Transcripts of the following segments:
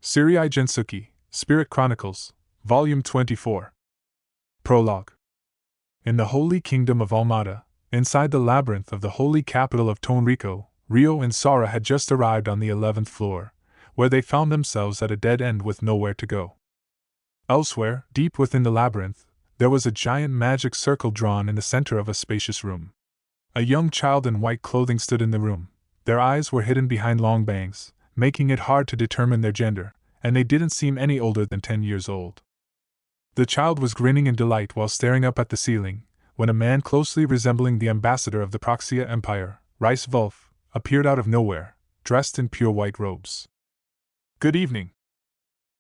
Sirai Gensuki, Spirit Chronicles, Volume 24. Prologue. In the holy kingdom of Almada, inside the labyrinth of the holy capital of Tonrico, Rio and Sara had just arrived on the 11th floor, where they found themselves at a dead end with nowhere to go. Elsewhere, deep within the labyrinth, there was a giant magic circle drawn in the center of a spacious room. A young child in white clothing stood in the room. Their eyes were hidden behind long bangs, making it hard to determine their gender, and they didn't seem any older than 10 years old. The child was grinning in delight while staring up at the ceiling, when a man closely resembling the ambassador of the Proxia Empire, Rice Wolf, appeared out of nowhere, dressed in pure white robes. "Good evening."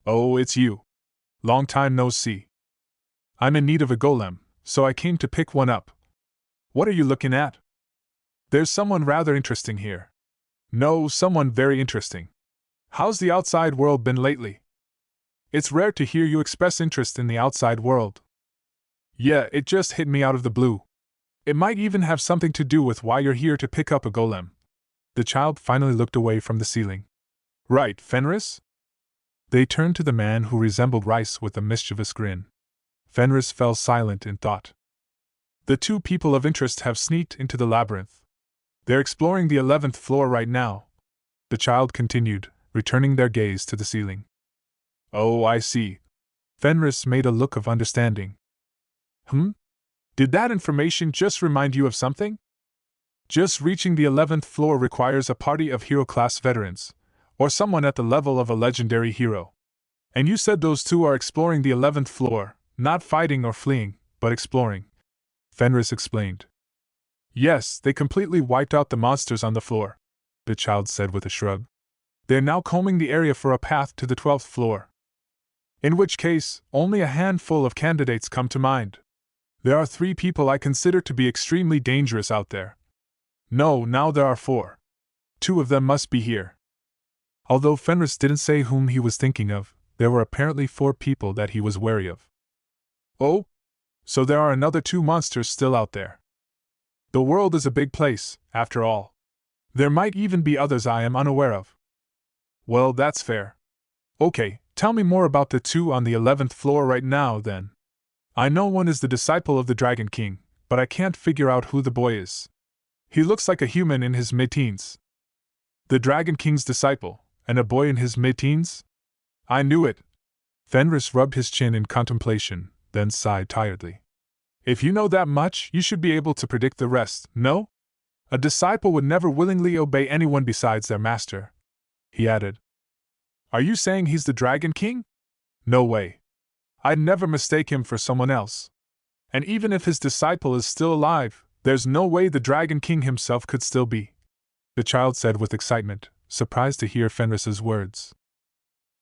"Oh, it's you. Long time no see. I'm in need of a golem, so I came to pick one up. What are you looking at?" "There's someone rather interesting here." "No, someone very interesting. How's the outside world been lately?" "It's rare to hear you express interest in the outside world." "Yeah, it just hit me out of the blue. It might even have something to do with why you're here to pick up a golem." The child finally looked away from the ceiling. "Right, Fenris?" They turned to the man who resembled Rice with a mischievous grin. Fenris fell silent in thought. The two people of interest have sneaked into the labyrinth. They're exploring the 11th floor right now, the child continued, returning their gaze to the ceiling. "Oh, I see." Fenris made a look of understanding. Did that information just remind you of something?" "Just reaching the 11th floor requires a party of hero-class veterans, or someone at the level of a legendary hero. And you said those two are exploring the 11th floor, not fighting or fleeing, but exploring," Fenris explained. "Yes, they completely wiped out the monsters on the floor," the child said with a shrug. "They're now combing the area for a path to the 12th floor. In which case, only a handful of candidates come to mind. There are 3 people I consider to be extremely dangerous out there. No, now there are 4. 2 of them must be here." Although Fenris didn't say whom he was thinking of, there were apparently 4 people that he was wary of. "Oh? So there are another 2 monsters still out there. The world is a big place, after all. There might even be others I am unaware of." "Well, that's fair. Okay, tell me more about the 2 on the 11th floor right now, then. I know one is the disciple of the Dragon King, but I can't figure out who the boy is. He looks like a human in his mid-teens." "The Dragon King's disciple, and a boy in his mid-teens? I knew it." Fenris rubbed his chin in contemplation, then sighed tiredly. "If you know that much, you should be able to predict the rest, no? A disciple would never willingly obey anyone besides their master," he added. "Are you saying he's the Dragon King? No way. I'd never mistake him for someone else. And even if his disciple is still alive, there's no way the Dragon King himself could still be," the child said with excitement, surprised to hear Fenris's words.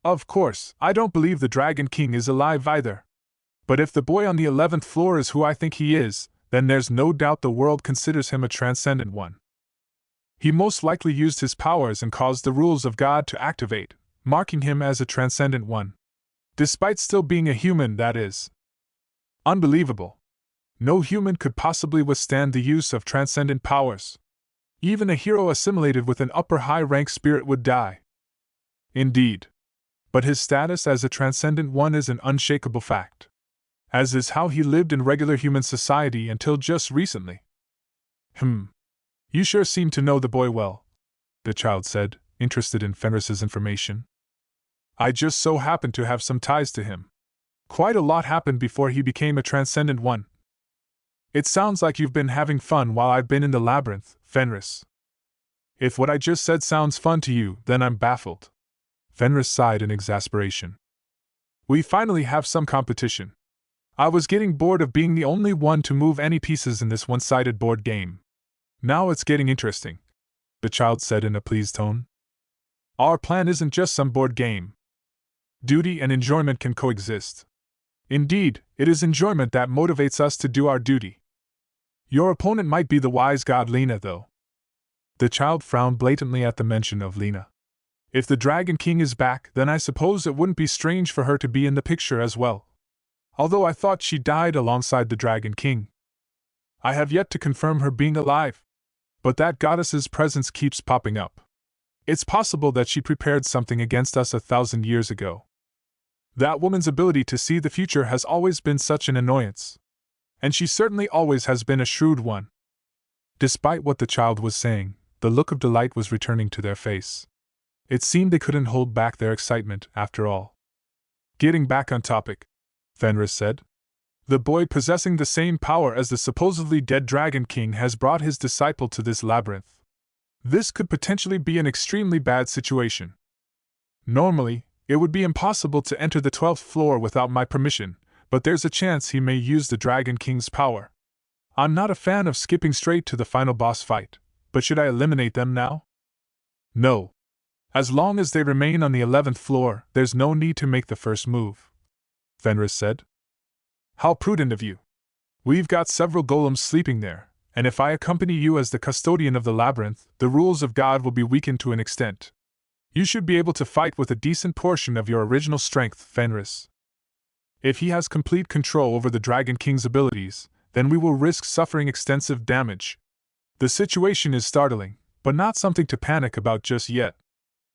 "Of course, I don't believe the Dragon King is alive either. But if the boy on the 11th floor is who I think he is, then there's no doubt the world considers him a transcendent one. He most likely used his powers and caused the rules of God to activate, marking him as a transcendent one. Despite still being a human, that is. Unbelievable. No human could possibly withstand the use of transcendent powers. Even a hero assimilated with an upper high-rank spirit would die." "Indeed. But his status as a transcendent one is an unshakable fact. As is how he lived in regular human society until just recently." You sure seem to know the boy well," the child said, interested in Fenris's information. "I just so happen to have some ties to him. Quite a lot happened before he became a transcendent one." "It sounds like you've been having fun while I've been in the labyrinth, Fenris." "If what I just said sounds fun to you, then I'm baffled." Fenris sighed in exasperation. "We finally have some competition. I was getting bored of being the only one to move any pieces in this one-sided board game. Now it's getting interesting," the child said in a pleased tone. "Our plan isn't just some board game. Duty and enjoyment can coexist. Indeed, it is enjoyment that motivates us to do our duty. Your opponent might be the wise god Lena, though." The child frowned blatantly at the mention of Lena. "If the Dragon King is back, then I suppose it wouldn't be strange for her to be in the picture as well. Although I thought she died alongside the Dragon King. I have yet to confirm her being alive. But that goddess's presence keeps popping up. It's possible that she prepared something against us 1,000 years ago. That woman's ability to see the future has always been such an annoyance. And she certainly always has been a shrewd one. Despite what the child was saying, the look of delight was returning to their face. It seemed they couldn't hold back their excitement, after all. Getting back on topic, Fenris said. The boy possessing the same power as the supposedly dead Dragon King has brought his disciple to this labyrinth. This could potentially be an extremely bad situation. Normally, it would be impossible to enter the 12th floor without my permission, but there's a chance he may use the Dragon King's power. I'm not a fan of skipping straight to the final boss fight, but should I eliminate them now? No. As long as they remain on the 11th floor, there's no need to make the first move, Fenris said. How prudent of you. We've got several golems sleeping there, and if I accompany you as the custodian of the labyrinth, the rules of God will be weakened to an extent. You should be able to fight with a decent portion of your original strength, Fenris. If he has complete control over the Dragon King's abilities, then we will risk suffering extensive damage. The situation is startling, but not something to panic about just yet.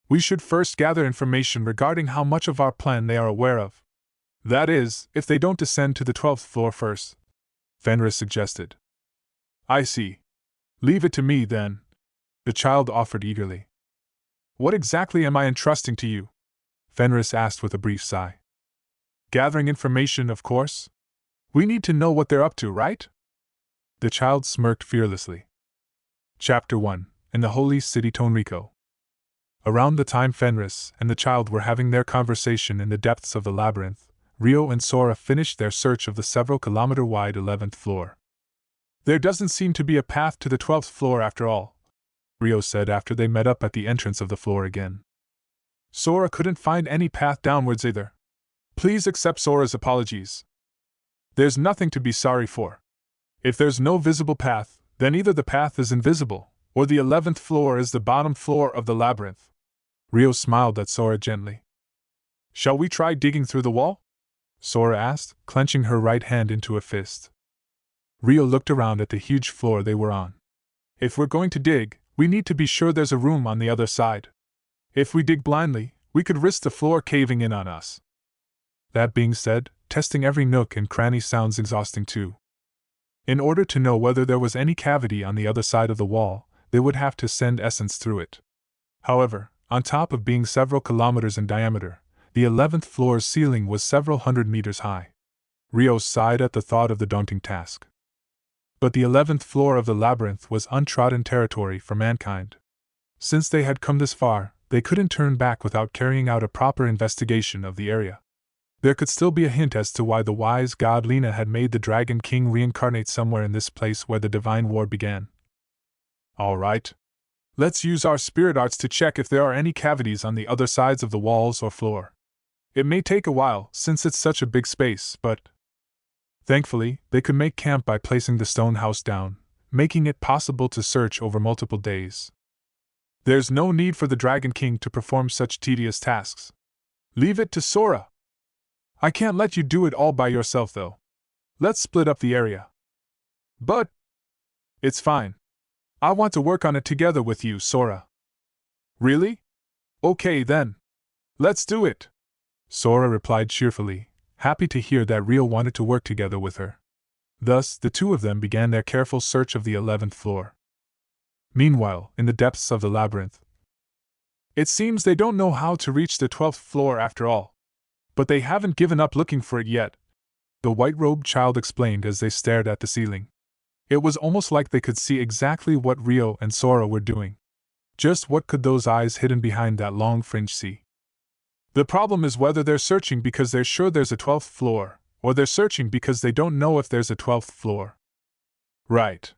We should first gather information regarding how much of our plan they are aware of. That is, if they don't descend to the 12th floor first, Fenris suggested. I see. Leave it to me, then, the child offered eagerly. What exactly am I entrusting to you? Fenris asked with a brief sigh. Gathering information, of course. We need to know what they're up to, right? The child smirked fearlessly. Chapter 1. In the Holy City Tonrico. Around the time Fenris and the child were having their conversation in the depths of the labyrinth, Rio and Sora finished their search of the several kilometer-wide 11th floor. There doesn't seem to be a path to the 12th floor after all, Rio said after they met up at the entrance of the floor again. Sora couldn't find any path downwards either. Please accept Sora's apologies. There's nothing to be sorry for. If there's no visible path, then either the path is invisible, or the 11th floor is the bottom floor of the labyrinth. Rio smiled at Sora gently. Shall we try digging through the wall? Sora asked, clenching her right hand into a fist. Rio looked around at the huge floor they were on. If we're going to dig, we need to be sure there's a room on the other side. If we dig blindly, we could risk the floor caving in on us. That being said, testing every nook and cranny sounds exhausting too. In order to know whether there was any cavity on the other side of the wall, they would have to send essence through it. However, on top of being several kilometers in diameter, the 11th floor's ceiling was several hundred meters high. Rio sighed at the thought of the daunting task. But the 11th floor of the labyrinth was untrodden territory for mankind. Since they had come this far, they couldn't turn back without carrying out a proper investigation of the area. There could still be a hint as to why the wise god Lena had made the Dragon King reincarnate somewhere in this place where the Divine War began. All right. Let's use our spirit arts to check if there are any cavities on the other sides of the walls or floor. It may take a while, since it's such a big space, but... Thankfully, they could make camp by placing the stone house down, making it possible to search over multiple days. There's no need for the Dragon King to perform such tedious tasks. Leave it to Sora. I can't let you do it all by yourself, though. Let's split up the area. But... It's fine. I want to work on it together with you, Sora. Really? Okay then. Let's do it. Sora replied cheerfully, happy to hear that Rio wanted to work together with her. Thus, the two of them began their careful search of the 11th floor. Meanwhile, in the depths of the labyrinth, it seems they don't know how to reach the 12th floor after all. But they haven't given up looking for it yet, the white-robed child explained as they stared at the ceiling. It was almost like they could see exactly what Rio and Sora were doing. Just what could those eyes hidden behind that long fringe see? The problem is whether they're searching because they're sure there's a 12th floor, or they're searching because they don't know if there's a 12th floor. Right.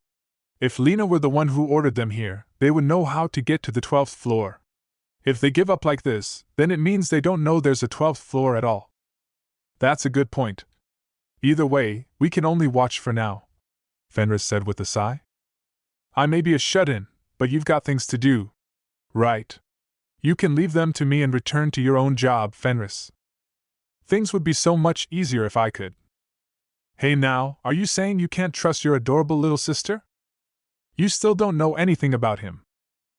If Lena were the one who ordered them here, they would know how to get to the 12th floor. If they give up like this, then it means they don't know there's a 12th floor at all. That's a good point. Either way, we can only watch for now, Fenris said with a sigh. I may be a shut-in, but you've got things to do. Right. You can leave them to me and return to your own job, Fenris. Things would be so much easier if I could. Hey now, are you saying you can't trust your adorable little sister? You still don't know anything about him.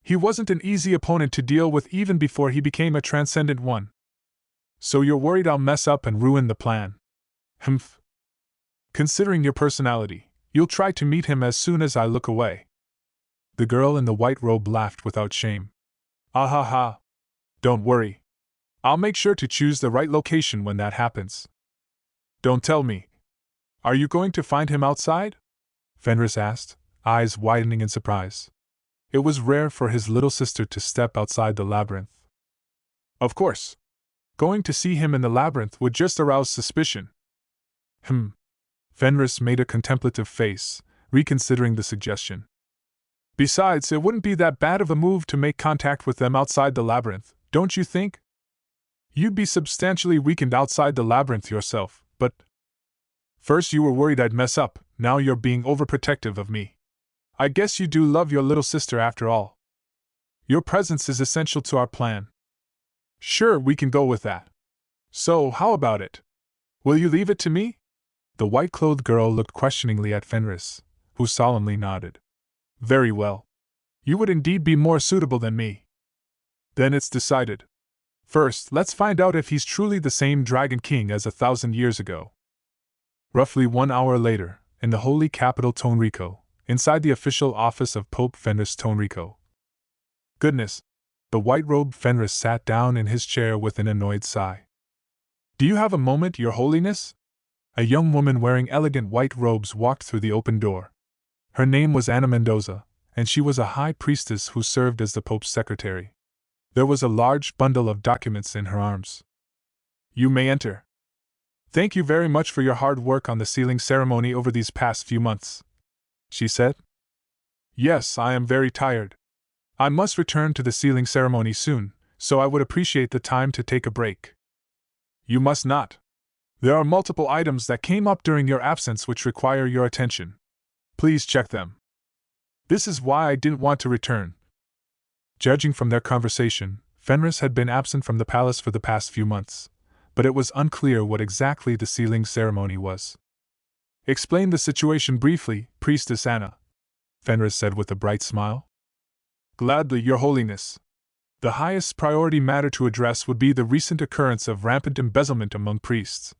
He wasn't an easy opponent to deal with even before he became a transcendent one. So you're worried I'll mess up and ruin the plan? Humph. Considering your personality, you'll try to meet him as soon as I look away. The girl in the white robe laughed without shame. Ah ha ha. Don't worry. I'll make sure to choose the right location when that happens. Don't tell me. Are you going to find him outside? Fenris asked, eyes widening in surprise. It was rare for his little sister to step outside the labyrinth. Of course. Going to see him in the labyrinth would just arouse suspicion. Fenris made a contemplative face, reconsidering the suggestion. Besides, it wouldn't be that bad of a move to make contact with them outside the labyrinth, don't you think? You'd be substantially weakened outside the labyrinth yourself, but… First you were worried I'd mess up, now you're being overprotective of me. I guess you do love your little sister after all. Your presence is essential to our plan. Sure, we can go with that. So, how about it? Will you leave it to me? The white-clothed girl looked questioningly at Fenris, who solemnly nodded. Very well. You would indeed be more suitable than me. Then it's decided. First, let's find out if he's truly the same Dragon King as 1,000 years ago. Roughly 1 hour later, in the holy capital Tonrico, inside the official office of Pope Fenris Tonrico. Goodness! The white-robed Fenris sat down in his chair with an annoyed sigh. Do you have a moment, Your Holiness? A young woman wearing elegant white robes walked through the open door. Her name was Ana Mendoza, and she was a high priestess who served as the Pope's secretary. There was a large bundle of documents in her arms. You may enter. Thank you very much for your hard work on the sealing ceremony over these past few months, she said. Yes, I am very tired. I must return to the sealing ceremony soon, so I would appreciate the time to take a break. You must not. There are multiple items that came up during your absence which require your attention. Please check them. This is why I didn't want to return. Judging from their conversation, Fenris had been absent from the palace for the past few months, but it was unclear what exactly the sealing ceremony was. Explain the situation briefly, Priestess Anna, Fenris said with a bright smile. Gladly, Your Holiness. The highest priority matter to address would be the recent occurrence of rampant embezzlement among priests.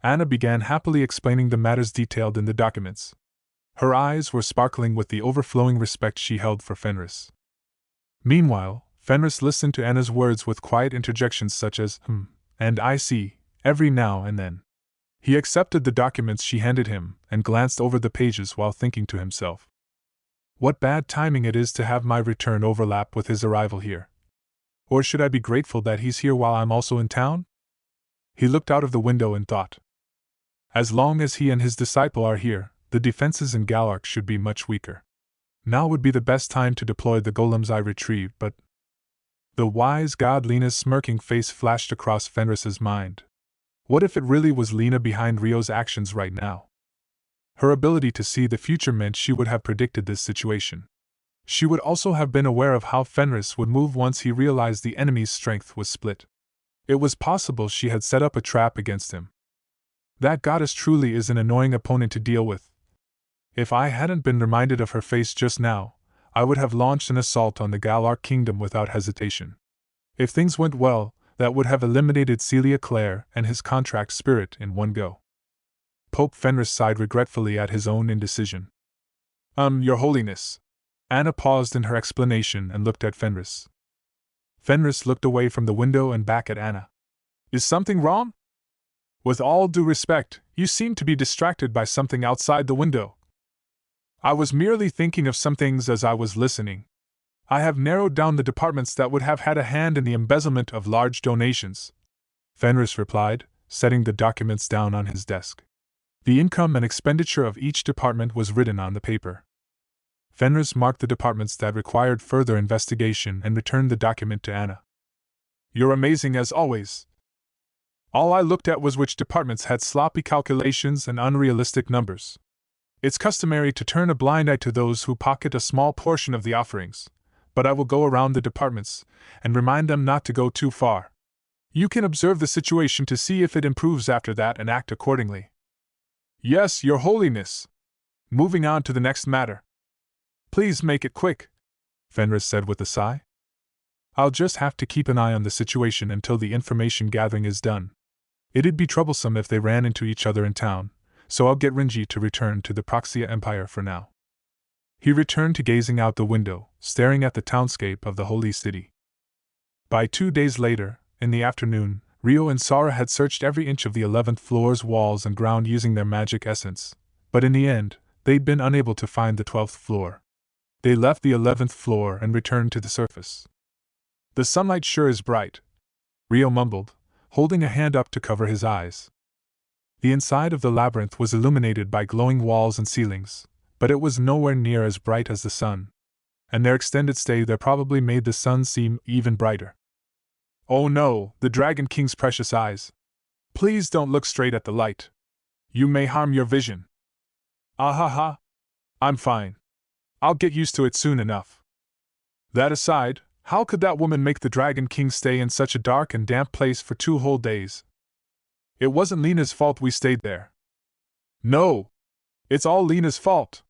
Anna began happily explaining the matters detailed in the documents. Her eyes were sparkling with the overflowing respect she held for Fenris. Meanwhile, Fenris listened to Anna's words with quiet interjections such as, and I see, every now and then. He accepted the documents she handed him and glanced over the pages while thinking to himself. What bad timing it is to have my return overlap with his arrival here. Or should I be grateful that he's here while I'm also in town? He looked out of the window and thought. As long as he and his disciple are here, the defenses in Galark should be much weaker. Now would be the best time to deploy the golems I retrieved, but… The wise god Lena's smirking face flashed across Fenris's mind. What if it really was Lena behind Rio's actions right now? Her ability to see the future meant she would have predicted this situation. She would also have been aware of how Fenris would move once he realized the enemy's strength was split. It was possible she had set up a trap against him. That goddess truly is an annoying opponent to deal with. If I hadn't been reminded of her face just now, I would have launched an assault on the Galark kingdom without hesitation. If things went well, that would have eliminated Celia Clare and his contract spirit in one go. Pope Fenris sighed regretfully at his own indecision. Your Holiness. Anna paused in her explanation and looked at Fenris. Fenris looked away from the window and back at Anna. Is something wrong? With all due respect, you seem to be distracted by something outside the window. I was merely thinking of some things as I was listening. I have narrowed down the departments that would have had a hand in the embezzlement of large donations, Fenris replied, setting the documents down on his desk. The income and expenditure of each department was written on the paper. Fenris marked the departments that required further investigation and returned the document to Anna. You're amazing as always. All I looked at was which departments had sloppy calculations and unrealistic numbers. It's customary to turn a blind eye to those who pocket a small portion of the offerings, but I will go around the departments and remind them not to go too far. You can observe the situation to see if it improves after that and act accordingly. Yes, Your Holiness. Moving on to the next matter. Please make it quick, Fenris said with a sigh. I'll just have to keep an eye on the situation until the information gathering is done. It'd be troublesome if they ran into each other in town, so I'll get Rinji to return to the Proxia Empire for now. He returned to gazing out the window, staring at the townscape of the holy city. By 2 days later, in the afternoon, Rio and Sora had searched every inch of the 11th floor's walls and ground using their magic essence, but in the end, they'd been unable to find the 12th floor. They left the 11th floor and returned to the surface. The sunlight sure is bright, Rio mumbled, holding a hand up to cover his eyes. The inside of the labyrinth was illuminated by glowing walls and ceilings, but it was nowhere near as bright as the sun, and their extended stay there probably made the sun seem even brighter. Oh no, the Dragon King's precious eyes. Please don't look straight at the light. You may harm your vision. Ahaha. I'm fine. I'll get used to it soon enough. That aside, how could that woman make the Dragon King stay in such a dark and damp place for 2 whole days? It wasn't Lena's fault we stayed there. No. It's all Lena's fault.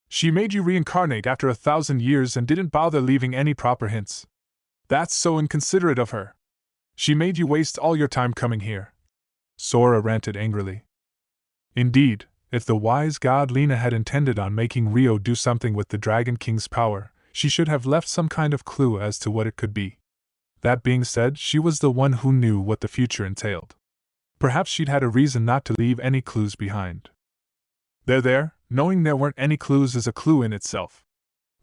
She made you reincarnate after 1,000 years and didn't bother leaving any proper hints. That's so inconsiderate of her. She made you waste all your time coming here. Sora ranted angrily. Indeed, if the wise god Lena had intended on making Rio do something with the Dragon King's power, she should have left some kind of clue as to what it could be. That being said, she was the one who knew what the future entailed. Perhaps she'd had a reason not to leave any clues behind. There, knowing there weren't any clues is a clue in itself.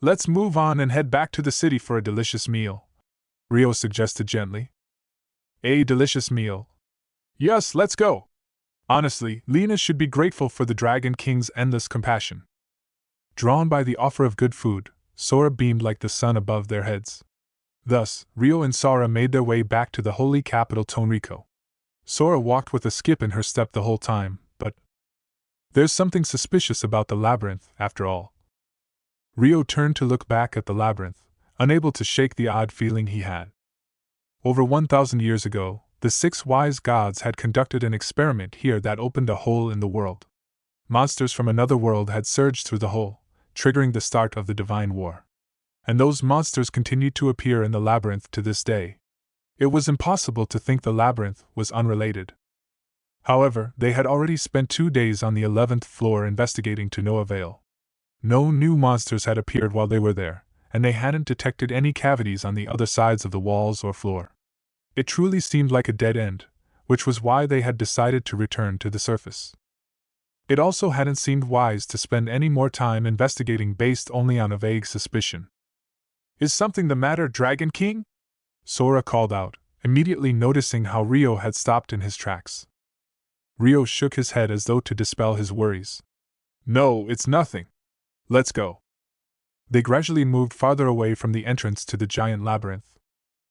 Let's move on and head back to the city for a delicious meal, Rio suggested gently. A delicious meal? Yes, let's go. Honestly, Lena should be grateful for the Dragon King's endless compassion. Drawn by the offer of good food, Sora beamed like the sun above their heads. Thus, Rio and Sora made their way back to the holy capital Tonrico. Sora walked with a skip in her step the whole time, but there's something suspicious about the labyrinth, after all. Rio turned to look back at the labyrinth, unable to shake the odd feeling he had. Over 1,000 years ago, the 6 wise gods had conducted an experiment here that opened a hole in the world. Monsters from another world had surged through the hole, triggering the start of the Divine War. And those monsters continued to appear in the labyrinth to this day. It was impossible to think the labyrinth was unrelated. However, they had already spent 2 days on the 11th floor investigating to no avail. No new monsters had appeared while they were there, and they hadn't detected any cavities on the other sides of the walls or floor. It truly seemed like a dead end, which was why they had decided to return to the surface. It also hadn't seemed wise to spend any more time investigating based only on a vague suspicion. Is something the matter, Dragon King? Sora called out, immediately noticing how Rio had stopped in his tracks. Rio shook his head as though to dispel his worries. No, it's nothing. Let's go. They gradually moved farther away from the entrance to the giant labyrinth.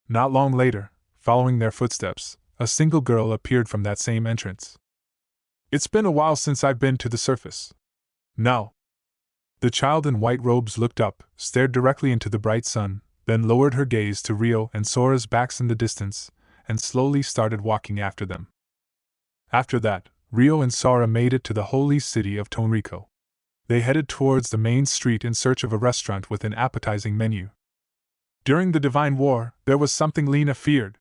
Not long later, following their footsteps, a single girl appeared from that same entrance. It's been a while since I've been to the surface. Now. The child in white robes looked up, stared directly into the bright sun, then lowered her gaze to Rio and Sora's backs in the distance, and slowly started walking after them. After that, Rio and Sora made it to the holy city of Tonrico. They headed towards the main street in search of a restaurant with an appetizing menu. During the Divine War, there was something Lena feared.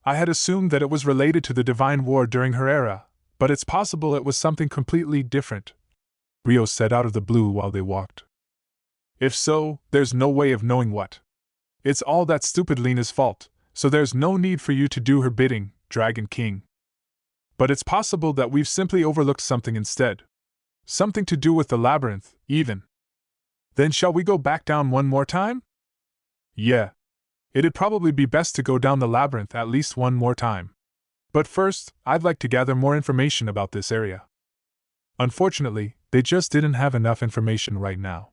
I had assumed that it was related to the Divine War during her era, but it's possible it was something completely different, Rio said out of the blue while they walked. If so, there's no way of knowing what. It's all that stupid Lena's fault, so there's no need for you to do her bidding, Dragon King. But it's possible that we've simply overlooked something instead. Something to do with the labyrinth, even. Then shall we go back down one more time? Yeah. It'd probably be best to go down the labyrinth at least one more time. But first, I'd like to gather more information about this area. Unfortunately, they just didn't have enough information right now.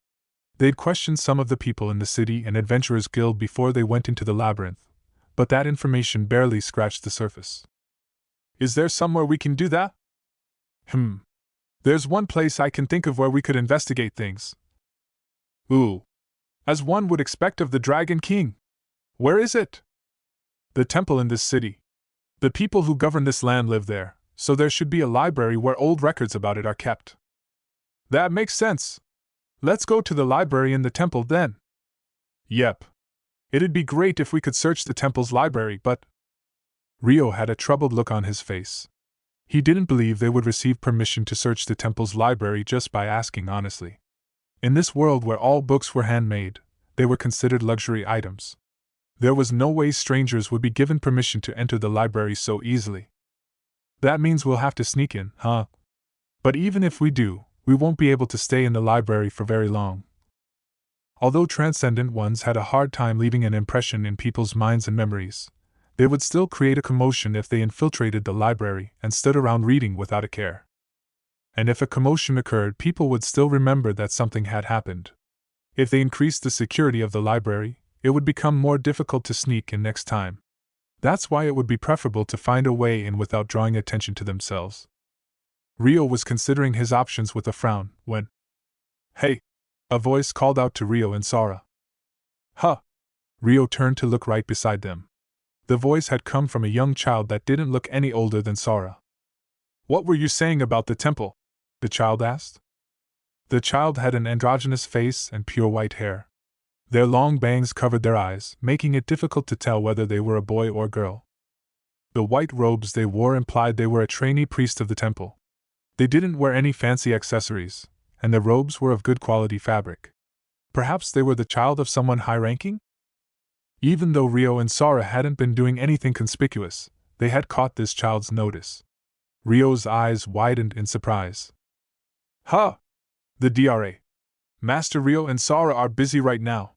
They'd questioned some of the people in the city and Adventurers Guild before they went into the labyrinth, but that information barely scratched the surface. Is there somewhere we can do that? There's one place I can think of where we could investigate things. Ooh. As one would expect of the Dragon King. Where is it? The temple in this city. The people who govern this land live there, so there should be a library where old records about it are kept. That makes sense. Let's go to the library in the temple then. Yep. It'd be great if we could search the temple's library, but. Rio had a troubled look on his face. He didn't believe they would receive permission to search the temple's library just by asking honestly. In this world where all books were handmade, they were considered luxury items. There was no way strangers would be given permission to enter the library so easily. That means we'll have to sneak in, huh? But even if we do, we won't be able to stay in the library for very long. Although transcendent ones had a hard time leaving an impression in people's minds and memories, they would still create a commotion if they infiltrated the library and stood around reading without a care. And if a commotion occurred, people would still remember that something had happened. If they increased the security of the library, it would become more difficult to sneak in next time. That's why it would be preferable to find a way in without drawing attention to themselves. Rio was considering his options with a frown when, "Hey!" a voice called out to Rio and Sora. "Huh!" Rio turned to look right beside them. The voice had come from a young child that didn't look any older than Sora. "What were you saying about the temple?" the child asked. The child had an androgynous face and pure white hair. Their long bangs covered their eyes, making it difficult to tell whether they were a boy or girl. The white robes they wore implied they were a trainee priest of the temple. They didn't wear any fancy accessories, and their robes were of good quality fabric. Perhaps they were the child of someone high-ranking? Even though Rio and Sora hadn't been doing anything conspicuous, they had caught this child's notice. Rio's eyes widened in surprise. "Huh! The DRA. Master Rio and Sora are busy right now.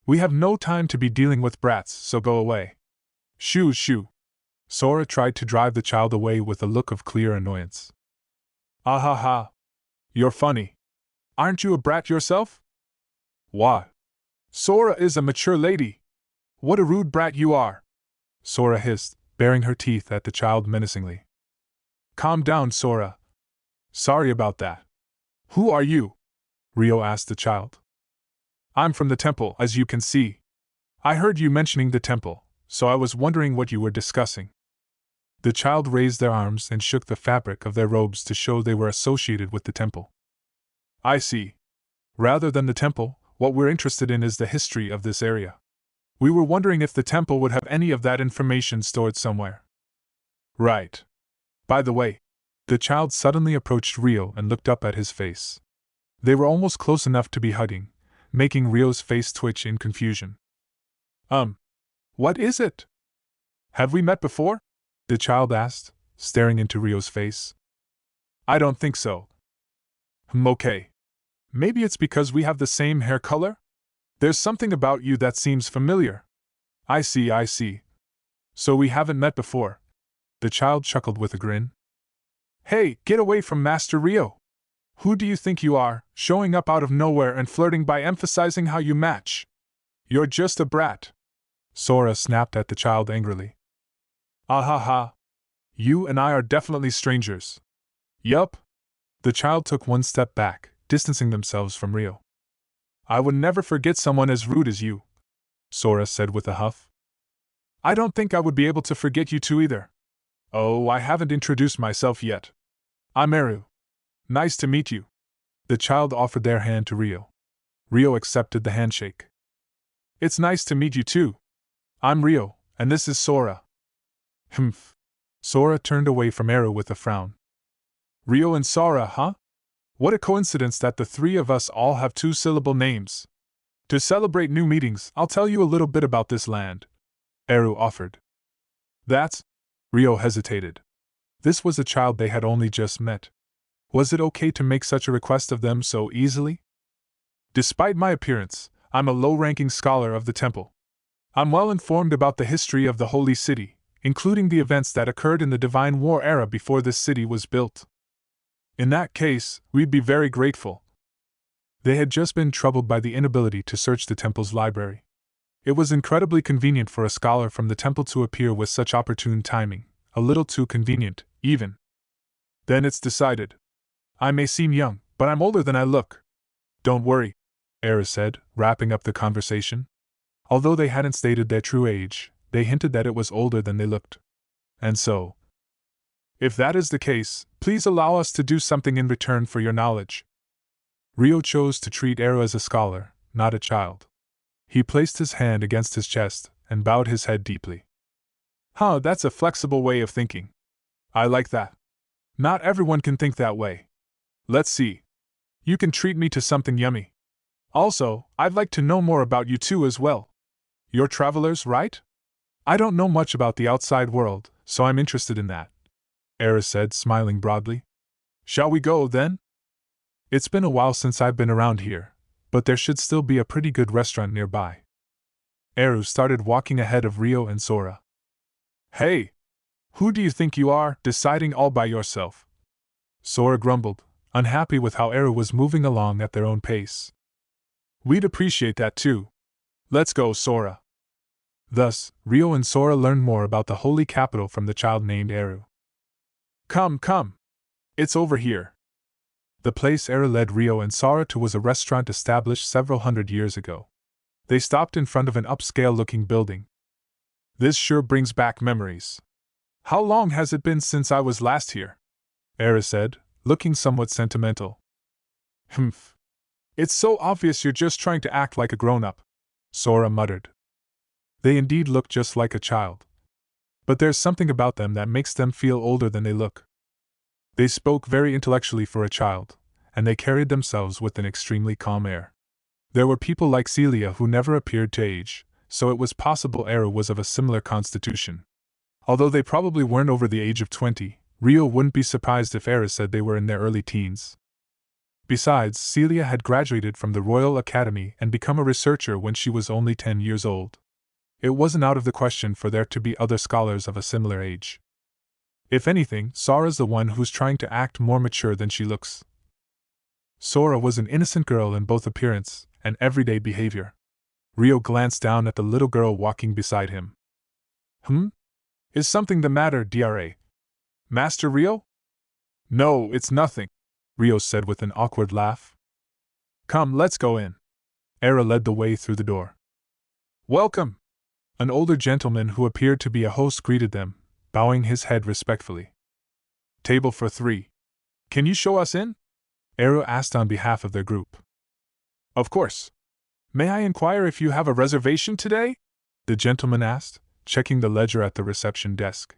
We have no time to be dealing with brats, so go away." "Shoo, shoo." Sora tried to drive the child away with a look of clear annoyance. "Ah ha ha. You're funny. Aren't you a brat yourself?" "What? Sora is a mature lady. What a rude brat you are," Sora hissed, baring her teeth at the child menacingly. "Calm down, Sora. Sorry about that. Who are you?" Rio asked the child. "I'm from the temple, as you can see. I heard you mentioning the temple, so I was wondering what you were discussing." The child raised their arms and shook the fabric of their robes to show they were associated with the temple. "I see. Rather than the temple, what we're interested in is the history of this area. We were wondering if the temple would have any of that information stored somewhere." "Right. By the way," the child suddenly approached Rio and looked up at his face. They were almost close enough to be hugging, making Rio's face twitch in confusion. What is it?" "Have we met before?" the child asked, staring into Rio's face. "I don't think so." "Okay. Maybe it's because we have the same hair color? There's something about you that seems familiar." I see. So we haven't met before." The child chuckled with a grin. "Hey, get away from Master Rio! Who do you think you are, showing up out of nowhere and flirting by emphasizing how you match? You're just a brat." Sora snapped at the child angrily. "Ah ha ha. You and I are definitely strangers." "Yup." The child took one step back, distancing themselves from Rio. "I would never forget someone as rude as you," Sora said with a huff. "I don't think I would be able to forget you two either. Oh, I haven't introduced myself yet. I'm Eru. Nice to meet you." The child offered their hand to Rio. Rio accepted the handshake. "It's nice to meet you too. I'm Rio, and this is Sora." "Humph." Sora turned away from Eru with a frown. "Rio and Sora, huh? What a coincidence that the three of us all have two-syllable names. To celebrate new meetings, I'll tell you a little bit about this land," Eru offered. "That's..." Rio hesitated. This was a child they had only just met. Was it okay to make such a request of them so easily? "Despite my appearance, I'm a low-ranking scholar of the temple. I'm well informed about the history of the Holy City, including the events that occurred in the Divine War era before this city was built." "In that case, we'd be very grateful." They had just been troubled by the inability to search the temple's library. It was incredibly convenient for a scholar from the temple to appear with such opportune timing, a little too convenient, even. "Then it's decided. I may seem young, but I'm older than I look." "Don't worry," Era said, wrapping up the conversation. Although they hadn't stated their true age, they hinted that it was older than they looked. And so, "If that is the case, please allow us to do something in return for your knowledge." Rio chose to treat Era as a scholar, not a child. He placed his hand against his chest and bowed his head deeply. Huh, that's a flexible way of thinking. I like that. Not everyone can think that way. Let's see. You can treat me to something yummy. Also, I'd like to know more about you two as well. You're travelers, right? I don't know much about the outside world, so I'm interested in that, Era said, smiling broadly. Shall we go, then? It's been a while since I've been around here, but there should still be a pretty good restaurant nearby. Eru started walking ahead of Rio and Sora. Hey! Who do you think you are, deciding all by yourself? Sora grumbled, unhappy with how Eru was moving along at their own pace. We'd appreciate that too. Let's go, Sora. Thus, Rio and Sora learned more about the holy capital from the child named Eru. Come. It's over here. The place Eru led Rio and Sora to was a restaurant established several hundred years ago. They stopped in front of an upscale-looking building. This sure brings back memories. How long has it been since I was last here? Era said, looking somewhat sentimental. Humph. It's so obvious you're just trying to act like a grown-up, Sora muttered. They indeed look just like a child. But there's something about them that makes them feel older than they look. They spoke very intellectually for a child, and they carried themselves with an extremely calm air. There were people like Celia who never appeared to age, so it was possible Era was of a similar constitution. Although they probably weren't over the age of 20, Rio wouldn't be surprised if Era said they were in their early teens. Besides, Celia had graduated from the Royal Academy and become a researcher when she was only 10 years old. It wasn't out of the question for there to be other scholars of a similar age. If anything, Sora's the one who's trying to act more mature than she looks. Sora was an innocent girl in both appearance and everyday behavior. Rio glanced down at the little girl walking beside him. Is something the matter, Dra. Master Rio? No, it's nothing, Rio said with an awkward laugh. Come, let's go in. Era led the way through the door. Welcome! An older gentleman who appeared to be a host greeted them, bowing his head respectfully. Table for 3. Can you show us in? Era asked on behalf of their group. Of course. May I inquire if you have a reservation today? The gentleman asked, checking the ledger at the reception desk.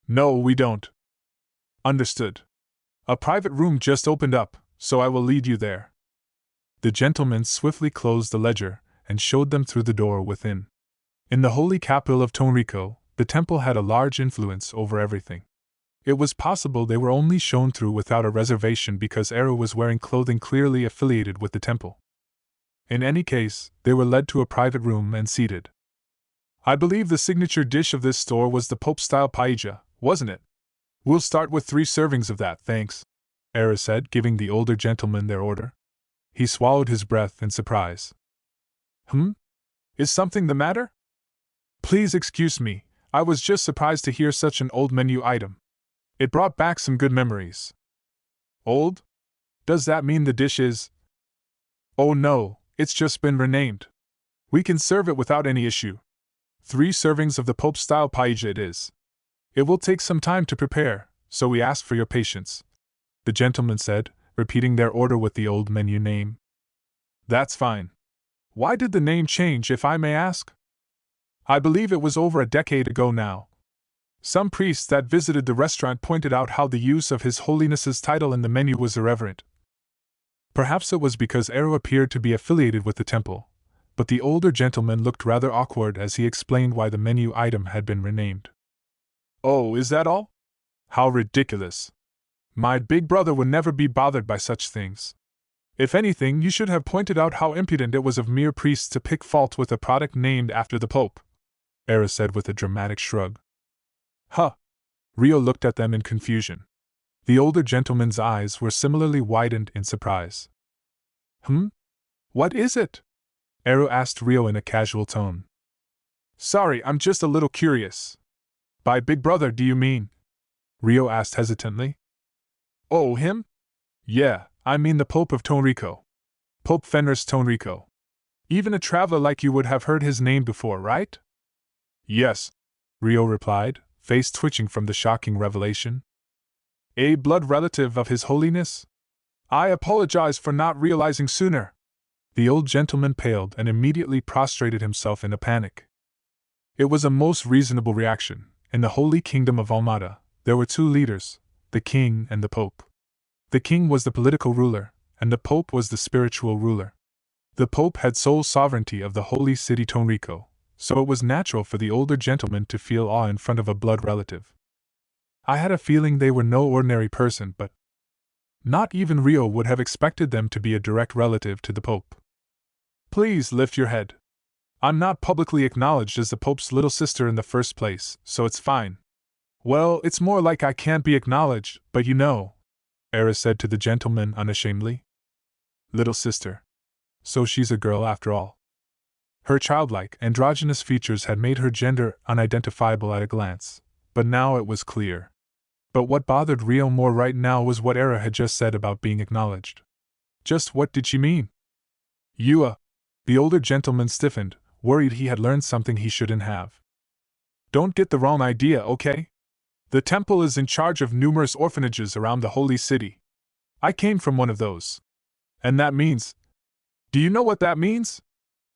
No, we don't. Understood. A private room just opened up, so I will lead you there. The gentleman swiftly closed the ledger and showed them through the door within. In the holy capital of Tonrico, the temple had a large influence over everything. It was possible they were only shown through without a reservation because Era was wearing clothing clearly affiliated with the temple. In any case, they were led to a private room and seated. I believe the signature dish of this store was the Pope-style paella, wasn't it? We'll start with 3 servings of that, thanks, Era said, giving the older gentleman their order. He swallowed his breath in surprise. Is something the matter? Please excuse me, I was just surprised to hear such an old menu item. It brought back some good memories. Old? Does that mean the dish is? Oh no, it's just been renamed. We can serve it without any issue. 3 servings of the Pope-style paella it is. It will take some time to prepare, so we ask for your patience, the gentleman said, repeating their order with the old menu name. That's fine. Why did the name change, if I may ask? I believe it was over a decade ago now. Some priests that visited the restaurant pointed out how the use of His Holiness's title in the menu was irreverent. Perhaps it was because Eru appeared to be affiliated with the temple, but the older gentleman looked rather awkward as he explained why the menu item had been renamed. Oh, is that all? How ridiculous. My big brother would never be bothered by such things. If anything, you should have pointed out how impudent it was of mere priests to pick fault with a product named after the Pope, Era said with a dramatic shrug. Huh. Rio looked at them in confusion. The older gentleman's eyes were similarly widened in surprise. What is it? Eru asked Rio in a casual tone. Sorry, I'm just a little curious. By Big Brother, do you mean? Rio asked hesitantly. Oh, him? Yeah, I mean the Pope of Tonrico. Pope Fenris Tonrico. Even a traveler like you would have heard his name before, right? Yes, Rio replied, face twitching from the shocking revelation. A blood relative of His Holiness? I apologize for not realizing sooner. The old gentleman paled and immediately prostrated himself in a panic. It was a most reasonable reaction. In the Holy Kingdom of Almada, there were two leaders, the king and the pope. The king was the political ruler, and the pope was the spiritual ruler. The pope had sole sovereignty of the holy city Tonrico, so it was natural for the older gentleman to feel awe in front of a blood relative. I had a feeling they were no ordinary person, but not even Rio would have expected them to be a direct relative to the pope. Please lift your head. I'm not publicly acknowledged as the pope's little sister in the first place, so it's fine. Well, it's more like I can't be acknowledged, but you know, Era said to the gentleman unashamedly. Little sister. So she's a girl after all. Her childlike, androgynous features had made her gender unidentifiable at a glance, but now it was clear. But what bothered Rio more right now was what Era had just said about being acknowledged. Just what did she mean? The older gentleman stiffened, worried he had learned something he shouldn't have. Don't get the wrong idea, okay? The temple is in charge of numerous orphanages around the holy city. I came from one of those. And that means… Do you know what that means?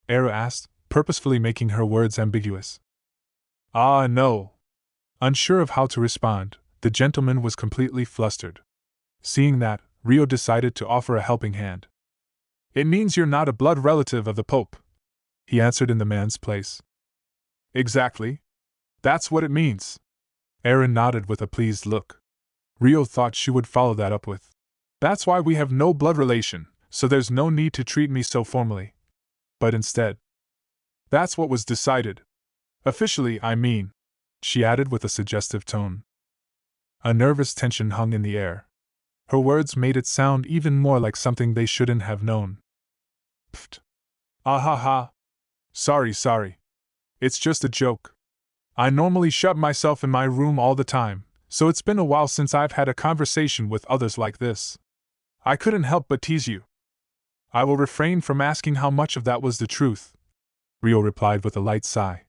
Era asked, purposefully making her words ambiguous. Ah, no. Unsure of how to respond, the gentleman was completely flustered. Seeing that, Rio decided to offer a helping hand. It means you're not a blood relative of the Pope, he answered in the man's place. Exactly. That's what it means. Aaron nodded with a pleased look. Rio thought she would follow that up with, that's why we have no blood relation, so there's no need to treat me so formally. But instead, that's what was decided. Officially, I mean, she added with a suggestive tone. A nervous tension hung in the air. Her words made it sound even more like something they shouldn't have known. Pfft. Ah ha ha. Sorry. It's just a joke. I normally shut myself in my room all the time, so it's been a while since I've had a conversation with others like this. I couldn't help but tease you. I will refrain from asking how much of that was the truth, Rio replied with a light sigh.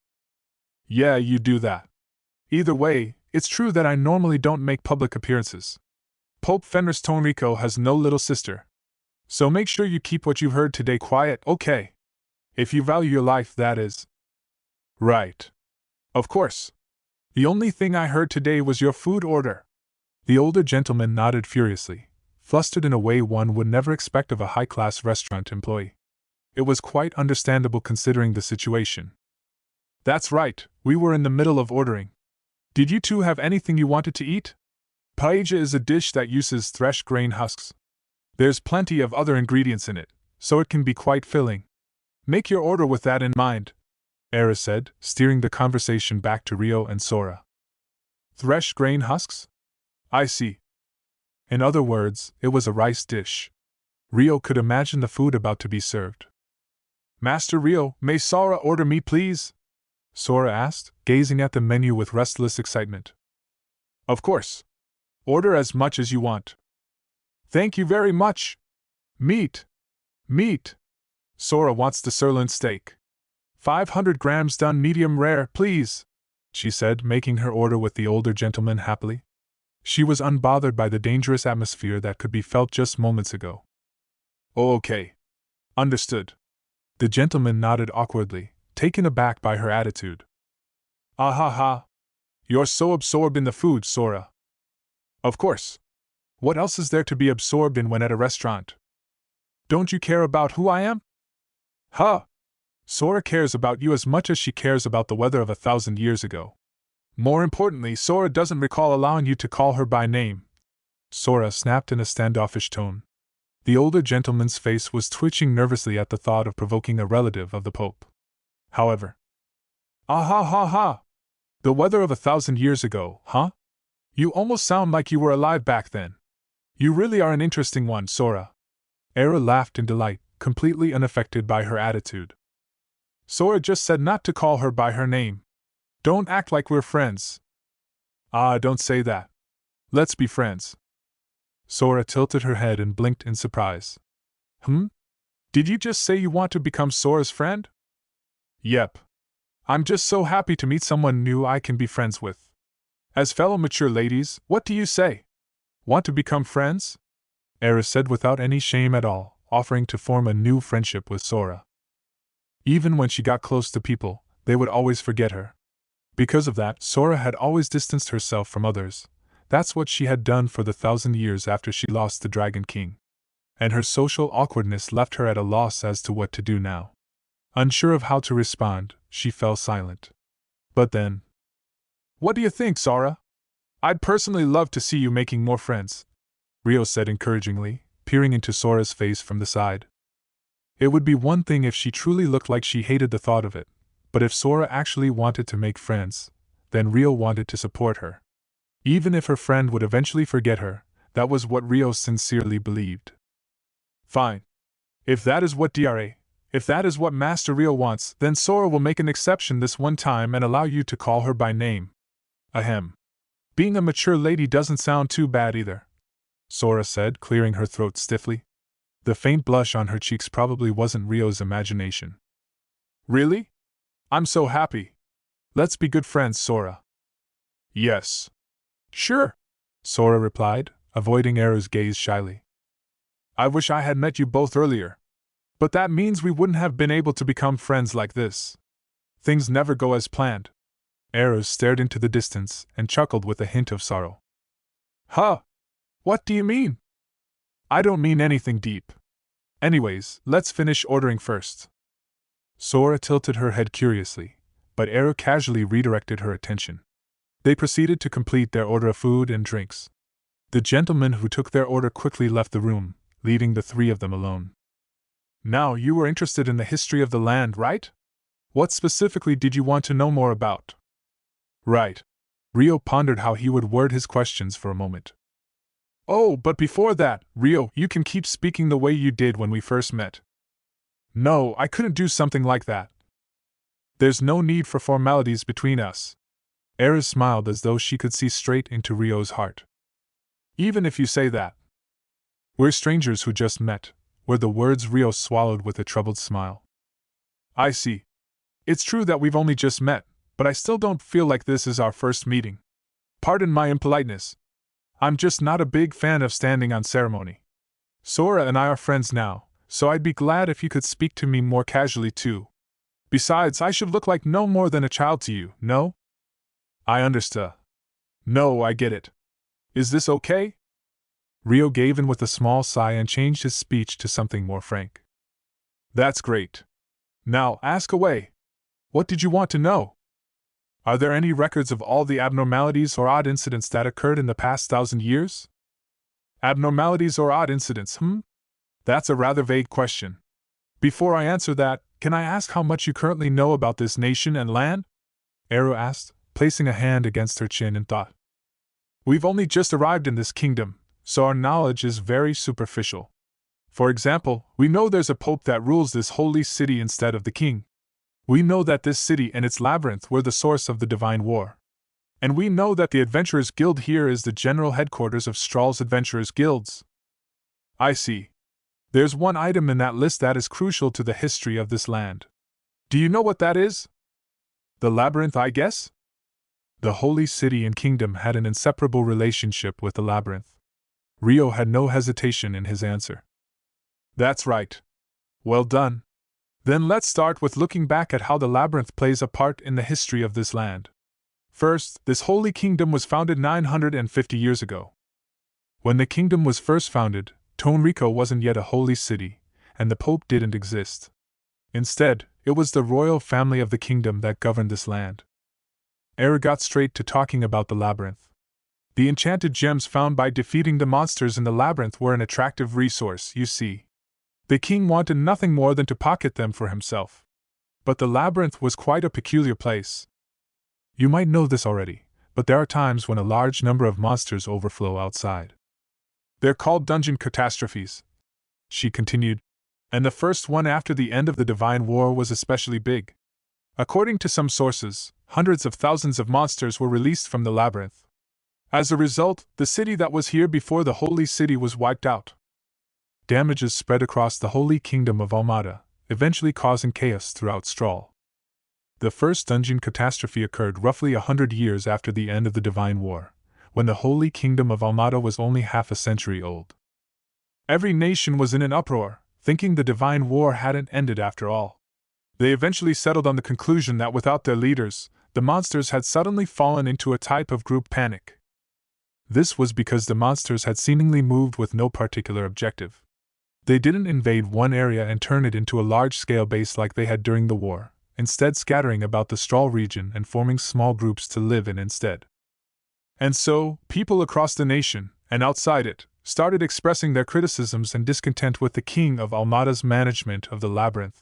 Yeah, you do that. Either way, it's true that I normally don't make public appearances. Pope Fenris Tonrico has no little sister. So make sure you keep what you've heard today quiet, okay? If you value your life, that is. Right. Of course. The only thing I heard today was your food order. The older gentleman nodded furiously, flustered in a way one would never expect of a high-class restaurant employee. It was quite understandable considering the situation. That's right, we were in the middle of ordering. Did you two have anything you wanted to eat? Paella is a dish that uses threshed grain husks. There's plenty of other ingredients in it, so it can be quite filling. Make your order with that in mind, Era said, steering the conversation back to Rio and Sora. Threshed grain husks? I see. In other words, it was a rice dish. Rio could imagine the food about to be served. Master Rio, may Sora order me please? Sora asked, gazing at the menu with restless excitement. Of course. Order as much as you want. Thank you very much. Meat. Sora wants the sirloin steak. 500 grams done medium rare, please, she said, making her order with the older gentleman happily. She was unbothered by the dangerous atmosphere that could be felt just moments ago. Oh, okay. Understood. The gentleman nodded awkwardly, taken aback by her attitude. Ah ha ha. You're so absorbed in the food, Sora. Of course. What else is there to be absorbed in when at a restaurant? Don't you care about who I am? Huh. Sora cares about you as much as she cares about the weather of 1,000 years ago. More importantly, Sora doesn't recall allowing you to call her by name. Sora snapped in a standoffish tone. The older gentleman's face was twitching nervously at the thought of provoking a relative of the Pope. However, ah ha ha ha! The weather of 1,000 years ago, huh? You almost sound like you were alive back then. You really are an interesting one, Sora. Era laughed in delight, completely unaffected by her attitude. Sora just said not to call her by her name. Don't act like we're friends. Ah, don't say that. Let's be friends. Sora tilted her head and blinked in surprise. Did you just say you want to become Sora's friend? Yep. I'm just so happy to meet someone new I can be friends with. As fellow mature ladies, what do you say? Want to become friends? Era said without any shame at all, offering to form a new friendship with Sora. Even when she got close to people, they would always forget her. Because of that, Sora had always distanced herself from others. That's what she had done for the 1,000 years after she lost the Dragon King. And her social awkwardness left her at a loss as to what to do now. Unsure of how to respond, she fell silent. But then, "What do you think, Sora? I'd personally love to see you making more friends," Rio said encouragingly, peering into Sora's face from the side. It would be one thing if she truly looked like she hated the thought of it, but if Sora actually wanted to make friends, then Rio wanted to support her. Even if her friend would eventually forget her, that was what Rio sincerely believed. "Fine. If that is what Master Rio wants, then Sora will make an exception this one time and allow you to call her by name. Ahem. Being a mature lady doesn't sound too bad either," Sora said, clearing her throat stiffly. The faint blush on her cheeks probably wasn't Rio's imagination. "Really? I'm so happy. Let's be good friends, Sora." "Yes. Sure," Sora replied, avoiding Aru's gaze shyly. "I wish I had met you both earlier. But that means we wouldn't have been able to become friends like this. Things never go as planned." Aru stared into the distance and chuckled with a hint of sorrow. "Huh? What do you mean?" "I don't mean anything deep. Anyways, let's finish ordering first." Sora tilted her head curiously, but Aru casually redirected her attention. They proceeded to complete their order of food and drinks. The gentleman who took their order quickly left the room, leaving the three of them alone. "Now, you were interested in the history of the land, right? What specifically did you want to know more about?" "Right." Rio pondered how he would word his questions for a moment. "Oh, but before that, Rio, you can keep speaking the way you did when we first met." "No, I couldn't do something like that. There's no need for formalities between us." Aru smiled as though she could see straight into Rio's heart. "Even if you say that. We're strangers who just met," were the words Rio swallowed with a troubled smile. "I see. It's true that we've only just met, but I still don't feel like this is our first meeting. Pardon my impoliteness. I'm just not a big fan of standing on ceremony. Sora and I are friends now, so I'd be glad if you could speak to me more casually too. Besides, I should look like no more than a child to you, no?" "I understand. No, I get it. Is this okay?" Rio gave in with a small sigh and changed his speech to something more frank. "That's great. Now, ask away. What did you want to know? Are there any records of all the abnormalities or odd incidents that occurred in the past 1,000 years? Abnormalities or odd incidents, That's a rather vague question. Before I answer that, can I ask how much you currently know about this nation and land?" Aru asked, placing a hand against her chin in thought. "We've only just arrived in this kingdom, so our knowledge is very superficial. For example, we know there's a pope that rules this holy city instead of the king. We know that this city and its labyrinth were the source of the divine war. And we know that the Adventurers Guild here is the general headquarters of Strahl's Adventurers Guilds." "I see. There's one item in that list that is crucial to the history of this land. Do you know what that is?" "The labyrinth, I guess?" The holy city and kingdom had an inseparable relationship with the labyrinth. Rio had no hesitation in his answer. "That's right. Well done. Then let's start with looking back at how the labyrinth plays a part in the history of this land. First, this holy kingdom was founded 950 years ago. When the kingdom was first founded, Tonrico wasn't yet a holy city, and the Pope didn't exist. Instead, it was the royal family of the kingdom that governed this land." Aru got straight to talking about the labyrinth. "The enchanted gems found by defeating the monsters in the labyrinth were an attractive resource, you see. The king wanted nothing more than to pocket them for himself. But the labyrinth was quite a peculiar place. You might know this already, but there are times when a large number of monsters overflow outside. They're called dungeon catastrophes," she continued, "and the first one after the end of the Divine War was especially big. According to some sources, hundreds of thousands of monsters were released from the labyrinth. As a result, the city that was here before the Holy City was wiped out. Damages spread across the Holy Kingdom of Almada, eventually causing chaos throughout Strahl. The first dungeon catastrophe occurred roughly 100 years after the end of the Divine War, when the Holy Kingdom of Almada was only half a century old. Every nation was in an uproar, thinking the divine war hadn't ended after all. They eventually settled on the conclusion that without their leaders, the monsters had suddenly fallen into a type of group panic. This was because the monsters had seemingly moved with no particular objective. They didn't invade one area and turn it into a large-scale base like they had during the war, instead scattering about the Strahl region and forming small groups to live in instead. And so, people across the nation, and outside it, started expressing their criticisms and discontent with the king of Almada's management of the labyrinth.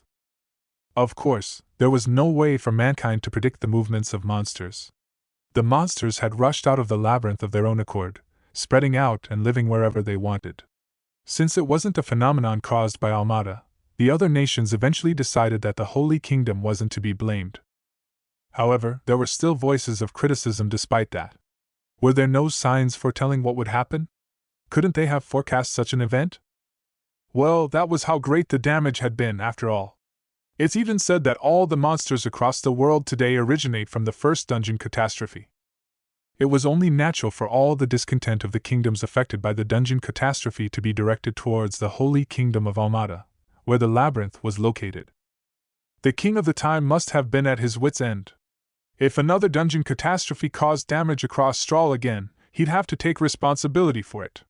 Of course, there was no way for mankind to predict the movements of monsters. The monsters had rushed out of the labyrinth of their own accord, spreading out and living wherever they wanted. Since it wasn't a phenomenon caused by Almada, the other nations eventually decided that the Holy Kingdom wasn't to be blamed. However, there were still voices of criticism despite that. Were there no signs foretelling what would happen? Couldn't they have forecast such an event? Well, that was how great the damage had been, after all. It's even said that all the monsters across the world today originate from the first dungeon catastrophe. It was only natural for all the discontent of the kingdoms affected by the dungeon catastrophe to be directed towards the Holy Kingdom of Almada, where the labyrinth was located. The king of the time must have been at his wits' end. If another dungeon catastrophe caused damage across Strahl again, he'd have to take responsibility for it.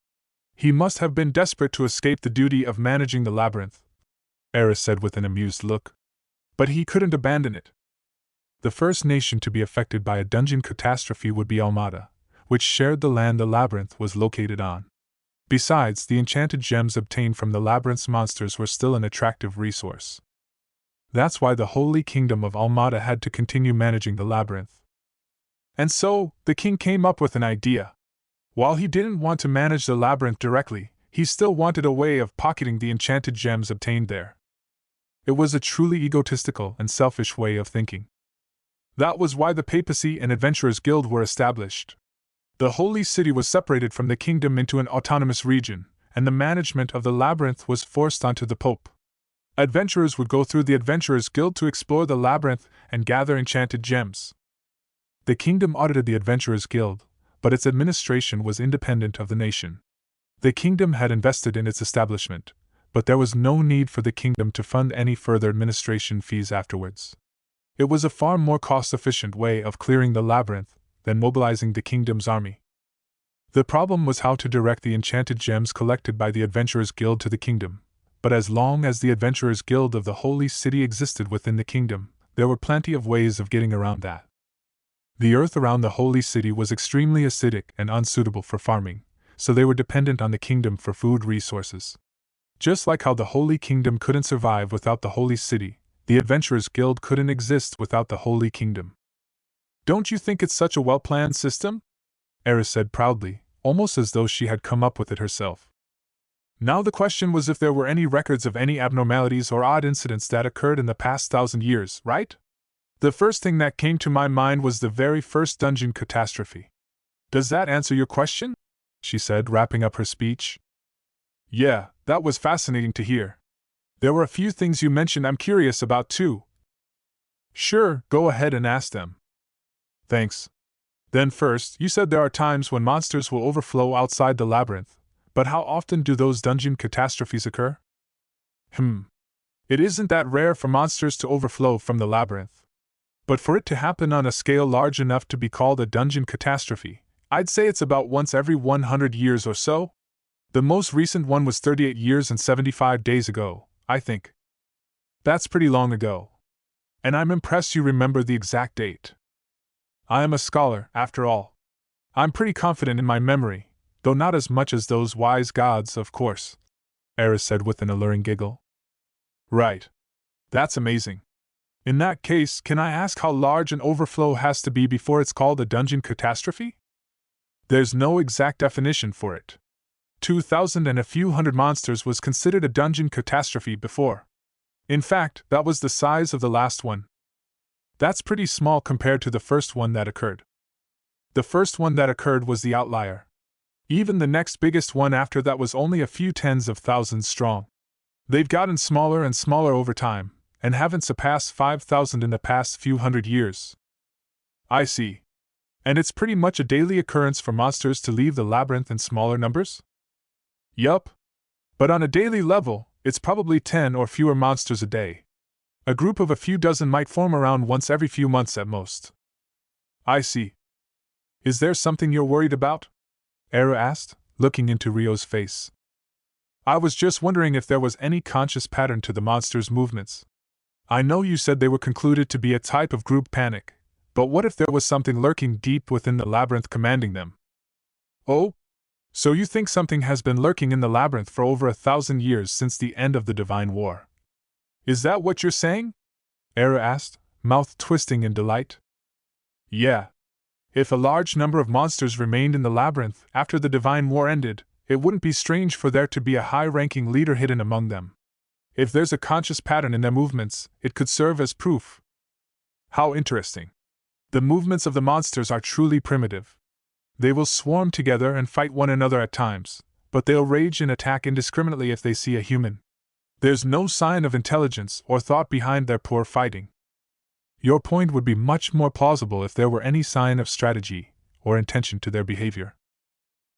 He must have been desperate to escape the duty of managing the labyrinth, Eris said with an amused look. But he couldn't abandon it. The first nation to be affected by a dungeon catastrophe would be Almada, which shared the land the labyrinth was located on. Besides, the enchanted gems obtained from the labyrinth's monsters were still an attractive resource. That's why the Holy Kingdom of Almada had to continue managing the labyrinth. And so, the king came up with an idea. While he didn't want to manage the labyrinth directly, he still wanted a way of pocketing the enchanted gems obtained there. It was a truly egotistical and selfish way of thinking. That was why the Papacy and Adventurers Guild were established. The Holy City was separated from the kingdom into an autonomous region, and the management of the labyrinth was forced onto the Pope. Adventurers would go through the Adventurers Guild to explore the labyrinth and gather enchanted gems. The kingdom audited the Adventurers Guild, but its administration was independent of the nation. The kingdom had invested in its establishment, but there was no need for the kingdom to fund any further administration fees afterwards. It was a far more cost-efficient way of clearing the labyrinth than mobilizing the kingdom's army. The problem was how to direct the enchanted gems collected by the Adventurers Guild to the kingdom, but as long as the Adventurers Guild of the Holy City existed within the kingdom, there were plenty of ways of getting around that. The earth around the Holy City was extremely acidic and unsuitable for farming, so they were dependent on the kingdom for food resources. Just like how the Holy Kingdom couldn't survive without the Holy City, the Adventurers Guild couldn't exist without the Holy Kingdom. Don't you think it's such a well-planned system? Eris said proudly, almost as though she had come up with it herself. Now the question was if there were any records of any abnormalities or odd incidents that occurred in the past 1,000 years, right? The first thing that came to my mind was the very first dungeon catastrophe. Does that answer your question? She said, wrapping up her speech. Yeah, that was fascinating to hear. There were a few things you mentioned I'm curious about too. Sure, go ahead and ask them. Thanks. Then first, you said there are times when monsters will overflow outside the labyrinth, but how often do those dungeon catastrophes occur? It isn't that rare for monsters to overflow from the labyrinth. But for it to happen on a scale large enough to be called a dungeon catastrophe, I'd say it's about once every 100 years or so. The most recent one was 38 years and 75 days ago, I think. That's pretty long ago. And I'm impressed you remember the exact date. I am a scholar, after all. I'm pretty confident in my memory, though not as much as those wise gods, of course, Eris said with an alluring giggle. Right. That's amazing. In that case, can I ask how large an overflow has to be before it's called a dungeon catastrophe? There's no exact definition for it. 2,000 and a few hundred monsters was considered a dungeon catastrophe before. In fact, that was the size of the last one. That's pretty small compared to the first one that occurred. The first one that occurred was the outlier. Even the next biggest one after that was only a few tens of thousands strong. They've gotten smaller and smaller over time, and haven't surpassed 5,000 in the past few hundred years. I see. And it's pretty much a daily occurrence for monsters to leave the labyrinth in smaller numbers? Yup. But on a daily level, It's probably 10 or fewer monsters a day. A group of a few dozen might form around once every few months at most. I see. Is there something you're worried about? Era asked, looking into Rio's face. I was just wondering if there was any conscious pattern to the monsters' movements. I know you said they were concluded to be a type of group panic, but what if there was something lurking deep within the labyrinth commanding them? Oh? So you think something has been lurking in the labyrinth for over 1,000 years since the end of the Divine War? Is that what you're saying? Era asked, mouth twisting in delight. Yeah. If a large number of monsters remained in the labyrinth after the Divine War ended, it wouldn't be strange for there to be a high-ranking leader hidden among them. If there's a conscious pattern in their movements, it could serve as proof. How interesting. The movements of the monsters are truly primitive. They will swarm together and fight one another at times, but they'll rage and attack indiscriminately if they see a human. There's no sign of intelligence or thought behind their poor fighting. Your point would be much more plausible if there were any sign of strategy or intention to their behavior.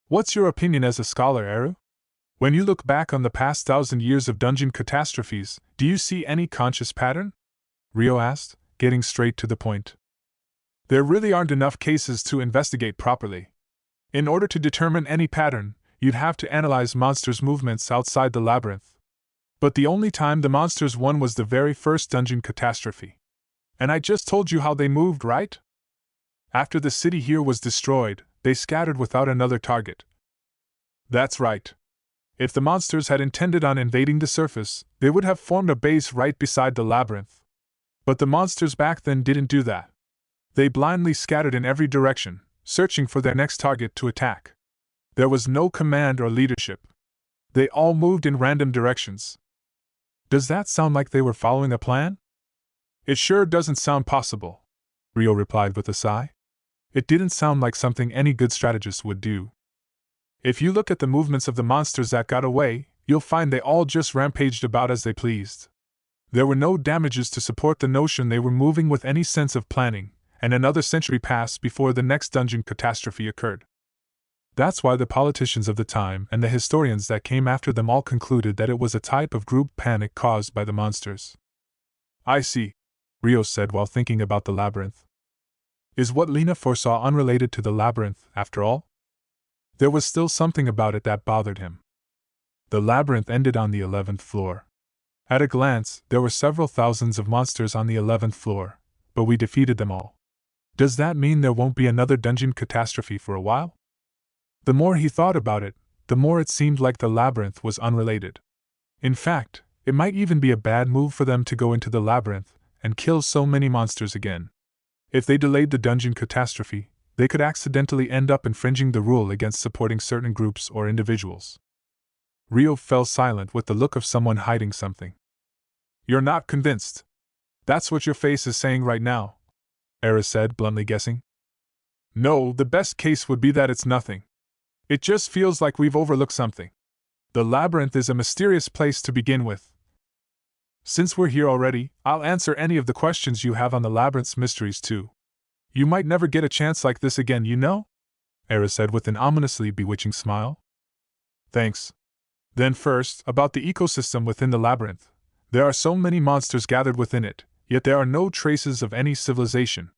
What's your opinion as a scholar, Eru? When you look back on the past 1,000 years of dungeon catastrophes, do you see any conscious pattern? Rio asked, getting straight to the point. There really aren't enough cases to investigate properly. In order to determine any pattern, you'd have to analyze monsters' movements outside the labyrinth. But the only time the monsters won was the very first dungeon catastrophe. And I just told you how they moved, right? After the city here was destroyed, they scattered without another target. That's right. If the monsters had intended on invading the surface, they would have formed a base right beside the labyrinth. But the monsters back then didn't do that. They blindly scattered in every direction, searching for their next target to attack. There was no command or leadership. They all moved in random directions. Does that sound like they were following a plan? It sure doesn't sound possible, Rio replied with a sigh. It didn't sound like something any good strategist would do. If you look at the movements of the monsters that got away, you'll find they all just rampaged about as they pleased. There were no damages to support the notion they were moving with any sense of planning, and another century passed before the next dungeon catastrophe occurred. That's why the politicians of the time and the historians that came after them all concluded that it was a type of group panic caused by the monsters. I see, Rio said while thinking about the labyrinth. Is what Lena foresaw unrelated to the labyrinth, after all? There was still something about it that bothered him. The labyrinth ended on the 11th floor. At a glance, there were several thousands of monsters on the 11th floor, but we defeated them all. Does that mean there won't be another dungeon catastrophe for a while? The more he thought about it, the more it seemed like the labyrinth was unrelated. In fact, it might even be a bad move for them to go into the labyrinth and kill so many monsters again. If they delayed the dungeon catastrophe, they could accidentally end up infringing the rule against supporting certain groups or individuals. Rio fell silent with the look of someone hiding something. You're not convinced. That's what your face is saying right now, Era said, bluntly guessing. No, the best case would be that it's nothing. It just feels like we've overlooked something. The labyrinth is a mysterious place to begin with. Since we're here already, I'll answer any of the questions you have on the labyrinth's mysteries too. You might never get a chance like this again, you know? Era said with an ominously bewitching smile. Thanks. Then first, about the ecosystem within the labyrinth. There are so many monsters gathered within it, yet there are no traces of any civilization.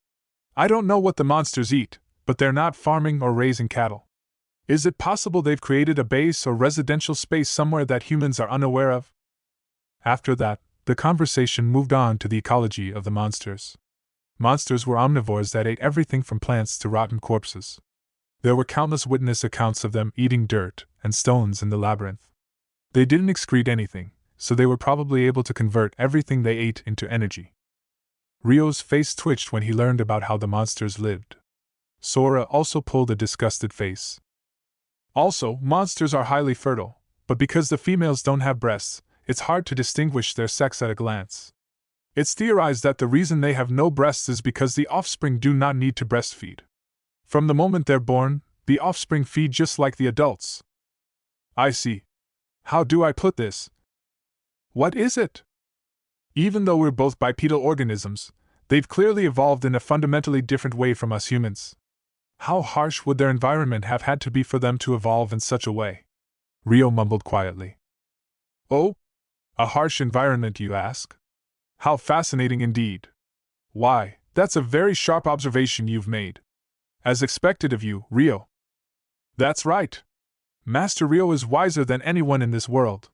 I don't know what the monsters eat, but they're not farming or raising cattle. Is it possible they've created a base or residential space somewhere that humans are unaware of? After that, the conversation moved on to the ecology of the monsters. Monsters were omnivores that ate everything from plants to rotten corpses. There were countless witness accounts of them eating dirt and stones in the labyrinth. They didn't excrete anything, so they were probably able to convert everything they ate into energy. Rio's face twitched when he learned about how the monsters lived. Sora also pulled a disgusted face. Also, monsters are highly fertile, but because the females don't have breasts, it's hard to distinguish their sex at a glance. It's theorized that the reason they have no breasts is because the offspring do not need to breastfeed. From the moment they're born, the offspring feed just like the adults. I see. How do I put this? What is it? Even though we're both bipedal organisms, they've clearly evolved in a fundamentally different way from us humans. How harsh would their environment have had to be for them to evolve in such a way? Rio mumbled quietly. Oh? A harsh environment, you ask? How fascinating indeed. Why, that's a very sharp observation you've made. As expected of you, Rio. That's right. Master Rio is wiser than anyone in this world.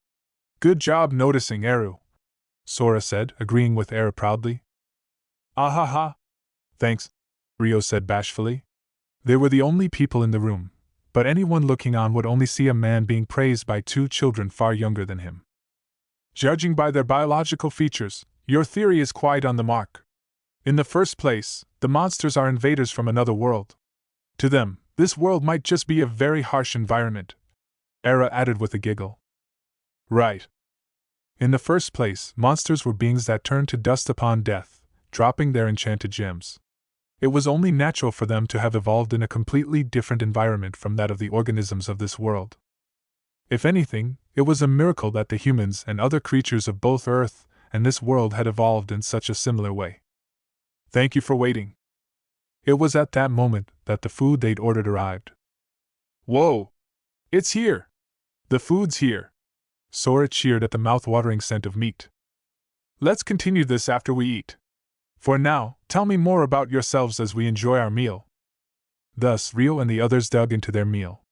Good job noticing, Eru, Sora said, agreeing with Era proudly. Ah. Thanks, Rio said bashfully. They were the only people in the room, but anyone looking on would only see a man being praised by two children far younger than him. Judging by their biological features, your theory is quite on the mark. In the first place, the monsters are invaders from another world. To them, this world might just be a very harsh environment, Era added with a giggle. Right. In the first place, monsters were beings that turned to dust upon death, dropping their enchanted gems. It was only natural for them to have evolved in a completely different environment from that of the organisms of this world. If anything, it was a miracle that the humans and other creatures of both Earth and this world had evolved in such a similar way. Thank you for waiting. It was at that moment that the food they'd ordered arrived. Whoa! It's here! The food's here! Sora cheered at the mouth-watering scent of meat. Let's continue this after we eat. For now, tell me more about yourselves as we enjoy our meal. Thus, Rio and the others dug into their meal.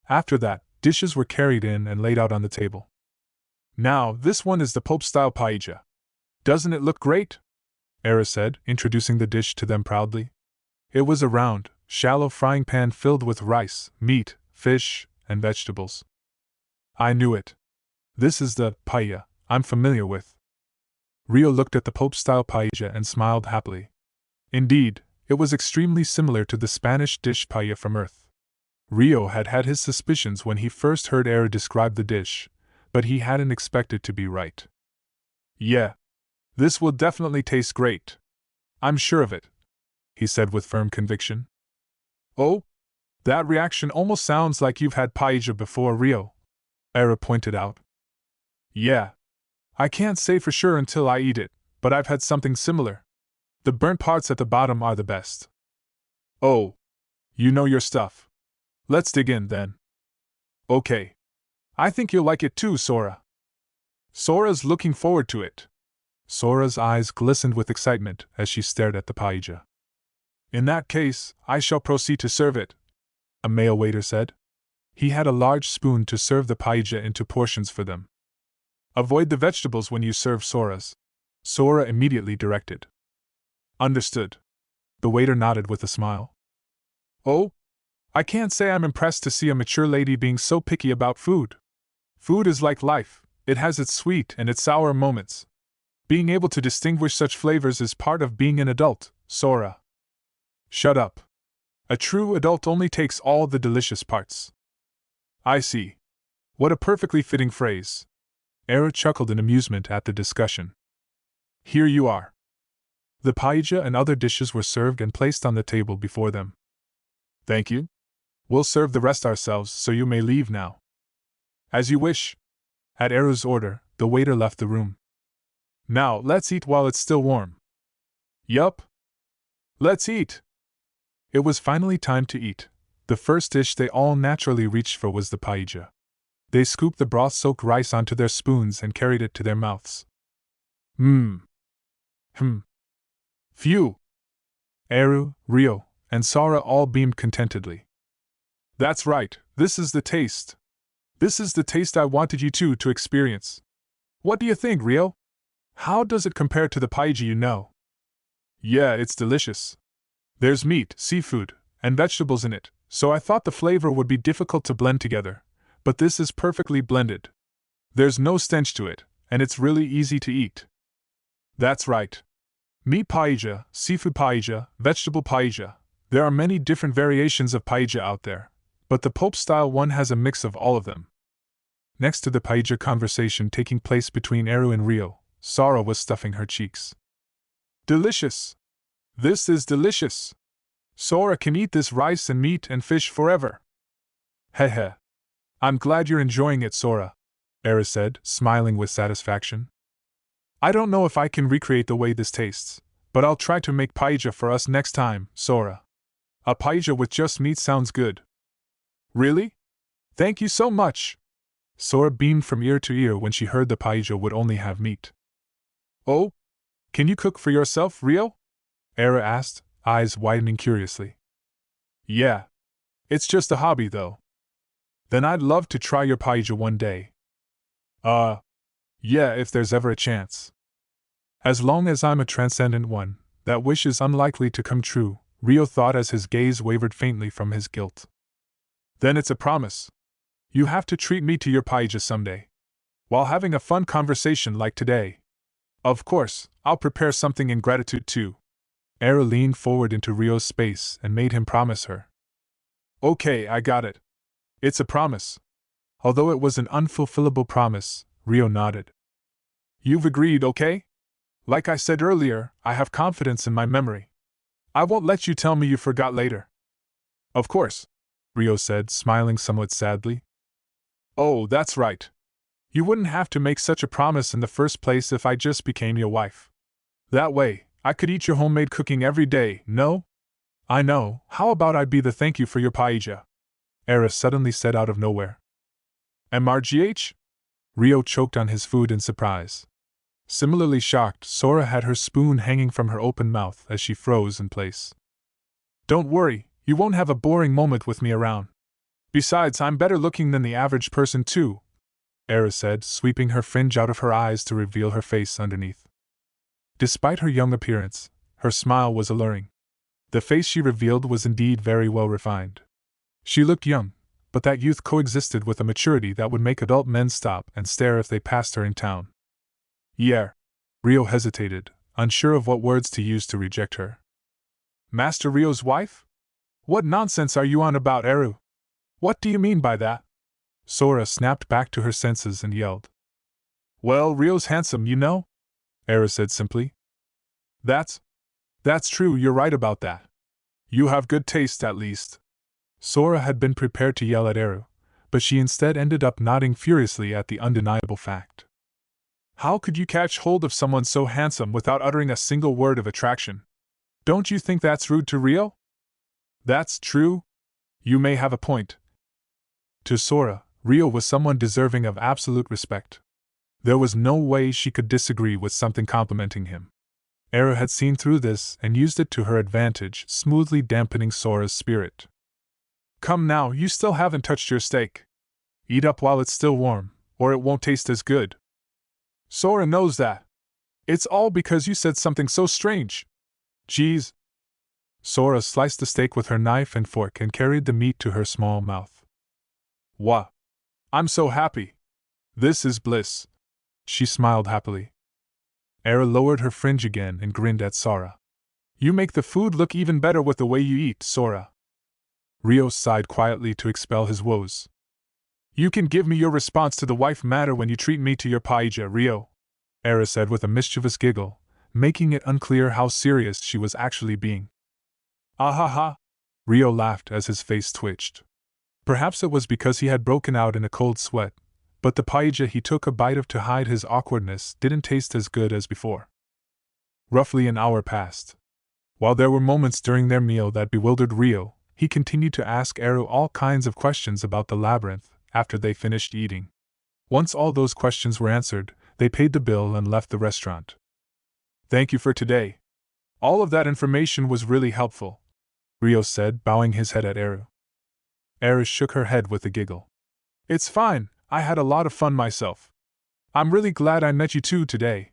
After that, dishes were carried in and laid out on the table. Now, this one is the Pope-style paella. Doesn't it look great? Era said, introducing the dish to them proudly. It was a round, shallow frying pan filled with rice, meat, fish, and vegetables. I knew it. This is the paella I'm familiar with. Rio looked at the Pope-style paella and smiled happily. Indeed, it was extremely similar to the Spanish dish paella from Earth. Rio had had his suspicions when he first heard Era describe the dish, but he hadn't expected to be right. Yeah. This will definitely taste great. I'm sure of it, he said with firm conviction. Oh? That reaction almost sounds like you've had paella before, Rio, Era pointed out. Yeah. I can't say for sure until I eat it, but I've had something similar. The burnt parts at the bottom are the best. Oh. You know your stuff. Let's dig in, then. Okay. I think you'll like it too, Sora. Sora's looking forward to it. Sora's eyes glistened with excitement as she stared at the paella. In that case, I shall proceed to serve it, a male waiter said. He had a large spoon to serve the paella into portions for them. Avoid the vegetables when you serve Sora's, Sora immediately directed. Understood. The waiter nodded with a smile. Oh? I can't say I'm impressed to see a mature lady being so picky about food. Food is like life, it has its sweet and its sour moments. Being able to distinguish such flavors is part of being an adult, Sora. Shut up. A true adult only takes all the delicious parts. I see. What a perfectly fitting phrase. Era chuckled in amusement at the discussion. Here you are. The paella and other dishes were served and placed on the table before them. Thank you. We'll serve the rest ourselves, so you may leave now. As you wish. At Era's order, the waiter left the room. Now, let's eat while it's still warm. Yup. Let's eat. It was finally time to eat. The first dish they all naturally reached for was the paella. They scooped the broth-soaked rice onto their spoons and carried it to their mouths. Phew. Eru, Rio, and Sora all beamed contentedly. That's right, this is the taste. This is the taste I wanted you two to experience. What do you think, Rio? How does it compare to the paella you know? Yeah, it's delicious. There's meat, seafood, and vegetables in it, so I thought the flavor would be difficult to blend together, but this is perfectly blended. There's no stench to it, and it's really easy to eat. That's right. Meat paella, seafood paella, vegetable paella. There are many different variations of paella out there, but the Pope-style one has a mix of all of them. Next to the paella conversation taking place between Eru and Rio, Sora was stuffing her cheeks. Delicious! This is delicious! Sora can eat this rice and meat and fish forever. Heh. I'm glad you're enjoying it, Sora, Era said, smiling with satisfaction. I don't know if I can recreate the way this tastes, but I'll try to make paella for us next time, Sora. A paella with just meat sounds good. Really? Thank you so much! Sora beamed from ear to ear when she heard the paella would only have meat. Oh? Can you cook for yourself, Rio? Era asked, eyes widening curiously. Yeah. It's just a hobby, though. Then I'd love to try your paella one day. Yeah, if there's ever a chance. As long as I'm a transcendent one, that wish is unlikely to come true, Rio thought as his gaze wavered faintly from his guilt. Then it's a promise. You have to treat me to your paella someday. While having a fun conversation like today. Of course, I'll prepare something in gratitude too. Era leaned forward into Rio's space and made him promise her. Okay, I got it. It's a promise. Although it was an unfulfillable promise, Rio nodded. You've agreed, okay? Like I said earlier, I have confidence in my memory. I won't let you tell me you forgot later. Of course, Rio said, smiling somewhat sadly. Oh, that's right. You wouldn't have to make such a promise in the first place if I just became your wife. That way, I could eat your homemade cooking every day, no? I know, how about I be the thank you for your paella? Era suddenly said out of nowhere. MRGH? Rio choked on his food in surprise. Similarly shocked, Sora had her spoon hanging from her open mouth as she froze in place. Don't worry, you won't have a boring moment with me around. Besides, I'm better looking than the average person too, Era said, sweeping her fringe out of her eyes to reveal her face underneath. Despite her young appearance, her smile was alluring. The face she revealed was indeed very well refined. She looked young, but that youth coexisted with a maturity that would make adult men stop and stare if they passed her in town. Yeah. Rio hesitated, unsure of what words to use to reject her. Master Rio's wife? What nonsense are you on about, Eru? What do you mean by that? Sora snapped back to her senses and yelled. Well, Rio's handsome, you know? Era said simply. That's true, you're right about that. You have good taste, at least. Sora had been prepared to yell at Eru, but she instead ended up nodding furiously at the undeniable fact. How could you catch hold of someone so handsome without uttering a single word of attraction? Don't you think that's rude to Rio? That's true. You may have a point. To Sora, Rio was someone deserving of absolute respect. There was no way she could disagree with something complimenting him. Era had seen through this and used it to her advantage, smoothly dampening Sora's spirit. Come now, you still haven't touched your steak. Eat up while it's still warm, or it won't taste as good. Sora knows that. It's all because you said something so strange. Geez. Sora sliced the steak with her knife and fork and carried the meat to her small mouth. Wah! I'm so happy. This is bliss. She smiled happily. Era lowered her fringe again and grinned at Sora. You make the food look even better with the way you eat, Sora. Rio sighed quietly to expel his woes. You can give me your response to the wife matter when you treat me to your paella, Rio, Era said with a mischievous giggle, making it unclear how serious she was actually being. Ah ha ha! Rio laughed as his face twitched. Perhaps it was because he had broken out in a cold sweat, but the paella he took a bite of to hide his awkwardness didn't taste as good as before. Roughly an hour passed. While there were moments during their meal that bewildered Rio, he continued to ask Eru all kinds of questions about the labyrinth after they finished eating. Once all those questions were answered, they paid the bill and left the restaurant. Thank you for today. All of that information was really helpful, Rio said, bowing his head at Eru. Eru shook her head with a giggle. It's fine, I had a lot of fun myself. I'm really glad I met you two today.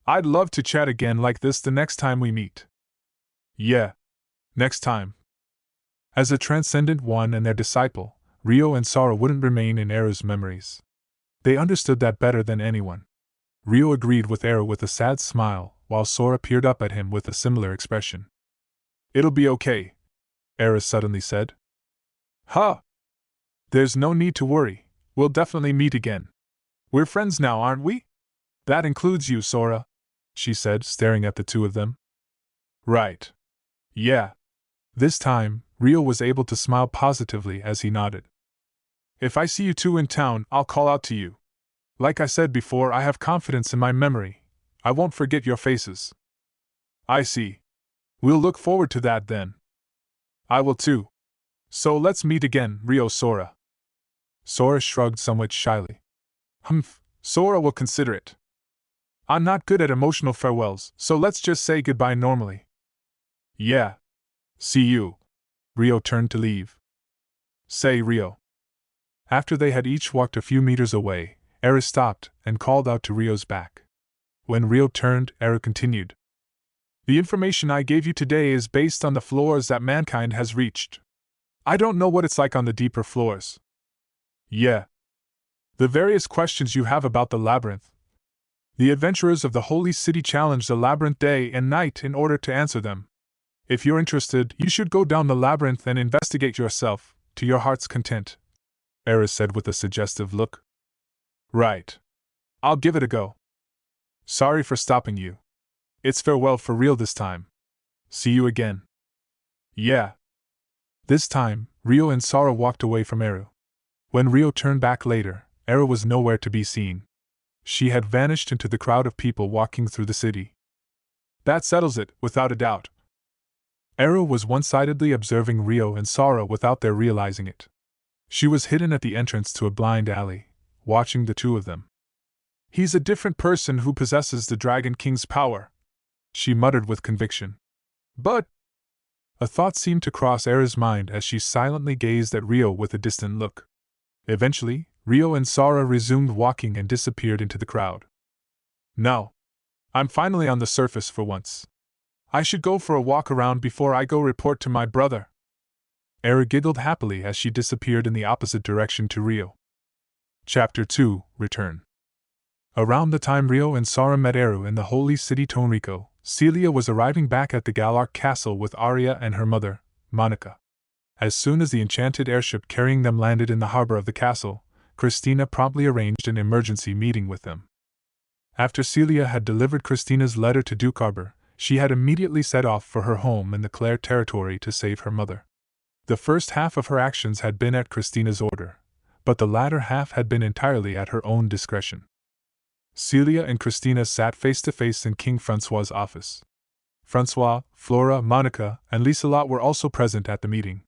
I'd love to chat again like this the next time we meet. Yeah. Next time. As a transcendent one and their disciple, Rio and Sora wouldn't remain in Eru's memories. They understood that better than anyone. Rio agreed with Eru with a sad smile, while Sora peered up at him with a similar expression. It'll be okay, Eru suddenly said. Huh! There's no need to worry, we'll definitely meet again. We're friends now, aren't we? That includes you, Sora, she said, staring at the two of them. Right. Yeah. This time, Rio was able to smile positively as he nodded. If I see you two in town, I'll call out to you. Like I said before, I have confidence in my memory. I won't forget your faces. I see. We'll look forward to that then. I will too. So let's meet again, Rio Sora. Sora shrugged somewhat shyly. Humph, Sora will consider it. I'm not good at emotional farewells, so let's just say goodbye normally. Yeah. See you. Rio turned to leave. Say, Rio. After they had each walked a few meters away, Era stopped and called out to Rio's back. When Rio turned, Era continued. The information I gave you today is based on the floors that mankind has reached. I don't know what it's like on the deeper floors. Yeah. The various questions you have about the labyrinth. The adventurers of the Holy City challenge the labyrinth day and night in order to answer them. If you're interested, you should go down the labyrinth and investigate yourself, to your heart's content, Era said with a suggestive look. Right. I'll give it a go. Sorry for stopping you. It's farewell for real this time. See you again. Yeah. This time, Rio and Sora walked away from Eru. When Rio turned back later, Era was nowhere to be seen. She had vanished into the crowd of people walking through the city. That settles it, without a doubt. Era was one-sidedly observing Rio and Sora without their realizing it. She was hidden at the entrance to a blind alley, watching the two of them. He's a different person who possesses the Dragon King's power, she muttered with conviction. But a thought seemed to cross Era's mind as she silently gazed at Rio with a distant look. Eventually, Rio and Sora resumed walking and disappeared into the crowd. Now, I'm finally on the surface for once. I should go for a walk around before I go report to my brother. Era giggled happily as she disappeared in the opposite direction to Rio. Chapter 2: Return. Around the time Rio and Sora met Eru in the holy city Tonrico, Celia was arriving back at the Galark Castle with Arya and her mother, Monica. As soon as the enchanted airship carrying them landed in the harbor of the castle, Christina promptly arranged an emergency meeting with them. After Celia had delivered Christina's letter to Duke Arbor, she had immediately set off for her home in the Clare territory to save her mother. The first half of her actions had been at Christina's order, but the latter half had been entirely at her own discretion. Celia and Christina sat face-to-face in King Francois's office. Francois, Flora, Monica, and Lieselot were also present at the meeting.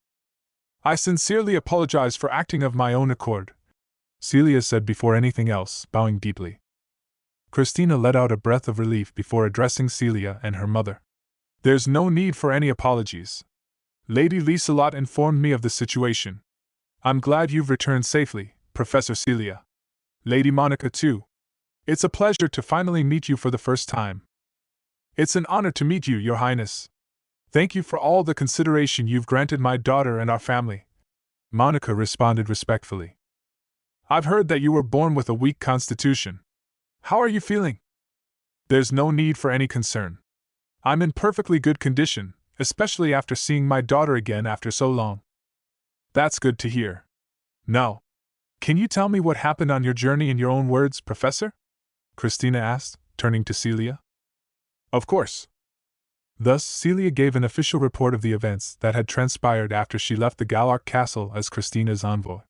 I sincerely apologize for acting of my own accord, Celia said before anything else, bowing deeply. Christina let out a breath of relief before addressing Celia and her mother. There's no need for any apologies. Lady Lieselot informed me of the situation. I'm glad you've returned safely, Professor Celia. Lady Monica, too. It's a pleasure to finally meet you for the first time. It's an honor to meet you, Your Highness. Thank you for all the consideration you've granted my daughter and our family, Monica responded respectfully. I've heard that you were born with a weak constitution. How are you feeling? There's no need for any concern. I'm in perfectly good condition, especially after seeing my daughter again after so long. That's good to hear. Now, can you tell me what happened on your journey in your own words, Professor? Christina asked, turning to Celia. Of course. Thus, Celia gave an official report of the events that had transpired after she left the Galark Castle as Christina's envoy.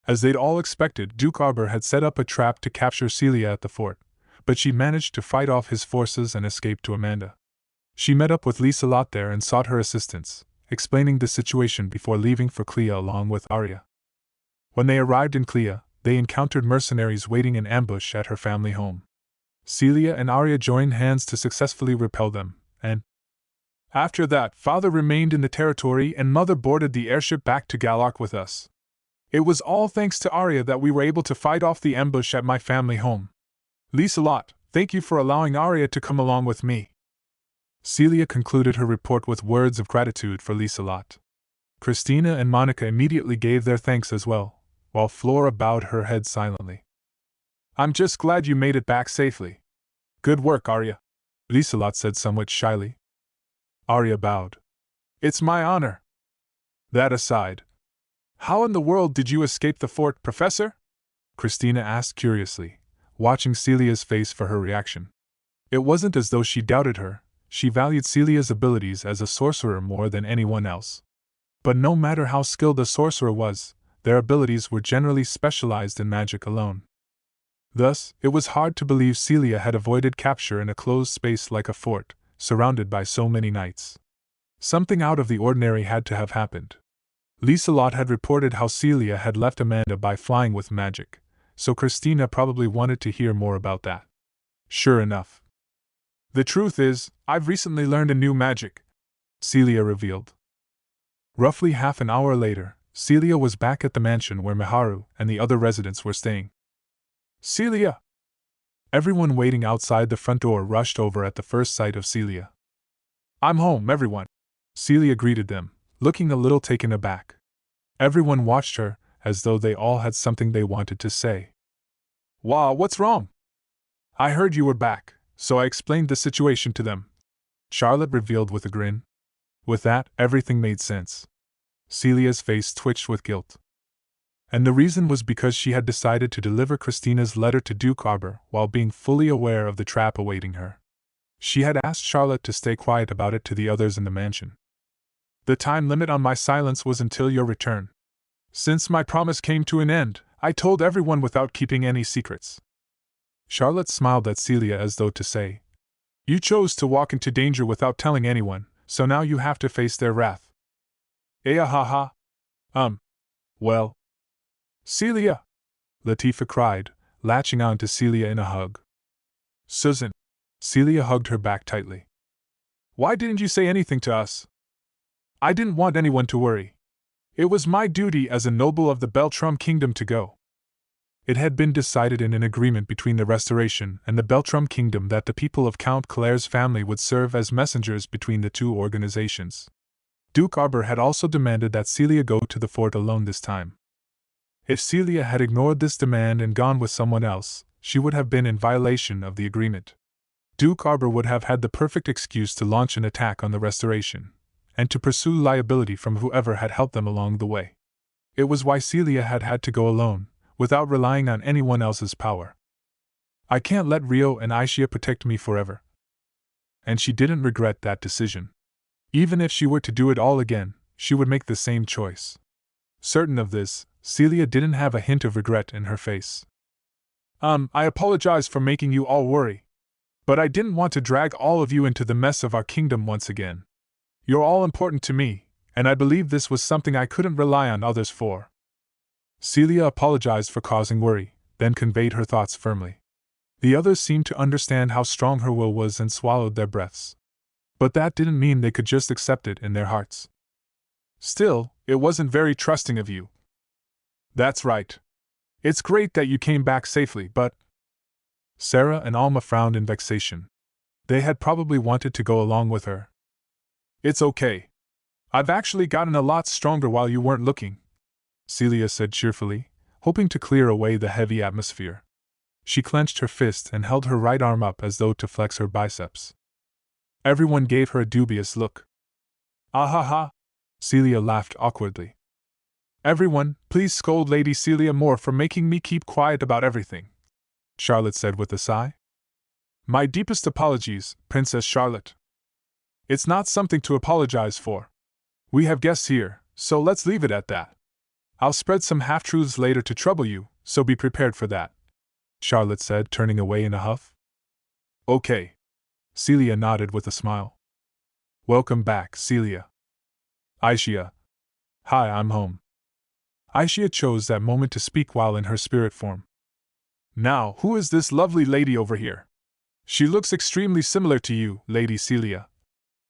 As they'd all expected, Duke Arbor had set up a trap to capture Celia at the fort, but she managed to fight off his forces and escape to Amanda. She met up with Lieselot there and sought her assistance, explaining the situation before leaving for Clea along with Arya. When they arrived in Clea, they encountered mercenaries waiting in ambush at her family home. Celia and Arya joined hands to successfully repel them, and after that, Father remained in the territory and Mother boarded the airship back to Galark with us. It was all thanks to Arya that we were able to fight off the ambush at my family home. Lieselot, thank you for allowing Arya to come along with me. Celia concluded her report with words of gratitude for Lieselot. Christina and Monica immediately gave their thanks as well, while Flora bowed her head silently. I'm just glad you made it back safely. Good work, Arya, Lieselot said somewhat shyly. Arya bowed. It's my honor. That aside, how in the world did you escape the fort, Professor? Christina asked curiously, watching Celia's face for her reaction. It wasn't as though she doubted her, she valued Celia's abilities as a sorcerer more than anyone else. But no matter how skilled a sorcerer was, their abilities were generally specialized in magic alone. Thus, it was hard to believe Celia had avoided capture in a closed space like a fort, surrounded by so many knights. Something out of the ordinary had to have happened. Lieselot had reported how Celia had left Amanda by flying with magic, so Christina probably wanted to hear more about that. Sure enough. The truth is, I've recently learned a new magic, Celia revealed. Roughly half an hour later, Celia was back at the mansion where Miharu and the other residents were staying. Celia! Everyone waiting outside the front door rushed over at the first sight of Celia. I'm home, everyone, Celia greeted them, looking a little taken aback. Everyone watched her, as though they all had something they wanted to say. Wow, what's wrong? I heard you were back, so I explained the situation to them, Charlotte revealed with a grin. With that, everything made sense. Celia's face twitched with guilt. And the reason was because she had decided to deliver Christina's letter to Duke Arbor while being fully aware of the trap awaiting her. She had asked Charlotte to stay quiet about it to the others in the mansion. The time limit on my silence was until your return. Since my promise came to an end, I told everyone without keeping any secrets. Charlotte smiled at Celia as though to say, You chose to walk into danger without telling anyone, so now you have to face their wrath. Ha. Well. Celia! Latifah cried, latching on to Celia in a hug. Susan! Celia hugged her back tightly. Why didn't you say anything to us? I didn't want anyone to worry. It was my duty as a noble of the Beltram kingdom to go. It had been decided in an agreement between the Restoration and the Beltram kingdom that the people of Count Claire's family would serve as messengers between the two organizations. Duke Arbor had also demanded that Celia go to the fort alone this time. If Celia had ignored this demand and gone with someone else, she would have been in violation of the agreement. Duke Arbor would have had the perfect excuse to launch an attack on the Restoration, and to pursue liability from whoever had helped them along the way. It was why Celia had had to go alone, without relying on anyone else's power. I can't let Rio and Aishia protect me forever. And she didn't regret that decision. Even if she were to do it all again, she would make the same choice. Certain of this, Celia didn't have a hint of regret in her face. I apologize for making you all worry. But I didn't want to drag all of you into the mess of our kingdom once again. You're all important to me, and I believe this was something I couldn't rely on others for. Celia apologized for causing worry, then conveyed her thoughts firmly. The others seemed to understand how strong her will was and swallowed their breaths. But that didn't mean they could just accept it in their hearts. Still, it wasn't very trusting of you. That's right. It's great that you came back safely, but… Sarah and Alma frowned in vexation. They had probably wanted to go along with her. It's okay. I've actually gotten a lot stronger while you weren't looking, Celia said cheerfully, hoping to clear away the heavy atmosphere. She clenched her fist and held her right arm up as though to flex her biceps. Everyone gave her a dubious look. Ha! Celia laughed awkwardly. Everyone, please scold Lady Celia more for making me keep quiet about everything, Charlotte said with a sigh. My deepest apologies, Princess Charlotte. It's not something to apologize for. We have guests here, so let's leave it at that. I'll spread some half-truths later to trouble you, so be prepared for that, Charlotte said, turning away in a huff. Okay. Celia nodded with a smile. Welcome back, Celia. Aishia. Hi, I'm home. Aishia chose that moment to speak while in her spirit form. Now, who is this lovely lady over here? She looks extremely similar to you, Lady Celia,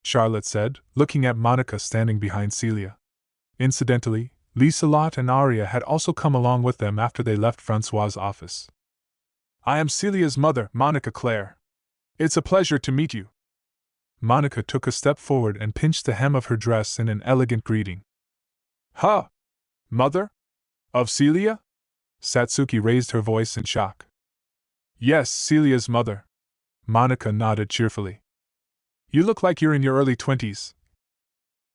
Charlotte said, looking at Monica standing behind Celia. Incidentally, Lieselot and Aria had also come along with them after they left Francois's office. I am Celia's mother, Monica Claire. It's a pleasure to meet you. Monica took a step forward and pinched the hem of her dress in an elegant greeting. Huh? Mother? Of Celia? Satsuki raised her voice in shock. Yes, Celia's mother. Monica nodded cheerfully. You look like you're in your early 20s.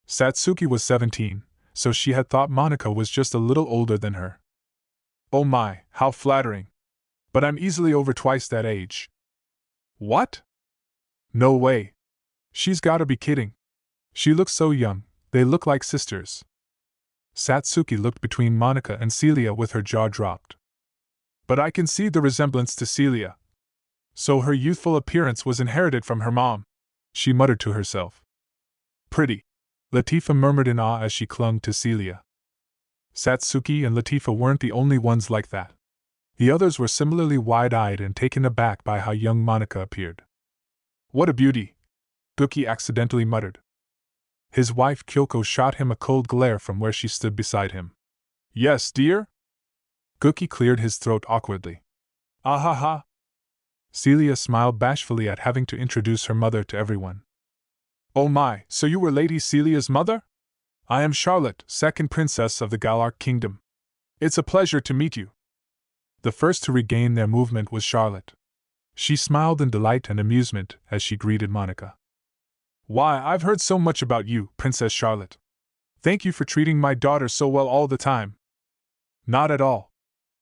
Satsuki was 17, so she had thought Monica was just a little older than her. Oh my, how flattering. But I'm easily over twice that age. What? No way. She's gotta be kidding. She looks so young, they look like sisters. Satsuki looked between Monica and Celia with her jaw dropped. But I can see the resemblance to Celia. So her youthful appearance was inherited from her mom, she muttered to herself. Pretty, Latifah murmured in awe as she clung to Celia. Satsuki and Latifa weren't the only ones like that. The others were similarly wide-eyed and taken aback by how young Monica appeared. "What a beauty!" Guki accidentally muttered. His wife Kyoko shot him a cold glare from where she stood beside him. "Yes, dear?" Guki cleared his throat awkwardly. "Ah ha ha!" Celia smiled bashfully at having to introduce her mother to everyone. "Oh my, so you were Lady Celia's mother? I am Charlotte, second princess of the Galark Kingdom. It's a pleasure to meet you." The first to regain their movement was Charlotte. She smiled in delight and amusement as she greeted Monica. "Why, I've heard so much about you, Princess Charlotte. Thank you for treating my daughter so well all the time." "Not at all.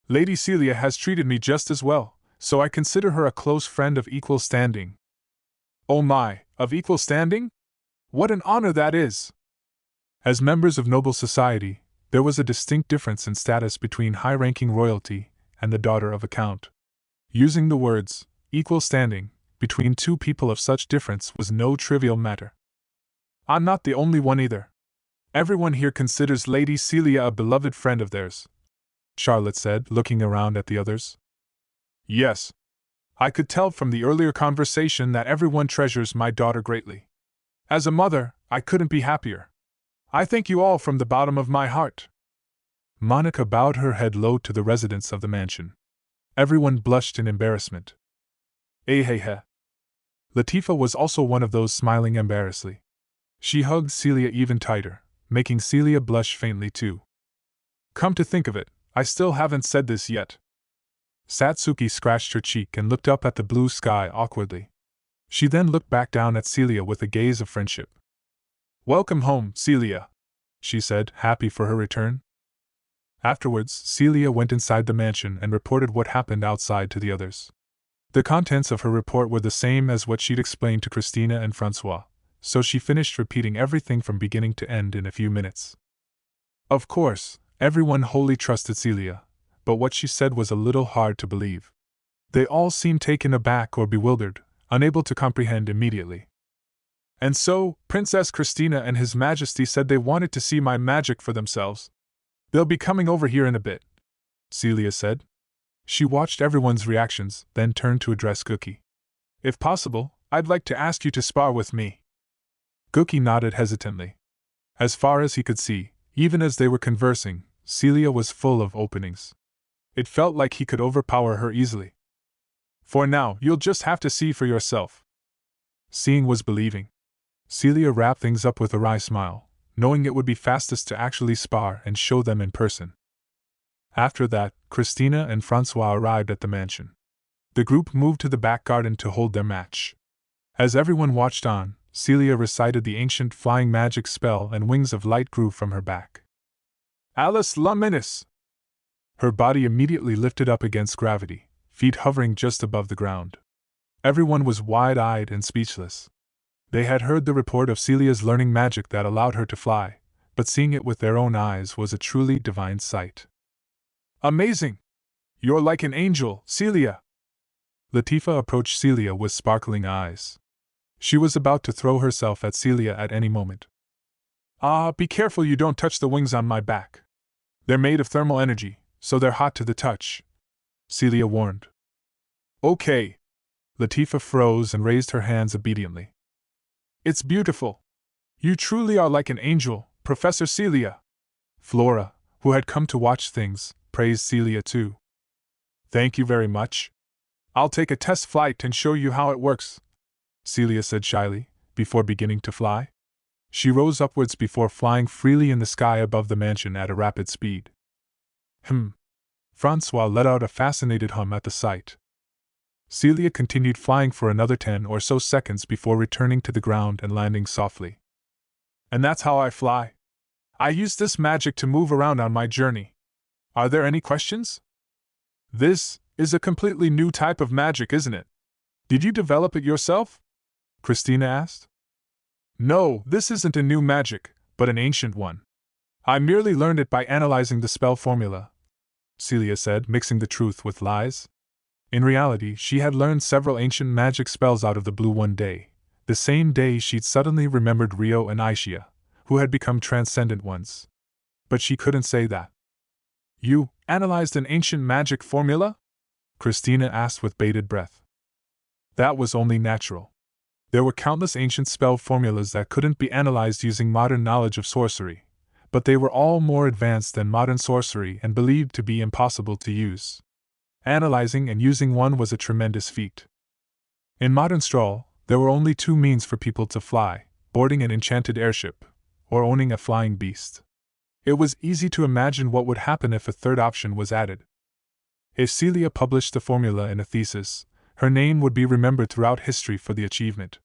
Lady Celia has treated me just as well, so I consider her a close friend of equal standing." "Oh my, of equal standing? What an honor that is!" As members of noble society, there was a distinct difference in status between high-ranking royalty and the daughter of a count. Using the words, equal standing, between two people of such difference was no trivial matter. "I'm not the only one either. Everyone here considers Lady Celia a beloved friend of theirs," Charlotte said, looking around at the others. "Yes. I could tell from the earlier conversation that everyone treasures my daughter greatly. As a mother, I couldn't be happier. I thank you all from the bottom of my heart." Monica bowed her head low to the residents of the mansion. Everyone blushed in embarrassment. Hey. Latifa was also one of those smiling embarrassedly. She hugged Celia even tighter, making Celia blush faintly too. "Come to think of it, I still haven't said this yet." Satsuki scratched her cheek and looked up at the blue sky awkwardly. She then looked back down at Celia with a gaze of friendship. "Welcome home, Celia," she said, happy for her return. Afterwards, Celia went inside the mansion and reported what happened outside to the others. The contents of her report were the same as what she'd explained to Christina and Francois, so she finished repeating everything from beginning to end in a few minutes. Of course, everyone wholly trusted Celia, but what she said was a little hard to believe. They all seemed taken aback or bewildered, unable to comprehend immediately. "And so, Princess Christina and His Majesty said they wanted to see my magic for themselves. They'll be coming over here in a bit," Celia said. She watched everyone's reactions, then turned to address Guki. "If possible, I'd like to ask you to spar with me." Guki nodded hesitantly. As far as he could see, even as they were conversing, Celia was full of openings. It felt like he could overpower her easily. "For now, you'll just have to see for yourself." Seeing was believing. Celia wrapped things up with a wry smile, knowing it would be fastest to actually spar and show them in person. After that, Christina and Francois arrived at the mansion. The group moved to the back garden to hold their match. As everyone watched on, Celia recited the ancient flying magic spell and wings of light grew from her back. "Alice Luminis!" Her body immediately lifted up against gravity, feet hovering just above the ground. Everyone was wide-eyed and speechless. They had heard the report of Celia's learning magic that allowed her to fly, but seeing it with their own eyes was a truly divine sight. "Amazing! You're like an angel, Celia!" Latifa approached Celia with sparkling eyes. She was about to throw herself at Celia at any moment. "Ah, be careful you don't touch the wings on my back. They're made of thermal energy, so they're hot to the touch," Celia warned. "Okay." Latifa froze and raised her hands obediently. "It's beautiful. You truly are like an angel, Professor Celia." Flora, who had come to watch things, praised Celia too. "Thank you very much. I'll take a test flight and show you how it works," Celia said shyly, before beginning to fly. She rose upwards before flying freely in the sky above the mansion at a rapid speed. Francois let out a fascinated hum at the sight. Celia continued flying for another 10 or so seconds before returning to the ground and landing softly. "And that's how I fly. I use this magic to move around on my journey. Are there any questions?" "This is a completely new type of magic, isn't it? Did you develop it yourself?" Christina asked. "No, this isn't a new magic, but an ancient one. I merely learned it by analyzing the spell formula," Celia said, mixing the truth with lies. In reality, she had learned several ancient magic spells out of the blue one day, the same day she'd suddenly remembered Rio and Aishia, who had become transcendent ones. But she couldn't say that. You analyzed an ancient magic formula? Christina asked with bated breath. That was only natural. There were countless ancient spell formulas that couldn't be analyzed using modern knowledge of sorcery, but they were all more advanced than modern sorcery and believed to be impossible to use. Analyzing and using one was a tremendous feat. In modern Stroll, there were only two means for people to fly: boarding an enchanted airship, or owning a flying beast. It was easy to imagine what would happen if a third option was added. If Celia published the formula in a thesis, her name would be remembered throughout history for the achievement.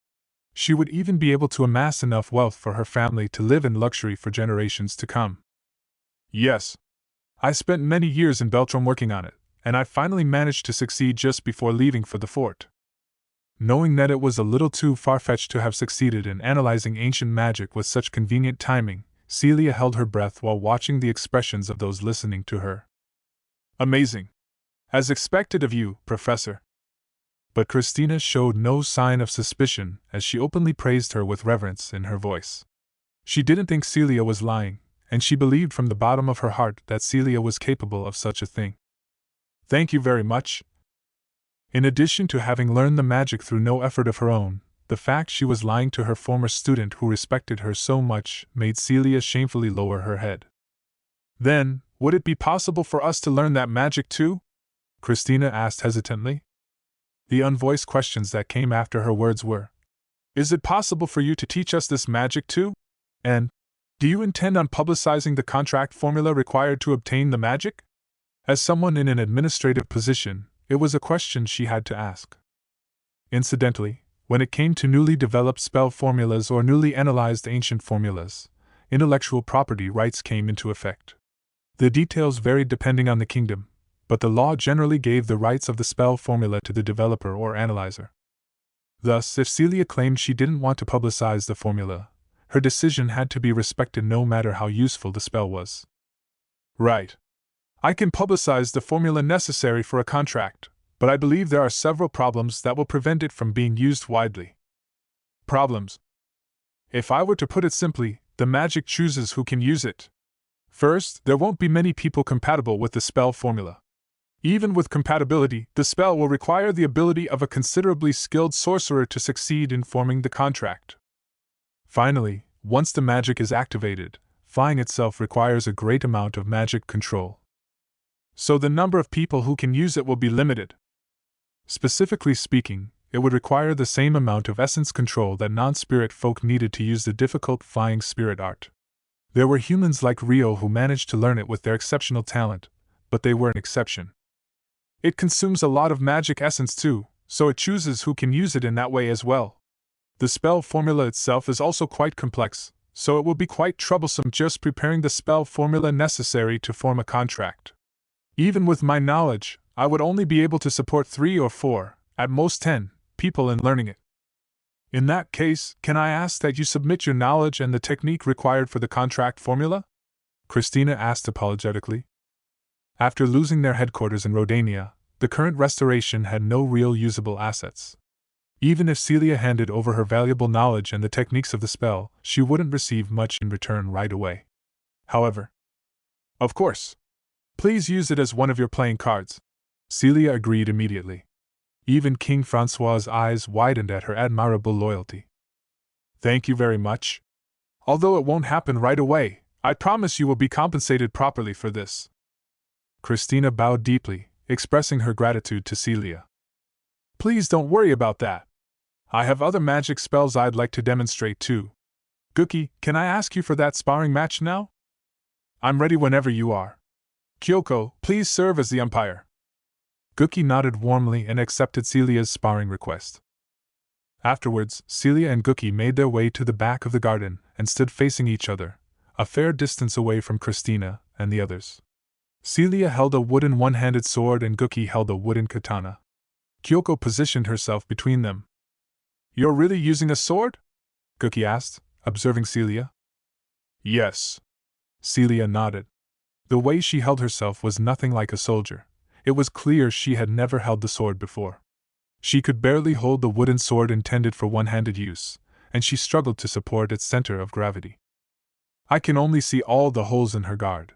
She would even be able to amass enough wealth for her family to live in luxury for generations to come. Yes. I spent many years in Beltram working on it, and I finally managed to succeed just before leaving for the fort. Knowing that it was a little too far-fetched to have succeeded in analyzing ancient magic with such convenient timing, Celia held her breath while watching the expressions of those listening to her. Amazing. As expected of you, Professor. But Christina showed no sign of suspicion as she openly praised her with reverence in her voice. She didn't think Celia was lying, and she believed from the bottom of her heart that Celia was capable of such a thing. Thank you very much. In addition to having learned the magic through no effort of her own, the fact she was lying to her former student who respected her so much made Celia shamefully lower her head. Then, would it be possible for us to learn that magic too? Christina asked hesitantly. The unvoiced questions that came after her words were, is it possible for you to teach us this magic too? And, do you intend on publicizing the contract formula required to obtain the magic? As someone in an administrative position, it was a question she had to ask. Incidentally, when it came to newly developed spell formulas or newly analyzed ancient formulas, intellectual property rights came into effect. The details varied depending on the kingdom, but the law generally gave the rights of the spell formula to the developer or analyzer. Thus, if Celia claimed she didn't want to publicize the formula, her decision had to be respected no matter how useful the spell was. Right. I can publicize the formula necessary for a contract, but I believe there are several problems that will prevent it from being used widely. Problems? If I were to put it simply, the magic chooses who can use it. First, there won't be many people compatible with the spell formula. Even with compatibility, the spell will require the ability of a considerably skilled sorcerer to succeed in forming the contract. Finally, once the magic is activated, flying itself requires a great amount of magic control. So the number of people who can use it will be limited. Specifically speaking, it would require the same amount of essence control that non-spirit folk needed to use the difficult flying spirit art. There were humans like Rio who managed to learn it with their exceptional talent, but they were an exception. It consumes a lot of magic essence too, so it chooses who can use it in that way as well. The spell formula itself is also quite complex, so it will be quite troublesome just preparing the spell formula necessary to form a contract. Even with my knowledge, I would only be able to support 3 or 4, at most 10, people in learning it. In that case, can I ask that you submit your knowledge and the technique required for the contract formula? Christina asked apologetically. After losing their headquarters in Rodania, the current restoration had no real usable assets. Even if Celia handed over her valuable knowledge and the techniques of the spell, she wouldn't receive much in return right away. However, of course. Please use it as one of your playing cards. Celia agreed immediately. Even King Francois's eyes widened at her admirable loyalty. Thank you very much. Although it won't happen right away, I promise you will be compensated properly for this. Christina bowed deeply, expressing her gratitude to Celia. Please don't worry about that. I have other magic spells I'd like to demonstrate too. Gookie, can I ask you for that sparring match now? I'm ready whenever you are. Kyoko, please serve as the umpire. Gookie nodded warmly and accepted Celia's sparring request. Afterwards, Celia and Gookie made their way to the back of the garden and stood facing each other, a fair distance away from Christina and the others. Celia held a wooden one-handed sword and Gookie held a wooden katana. Kyoko positioned herself between them. You're really using a sword? Gookie asked, observing Celia. Yes. Celia nodded. The way she held herself was nothing like a soldier. It was clear she had never held the sword before. She could barely hold the wooden sword intended for one-handed use, and she struggled to support its center of gravity. I can only see all the holes in her guard.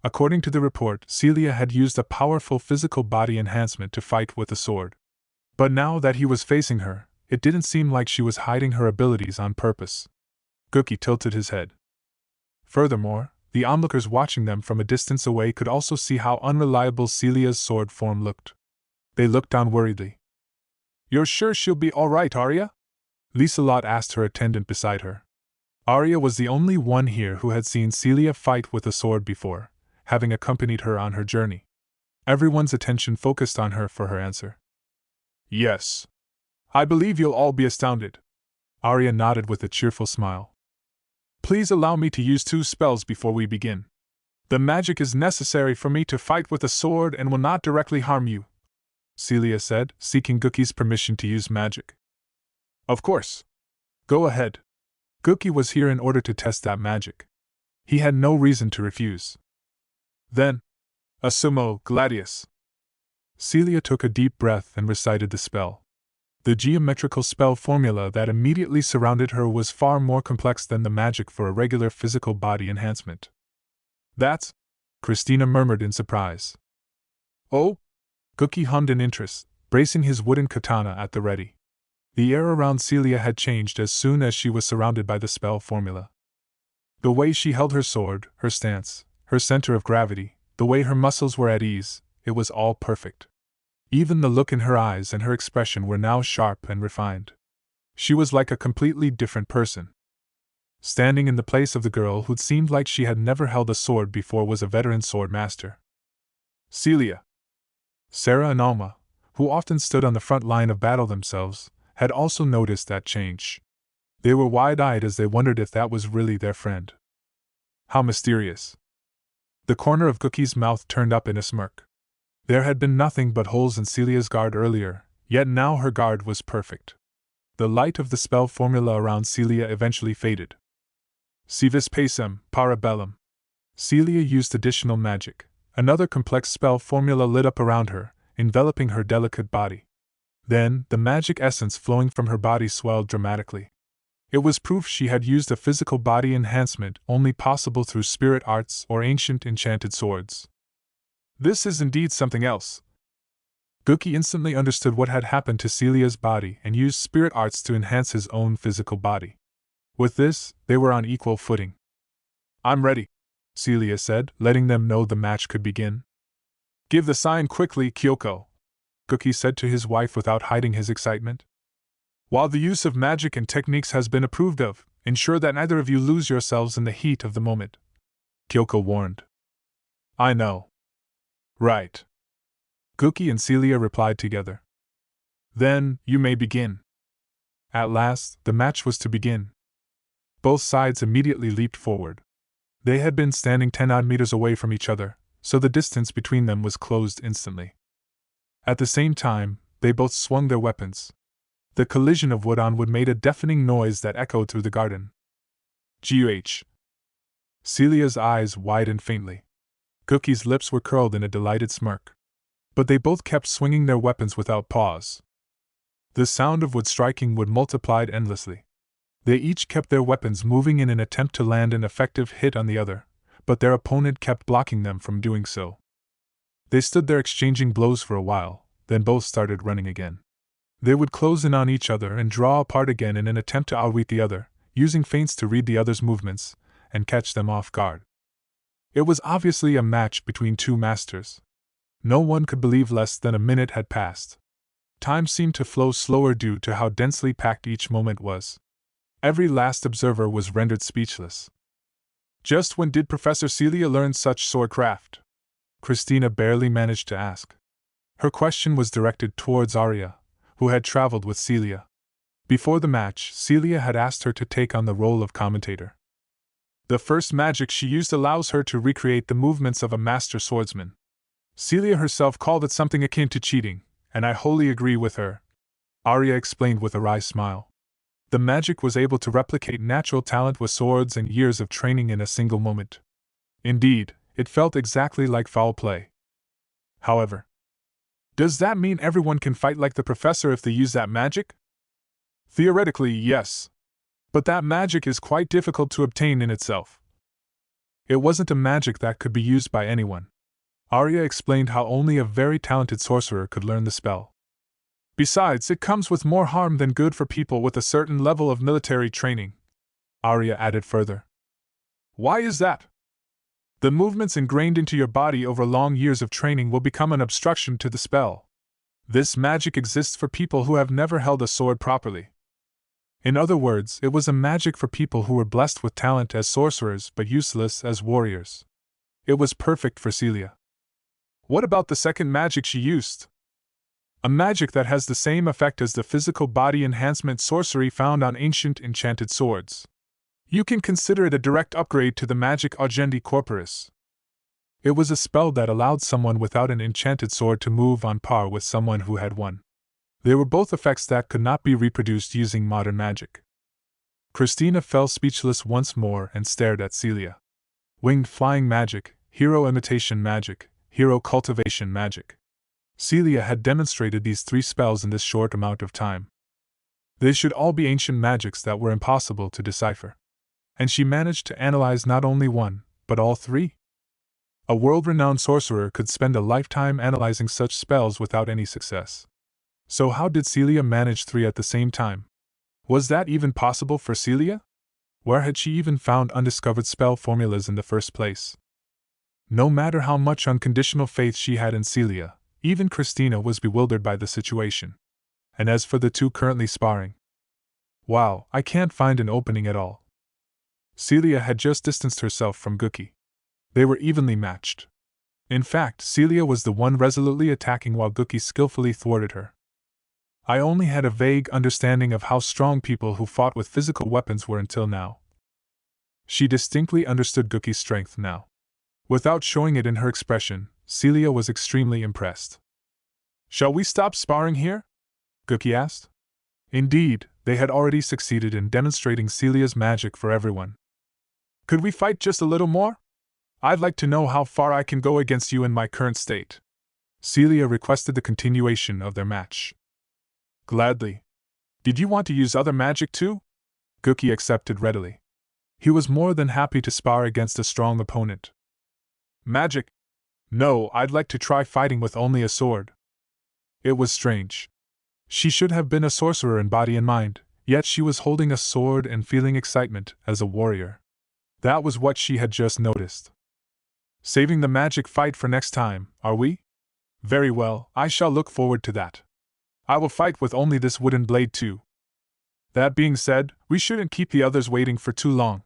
According to the report, Celia had used a powerful physical body enhancement to fight with the sword. But now that he was facing her, it didn't seem like she was hiding her abilities on purpose. Cookie tilted his head. Furthermore, the onlookers watching them from a distance away could also see how unreliable Celia's sword form looked. They looked down worriedly. "You're sure she'll be all right, Arya?" Liselot asked her attendant beside her. Arya was the only one here who had seen Celia fight with a sword before, having accompanied her on her journey. Everyone's attention focused on her for her answer. "Yes. I believe you'll all be astounded." Arya nodded with a cheerful smile. "Please allow me to use 2 spells before we begin. The magic is necessary for me to fight with a sword and will not directly harm you," Celia said, seeking Cookie's permission to use magic. "Of course. Go ahead." Cookie was here in order to test that magic. He had no reason to refuse. Then, Assumo Gladius. Celia took a deep breath and recited the spell. The geometrical spell formula that immediately surrounded her was far more complex than the magic for a regular physical body enhancement. "That's," Christina murmured in surprise. "Oh?" Cookie hummed in interest, bracing his wooden katana at the ready. The air around Celia had changed as soon as she was surrounded by the spell formula. The way she held her sword, her stance, her center of gravity, the way her muscles were at ease, it was all perfect. Even the look in her eyes and her expression were now sharp and refined. She was like a completely different person. Standing in the place of the girl who'd seemed like she had never held a sword before was a veteran sword master. Celia. Sarah and Alma, who often stood on the front line of battle themselves, had also noticed that change. They were wide-eyed as they wondered if that was really their friend. How mysterious. The corner of Cookie's mouth turned up in a smirk. There had been nothing but holes in Celia's guard earlier, yet now her guard was perfect. The light of the spell formula around Celia eventually faded. Si vis pacem, para bellum. Celia used additional magic. Another complex spell formula lit up around her, enveloping her delicate body. Then, the magic essence flowing from her body swelled dramatically. It was proof she had used a physical body enhancement only possible through spirit arts or ancient enchanted swords. This is indeed something else. Cookie instantly understood what had happened to Celia's body and used spirit arts to enhance his own physical body. With this, they were on equal footing. "I'm ready," Celia said, letting them know the match could begin. "Give the sign quickly, Kyoko," Cookie said to his wife without hiding his excitement. "While the use of magic and techniques has been approved of, ensure that neither of you lose yourselves in the heat of the moment," Kyoko warned. "I know." "Right." Cookie and Celia replied together. "Then, you may begin." At last, the match was to begin. Both sides immediately leaped forward. They had been standing 10-odd meters away from each other, so the distance between them was closed instantly. At the same time, they both swung their weapons. The collision of wood on wood made a deafening noise that echoed through the garden. G.U.H. Celia's eyes widened faintly. Cookie's lips were curled in a delighted smirk. But they both kept swinging their weapons without pause. The sound of wood striking wood multiplied endlessly. They each kept their weapons moving in an attempt to land an effective hit on the other, but their opponent kept blocking them from doing so. They stood there exchanging blows for a while, then both started running again. They would close in on each other and draw apart again in an attempt to outwit the other, using feints to read the other's movements and catch them off guard. It was obviously a match between two masters. No one could believe less than a minute had passed. Time seemed to flow slower due to how densely packed each moment was. Every last observer was rendered speechless. "Just when did Professor Celia learn such swordcraft?" Christina barely managed to ask. Her question was directed towards Arya, who had traveled with Celia. Before the match, Celia had asked her to take on the role of commentator. "The first magic she used allows her to recreate the movements of a master swordsman. Celia herself called it something akin to cheating, and I wholly agree with her," Arya explained with a wry smile. The magic was able to replicate natural talent with swords and years of training in a single moment. Indeed, it felt exactly like foul play. However, does that mean everyone can fight like the professor if they use that magic? Theoretically, yes. But that magic is quite difficult to obtain in itself. It wasn't a magic that could be used by anyone. Arya explained how only a very talented sorcerer could learn the spell. Besides, it comes with more harm than good for people with a certain level of military training, Arya added further. Why is that? The movements ingrained into your body over long years of training will become an obstruction to the spell. This magic exists for people who have never held a sword properly. In other words, it was a magic for people who were blessed with talent as sorcerers but useless as warriors. It was perfect for Celia. What about the second magic she used? A magic that has the same effect as the physical body enhancement sorcery found on ancient enchanted swords. You can consider it a direct upgrade to the magic Augendi Corporis. It was a spell that allowed someone without an enchanted sword to move on par with someone who had one. They were both effects that could not be reproduced using modern magic. Christina fell speechless once more and stared at Celia. Winged flying magic, hero imitation magic, hero cultivation magic. Celia had demonstrated these 3 spells in this short amount of time. They should all be ancient magics that were impossible to decipher. And she managed to analyze not only one, but all 3. A world-renowned sorcerer could spend a lifetime analyzing such spells without any success. So how did Celia manage 3 at the same time? Was that even possible for Celia? Where had she even found undiscovered spell formulas in the first place? No matter how much unconditional faith she had in Celia, even Christina was bewildered by the situation. And as for the 2 currently sparring, wow, I can't find an opening at all. Celia had just distanced herself from Gookie. They were evenly matched. In fact, Celia was the one resolutely attacking while Gookie skillfully thwarted her. I only had a vague understanding of how strong people who fought with physical weapons were until now. She distinctly understood Gookie's strength now. Without showing it in her expression, Celia was extremely impressed. Shall we stop sparring here? Gookie asked. Indeed, they had already succeeded in demonstrating Celia's magic for everyone. Could we fight just a little more? I'd like to know how far I can go against you in my current state. Celia requested the continuation of their match. Gladly. Did you want to use other magic too? Gookie accepted readily. He was more than happy to spar against a strong opponent. Magic? No, I'd like to try fighting with only a sword. It was strange. She should have been a sorcerer in body and mind, yet she was holding a sword and feeling excitement as a warrior. That was what she had just noticed. Saving the magic fight for next time, are we? Very well, I shall look forward to that. I will fight with only this wooden blade too. That being said, we shouldn't keep the others waiting for too long.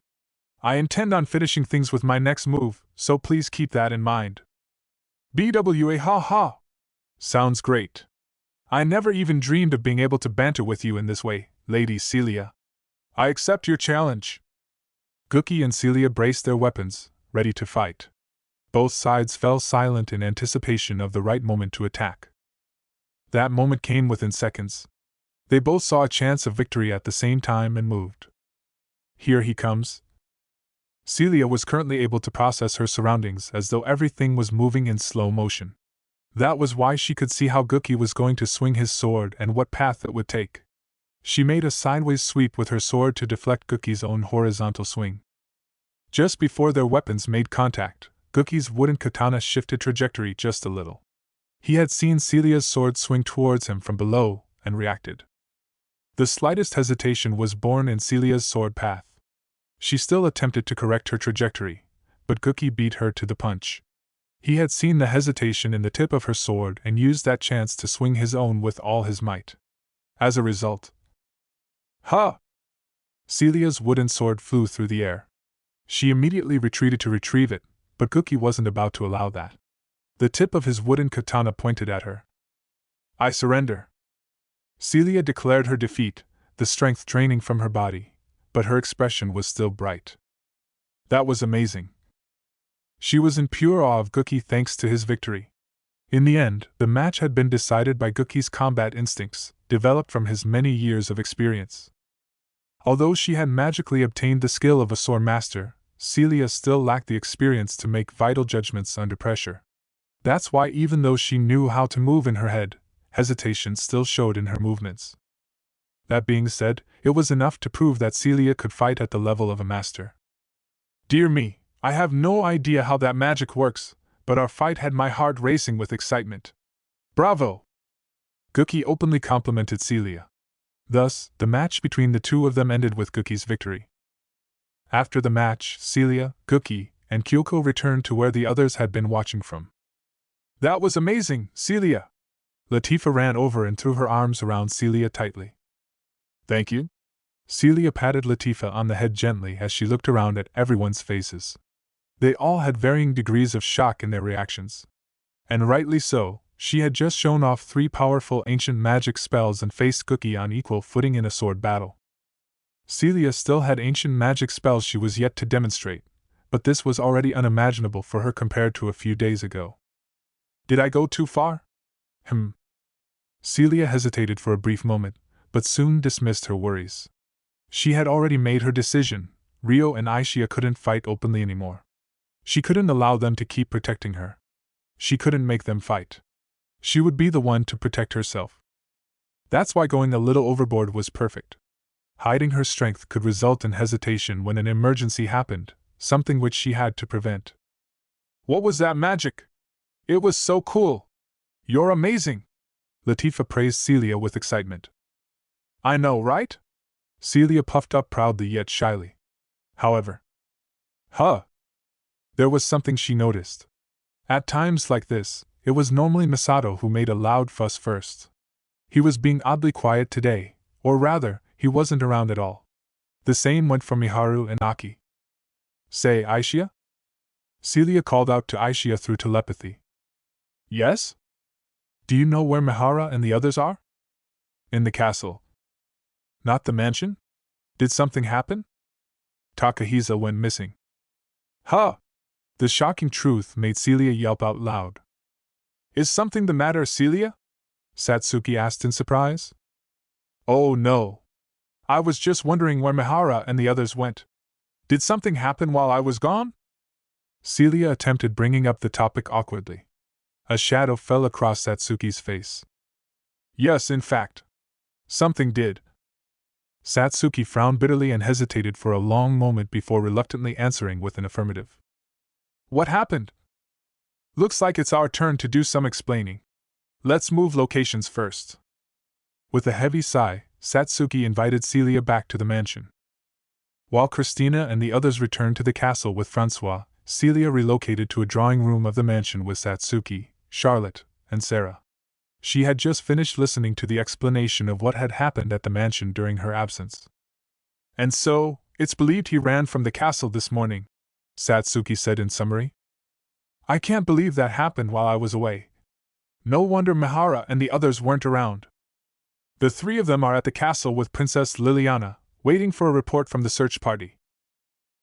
I intend on finishing things with my next move, so please keep that in mind. BWA ha ha! Sounds great. I never even dreamed of being able to banter with you in this way, Lady Celia. I accept your challenge. Gookie and Celia braced their weapons, ready to fight. Both sides fell silent in anticipation of the right moment to attack. That moment came within seconds. They both saw a chance of victory at the same time and moved. Here he comes. Celia was currently able to process her surroundings as though everything was moving in slow motion. That was why she could see how Gookie was going to swing his sword and what path it would take. She made a sideways sweep with her sword to deflect Gookie's own horizontal swing. Just before their weapons made contact, Gookie's wooden katana shifted trajectory just a little. He had seen Celia's sword swing towards him from below, and reacted. The slightest hesitation was born in Celia's sword path. She still attempted to correct her trajectory, but Gookie beat her to the punch. He had seen the hesitation in the tip of her sword and used that chance to swing his own with all his might. As a result, ha! Celia's wooden sword flew through the air. She immediately retreated to retrieve it, but Gookie wasn't about to allow that. The tip of his wooden katana pointed at her. I surrender. Celia declared her defeat, the strength draining from her body, but her expression was still bright. That was amazing. She was in pure awe of Gookie thanks to his victory. In the end, the match had been decided by Gookie's combat instincts, developed from his many years of experience. Although she had magically obtained the skill of a sword master, Celia still lacked the experience to make vital judgments under pressure. That's why even though she knew how to move in her head, hesitation still showed in her movements. That being said, it was enough to prove that Celia could fight at the level of a master. Dear me, I have no idea how that magic works, but our fight had my heart racing with excitement. Bravo! Gookie openly complimented Celia. Thus, the match between the two of them ended with Gookie's victory. After the match, Celia, Gookie, and Kyoko returned to where the others had been watching from. That was amazing, Celia! Latifah ran over and threw her arms around Celia tightly. Thank you. Celia patted Latifah on the head gently as she looked around at everyone's faces. They all had varying degrees of shock in their reactions. And rightly so, she had just shown off 3 powerful ancient magic spells and faced Gookie on equal footing in a sword battle. Celia still had ancient magic spells she was yet to demonstrate, but this was already unimaginable for her compared to a few days ago. Did I go too far? Celia hesitated for a brief moment, but soon dismissed her worries. She had already made her decision. Rio and Aishia couldn't fight openly anymore. She couldn't allow them to keep protecting her. She couldn't make them fight. She would be the one to protect herself. That's why going a little overboard was perfect. Hiding her strength could result in hesitation when an emergency happened, something which she had to prevent. What was that magic? It was so cool! You're amazing! Latifah praised Celia with excitement. I know, right? Celia puffed up proudly yet shyly. However, there was something she noticed. At times like this, it was normally Masato who made a loud fuss first. He was being oddly quiet today, or rather, he wasn't around at all. The same went for Miharu and Aki. Say, Aishia? Celia called out to Aishia through telepathy. Yes? Do you know where Mihara and the others are? In the castle. Not the mansion? Did something happen? Takahisa went missing. The shocking truth made Celia yelp out loud. Is something the matter, Celia? Satsuki asked in surprise. Oh no. I was just wondering where Mihara and the others went. Did something happen while I was gone? Celia attempted bringing up the topic awkwardly. A shadow fell across Satsuki's face. Yes, in fact. Something did. Satsuki frowned bitterly and hesitated for a long moment before reluctantly answering with an affirmative. What happened? Looks like it's our turn to do some explaining. Let's move locations first. With a heavy sigh, Satsuki invited Celia back to the mansion. While Christina and the others returned to the castle with Francois, Celia relocated to a drawing room of the mansion with Satsuki, Charlotte, and Sarah. She had just finished listening to the explanation of what had happened at the mansion during her absence. And so, it's believed he ran from the castle this morning, Satsuki said in summary. I can't believe that happened while I was away. No wonder Mihara and the others weren't around. The 3 of them are at the castle with Princess Liliana, waiting for a report from the search party.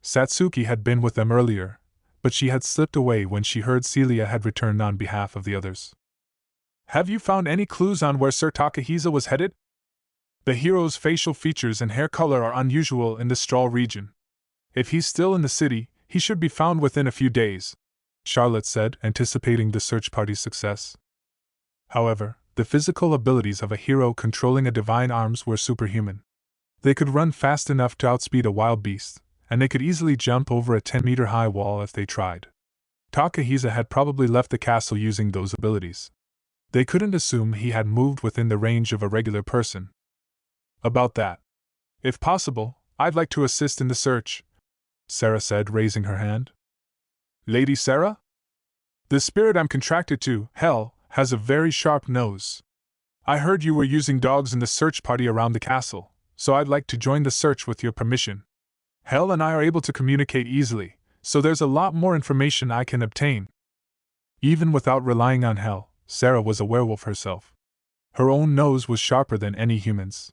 Satsuki had been with them earlier, but she had slipped away when she heard Celia had returned on behalf of the others. Have you found any clues on where Sir Takahisa was headed? The hero's facial features and hair color are unusual in the Strahl region. If he's still in the city, he should be found within a few days, Charlotte said, anticipating the search party's success. However, the physical abilities of a hero controlling a divine arms were superhuman. They could run fast enough to outspeed a wild beast, and they could easily jump over a 10-meter-high wall if they tried. Takahisa had probably left the castle using those abilities. They couldn't assume he had moved within the range of a regular person. About that. If possible, I'd like to assist in the search, Sarah said, raising her hand. Lady Sarah? The spirit I'm contracted to, Hell, has a very sharp nose. I heard you were using dogs in the search party around the castle, so I'd like to join the search with your permission. Hell and I are able to communicate easily, so there's a lot more information I can obtain. Even without relying on Hell, Sarah was a werewolf herself. Her own nose was sharper than any human's.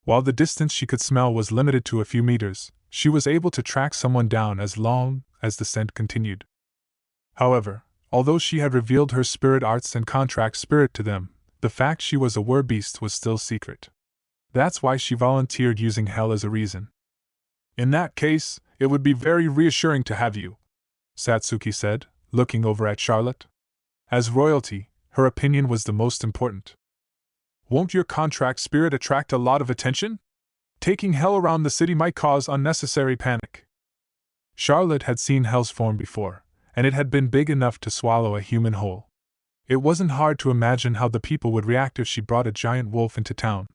While the distance she could smell was limited to a few meters, she was able to track someone down as long as the scent continued. However, although she had revealed her spirit arts and contract spirit to them, the fact she was a werbeast was still secret. That's why she volunteered using Hell as a reason. In that case, it would be very reassuring to have you, Satsuki said, looking over at Charlotte. As royalty, her opinion was the most important. Won't your contract spirit attract a lot of attention? Taking Hell around the city might cause unnecessary panic. Charlotte had seen hell's form before, and it had been big enough to swallow a human whole. It wasn't hard to imagine how the people would react if she brought a giant wolf into town.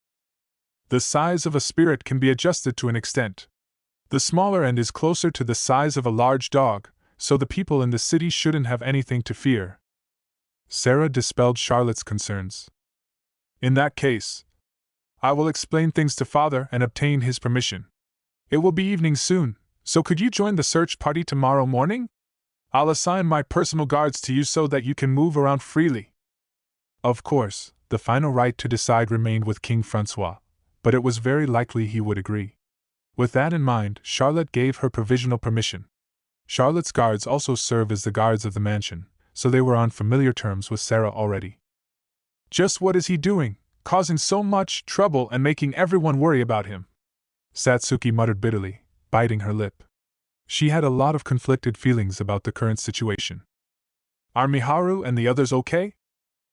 The size of a spirit can be adjusted to an extent. The smaller end is closer to the size of a large dog, so the people in the city shouldn't have anything to fear. Sarah dispelled Charlotte's concerns. In that case, I will explain things to Father and obtain his permission. It will be evening soon, so could you join the search party tomorrow morning? I'll assign my personal guards to you so that you can move around freely. Of course, the final right to decide remained with King Francois, but it was very likely he would agree. With that in mind, Charlotte gave her provisional permission. Charlotte's guards also serve as the guards of the mansion, so they were on familiar terms with Sarah already. Just what is he doing, causing so much trouble and making everyone worry about him? Satsuki muttered bitterly, biting her lip. She had a lot of conflicted feelings about the current situation. Are Miharu and the others okay?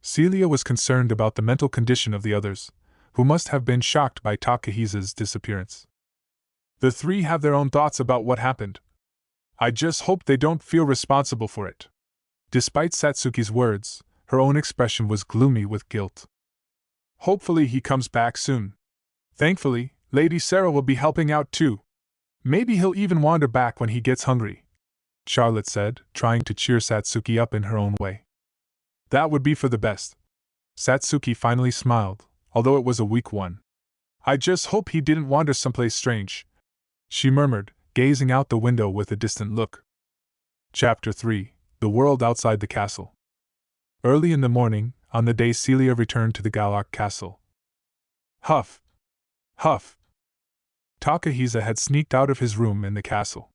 Celia was concerned about the mental condition of the others, who must have been shocked by Takahisa's disappearance. The three have their own thoughts about what happened. I just hope they don't feel responsible for it. Despite Satsuki's words, her own expression was gloomy with guilt. Hopefully he comes back soon. Thankfully, Lady Sarah will be helping out too. Maybe he'll even wander back when he gets hungry, Charlotte said, trying to cheer Satsuki up in her own way. That would be for the best. Satsuki finally smiled, although it was a weak one. I just hope he didn't wander someplace strange, she murmured, gazing out the window with a distant look. Chapter 3: The World Outside the Castle. Early in the morning, on the day Celia returned to the Galark Castle. Huff! Huff! Takahisa had sneaked out of his room in the castle.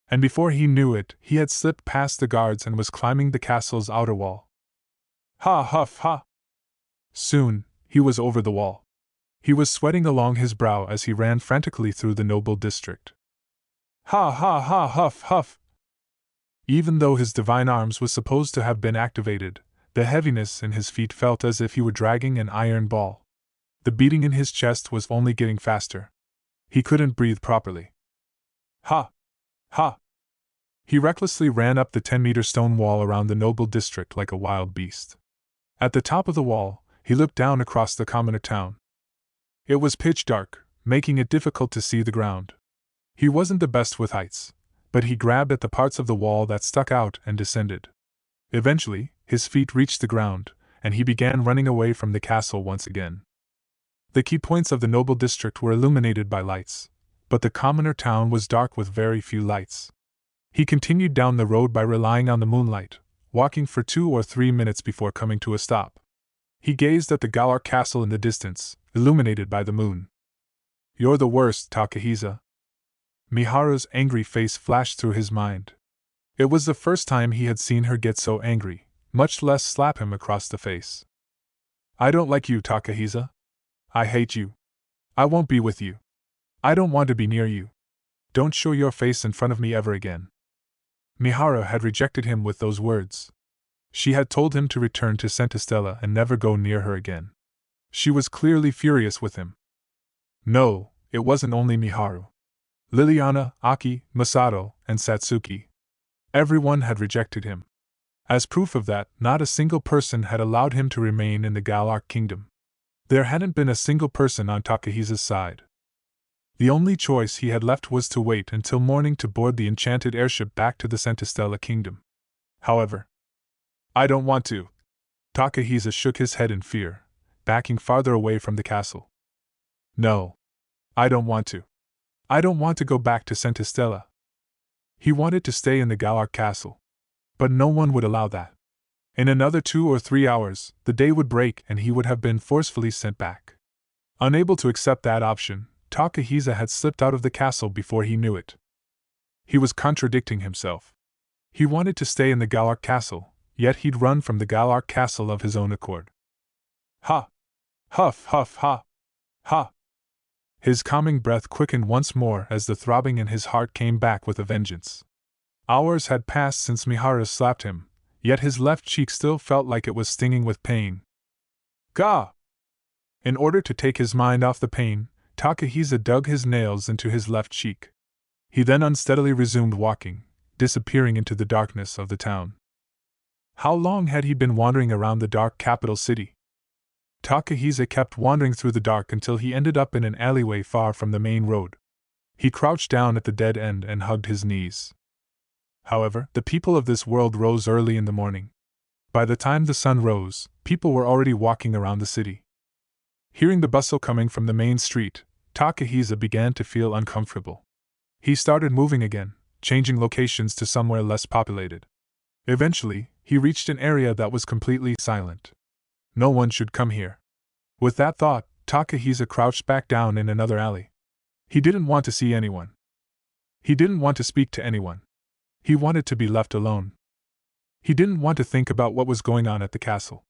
And before he knew it, he had slipped past the guards and was climbing the castle's outer wall. Ha huff ha! Soon, he was over the wall. He was sweating along his brow as he ran frantically through the noble district. Ha ha ha huff huff! Even though his divine arms was supposed to have been activated, the heaviness in his feet felt as if he were dragging an iron ball. The beating in his chest was only getting faster. He couldn't breathe properly. Ha! Ha! He recklessly ran up the 10-meter stone wall around the noble district like a wild beast. At the top of the wall, he looked down across the commoner town. It was pitch dark, making it difficult to see the ground. He wasn't the best with heights, but he grabbed at the parts of the wall that stuck out and descended. Eventually, his feet reached the ground, and he began running away from the castle once again. The key points of the noble district were illuminated by lights, but the commoner town was dark with very few lights. He continued down the road by relying on the moonlight, walking for 2 or 3 minutes before coming to a stop. He gazed at the Galar castle in the distance, illuminated by the moon. You're the worst, Takahisa. Miharu's angry face flashed through his mind. It was the first time he had seen her get so angry, much less slap him across the face. I don't like you, Takahisa. I hate you. I won't be with you. I don't want to be near you. Don't show your face in front of me ever again. Miharu had rejected him with those words. She had told him to return to Santistella and never go near her again. She was clearly furious with him. No, it wasn't only Miharu. Liliana, Aki, Masato, and Satsuki. Everyone had rejected him. As proof of that, not a single person had allowed him to remain in the Galark kingdom. There hadn't been a single person on Takahisa's side. The only choice he had left was to wait until morning to board the enchanted airship back to the Santistella kingdom. However, I don't want to. Takahisa shook his head in fear, backing farther away from the castle. No. I don't want to. I don't want to go back to Santistella. He wanted to stay in the Galark castle. But no one would allow that. In another 2 or 3 hours, the day would break and he would have been forcefully sent back. Unable to accept that option, Takahisa had slipped out of the castle before he knew it. He was contradicting himself. He wanted to stay in the Galark castle, yet he'd run from the Galark castle of his own accord. Ha! Huff huff ha! Ha! His calming breath quickened once more as the throbbing in his heart came back with a vengeance. Hours had passed since Miharu slapped him, yet his left cheek still felt like it was stinging with pain. Gah! In order to take his mind off the pain, Takahisa dug his nails into his left cheek. He then unsteadily resumed walking, disappearing into the darkness of the town. How long had he been wandering around the dark capital city? Takahisa kept wandering through the dark until he ended up in an alleyway far from the main road. He crouched down at the dead end and hugged his knees. However, the people of this world rose early in the morning. By the time the sun rose, people were already walking around the city. Hearing the bustle coming from the main street, Takahisa began to feel uncomfortable. He started moving again, changing locations to somewhere less populated. Eventually, he reached an area that was completely silent. No one should come here. With that thought, Takahisa crouched back down in another alley. He didn't want to see anyone. He didn't want to speak to anyone. He wanted to be left alone. He didn't want to think about what was going on at the castle.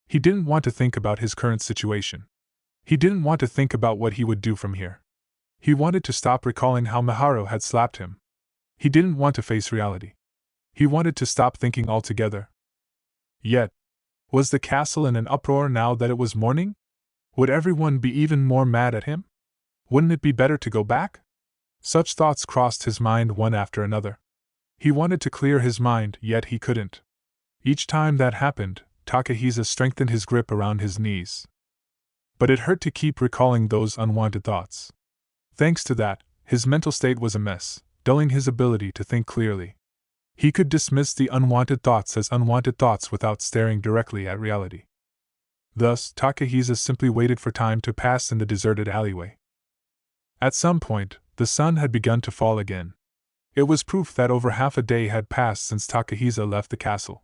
He didn't want to think about his current situation. He didn't want to think about what he would do from here. He wanted to stop recalling how Miharu had slapped him. He didn't want to face reality. He wanted to stop thinking altogether. Yet, was the castle in an uproar now that it was morning? Would everyone be even more mad at him? Wouldn't it be better to go back? Such thoughts crossed his mind one after another. He wanted to clear his mind, yet he couldn't. Each time that happened, Takahisa strengthened his grip around his knees. But it hurt to keep recalling those unwanted thoughts. Thanks to that, his mental state was a mess, dulling his ability to think clearly. He could dismiss the unwanted thoughts as unwanted thoughts without staring directly at reality. Thus, Takahisa simply waited for time to pass in the deserted alleyway. At some point, the sun had begun to fall again. It was proof that over half a day had passed since Takahisa left the castle.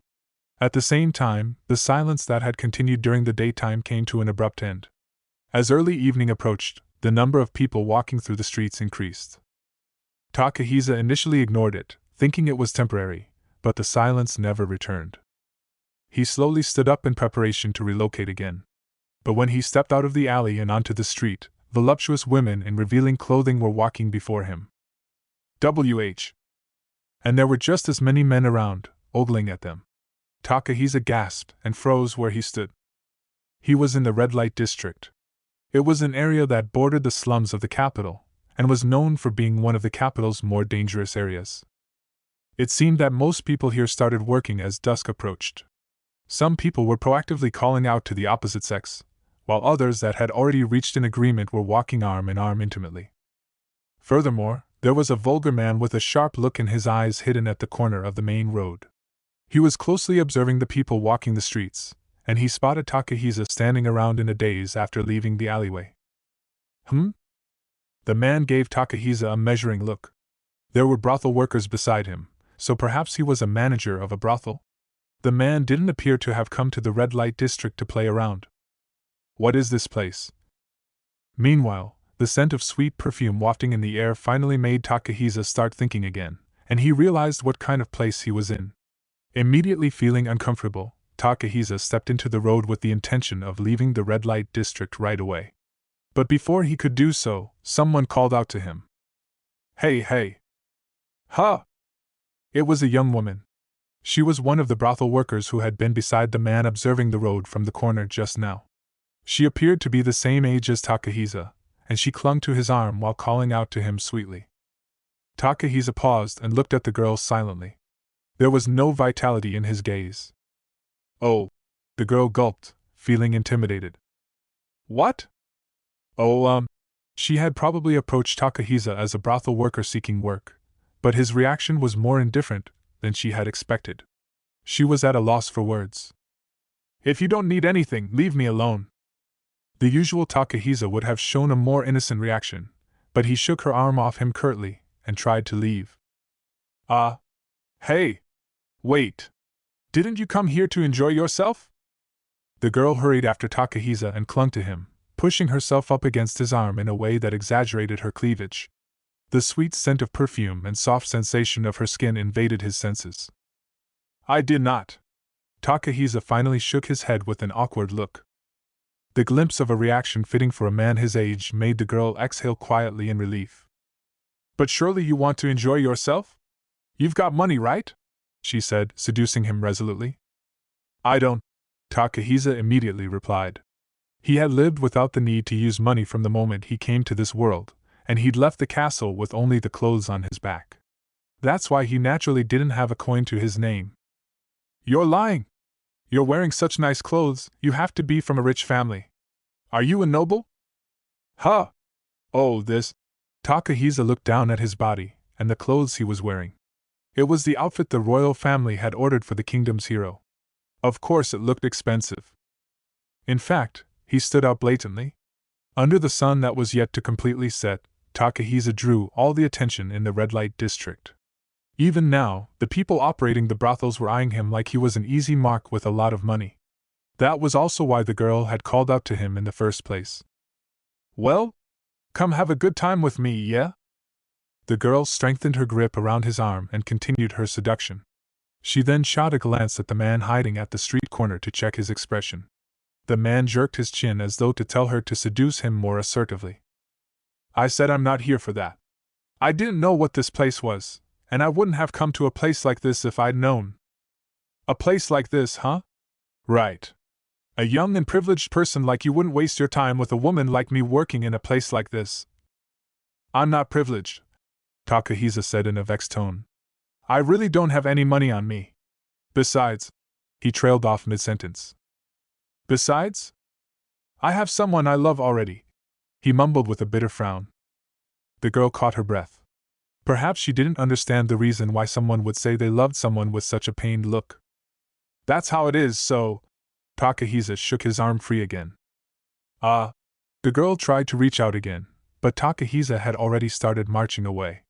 At the same time, the silence that had continued during the daytime came to an abrupt end. As early evening approached, the number of people walking through the streets increased. Takahisa initially ignored it, thinking it was temporary, but the silence never returned. He slowly stood up in preparation to relocate again. But when he stepped out of the alley and onto the street, voluptuous women in revealing clothing were walking before him. And there were just as many men around, ogling at them. Takahisa gasped and froze where he stood. He was in the red light district. It was an area that bordered the slums of the capital, and was known for being one of the capital's more dangerous areas. It seemed that most people here started working as dusk approached. Some people were proactively calling out to the opposite sex, while others that had already reached an agreement were walking arm in arm intimately. Furthermore, there was a vulgar man with a sharp look in his eyes hidden at the corner of the main road. He was closely observing the people walking the streets, and he spotted Takahisa standing around in a daze after leaving the alleyway. The man gave Takahisa a measuring look. There were brothel workers beside him, so perhaps he was a manager of a brothel? The man didn't appear to have come to the red light district to play around. What is this place? Meanwhile, the scent of sweet perfume wafting in the air finally made Takahisa start thinking again, and he realized what kind of place he was in. Immediately feeling uncomfortable, Takahisa stepped into the road with the intention of leaving the red light district right away. But before he could do so, someone called out to him. Hey! Huh! It was a young woman. She was one of the brothel workers who had been beside the man observing the road from the corner just now. She appeared to be the same age as Takahisa, and she clung to his arm while calling out to him sweetly. Takahisa paused and looked at the girl silently. There was no vitality in his gaze. Oh, the girl gulped, feeling intimidated. What? She had probably approached Takahisa as a brothel worker seeking work, but his reaction was more indifferent than she had expected. She was at a loss for words. If you don't need anything, leave me alone. The usual Takahisa would have shown a more innocent reaction, but he shook her arm off him curtly and tried to leave. Hey! Wait! Didn't you come here to enjoy yourself? The girl hurried after Takahisa and clung to him, pushing herself up against his arm in a way that exaggerated her cleavage. The sweet scent of perfume and soft sensation of her skin invaded his senses. I did not. Takahisa finally shook his head with an awkward look. The glimpse of a reaction fitting for a man his age made the girl exhale quietly in relief. But surely you want to enjoy yourself? You've got money, right? She said, seducing him resolutely. I don't, Takahisa immediately replied. He had lived without the need to use money from the moment he came to this world, and he'd left the castle with only the clothes on his back. That's why he naturally didn't have a coin to his name. You're lying! You're wearing such nice clothes, you have to be from a rich family. Are you a noble? Huh! Oh, this. Takahisa looked down at his body, and the clothes he was wearing. It was the outfit the royal family had ordered for the kingdom's hero. Of course it looked expensive. In fact, he stood out blatantly. Under the sun that was yet to completely set, Takahisa drew all the attention in the red light district. Even now, the people operating the brothels were eyeing him like he was an easy mark with a lot of money. That was also why the girl had called out to him in the first place. Well? Come have a good time with me, yeah? The girl strengthened her grip around his arm and continued her seduction. She then shot a glance at the man hiding at the street corner to check his expression. The man jerked his chin as though to tell her to seduce him more assertively. I said I'm not here for that. I didn't know what this place was, and I wouldn't have come to a place like this if I'd known. A place like this, huh? Right. A young and privileged person like you wouldn't waste your time with a woman like me working in a place like this. I'm not privileged, Takahisa said in a vexed tone. I really don't have any money on me. Besides, he trailed off mid-sentence. Besides? I have someone I love already, he mumbled with a bitter frown. The girl caught her breath. Perhaps she didn't understand the reason why someone would say they loved someone with such a pained look. That's how it is, so. Takahisa shook his arm free again. The girl tried to reach out again, but Takahisa had already started marching away.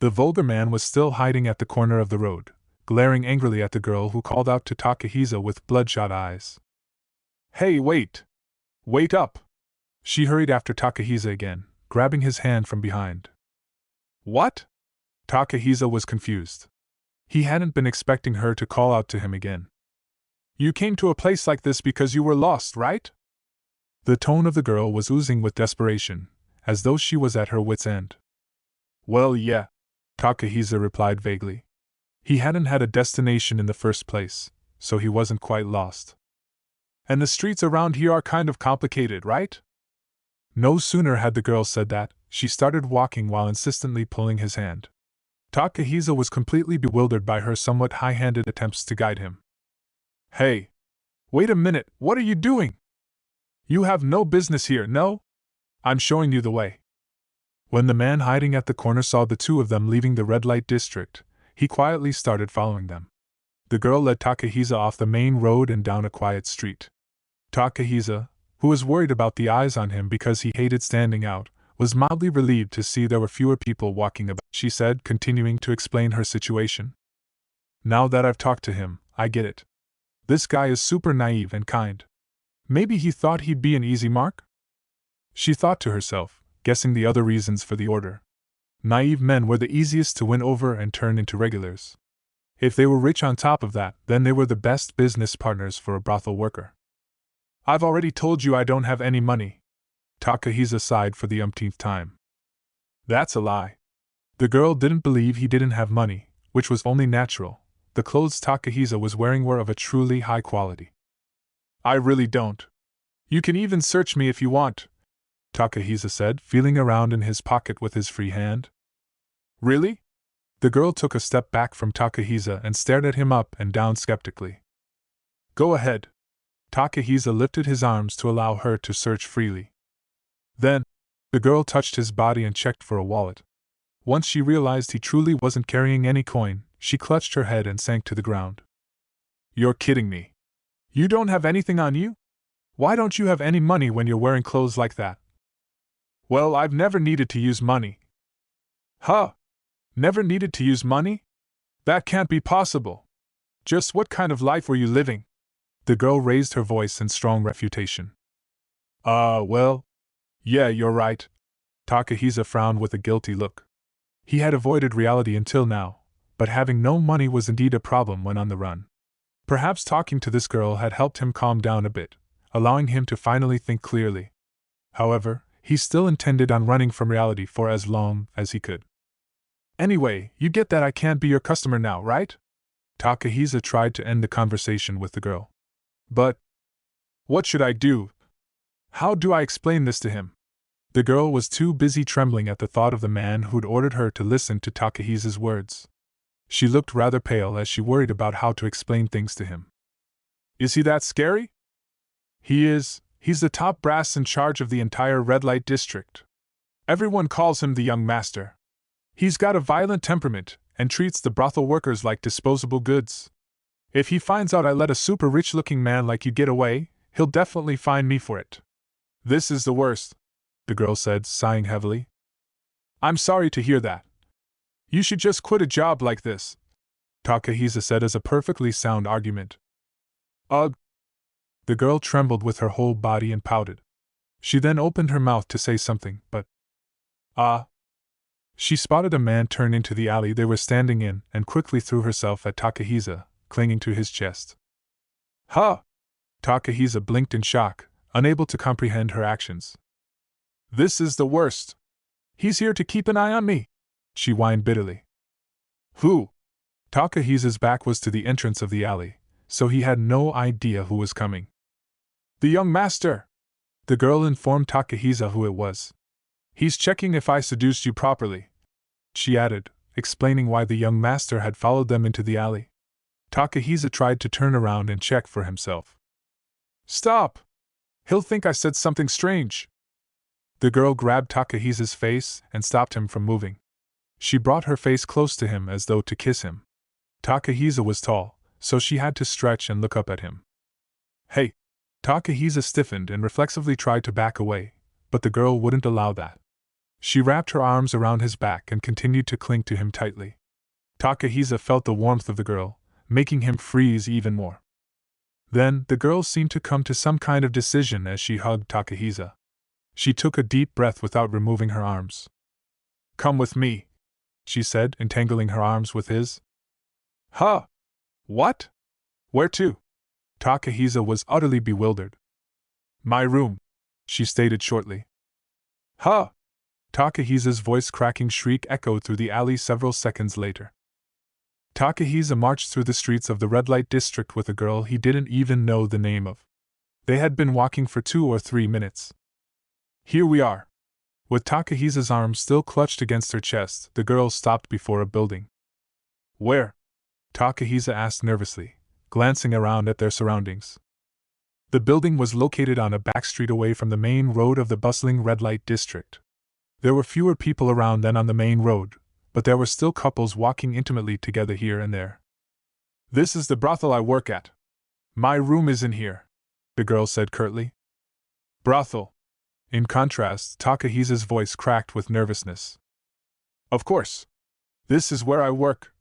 The vulgar man was still hiding at the corner of the road, glaring angrily at the girl who called out to Takahisa with bloodshot eyes. Hey, wait! Wait up! She hurried after Takahisa again, grabbing his hand from behind. What? Takahisa was confused. He hadn't been expecting her to call out to him again. You came to a place like this because you were lost, right? The tone of the girl was oozing with desperation, as though she was at her wit's end. Well, yeah, Takahisa replied vaguely. He hadn't had a destination in the first place, so he wasn't quite lost. And the streets around here are kind of complicated, right? No sooner had the girl said that, she started walking while insistently pulling his hand. Takahisa was completely bewildered by her somewhat high-handed attempts to guide him. Hey! Wait a minute, what are you doing? You have no business here, no? I'm showing you the way. When the man hiding at the corner saw the two of them leaving the red light district, he quietly started following them. The girl led Takahisa off the main road and down a quiet street. Takahisa, who was worried about the eyes on him because he hated standing out, was mildly relieved to see there were fewer people walking about, she said, continuing to explain her situation. Now that I've talked to him, I get it. This guy is super naive and kind. Maybe he thought he'd be an easy mark? She thought to herself, guessing the other reasons for the order. Naive men were the easiest to win over and turn into regulars. If they were rich on top of that, then they were the best business partners for a brothel worker. I've already told you I don't have any money. Takahisa sighed for the umpteenth time. That's a lie. The girl didn't believe he didn't have money, which was only natural. The clothes Takahisa was wearing were of a truly high quality. I really don't. You can even search me if you want, Takahisa said, feeling around in his pocket with his free hand. Really? The girl took a step back from Takahisa and stared at him up and down skeptically. Go ahead. Takahisa lifted his arms to allow her to search freely. Then, the girl touched his body and checked for a wallet. Once she realized he truly wasn't carrying any coin, she clutched her head and sank to the ground. You're kidding me. You don't have anything on you? Why don't you have any money when you're wearing clothes like that? Well, I've never needed to use money. Huh? Never needed to use money? That can't be possible. Just what kind of life were you living? The girl raised her voice in strong refutation. Well. Yeah, you're right. Takahisa frowned with a guilty look. He had avoided reality until now, but having no money was indeed a problem when on the run. Perhaps talking to this girl had helped him calm down a bit, allowing him to finally think clearly. However, he still intended on running from reality for as long as he could. Anyway, you get that I can't be your customer now, right? Takahisa tried to end the conversation with the girl. But what should I do? How do I explain this to him? The girl was too busy trembling at the thought of the man who'd ordered her to listen to Takahisa's words. She looked rather pale as she worried about how to explain things to him. Is he that scary? He is. He's the top brass in charge of the entire red light district. Everyone calls him the young master. He's got a violent temperament and treats the brothel workers like disposable goods. If he finds out I let a super rich-looking man like you get away, he'll definitely fine me for it. This is the worst, the girl said, sighing heavily. I'm sorry to hear that. You should just quit a job like this, Takahisa said as a perfectly sound argument. Ugh. The girl trembled with her whole body and pouted. She then opened her mouth to say something, but She spotted a man turn into the alley they were standing in and quickly threw herself at Takahisa, clinging to his chest. Huh! Takahisa blinked in shock, unable to comprehend her actions. This is the worst. He's here to keep an eye on me, she whined bitterly. Who? Takahisa's back was to the entrance of the alley, so he had no idea who was coming. The young master! The girl informed Takahisa who it was. He's checking if I seduced you properly, she added, explaining why the young master had followed them into the alley. Takahisa tried to turn around and check for himself. Stop! He'll think I said something strange. The girl grabbed Takahisa's face and stopped him from moving. She brought her face close to him as though to kiss him. Takahisa was tall, so she had to stretch and look up at him. Hey! Takahisa stiffened and reflexively tried to back away, but the girl wouldn't allow that. She wrapped her arms around his back and continued to cling to him tightly. Takahisa felt the warmth of the girl, making him freeze even more. Then, the girl seemed to come to some kind of decision as she hugged Takahisa. She took a deep breath without removing her arms. Come with me, she said, entangling her arms with his. Huh? What? Where to? Takahisa was utterly bewildered. My room, she stated shortly. Huh? Takahisa's voice-cracking shriek echoed through the alley several seconds later. Takahisa marched through the streets of the red light district with a girl he didn't even know the name of. They had been walking for 2 or 3 minutes. Here we are. With Takahisa's arms still clutched against her chest, the girl stopped before a building. Where? Takahisa asked nervously, glancing around at their surroundings. The building was located on a back street away from the main road of the bustling red light district. There were fewer people around than on the main road, but there were still couples walking intimately together here and there. This is the brothel I work at. My room is in here, the girl said curtly. Brothel. In contrast, Takahisa's voice cracked with nervousness. Of course. This is where I work.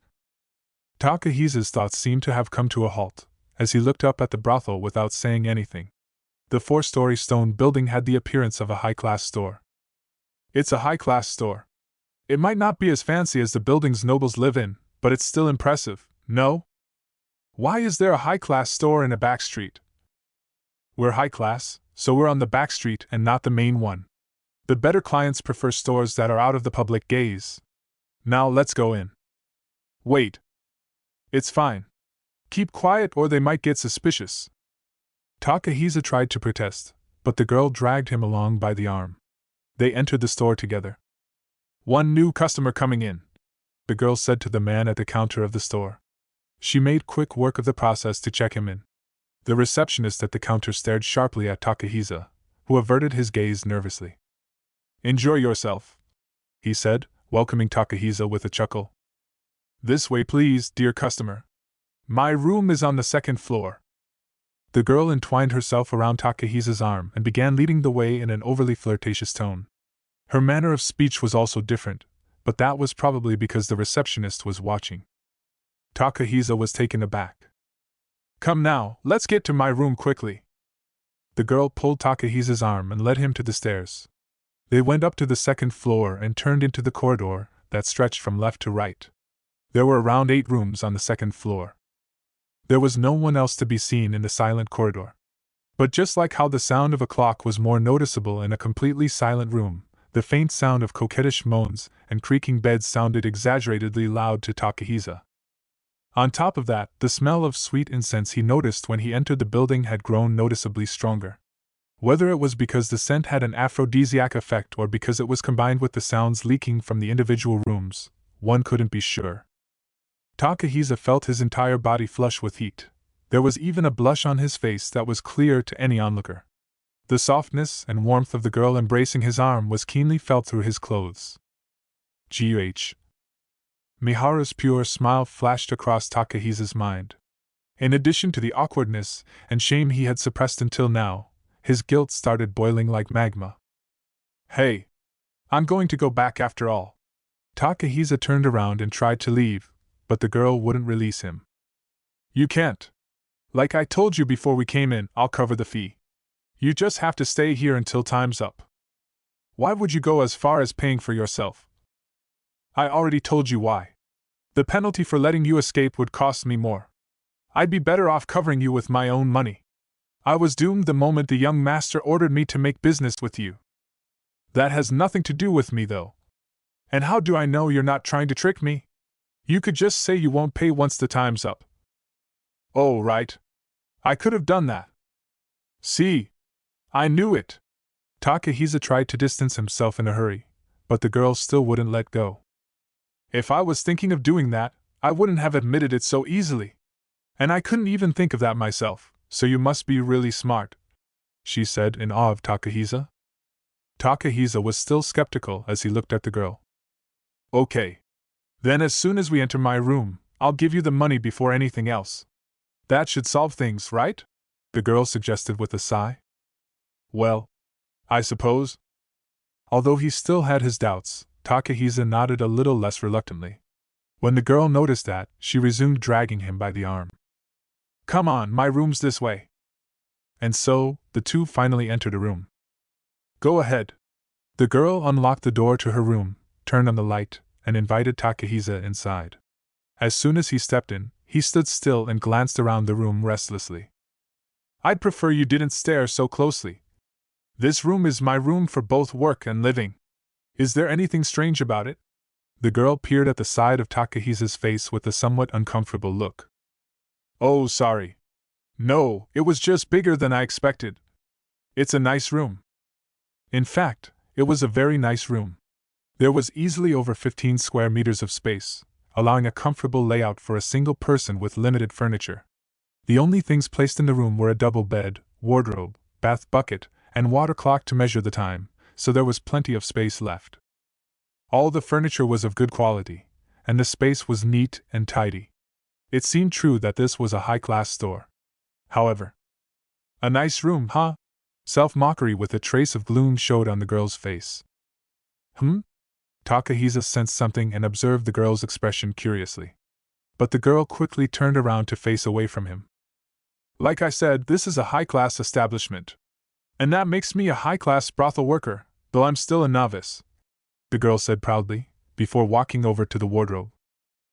Takahisa's thoughts seemed to have come to a halt, as he looked up at the brothel without saying anything. The 4-story stone building had the appearance of a high-class store. It's a high-class store. It might not be as fancy as the buildings nobles live in, but it's still impressive, no? Why is there a high-class store in a back street? We're high-class, so we're on the back street and not the main one. The better clients prefer stores that are out of the public gaze. Now let's go in. Wait. It's fine. Keep quiet or they might get suspicious. Takahisa tried to protest, but the girl dragged him along by the arm. They entered the store together. One new customer coming in, the girl said to the man at the counter of the store. She made quick work of the process to check him in. The receptionist at the counter stared sharply at Takahisa, who averted his gaze nervously. Enjoy yourself, he said, welcoming Takahisa with a chuckle. This way please, dear customer. My room is on the 2nd floor. The girl entwined herself around Takahisa's arm and began leading the way in an overly flirtatious tone. Her manner of speech was also different, but that was probably because the receptionist was watching. Takahisa was taken aback. Come now, let's get to my room quickly. The girl pulled Takahisa's arm and led him to the stairs. They went up to the 2nd floor and turned into the corridor that stretched from left to right. There were around 8 rooms on the 2nd floor. There was no one else to be seen in the silent corridor. But just like how the sound of a clock was more noticeable in a completely silent room, the faint sound of coquettish moans and creaking beds sounded exaggeratedly loud to Takahisa. On top of that, the smell of sweet incense he noticed when he entered the building had grown noticeably stronger. Whether it was because the scent had an aphrodisiac effect or because it was combined with the sounds leaking from the individual rooms, one couldn't be sure. Takahisa felt his entire body flush with heat. There was even a blush on his face that was clear to any onlooker. The softness and warmth of the girl embracing his arm was keenly felt through his clothes. G.H. Miharu's pure smile flashed across Takahisa's mind. In addition to the awkwardness and shame he had suppressed until now, his guilt started boiling like magma. Hey! I'm going to go back after all. Takahisa turned around and tried to leave, but the girl wouldn't release him. You can't. Like I told you before we came in, I'll cover the fee. You just have to stay here until time's up. Why would you go as far as paying for yourself? I already told you why. The penalty for letting you escape would cost me more. I'd be better off covering you with my own money. I was doomed the moment the young master ordered me to make business with you. That has nothing to do with me, though. And how do I know you're not trying to trick me? You could just say you won't pay once the time's up. Oh, right. I could have done that. See? I knew it. Takahisa tried to distance himself in a hurry, but the girl still wouldn't let go. If I was thinking of doing that, I wouldn't have admitted it so easily. And I couldn't even think of that myself, so you must be really smart, she said in awe of Takahisa. Takahisa was still skeptical as he looked at the girl. Okay. Then as soon as we enter my room, I'll give you the money before anything else. That should solve things, right? The girl suggested with a sigh. Well, I suppose. Although he still had his doubts, Takahisa nodded a little less reluctantly. When the girl noticed that, she resumed dragging him by the arm. Come on, my room's this way. And so, the two finally entered a room. Go ahead. The girl unlocked the door to her room, turned on the light, and invited Takahisa inside. As soon as he stepped in, he stood still and glanced around the room restlessly. I'd prefer you didn't stare so closely. This room is my room for both work and living. Is there anything strange about it? The girl peered at the side of Takahisa's face with a somewhat uncomfortable look. Oh, sorry. No, it was just bigger than I expected. It's a nice room. In fact, it was a very nice room. There was easily over 15 square meters of space, allowing a comfortable layout for a single person with limited furniture. The only things placed in the room were a double bed, wardrobe, bath bucket, and water clock to measure the time, so there was plenty of space left. All the furniture was of good quality, and the space was neat and tidy. It seemed true that this was a high-class store. However, a nice room, huh? Self-mockery with a trace of gloom showed on the girl's face. Takahisa sensed something and observed the girl's expression curiously. But the girl quickly turned around to face away from him. Like I said, this is a high-class establishment. And that makes me a high-class brothel worker, though I'm still a novice, the girl said proudly, before walking over to the wardrobe.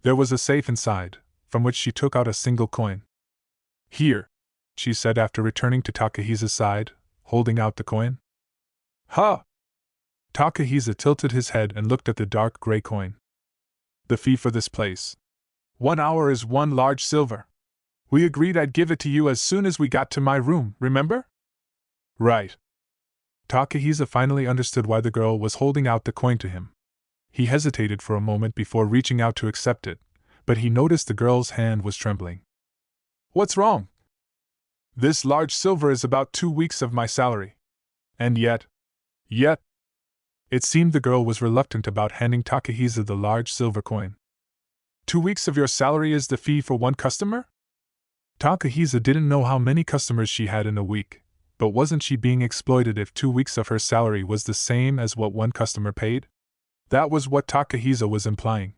There was a safe inside, from which she took out a single coin. Here, she said after returning to Takahisa's side, holding out the coin. Huh! Takahisa tilted his head and looked at the dark gray coin. The fee for this place. 1 hour is 1 large silver. We agreed I'd give it to you as soon as we got to my room, remember? Right. Takahisa finally understood why the girl was holding out the coin to him. He hesitated for a moment before reaching out to accept it, but he noticed the girl's hand was trembling. What's wrong? This large silver is about 2 weeks of my salary. And yet. It seemed the girl was reluctant about handing Takahisa the large silver coin. 2 weeks of your salary is the fee for one customer? Takahisa didn't know how many customers she had in a week, but wasn't she being exploited if 2 weeks of her salary was the same as what one customer paid? That was what Takahisa was implying.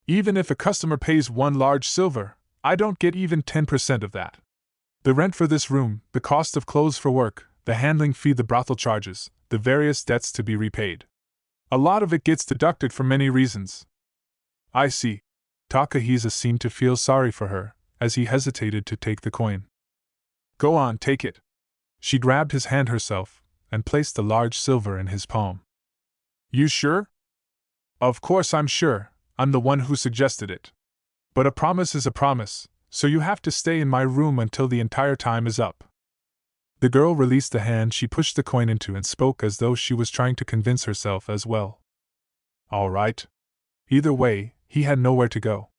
Even if a customer pays 1 large silver, I don't get even 10% of that. The rent for this room, the cost of clothes for work, the handling fee, the brothel charges, the various debts to be repaid. A lot of it gets deducted for many reasons. I see. Takahisa seemed to feel sorry for her, as he hesitated to take the coin. Go on, take it. She grabbed his hand herself, and placed the large silver in his palm. You sure? Of course I'm sure, I'm the one who suggested it. But a promise is a promise, so you have to stay in my room until the entire time is up. The girl released the hand she pushed the coin into and spoke as though she was trying to convince herself as well. All right. Either way, he had nowhere to go.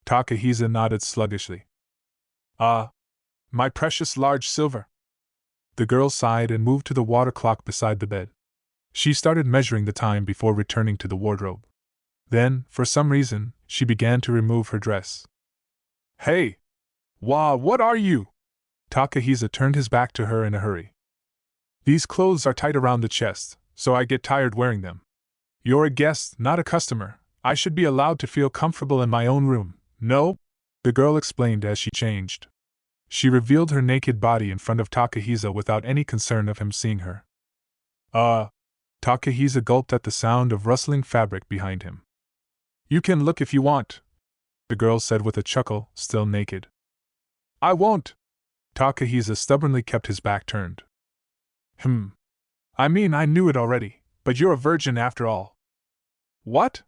Takahisa nodded sluggishly. My precious large silver. The girl sighed and moved to the water clock beside the bed. She started measuring the time before returning to the wardrobe. Then, for some reason, she began to remove her dress. Hey! What are you? Takahisa turned his back to her in a hurry. These clothes are tight around the chest, so I get tired wearing them. You're a guest, not a customer. I should be allowed to feel comfortable in my own room, no? The girl explained as she changed. She revealed her naked body in front of Takahisa without any concern of him seeing her. Takahisa gulped at the sound of rustling fabric behind him. You can look if you want, the girl said with a chuckle, still naked. I won't. Takahisa stubbornly kept his back turned. I mean, I knew it already, but you're a virgin after all. What?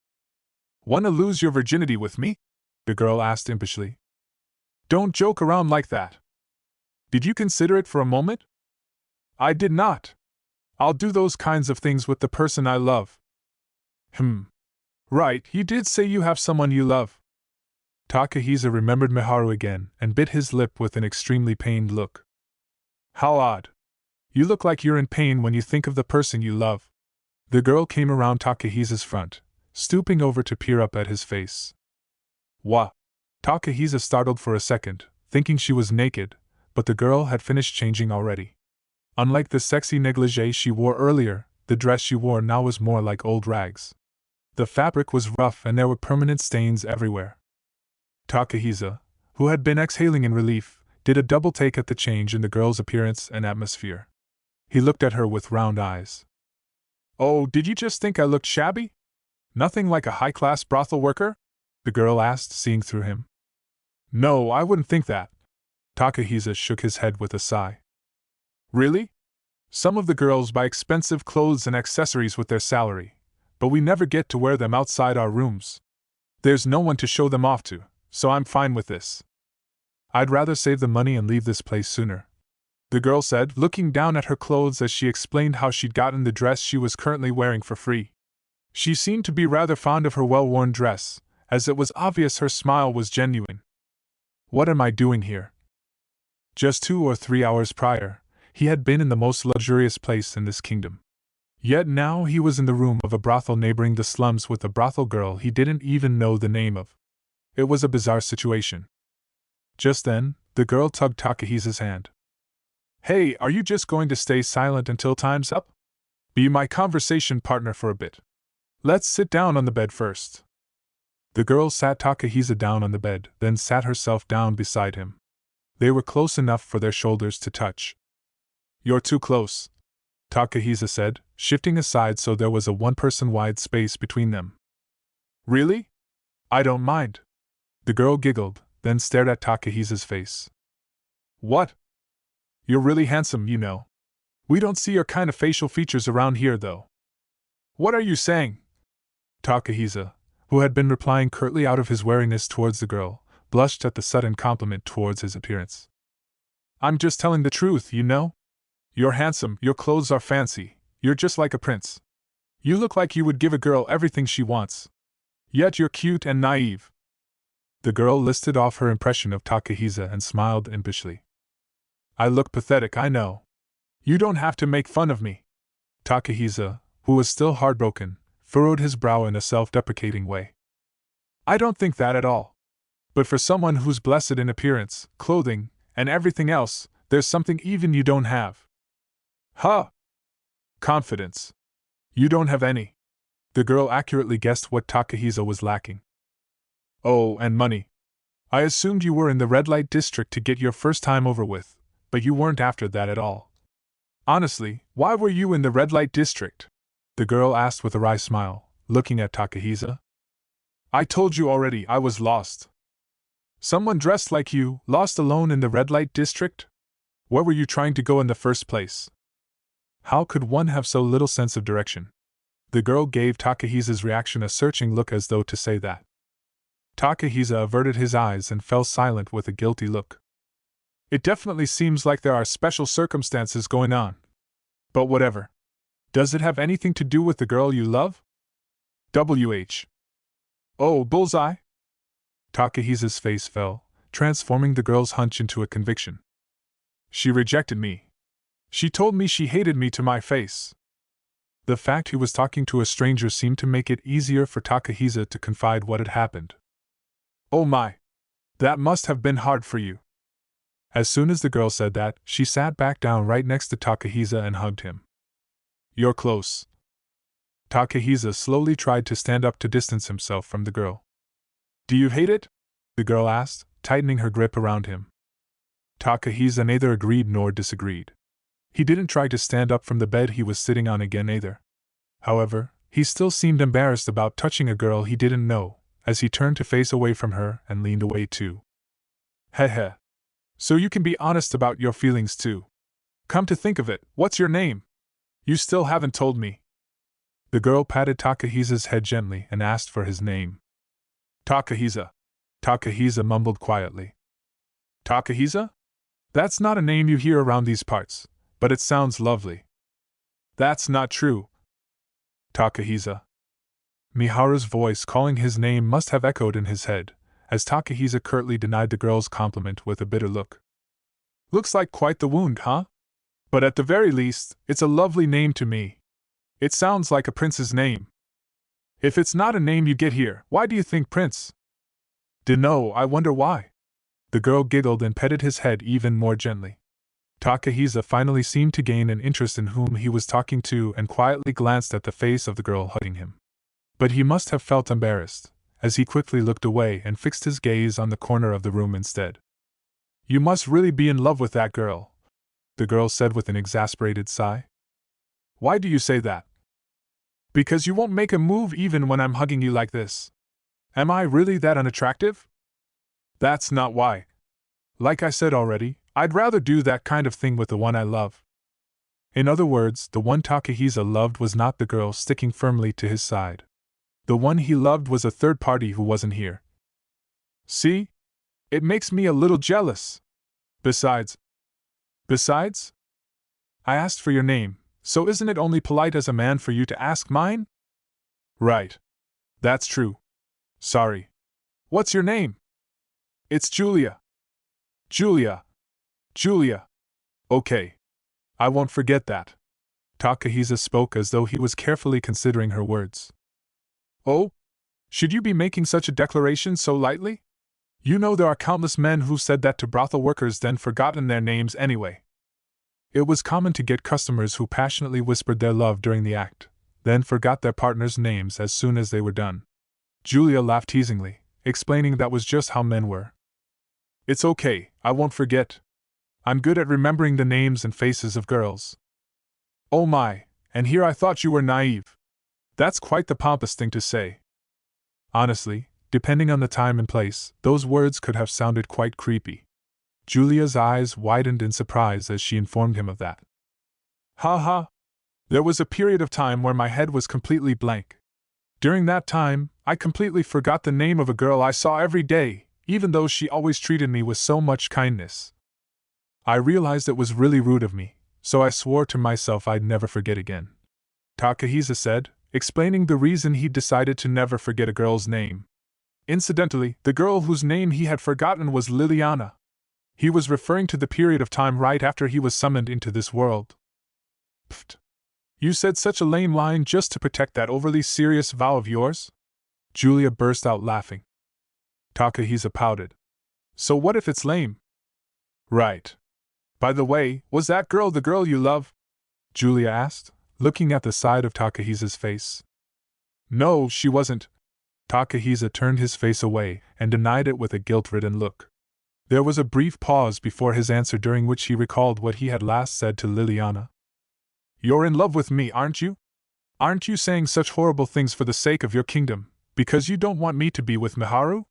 Want to lose your virginity with me? The girl asked impishly. Don't joke around like that. Did you consider it for a moment? I did not. I'll do those kinds of things with the person I love. Right, you did say you have someone you love. Takahisa remembered Miharu again and bit his lip with an extremely pained look. How odd. You look like you're in pain when you think of the person you love. The girl came around Takahisa's front, stooping over to peer up at his face. What? Takahisa startled for a second, thinking she was naked, but the girl had finished changing already. Unlike the sexy negligee she wore earlier, the dress she wore now was more like old rags. The fabric was rough and there were permanent stains everywhere. Takahisa, who had been exhaling in relief, did a double take at the change in the girl's appearance and atmosphere. He looked at her with round eyes. Oh, did you just think I looked shabby? Nothing like a high-class brothel worker? The girl asked, seeing through him. No, I wouldn't think that. Takahisa shook his head with a sigh. Really? Some of the girls buy expensive clothes and accessories with their salary, but we never get to wear them outside our rooms. There's no one to show them off to, so I'm fine with this. I'd rather save the money and leave this place sooner, the girl said, looking down at her clothes as she explained how she'd gotten the dress she was currently wearing for free. She seemed to be rather fond of her well-worn dress, as it was obvious her smile was genuine. What am I doing here? Just 2 or 3 hours prior, he had been in the most luxurious place in this kingdom. Yet now he was in the room of a brothel neighboring the slums with a brothel girl he didn't even know the name of. It was a bizarre situation. Just then, the girl tugged Takahisa's hand. Hey, are you just going to stay silent until time's up? Be my conversation partner for a bit. Let's sit down on the bed first. The girl sat Takahisa down on the bed, then sat herself down beside him. They were close enough for their shoulders to touch. You're too close, Takahisa said, shifting aside so there was a one-person-wide space between them. Really? I don't mind. The girl giggled, then stared at Takahisa's face. What? You're really handsome, you know. We don't see your kind of facial features around here, though. What are you saying? Takahisa, who had been replying curtly out of his wariness towards the girl, blushed at the sudden compliment towards his appearance. I'm just telling the truth, you know. You're handsome, your clothes are fancy, you're just like a prince. You look like you would give a girl everything she wants. Yet you're cute and naive. The girl listed off her impression of Takahisa and smiled impishly. I look pathetic, I know. You don't have to make fun of me. Takahisa, who was still heartbroken, furrowed his brow in a self-deprecating way. I don't think that at all. But for someone who's blessed in appearance, clothing, and everything else, there's something even you don't have. Huh? Confidence. You don't have any. The girl accurately guessed what Takahisa was lacking. Oh, and money. I assumed you were in the red light district to get your first time over with, but you weren't after that at all. Honestly, why were you in the red light district? The girl asked with a wry smile, looking at Takahisa. I told you already I was lost. Someone dressed like you, lost alone in the red light district? Where were you trying to go in the first place? How could one have so little sense of direction? The girl gave Takahisa's reaction a searching look as though to say that. Takahisa averted his eyes and fell silent with a guilty look. It definitely seems like there are special circumstances going on. But whatever. Does it have anything to do with the girl you love? WH. Oh, bullseye? Takahisa's face fell, transforming the girl's hunch into a conviction. She rejected me. She told me she hated me to my face. The fact he was talking to a stranger seemed to make it easier for Takahisa to confide what had happened. Oh my! That must have been hard for you. As soon as the girl said that, she sat back down right next to Takahisa and hugged him. You're close. Takahisa slowly tried to stand up to distance himself from the girl. Do you hate it? The girl asked, tightening her grip around him. Takahisa neither agreed nor disagreed. He didn't try to stand up from the bed he was sitting on again either. However, he still seemed embarrassed about touching a girl he didn't know, as he turned to face away from her and leaned away too. Heh. So you can be honest about your feelings too. Come to think of it, what's your name? You still haven't told me. The girl patted Takahisa's head gently and asked for his name. Takahisa. Takahisa mumbled quietly. Takahisa? That's not a name you hear around these parts, but it sounds lovely. That's not true. Takahisa. Miharu's voice calling his name must have echoed in his head, as Takahisa curtly denied the girl's compliment with a bitter look. Looks like quite the wound, huh? But at the very least, it's a lovely name to me. It sounds like a prince's name. If it's not a name you get here, why do you think prince? Dunno, I wonder why. The girl giggled and petted his head even more gently. Takahisa finally seemed to gain an interest in whom he was talking to and quietly glanced at the face of the girl hugging him. But he must have felt embarrassed, as he quickly looked away and fixed his gaze on the corner of the room instead. You must really be in love with that girl, the girl said with an exasperated sigh. Why do you say that? Because you won't make a move even when I'm hugging you like this. Am I really that unattractive? That's not why. Like I said already, I'd rather do that kind of thing with the one I love. In other words, the one Takahisa loved was not the girl sticking firmly to his side. The one he loved was a third party who wasn't here. See? It makes me a little jealous. Besides? I asked for your name, so isn't it only polite as a man for you to ask mine? Right. That's true. Sorry. What's your name? It's Julia. Julia. Okay. I won't forget that. Takahisa spoke as though he was carefully considering her words. Oh? Should you be making such a declaration so lightly? You know there are countless men who've said that to brothel workers then forgotten their names anyway. It was common to get customers who passionately whispered their love during the act, then forgot their partners' names as soon as they were done. Julia laughed teasingly, explaining that was just how men were. It's okay, I won't forget. I'm good at remembering the names and faces of girls. Oh my, and here I thought you were naive. That's quite the pompous thing to say. Honestly, depending on the time and place, those words could have sounded quite creepy. Julia's eyes widened in surprise as she informed him of that. Ha. There was a period of time where my head was completely blank. During that time, I completely forgot the name of a girl I saw every day, even though she always treated me with so much kindness. I realized it was really rude of me, so I swore to myself I'd never forget again. Takahisa said, explaining the reason he'd decided to never forget a girl's name. Incidentally, the girl whose name he had forgotten was Liliana. He was referring to the period of time right after he was summoned into this world. Pfft. You said such a lame line just to protect that overly serious vow of yours? Julia burst out laughing. Takahisa pouted. So what if it's lame? Right. By the way, was that girl the girl you love? Julia asked, looking at the side of Takahisa's face. No, she wasn't. Takahisa turned his face away and denied it with a guilt-ridden look. There was a brief pause before his answer during which he recalled what he had last said to Liliana. You're in love with me, aren't you? Aren't you saying such horrible things for the sake of your kingdom, because you don't want me to be with Miharu?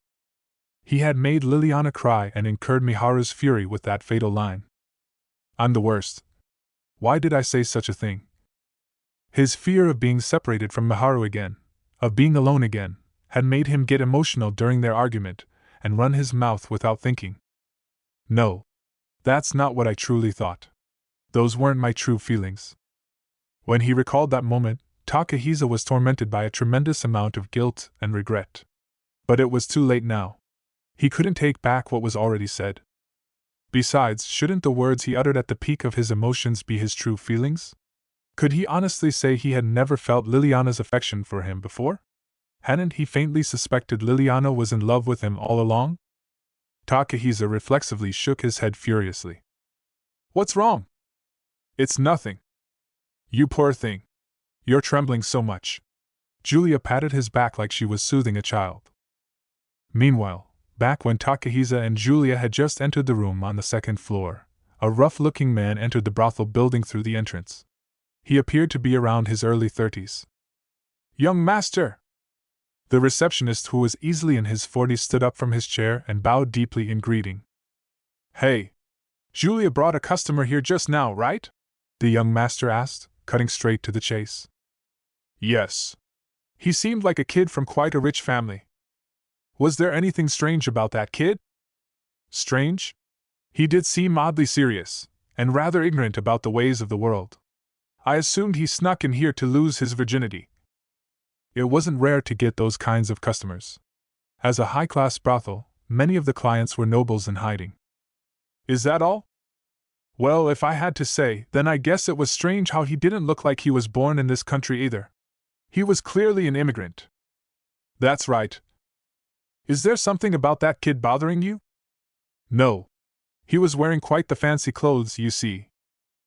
He had made Liliana cry and incurred Miharu's fury with that fatal line. I'm the worst. Why did I say such a thing? His fear of being separated from Miharu again, of being alone again, had made him get emotional during their argument and run his mouth without thinking. No. That's not what I truly thought. Those weren't my true feelings. When he recalled that moment, Takahisa was tormented by a tremendous amount of guilt and regret. But it was too late now. He couldn't take back what was already said. Besides, shouldn't the words he uttered at the peak of his emotions be his true feelings? Could he honestly say he had never felt Liliana's affection for him before? Hadn't he faintly suspected Liliana was in love with him all along? Takahisa reflexively shook his head furiously. What's wrong? It's nothing. You poor thing. You're trembling so much. Julia patted his back like she was soothing a child. Meanwhile, back when Takahisa and Julia had just entered the room on the second floor, a rough-looking man entered the brothel building through the entrance. He appeared to be around his early 30s. Young master! The receptionist, who was easily in his 40s, stood up from his chair and bowed deeply in greeting. Hey! Julia brought a customer here just now, right? The young master asked, cutting straight to the chase. Yes. He seemed like a kid from quite a rich family. Was there anything strange about that kid? Strange? He did seem oddly serious, and rather ignorant about the ways of the world. I assumed he snuck in here to lose his virginity. It wasn't rare to get those kinds of customers. As a high-class brothel, many of the clients were nobles in hiding. Is that all? Well, if I had to say, then I guess it was strange how he didn't look like he was born in this country either. He was clearly an immigrant. That's right. Is there something about that kid bothering you? No. He was wearing quite the fancy clothes, you see.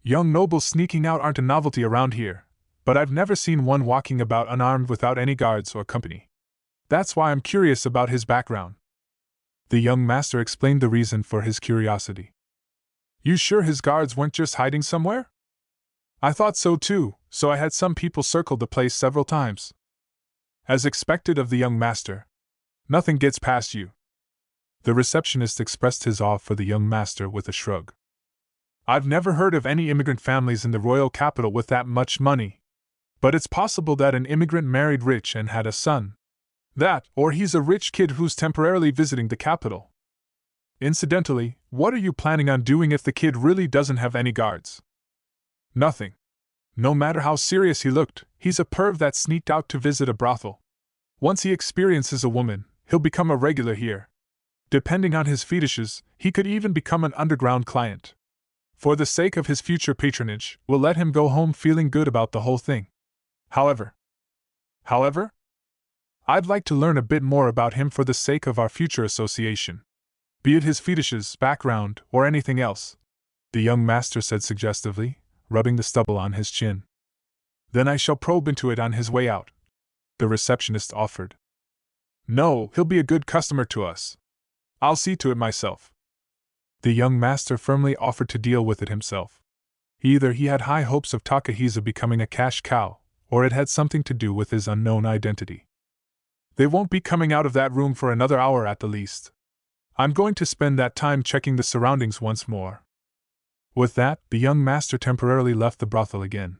Young nobles sneaking out aren't a novelty around here, but I've never seen one walking about unarmed without any guards or company. That's why I'm curious about his background. The young master explained the reason for his curiosity. You sure his guards weren't just hiding somewhere? I thought so too, so I had some people circle the place several times. As expected of the young master. Nothing gets past you. The receptionist expressed his awe for the young master with a shrug. I've never heard of any immigrant families in the royal capital with that much money. But it's possible that an immigrant married rich and had a son. That, or he's a rich kid who's temporarily visiting the capital. Incidentally, what are you planning on doing if the kid really doesn't have any guards? Nothing. No matter how serious he looked, he's a perv that sneaked out to visit a brothel. Once he experiences a woman, he'll become a regular here. Depending on his fetishes, he could even become an underground client. For the sake of his future patronage, we'll let him go home feeling good about the whole thing. However, I'd like to learn a bit more about him for the sake of our future association. Be it his fetishes, background, or anything else, the young master said suggestively, rubbing the stubble on his chin. Then I shall probe into it on his way out, the receptionist offered. No, he'll be a good customer to us. I'll see to it myself. The young master firmly offered to deal with it himself. Either he had high hopes of Takahisa becoming a cash cow, or it had something to do with his unknown identity. They won't be coming out of that room for another hour at the least. I'm going to spend that time checking the surroundings once more. With that, the young master temporarily left the brothel again.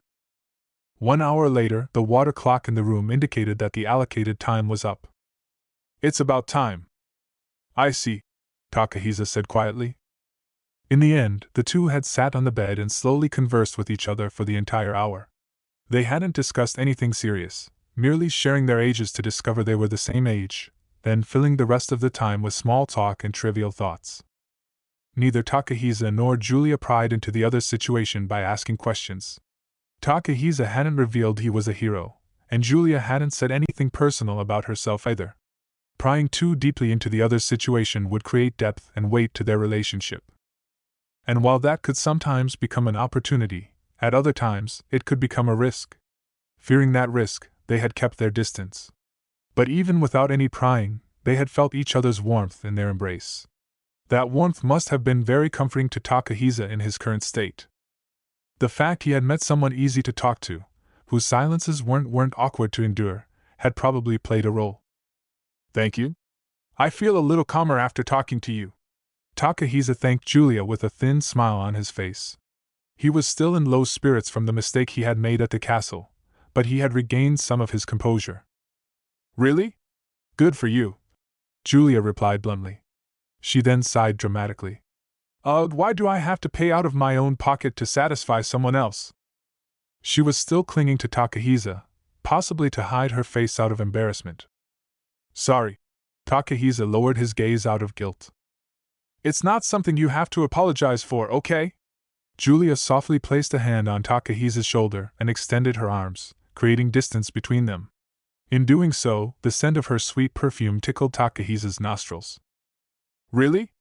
1 hour later, the water clock in the room indicated that the allocated time was up. It's about time. I see, Takahisa said quietly. In the end, the two had sat on the bed and slowly conversed with each other for the entire hour. They hadn't discussed anything serious, merely sharing their ages to discover they were the same age, then filling the rest of the time with small talk and trivial thoughts. Neither Takahisa nor Julia pried into the other's situation by asking questions. Takahisa hadn't revealed he was a hero, and Julia hadn't said anything personal about herself either. Prying too deeply into the other's situation would create depth and weight to their relationship. And while that could sometimes become an opportunity, at other times it could become a risk. Fearing that risk, they had kept their distance. But even without any prying, they had felt each other's warmth in their embrace. That warmth must have been very comforting to Takahisa in his current state. The fact he had met someone easy to talk to, whose silences weren't awkward to endure, had probably played a role. Thank you. I feel a little calmer after talking to you. Takahisa thanked Julia with a thin smile on his face. He was still in low spirits from the mistake he had made at the castle, but he had regained some of his composure. Really? Good for you, Julia replied bluntly. She then sighed dramatically. Ugh, why do I have to pay out of my own pocket to satisfy someone else? She was still clinging to Takahisa, possibly to hide her face out of embarrassment. Sorry. Takahisa lowered his gaze out of guilt. It's not something you have to apologize for, okay? Julia softly placed a hand on Takahisa's shoulder and extended her arms, creating distance between them. In doing so, the scent of her sweet perfume tickled Takahisa's nostrils. Really?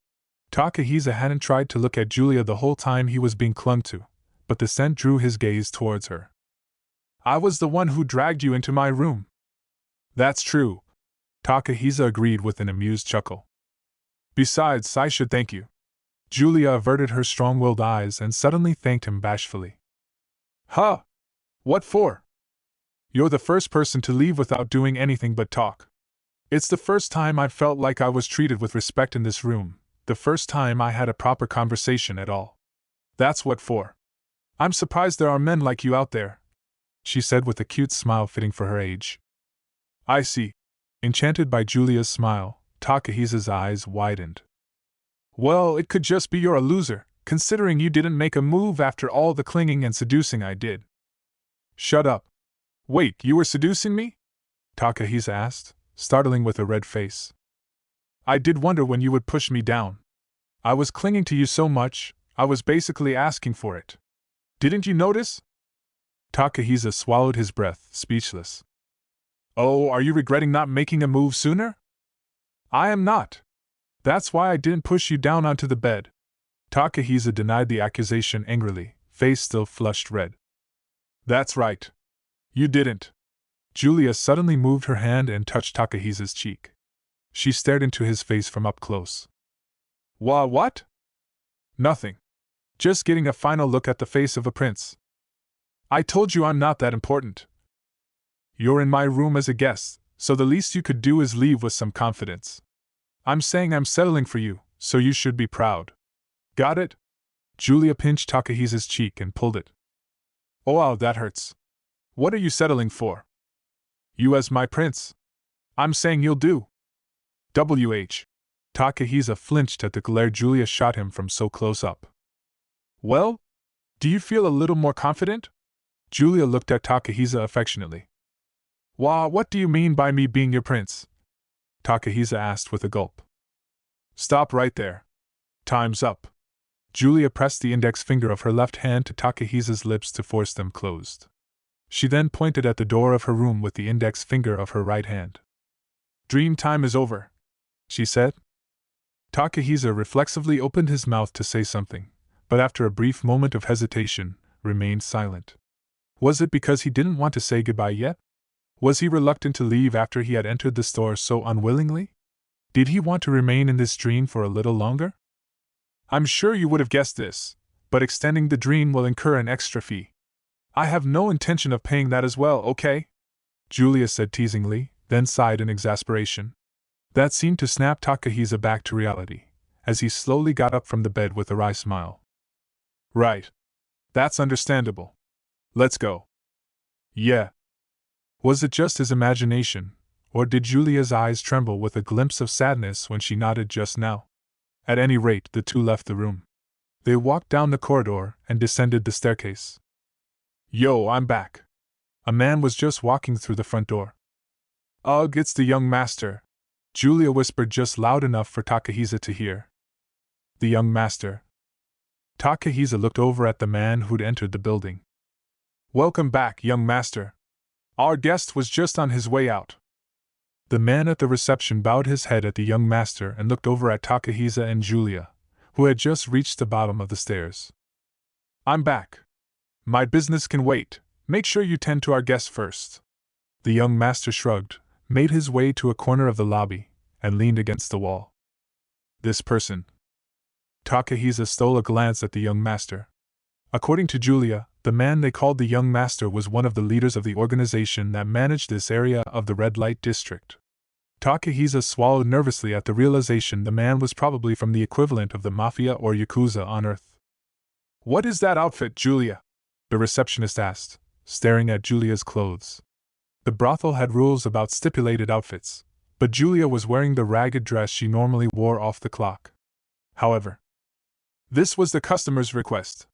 Takahisa hadn't tried to look at Julia the whole time he was being clung to, but the scent drew his gaze towards her. I was the one who dragged you into my room. That's true. Takahisa agreed with an amused chuckle. Besides, I should thank you. Julia averted her strong-willed eyes and suddenly thanked him bashfully. Huh? What for? You're the first person to leave without doing anything but talk. It's the first time I've felt like I was treated with respect in this room, the first time I had a proper conversation at all. That's what for. I'm surprised there are men like you out there, she said with a cute smile fitting for her age. I see. Enchanted by Julia's smile, Takahisa's eyes widened. Well, it could just be you're a loser, considering you didn't make a move after all the clinging and seducing I did. Shut up. Wait, you were seducing me? Takahisa asked, startling with a red face. I did wonder when you would push me down. I was clinging to you so much, I was basically asking for it. Didn't you notice? Takahisa swallowed his breath, speechless. Oh, are you regretting not making a move sooner? I am not. That's why I didn't push you down onto the bed. Takahisa denied the accusation angrily, face still flushed red. That's right. You didn't. Julia suddenly moved her hand and touched Takahisa's cheek. She stared into his face from up close. What? Nothing. Just getting a final look at the face of a prince. I told you I'm not that important. You're in my room as a guest, so the least you could do is leave with some confidence. I'm saying I'm settling for you, so you should be proud. Got it? Julia pinched Takahisa's cheek and pulled it. Oh wow, that hurts. What are you settling for? You as my prince. I'm saying you'll do. WH. Takahisa flinched at the glare Julia shot him from so close up. Well? Do you feel a little more confident? Julia looked at Takahisa affectionately. Wah, what do you mean by me being your prince? Takahisa asked with a gulp. Stop right there. Time's up. Julia pressed the index finger of her left hand to Takahisa's lips to force them closed. She then pointed at the door of her room with the index finger of her right hand. Dream time is over, she said. Takahisa reflexively opened his mouth to say something, but after a brief moment of hesitation, remained silent. Was it because he didn't want to say goodbye yet? Was he reluctant to leave after he had entered the store so unwillingly? Did he want to remain in this dream for a little longer? I'm sure you would have guessed this, but extending the dream will incur an extra fee. I have no intention of paying that as well, okay? Julia said teasingly, then sighed in exasperation. That seemed to snap Takahisa back to reality, as he slowly got up from the bed with a wry smile. Right. That's understandable. Let's go. Yeah. Was it just his imagination, or did Julia's eyes tremble with a glimpse of sadness when she nodded just now? At any rate, the two left the room. They walked down the corridor and descended the staircase. Yo, I'm back. A man was just walking through the front door. Ugh, it's the young master, Julia whispered just loud enough for Takahisa to hear. The young master. Takahisa looked over at the man who'd entered the building. Welcome back, young master. Our guest was just on his way out. The man at the reception bowed his head at the young master and looked over at Takahisa and Julia, who had just reached the bottom of the stairs. I'm back. My business can wait. Make sure you tend to our guest first. The young master shrugged, made his way to a corner of the lobby, and leaned against the wall. This person. Takahisa stole a glance at the young master. According to Julia, the man they called the young master was one of the leaders of the organization that managed this area of the red light district. Takahisa swallowed nervously at the realization the man was probably from the equivalent of the mafia or yakuza on Earth. What is that outfit, Julia? The receptionist asked, staring at Julia's clothes. The brothel had rules about stipulated outfits, but Julia was wearing the ragged dress she normally wore off the clock. However, This was the customer's request.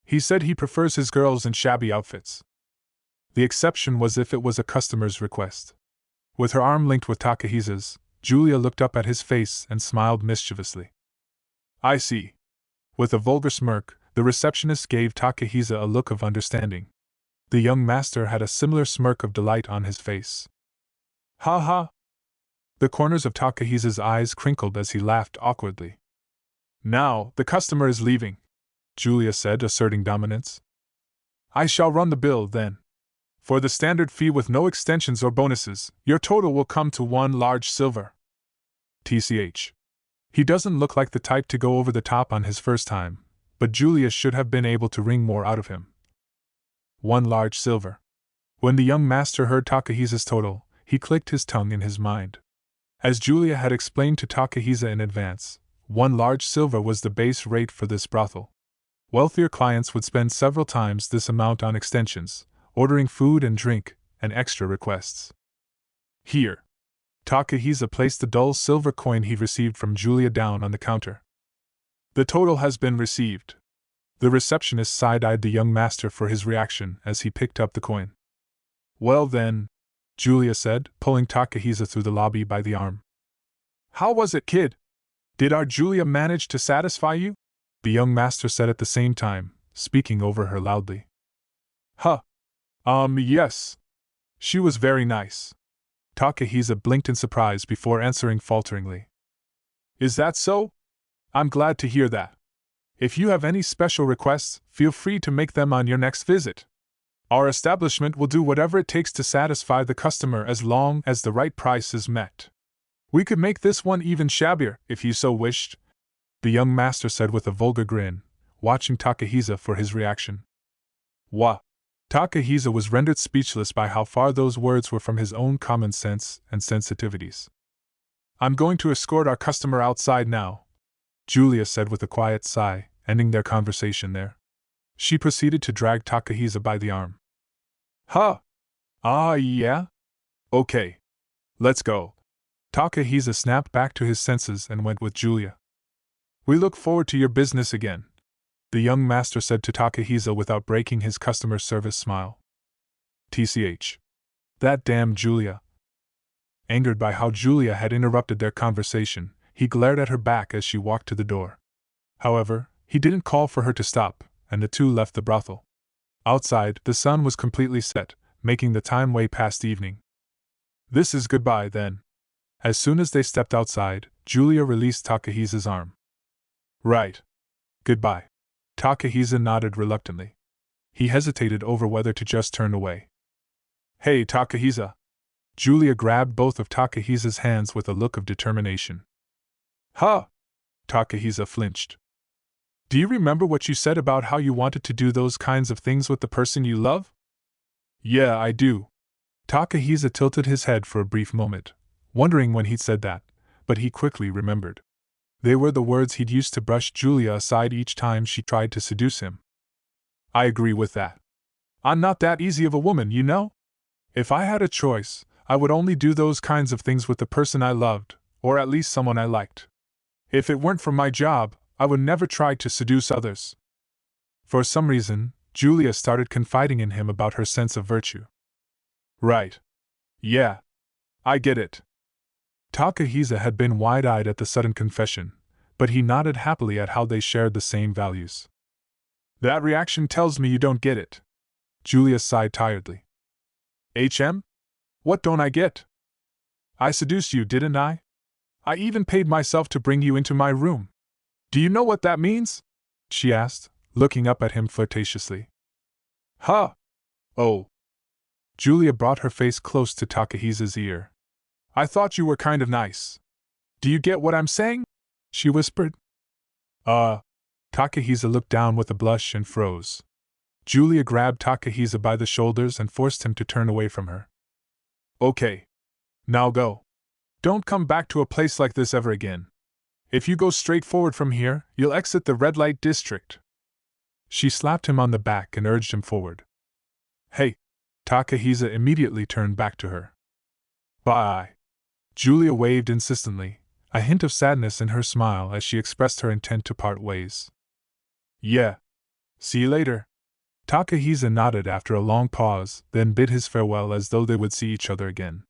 He said he prefers his girls in shabby outfits. The exception was if it was a customer's request. With her arm linked with Takahisa's, Julia looked up at his face and smiled mischievously. I see. With a vulgar smirk, the receptionist gave Takahisa a look of understanding. The young master had a similar smirk of delight on his face. Ha ha! The corners of Takahisa's eyes crinkled as he laughed awkwardly. Now, the customer is leaving, Julia said, asserting dominance. I shall run the bill, then. For the standard fee with no extensions or bonuses, your total will come to 1 large silver. TCH. He doesn't look like the type to go over the top on his first time, but Julia should have been able to wring more out of him. 1 large silver. When the young master heard Takahisa's total, he clicked his tongue in his mind. As Julia had explained to Takahisa in advance, 1 large silver was the base rate for this brothel. Wealthier clients would spend several times this amount on extensions, ordering food and drink, and extra requests. Here. Takahisa placed the dull silver coin he received from Julia down on the counter. The total has been received. The receptionist side-eyed the young master for his reaction as he picked up the coin. Well then, Julia said, pulling Takahisa through the lobby by the arm. How was it, kid? Did our Julia manage to satisfy you? The young master said at the same time, speaking over her loudly. Huh. Yes. She was very nice. Takahisa blinked in surprise before answering falteringly. Is that so? I'm glad to hear that. If you have any special requests, feel free to make them on your next visit. Our establishment will do whatever it takes to satisfy the customer as long as the right price is met. We could make this one even shabbier, if you so wished, the young master said with a vulgar grin, watching Takahisa for his reaction. What? Takahisa was rendered speechless by how far those words were from his own common sense and sensitivities. I'm going to escort our customer outside now, Julia said with a quiet sigh, ending their conversation there. She proceeded to drag Takahisa by the arm. Huh? Yeah? Okay. Let's go. Takahisa snapped back to his senses and went with Julia. We look forward to your business again, the young master said to Takahisa without breaking his customer service smile. TCH. That damn Julia. Angered by how Julia had interrupted their conversation, he glared at her back as she walked to the door. However, he didn't call for her to stop, and the two left the brothel. Outside, the sun was completely set, making the time way past evening. This is goodbye, then. As soon as they stepped outside, Julia released Takahisa's arm. Right. Goodbye. Takahisa nodded reluctantly. He hesitated over whether to just turn away. Hey, Takahisa! Julia grabbed both of Takahisa's hands with a look of determination. Huh! Takahisa flinched. Do you remember what you said about how you wanted to do those kinds of things with the person you love? Yeah, I do. Takahisa tilted his head for a brief moment, wondering when he'd said that, but he quickly remembered. They were the words he'd used to brush Julia aside each time she tried to seduce him. I agree with that. I'm not that easy of a woman, you know? If I had a choice, I would only do those kinds of things with the person I loved, or at least someone I liked. If it weren't for my job, I would never try to seduce others. For some reason, Julia started confiding in him about her sense of virtue. Right. Yeah. I get it. Takahisa had been wide-eyed at the sudden confession, but he nodded happily at how they shared the same values. That reaction tells me you don't get it. Julia sighed tiredly. What don't I get? I seduced you, didn't I? I even paid myself to bring you into my room. Do you know what that means? She asked, looking up at him flirtatiously. Huh? Oh. Julia brought her face close to Takahisa's ear. I thought you were kind of nice. Do you get what I'm saying? She whispered. Takahisa looked down with a blush and froze. Julia grabbed Takahisa by the shoulders and forced him to turn away from her. Okay. Now go. Don't come back to a place like this ever again. If you go straight forward from here, you'll exit the red light district. She slapped him on the back and urged him forward. Hey! Takahisa immediately turned back to her. Bye. Julia waved insistently, a hint of sadness in her smile as she expressed her intent to part ways. Yeah. See you later. Takahisa nodded after a long pause, then bid his farewell as though they would see each other again.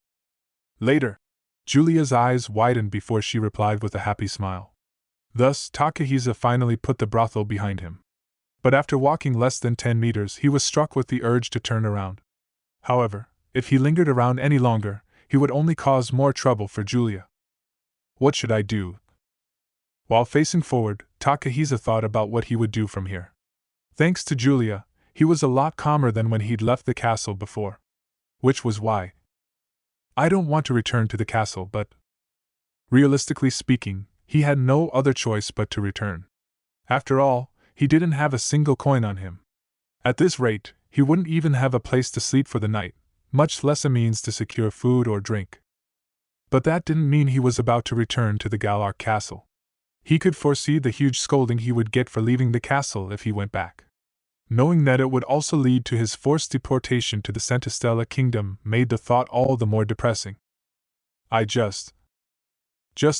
Later. Julia's eyes widened before she replied with a happy smile. Thus, Takahisa finally put the brothel behind him. But after walking less than 10 meters, he was struck with the urge to turn around. However, if he lingered around any longer, he would only cause more trouble for Julia. What should I do? While facing forward, Takahisa thought about what he would do from here. Thanks to Julia, he was a lot calmer than when he'd left the castle before. Which was why. I don't want to return to the castle, but realistically speaking, he had no other choice but to return. After all, he didn't have a single coin on him. At this rate, he wouldn't even have a place to sleep for the night, much less a means to secure food or drink. But that didn't mean he was about to return to the Galar castle. He could foresee the huge scolding he would get for leaving the castle if he went back. Knowing that it would also lead to his forced deportation to the Centistella kingdom made the thought all the more depressing. Just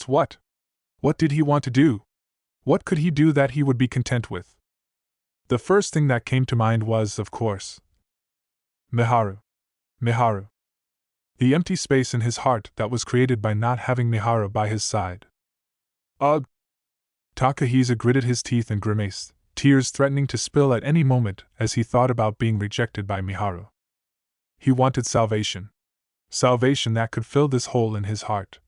what? What did he want to do? What could he do that he would be content with? The first thing that came to mind was, of course, Miharu. Miharu. The empty space in his heart that was created by not having Miharu by his side. Ugh! Takahisa gritted his teeth and grimaced, tears threatening to spill at any moment as he thought about being rejected by Miharu. He wanted salvation. Salvation that could fill this hole in his heart.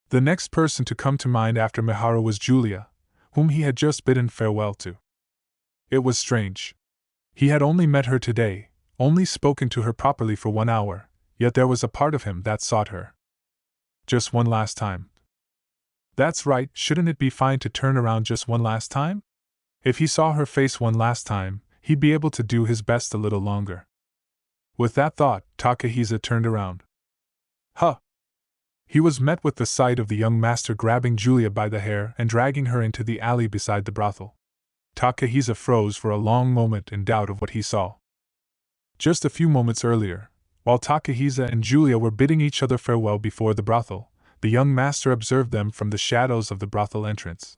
The next person to come to mind after Miharu was Julia, whom he had just bidden farewell to. It was strange. He had only met her today, only spoken to her properly for 1 hour, yet there was a part of him that sought her. Just one last time. That's right, shouldn't it be fine to turn around just one last time? If he saw her face one last time, he'd be able to do his best a little longer. With that thought, Takahisa turned around. Huh! He was met with the sight of the young master grabbing Julia by the hair and dragging her into the alley beside the brothel. Takahisa froze for a long moment in doubt of what he saw. Just a few moments earlier, while Takahisa and Julia were bidding each other farewell before the brothel, the young master observed them from the shadows of the brothel entrance.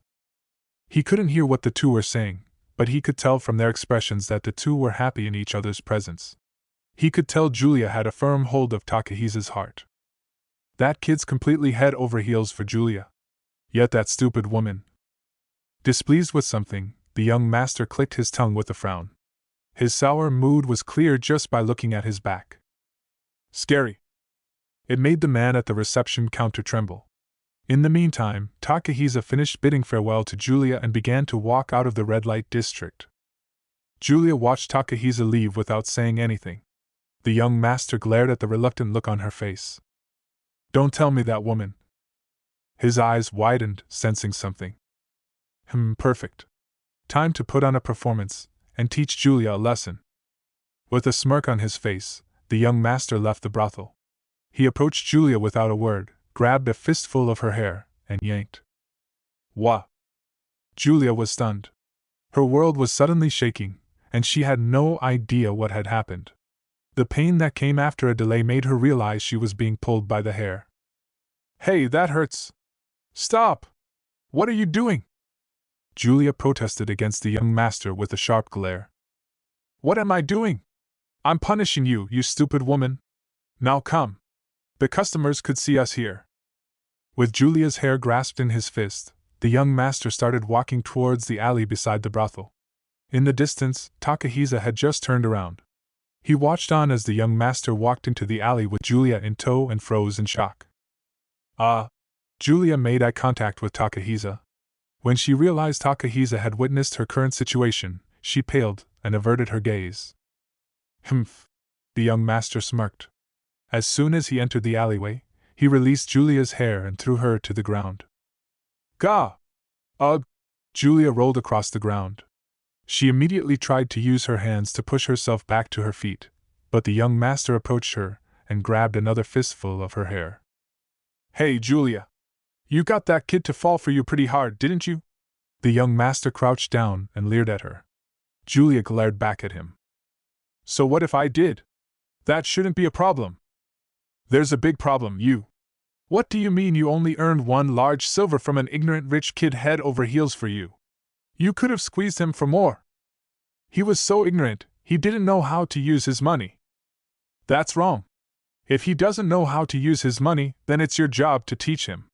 He couldn't hear what the two were saying, but he could tell from their expressions that the two were happy in each other's presence. He could tell Julia had a firm hold of Takahisa's heart. That kid's completely head over heels for Julia. Yet that stupid woman. Displeased with something, the young master clicked his tongue with a frown. His sour mood was clear just by looking at his back. Scary. It made the man at the reception counter tremble. In the meantime, Takahisa finished bidding farewell to Julia and began to walk out of the red light district. Julia watched Takahisa leave without saying anything. The young master glared at the reluctant look on her face. Don't tell me that woman. His eyes widened, sensing something. Perfect. Time to put on a performance, and teach Julia a lesson. With a smirk on his face, the young master left the brothel. He approached Julia without a word, grabbed a fistful of her hair, and yanked. Wah! Julia was stunned. Her world was suddenly shaking, and she had no idea what had happened. The pain that came after a delay made her realize she was being pulled by the hair. Hey, that hurts! Stop! What are you doing? Julia protested against the young master with a sharp glare. What am I doing? I'm punishing you, you stupid woman. Now come. The customers could see us here. With Julia's hair grasped in his fist, the young master started walking towards the alley beside the brothel. In the distance, Takahisa had just turned around. He watched on as the young master walked into the alley with Julia in tow and froze in shock. Julia made eye contact with Takahisa. When she realized Takahisa had witnessed her current situation, she paled and averted her gaze. Humph! The young master smirked. As soon as he entered the alleyway, he released Julia's hair and threw her to the ground. Gah! Ugh! Julia rolled across the ground. She immediately tried to use her hands to push herself back to her feet, but the young master approached her and grabbed another fistful of her hair. Hey, Julia! You got that kid to fall for you pretty hard, didn't you? The young master crouched down and leered at her. Julia glared back at him. So what if I did? That shouldn't be a problem. There's a big problem, you. What do you mean you only earned 1 large silver from an ignorant rich kid head over heels for you? You could have squeezed him for more. He was so ignorant, he didn't know how to use his money. That's wrong. If he doesn't know how to use his money, then it's your job to teach him.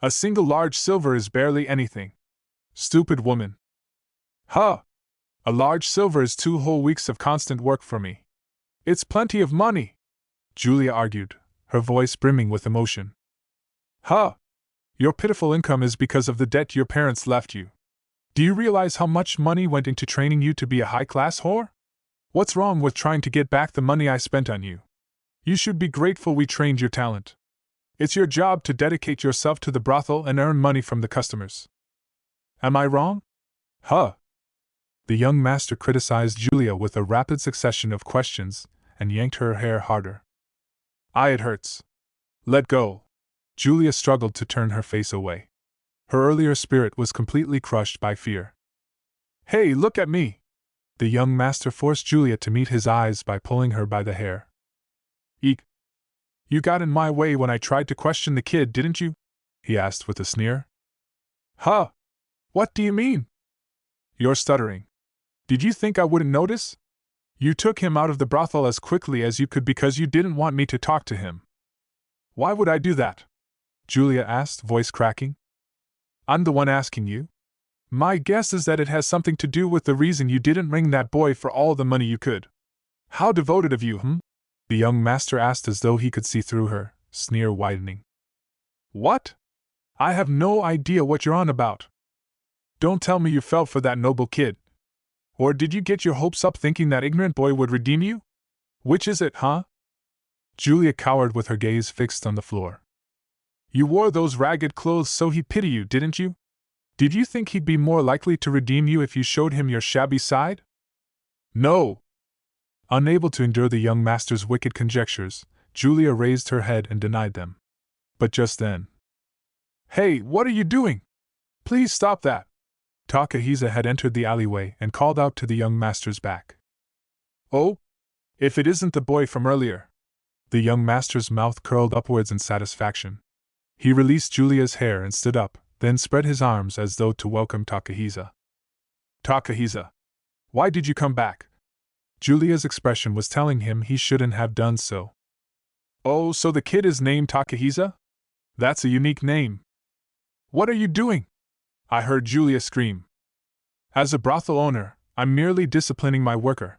A single large silver is barely anything. Stupid woman. Huh! A large silver is 2 whole weeks of constant work for me. It's plenty of money, Julia argued, her voice brimming with emotion. Huh! Your pitiful income is because of the debt your parents left you. Do you realize how much money went into training you to be a high-class whore? What's wrong with trying to get back the money I spent on you? You should be grateful we trained your talent. It's your job to dedicate yourself to the brothel and earn money from the customers. Am I wrong? Huh! The young master criticized Julia with a rapid succession of questions and yanked her hair harder. It hurts. Let go. Julia struggled to turn her face away. Her earlier spirit was completely crushed by fear. Hey, look at me! The young master forced Julia to meet his eyes by pulling her by the hair. Eek! You got in my way when I tried to question the kid, didn't you? He asked with a sneer. Huh! What do you mean? You're stuttering. Did you think I wouldn't notice? You took him out of the brothel as quickly as you could because you didn't want me to talk to him. Why would I do that? Julia asked, voice cracking. I'm the one asking you. My guess is that it has something to do with the reason you didn't ring that boy for all the money you could. How devoted of you, The young master asked as though he could see through her, sneer widening. What? I have no idea what you're on about. Don't tell me you fell for that noble kid. Or did you get your hopes up thinking that ignorant boy would redeem you? Which is it, huh? Julia cowered with her gaze fixed on the floor. You wore those ragged clothes so he'd pity you, didn't you? Did you think he'd be more likely to redeem you if you showed him your shabby side? No! Unable to endure the young master's wicked conjectures, Julia raised her head and denied them. But just then. Hey, what are you doing? Please stop that! Takahisa had entered the alleyway and called out to the young master's back. Oh? If it isn't the boy from earlier! The young master's mouth curled upwards in satisfaction. He released Julia's hair and stood up, then spread his arms as though to welcome Takahisa. Takahisa! Why did you come back? Julia's expression was telling him he shouldn't have done so. Oh, so the kid is named Takahisa? That's a unique name. What are you doing? I heard Julia scream. As a brothel owner, I'm merely disciplining my worker,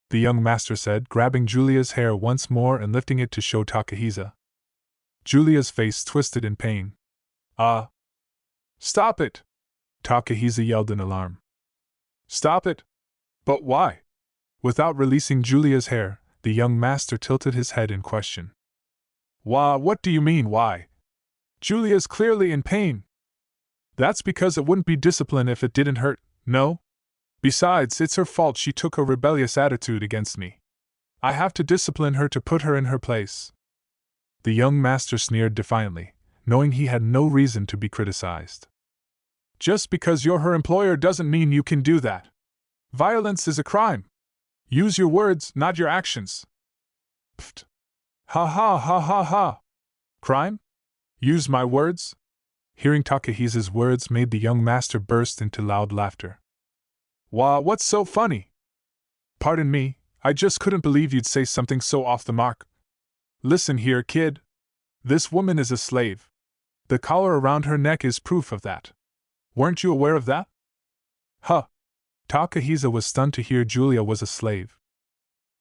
the young master said, grabbing Julia's hair once more and lifting it to show Takahisa. Julia's face twisted in pain. Stop it! Takahisa yelled in alarm. Stop it? But why? Without releasing Julia's hair, the young master tilted his head in question. What do you mean, why? Julia's clearly in pain. That's because it wouldn't be discipline if it didn't hurt, no? Besides, it's her fault she took a rebellious attitude against me. I have to discipline her to put her in her place. The young master sneered defiantly, knowing he had no reason to be criticized. Just because you're her employer doesn't mean you can do that. Violence is a crime. Use your words, not your actions. Pfft. Ha ha ha ha ha. Crime? Use my words? Hearing Takahisa's words made the young master burst into loud laughter. What's so funny? Pardon me, I just couldn't believe you'd say something so off the mark. Listen here, kid. This woman is a slave. The collar around her neck is proof of that. Weren't you aware of that? Huh. Takahisa was stunned to hear Julia was a slave.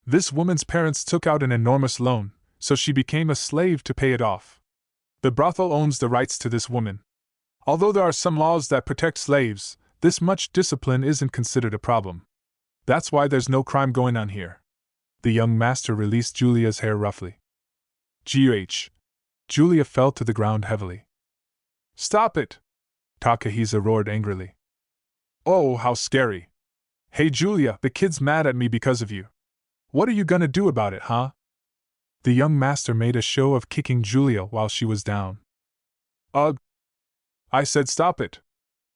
This woman's parents took out an enormous loan, so she became a slave to pay it off. The brothel owns the rights to this woman. Although there are some laws that protect slaves, this much discipline isn't considered a problem. That's why there's no crime going on here. The young master released Julia's hair roughly. G.H. Julia fell to the ground heavily. Stop it! Takahisa roared angrily. Oh, how scary. Hey Julia, the kid's mad at me because of you. What are you gonna do about it, huh? The young master made a show of kicking Julia while she was down. Ugh! I said stop it!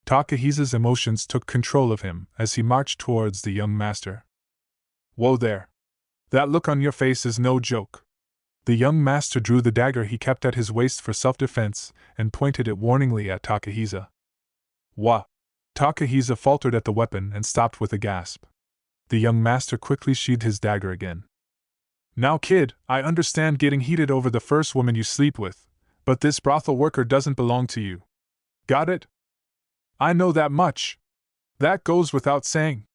Takahisa's emotions took control of him as he marched towards the young master. Whoa there! That look on your face is no joke. The young master drew the dagger he kept at his waist for self-defense and pointed it warningly at Takahisa. What? Takahisa faltered at the weapon and stopped with a gasp. The young master quickly sheathed his dagger again. Now, kid, I understand getting heated over the first woman you sleep with, but this brothel worker doesn't belong to you. Got it? I know that much. That goes without saying.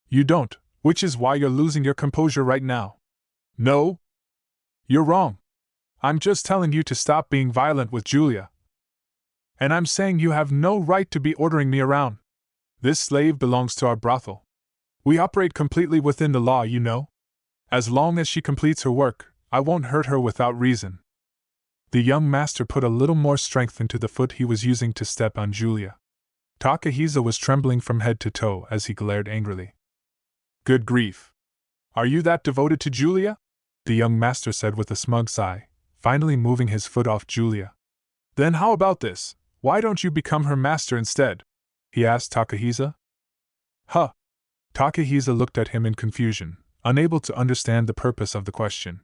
You don't, which is why you're losing your composure right now. No? You're wrong. I'm just telling you to stop being violent with Julia. And I'm saying you have no right to be ordering me around. This slave belongs to our brothel. We operate completely within the law, you know. As long as she completes her work, I won't hurt her without reason. The young master put a little more strength into the foot he was using to step on Julia. Takahisa was trembling from head to toe as he glared angrily. Good grief! Are you that devoted to Julia? The young master said with a smug sigh, finally moving his foot off Julia. Then how about this? Why don't you become her master instead? He asked Takahisa. Huh! Takahisa looked at him in confusion, unable to understand the purpose of the question.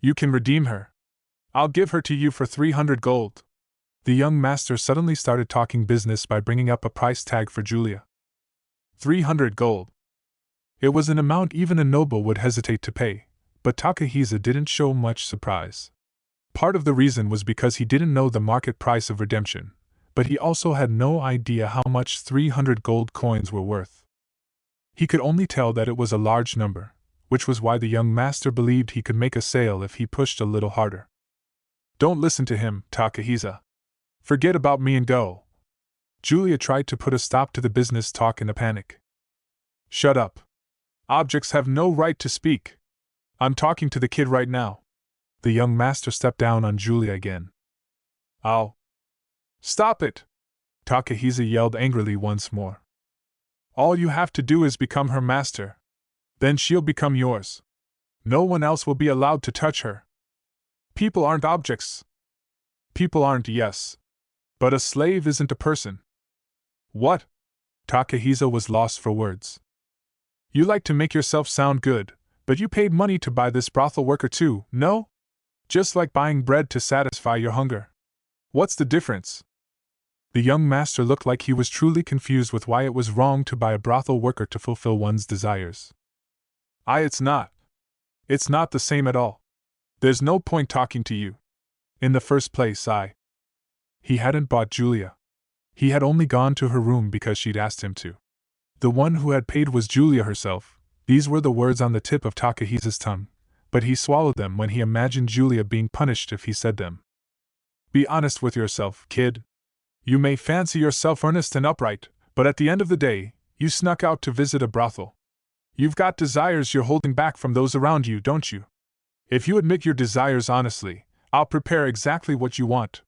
You can redeem her. I'll give her to you for 300 gold. The young master suddenly started talking business by bringing up a price tag for Julia. 300 gold. It was an amount even a noble would hesitate to pay, but Takahisa didn't show much surprise. Part of the reason was because he didn't know the market price of redemption, but he also had no idea how much 300 gold coins were worth. He could only tell that it was a large number, which was why the young master believed he could make a sale if he pushed a little harder. Don't listen to him, Takahisa. Forget about me and go. Julia tried to put a stop to the business talk in a panic. Shut up. Objects have no right to speak. I'm talking to the kid right now. The young master stepped down on Julia again. Ow. Stop it! Takahisa yelled angrily once more. All you have to do is become her master. Then she'll become yours. No one else will be allowed to touch her. People aren't objects. People aren't, yes. But a slave isn't a person. What? Takahisa was lost for words. You like to make yourself sound good, but you paid money to buy this brothel worker too, no? Just like buying bread to satisfy your hunger. What's the difference? The young master looked like he was truly confused with why it was wrong to buy a brothel worker to fulfill one's desires. It's not. It's not the same at all. There's no point talking to you. In the first place, He hadn't bought Julia. He had only gone to her room because she'd asked him to. The one who had paid was Julia herself. These were the words on the tip of Takahisa's tongue, but he swallowed them when he imagined Julia being punished if he said them. Be honest with yourself, kid. You may fancy yourself earnest and upright, but at the end of the day, you snuck out to visit a brothel. You've got desires you're holding back from those around you, don't you? If you admit your desires honestly, I'll prepare exactly what you want.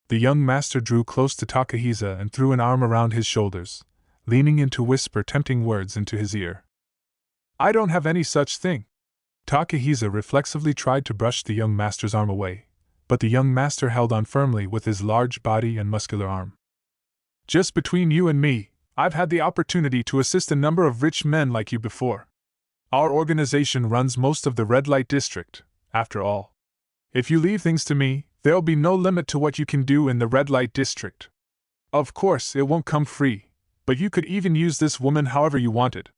The young master drew close to Takahisa and threw an arm around his shoulders, leaning in to whisper tempting words into his ear. I don't have any such thing. Takahisa reflexively tried to brush the young master's arm away, but the young master held on firmly with his large body and muscular arm. Just between you and me, I've had the opportunity to assist a number of rich men like you before. Our organization runs most of the red light district, after all. If you leave things to me, there'll be no limit to what you can do in the red light district. Of course, it won't come free, but you could even use this woman however you wanted.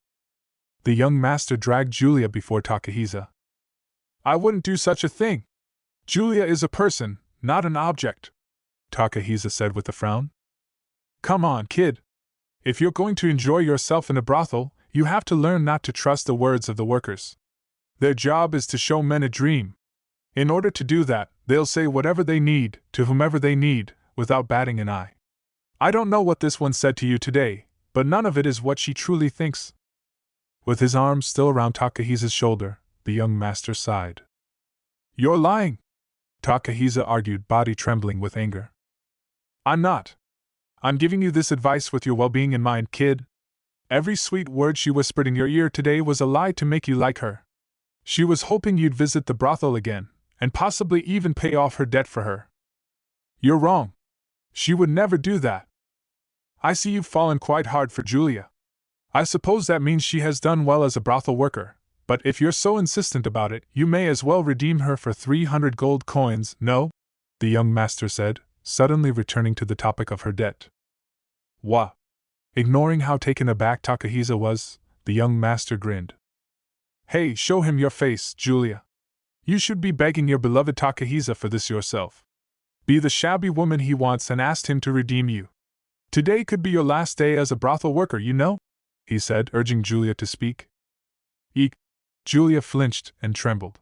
The young master dragged Julia before Takahisa. I wouldn't do such a thing. Julia is a person, not an object, Takahisa said with a frown. Come on, kid. If you're going to enjoy yourself in a brothel, you have to learn not to trust the words of the workers. Their job is to show men a dream. In order to do that, they'll say whatever they need, to whomever they need, without batting an eye. I don't know what this one said to you today, but none of it is what she truly thinks. With his arm still around Takahisa's shoulder, the young master sighed. You're lying, Takahisa argued, body trembling with anger. I'm not. I'm giving you this advice with your well-being in mind, kid. Every sweet word she whispered in your ear today was a lie to make you like her. She was hoping you'd visit the brothel again, and possibly even pay off her debt for her. You're wrong. She would never do that. I see you've fallen quite hard for Julia. I suppose that means she has done well as a brothel worker, but if you're so insistent about it, you may as well redeem her for 300 gold coins, no? The young master said, suddenly returning to the topic of her debt. What? Ignoring how taken aback Takahisa was, the young master grinned. Hey, show him your face, Julia. You should be begging your beloved Takahisa for this yourself. Be the shabby woman he wants and ask him to redeem you. Today could be your last day as a brothel worker, you know? He said, urging Julia to speak. Eek! Julia flinched and trembled.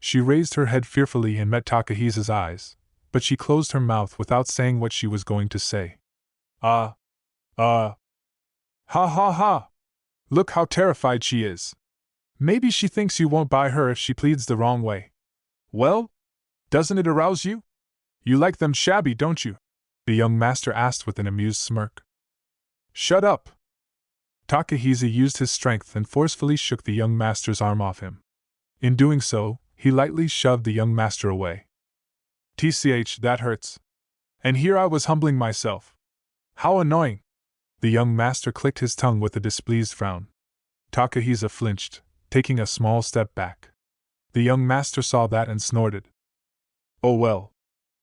She raised her head fearfully and met Takahisa's eyes, but she closed her mouth without saying what she was going to say. Ha ha ha! Look how terrified she is. Maybe she thinks you won't buy her if she pleads the wrong way. Well, doesn't it arouse you? You like them shabby, don't you? The young master asked with an amused smirk. Shut up! Takahisa used his strength and forcefully shook the young master's arm off him. In doing so, he lightly shoved the young master away. TCH, that hurts. And here I was humbling myself. How annoying! The young master clicked his tongue with a displeased frown. Takahisa flinched, taking a small step back. The young master saw that and snorted. Oh well.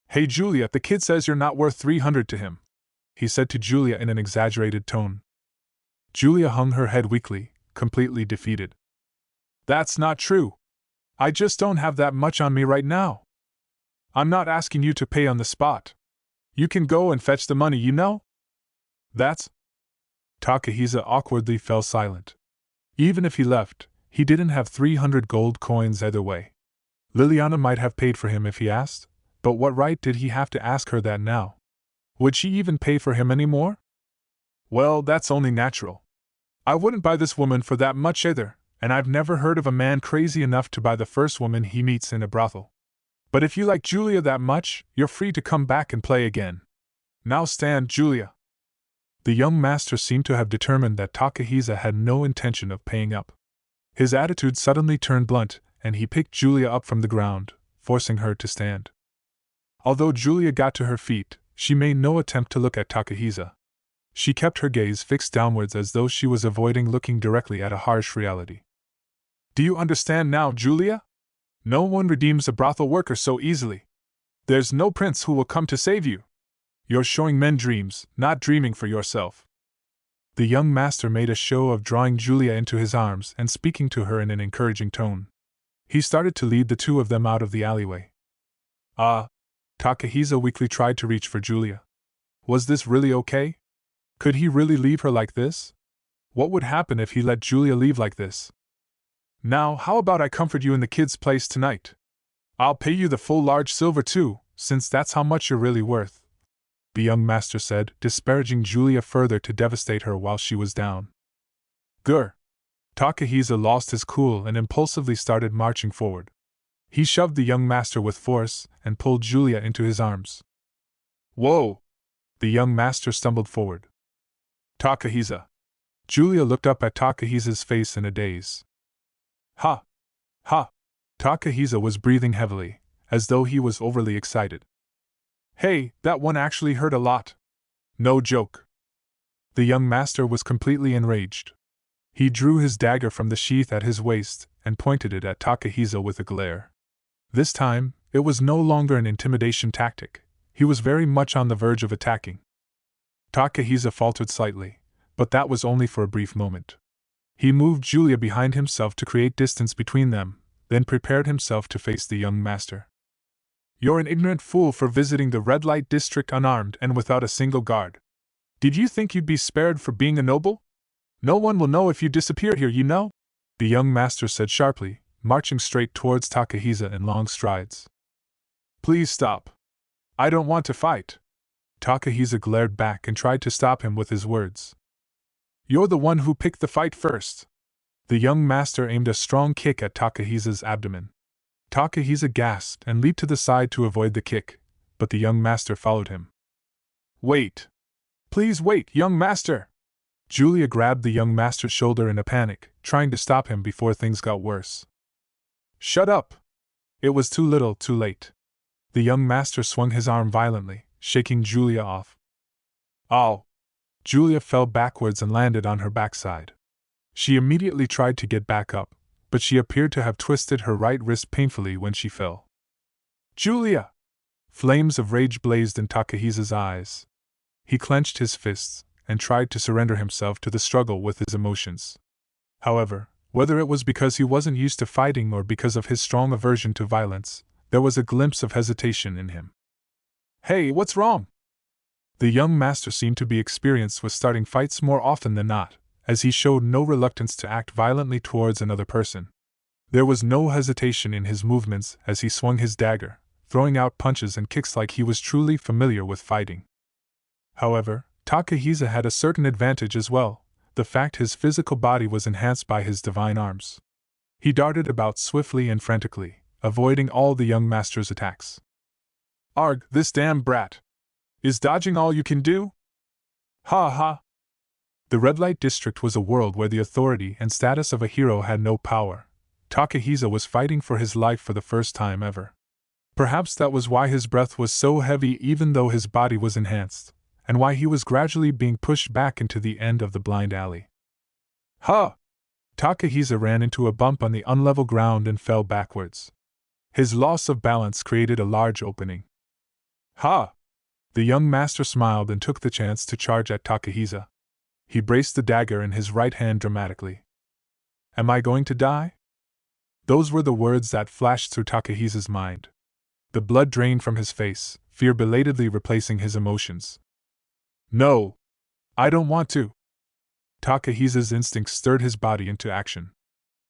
Hey Julia, the kid says you're not worth 300 to him, he said to Julia in an exaggerated tone. Julia hung her head weakly, completely defeated. That's not true. I just don't have that much on me right now. I'm not asking you to pay on the spot. You can go and fetch the money, you know? That's... Takahisa awkwardly fell silent. Even if he left, he didn't have 300 gold coins either way. Liliana might have paid for him if he asked, but what right did he have to ask her that now? Would she even pay for him anymore? Well, that's only natural. I wouldn't buy this woman for that much either, and I've never heard of a man crazy enough to buy the first woman he meets in a brothel. But if you like Julia that much, you're free to come back and play again. Now stand, Julia. The young master seemed to have determined that Takahisa had no intention of paying up. His attitude suddenly turned blunt, and he picked Julia up from the ground, forcing her to stand. Although Julia got to her feet, she made no attempt to look at Takahisa. She kept her gaze fixed downwards as though she was avoiding looking directly at a harsh reality. Do you understand now, Julia? No one redeems a brothel worker so easily. There's no prince who will come to save you. You're showing men dreams, not dreaming for yourself. The young master made a show of drawing Julia into his arms and speaking to her in an encouraging tone. He started to lead the two of them out of the alleyway. Takahisa weakly tried to reach for Julia. Was this really okay? Could he really leave her like this? What would happen if he let Julia leave like this? Now, how about I comfort you in the kid's place tonight? I'll pay you the full large silver too, since that's how much you're really worth, the young master said, disparaging Julia further to devastate her while she was down. Grr! Takahisa lost his cool and impulsively started marching forward. He shoved the young master with force and pulled Julia into his arms. Whoa! The young master stumbled forward. Takahisa! Julia looked up at Takahisa's face in a daze. Ha! Ha! Takahisa was breathing heavily, as though he was overly excited. Hey, that one actually hurt a lot. No joke. The young master was completely enraged. He drew his dagger from the sheath at his waist and pointed it at Takahisa with a glare. This time, it was no longer an intimidation tactic. He was very much on the verge of attacking. Takahisa faltered slightly, but that was only for a brief moment. He moved Julia behind himself to create distance between them, then prepared himself to face the young master. You're an ignorant fool for visiting the red light district unarmed and without a single guard. Did you think you'd be spared for being a noble? No one will know if you disappear here, you know, the young master said sharply, marching straight towards Takahisa in long strides. Please stop. I don't want to fight. Takahisa glared back and tried to stop him with his words. You're the one who picked the fight first. The young master aimed a strong kick at Takahisa's abdomen. Takahisa gasped and leaped to the side to avoid the kick, but the young master followed him. Wait! Please wait, young master! Julia grabbed the young master's shoulder in a panic, trying to stop him before things got worse. Shut up! It was too little, too late. The young master swung his arm violently, shaking Julia off. Ow! Julia fell backwards and landed on her backside. She immediately tried to get back up, but she appeared to have twisted her right wrist painfully when she fell. Julia! Flames of rage blazed in Takahisa's eyes. He clenched his fists and tried to surrender himself to the struggle with his emotions. However, whether it was because he wasn't used to fighting or because of his strong aversion to violence, there was a glimpse of hesitation in him. "Hey, what's wrong?" The young master seemed to be experienced with starting fights more often than not, as he showed no reluctance to act violently towards another person. There was no hesitation in his movements as he swung his dagger, throwing out punches and kicks like he was truly familiar with fighting. However, Takahisa had a certain advantage as well, the fact his physical body was enhanced by his divine arms. He darted about swiftly and frantically, avoiding all the young master's attacks. "Arg, this damn brat! Is dodging all you can do? Ha ha!" The red light district was a world where the authority and status of a hero had no power. Takahisa was fighting for his life for the first time ever. Perhaps that was why his breath was so heavy even though his body was enhanced, and why he was gradually being pushed back into the end of the blind alley. "Ha!" Takahisa ran into a bump on the unlevel ground and fell backwards. His loss of balance created a large opening. "Ha!" The young master smiled and took the chance to charge at Takahisa. He braced the dagger in his right hand dramatically. "Am I going to die?" Those were the words that flashed through Takahisa's mind. The blood drained from his face, fear belatedly replacing his emotions. "No! I don't want to!" Takahisa's instincts stirred his body into action.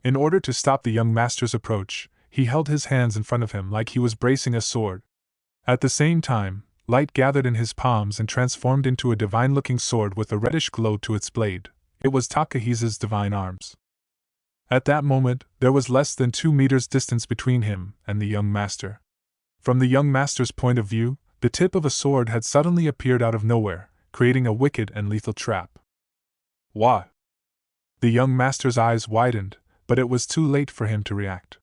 In order to stop the young master's approach, he held his hands in front of him like he was bracing a sword. At the same time, light gathered in his palms and transformed into a divine-looking sword with a reddish glow to its blade. It was Takahisa's divine arms. At that moment, there was less than 2 meters distance between him and the young master. From the young master's point of view, the tip of a sword had suddenly appeared out of nowhere, creating a wicked and lethal trap. "What?" The young master's eyes widened, but it was too late for him to react.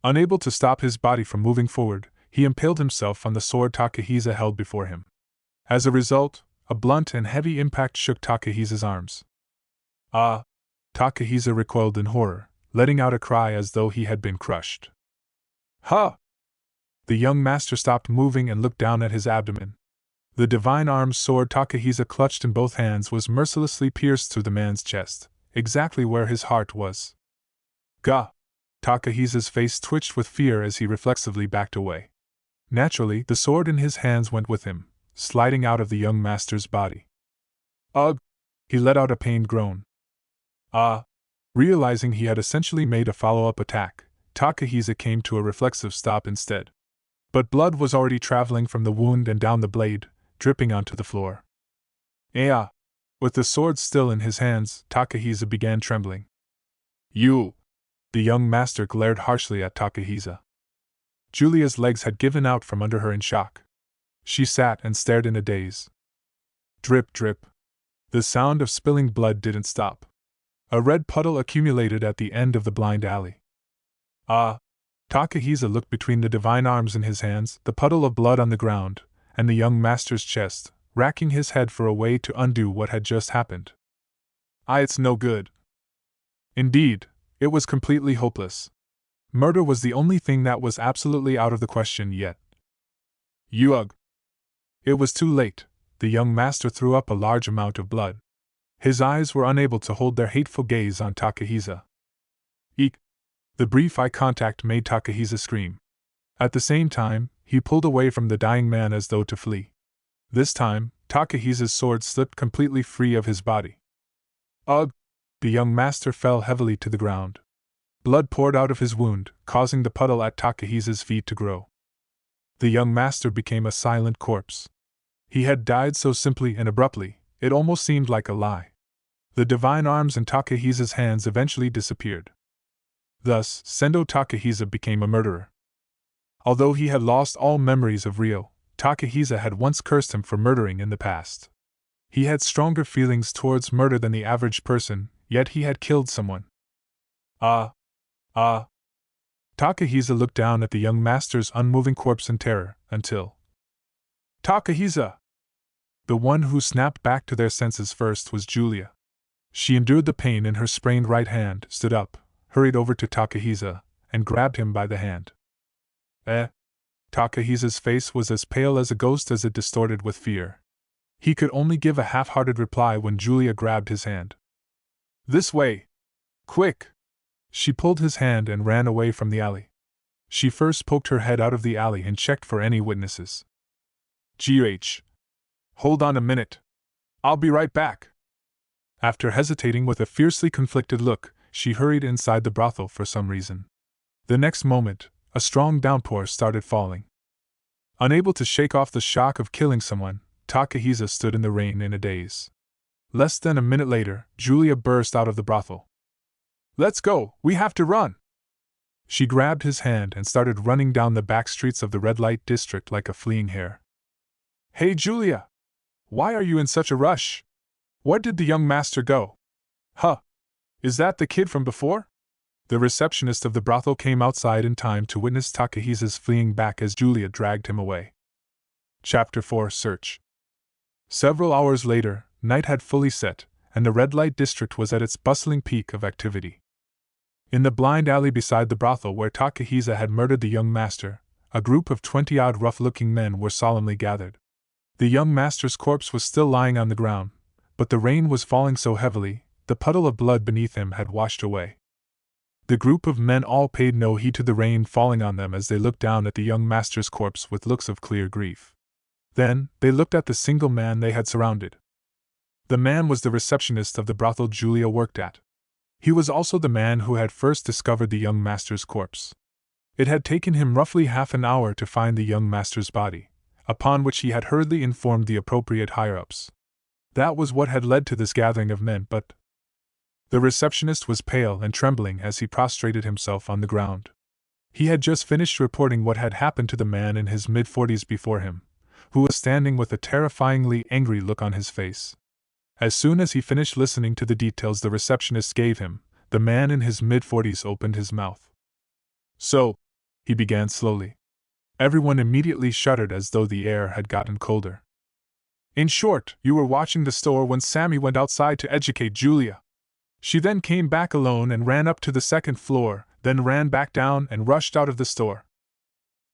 Unable to stop his body from moving forward, he impaled himself on the sword Takahisa held before him. As a result, a blunt and heavy impact shook Takahisa's arms. "Ah!" Takahisa recoiled in horror, letting out a cry as though he had been crushed. "Ha!" The young master stopped moving and looked down at his abdomen. The divine arms sword Takahisa clutched in both hands was mercilessly pierced through the man's chest, exactly where his heart was. "Gah!" Takahisa's face twitched with fear as he reflexively backed away. Naturally, the sword in his hands went with him, sliding out of the young master's body. "Ugh!" He let out a pained groan. "Ah!" Realizing he had essentially made a follow-up attack, Takahisa came to a reflexive stop instead. But blood was already traveling from the wound and down the blade, dripping onto the floor. "Ah!" With the sword still in his hands, Takahisa began trembling. "You!" The young master glared harshly at Takahisa. Julia's legs had given out from under her in shock. She sat and stared in a daze. Drip, drip. The sound of spilling blood didn't stop. A red puddle accumulated at the end of the blind alley. "Ah!" Takahisa looked between the divine arms in his hands, the puddle of blood on the ground, and the young master's chest, racking his head for a way to undo what had just happened. It's no good." Indeed, it was completely hopeless. Murder was the only thing that was absolutely out of the question yet. "Ugh!" It was too late. The young master threw up a large amount of blood. His eyes were unable to hold their hateful gaze on Takahisa. "Eek!" The brief eye contact made Takahisa scream. At the same time, he pulled away from the dying man as though to flee. This time, Takahisa's sword slipped completely free of his body. "Ugh!" The young master fell heavily to the ground. Blood poured out of his wound, causing the puddle at Takahisa's feet to grow. The young master became a silent corpse. He had died so simply and abruptly, it almost seemed like a lie. The divine arms in Takahisa's hands eventually disappeared. Thus, Sendo Takahisa became a murderer. Although he had lost all memories of Ryo, Takahisa had once cursed him for murdering in the past. He had stronger feelings towards murder than the average person, yet he had killed someone. "Ah! Ah!" Takahisa looked down at the young master's unmoving corpse in terror, until "Takahisa!" The one who snapped back to their senses first was Julia. She endured the pain in her sprained right hand, stood up, hurried over to Takahisa, and grabbed him by the hand. Takahisa's face was as pale as a ghost as it distorted with fear. He could only give a half-hearted reply when Julia grabbed his hand. "This way! Quick!" She pulled his hand and ran away from the alley. She first poked her head out of the alley and checked for any witnesses. "Gh. Hold on a minute. I'll be right back." After hesitating with a fiercely conflicted look, she hurried inside the brothel for some reason. The next moment, a strong downpour started falling. Unable to shake off the shock of killing someone, Takahisa stood in the rain in a daze. Less than a minute later, Julia burst out of the brothel. "Let's go, we have to run!" She grabbed his hand and started running down the back streets of the red light district like a fleeing hare. "Hey Julia! Why are you in such a rush? Where did the young master go?" "Huh! Is that the kid from before?" The receptionist of the brothel came outside in time to witness Takahisa's fleeing back as Julia dragged him away. Chapter 4 Search. Several hours later, night had fully set, and the red light district was at its bustling peak of activity. In the blind alley beside the brothel where Takahisa had murdered the young master, a group of 20-odd rough-looking men were solemnly gathered. The young master's corpse was still lying on the ground, but the rain was falling so heavily, the puddle of blood beneath him had washed away. The group of men all paid no heed to the rain falling on them as they looked down at the young master's corpse with looks of clear grief. Then, they looked at the single man they had surrounded. The man was the receptionist of the brothel Julia worked at. He was also the man who had first discovered the young master's corpse. It had taken him roughly half an hour to find the young master's body, upon which he had hurriedly informed the appropriate higher-ups. That was what had led to this gathering of men, but the receptionist was pale and trembling as he prostrated himself on the ground. He had just finished reporting what had happened to the man in his mid-40s before him, who was standing with a terrifyingly angry look on his face. As soon as he finished listening to the details the receptionist gave him, the man in his mid-40s opened his mouth. "So," he began slowly. Everyone immediately shuddered as though the air had gotten colder. "In short, you were watching the store when Sammy went outside to educate Julia. She then came back alone and ran up to the second floor, then ran back down and rushed out of the store."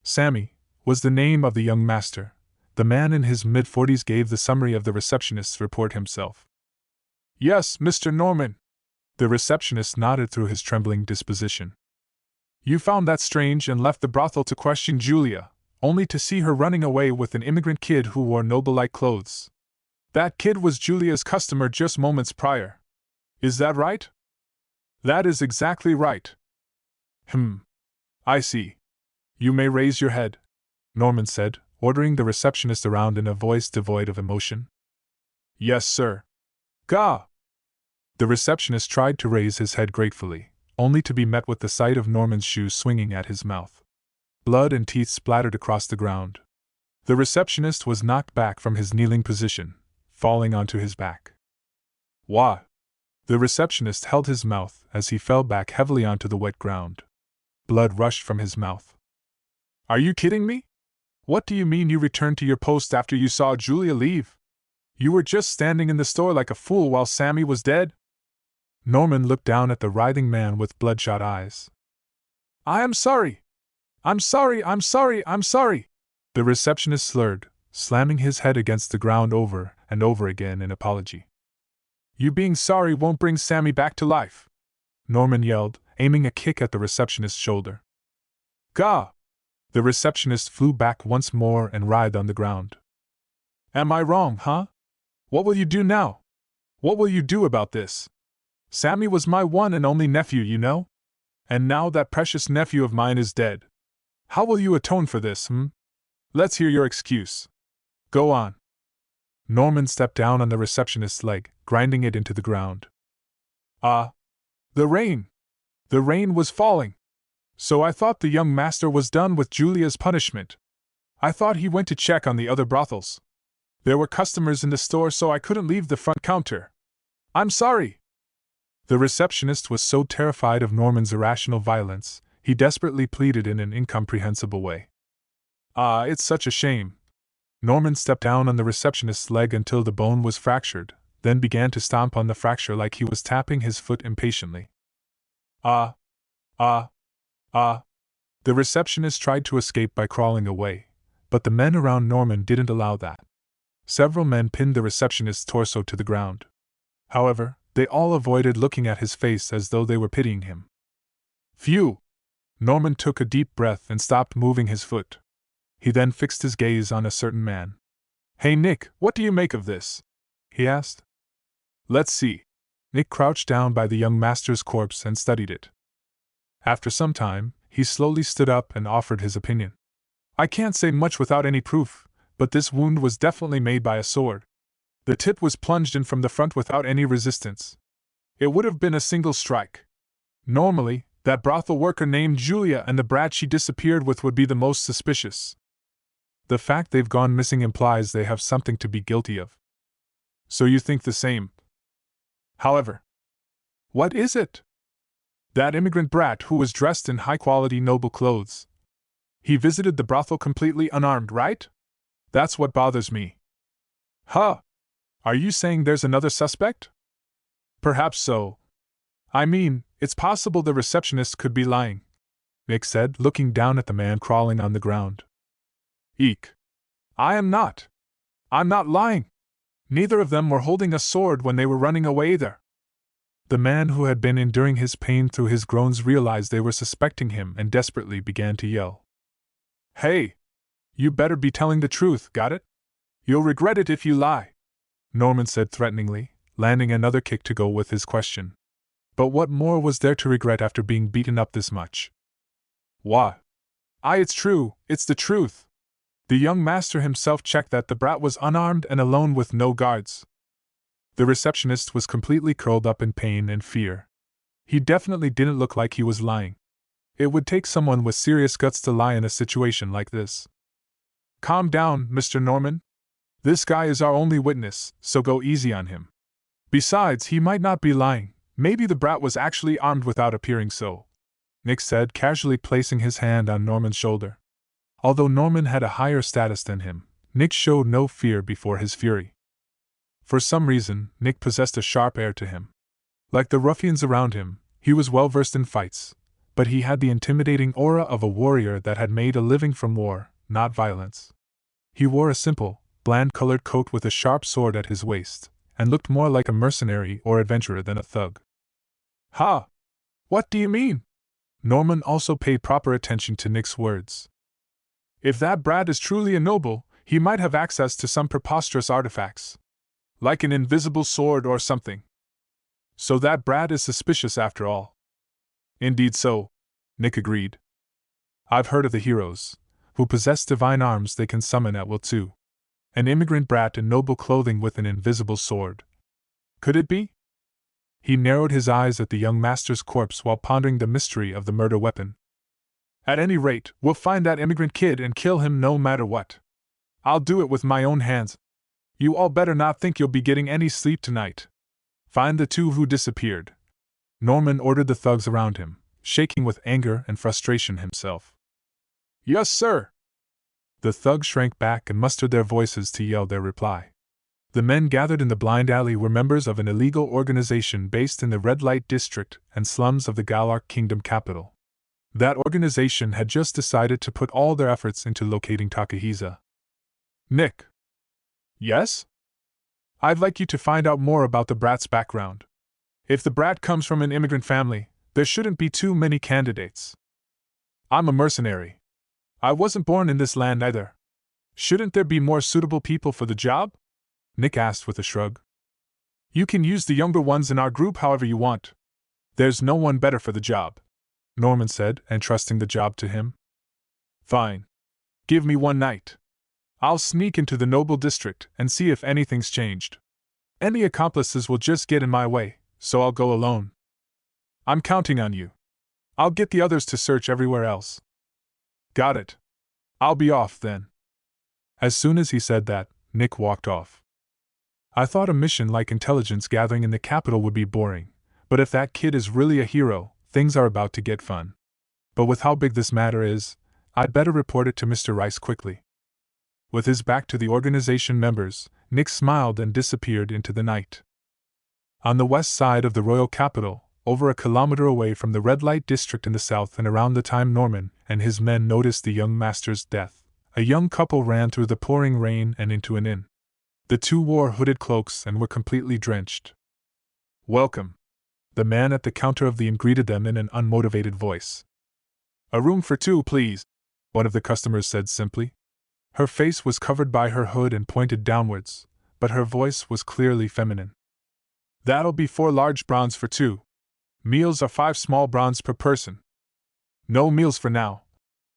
Sammy was the name of the young master. The man in his mid-40s gave the summary of the receptionist's report himself. "Yes, Mr. Norman." The receptionist nodded through his trembling disposition. "You found that strange and left the brothel to question Julia, only to see her running away with an immigrant kid who wore noble-like clothes. That kid was Julia's customer just moments prior. Is that right?" "That is exactly right." I see. You may raise your head," Norman said, ordering the receptionist around in a voice devoid of emotion. "Yes, sir." "Gah!" The receptionist tried to raise his head gratefully, only to be met with the sight of Norman's shoes swinging at his mouth. Blood and teeth splattered across the ground. The receptionist was knocked back from his kneeling position, falling onto his back. "Why?" The receptionist held his mouth as he fell back heavily onto the wet ground. Blood rushed from his mouth. "Are you kidding me? What do you mean you returned to your post after you saw Julia leave? You were just standing in the store like a fool while Sammy was dead?" Norman looked down at the writhing man with bloodshot eyes. "I am sorry. I'm sorry, I'm sorry, I'm sorry," the receptionist slurred, slamming his head against the ground over and over again in apology. "You being sorry won't bring Sammy back to life," Norman yelled, aiming a kick at the receptionist's shoulder. "Gah!" The receptionist flew back once more and writhed on the ground. "Am I wrong, huh? What will you do now? What will you do about this? Sammy was my one and only nephew, you know? And now that precious nephew of mine is dead. How will you atone for this, Let's hear your excuse. Go on." Norman stepped down on the receptionist's leg, grinding it into the ground. The rain. The rain was falling. So I thought the young master was done with Julia's punishment. I thought he went to check on the other brothels. There were customers in the store, so I couldn't leave the front counter. I'm sorry." The receptionist was so terrified of Norman's irrational violence, he desperately pleaded in an incomprehensible way. It's such a shame." Norman stepped down on the receptionist's leg until the bone was fractured, then began to stomp on the fracture like he was tapping his foot impatiently. The receptionist tried to escape by crawling away, but the men around Norman didn't allow that. Several men pinned the receptionist's torso to the ground. However, they all avoided looking at his face as though they were pitying him. Phew! Norman took a deep breath and stopped moving his foot. He then fixed his gaze on a certain man. Hey Nick, what do you make of this? He asked. Let's see. Nick crouched down by the young master's corpse and studied it. After some time, he slowly stood up and offered his opinion. I can't say much without any proof, but this wound was definitely made by a sword. The tip was plunged in from the front without any resistance. It would have been a single strike. Normally, that brothel worker named Julia and the brat she disappeared with would be the most suspicious. The fact they've gone missing implies they have something to be guilty of. So you think the same? However, what is it? That immigrant brat who was dressed in high-quality noble clothes. He visited the brothel completely unarmed, right? That's what bothers me. Huh? Are you saying there's another suspect? Perhaps so. I mean, it's possible the receptionist could be lying, Nick said, looking down at the man crawling on the ground. Eek. I am not. I'm not lying. Neither of them were holding a sword when they were running away either. The man who had been enduring his pain through his groans realized they were suspecting him and desperately began to yell. Hey! You better be telling the truth, got it? You'll regret it if you lie, Norman said threateningly, landing another kick to go with his question. But what more was there to regret after being beaten up this much? What? It's true, it's the truth. The young master himself checked that the brat was unarmed and alone with no guards. The receptionist was completely curled up in pain and fear. He definitely didn't look like he was lying. It would take someone with serious guts to lie in a situation like this. Calm down, Mr. Norman. This guy is our only witness, so go easy on him. Besides, he might not be lying. Maybe the brat was actually armed without appearing so, Nick said, casually placing his hand on Norman's shoulder. Although Norman had a higher status than him, Nick showed no fear before his fury. For some reason, Nick possessed a sharp air to him. Like the ruffians around him, he was well versed in fights, but he had the intimidating aura of a warrior that had made a living from war, not violence. He wore a simple, bland-colored coat with a sharp sword at his waist, and looked more like a mercenary or adventurer than a thug. Ha! What do you mean? Norman also paid proper attention to Nick's words. If that brat is truly a noble, he might have access to some preposterous artifacts. Like an invisible sword or something. So that brat is suspicious after all. Indeed so, Nick agreed. I've heard of the heroes, who possess divine arms they can summon at will too. An immigrant brat in noble clothing with an invisible sword. Could it be? He narrowed his eyes at the young master's corpse while pondering the mystery of the murder weapon. At any rate, we'll find that immigrant kid and kill him no matter what. I'll do it with my own hands. You all better not think you'll be getting any sleep tonight. Find the two who disappeared. Norman ordered the thugs around him, shaking with anger and frustration himself. Yes, sir. The thugs shrank back and mustered their voices to yell their reply. The men gathered in the blind alley were members of an illegal organization based in the red light district and slums of the Galark Kingdom capital. That organization had just decided to put all their efforts into locating Takahisa. Nick. Yes? I'd like you to find out more about the brat's background. If the brat comes from an immigrant family, there shouldn't be too many candidates. I'm a mercenary. I wasn't born in this land either. Shouldn't there be more suitable people for the job? Nick asked with a shrug. You can use the younger ones in our group however you want. There's no one better for the job, Norman said, entrusting the job to him. Fine. Give me one night. I'll sneak into the noble district and see if anything's changed. Any accomplices will just get in my way, so I'll go alone. I'm counting on you. I'll get the others to search everywhere else. Got it. I'll be off then. As soon as he said that, Nick walked off. I thought a mission like intelligence gathering in the capital would be boring, but if that kid is really a hero, things are about to get fun. But with how big this matter is, I'd better report it to Mr. Rice quickly. With his back to the organization members, Nick smiled and disappeared into the night. On the west side of the royal capital, over a kilometer away from the red light district in the south and around the time Norman and his men noticed the young master's death, a young couple ran through the pouring rain and into an inn. The two wore hooded cloaks and were completely drenched. "Welcome." The man at the counter of the inn greeted them in an unmotivated voice. "A room for two, please," one of the customers said simply. Her face was covered by her hood and pointed downwards, but her voice was clearly feminine. "That'll be 4 large bronze for two. Meals are 5 small bronze per person." "No meals for now,"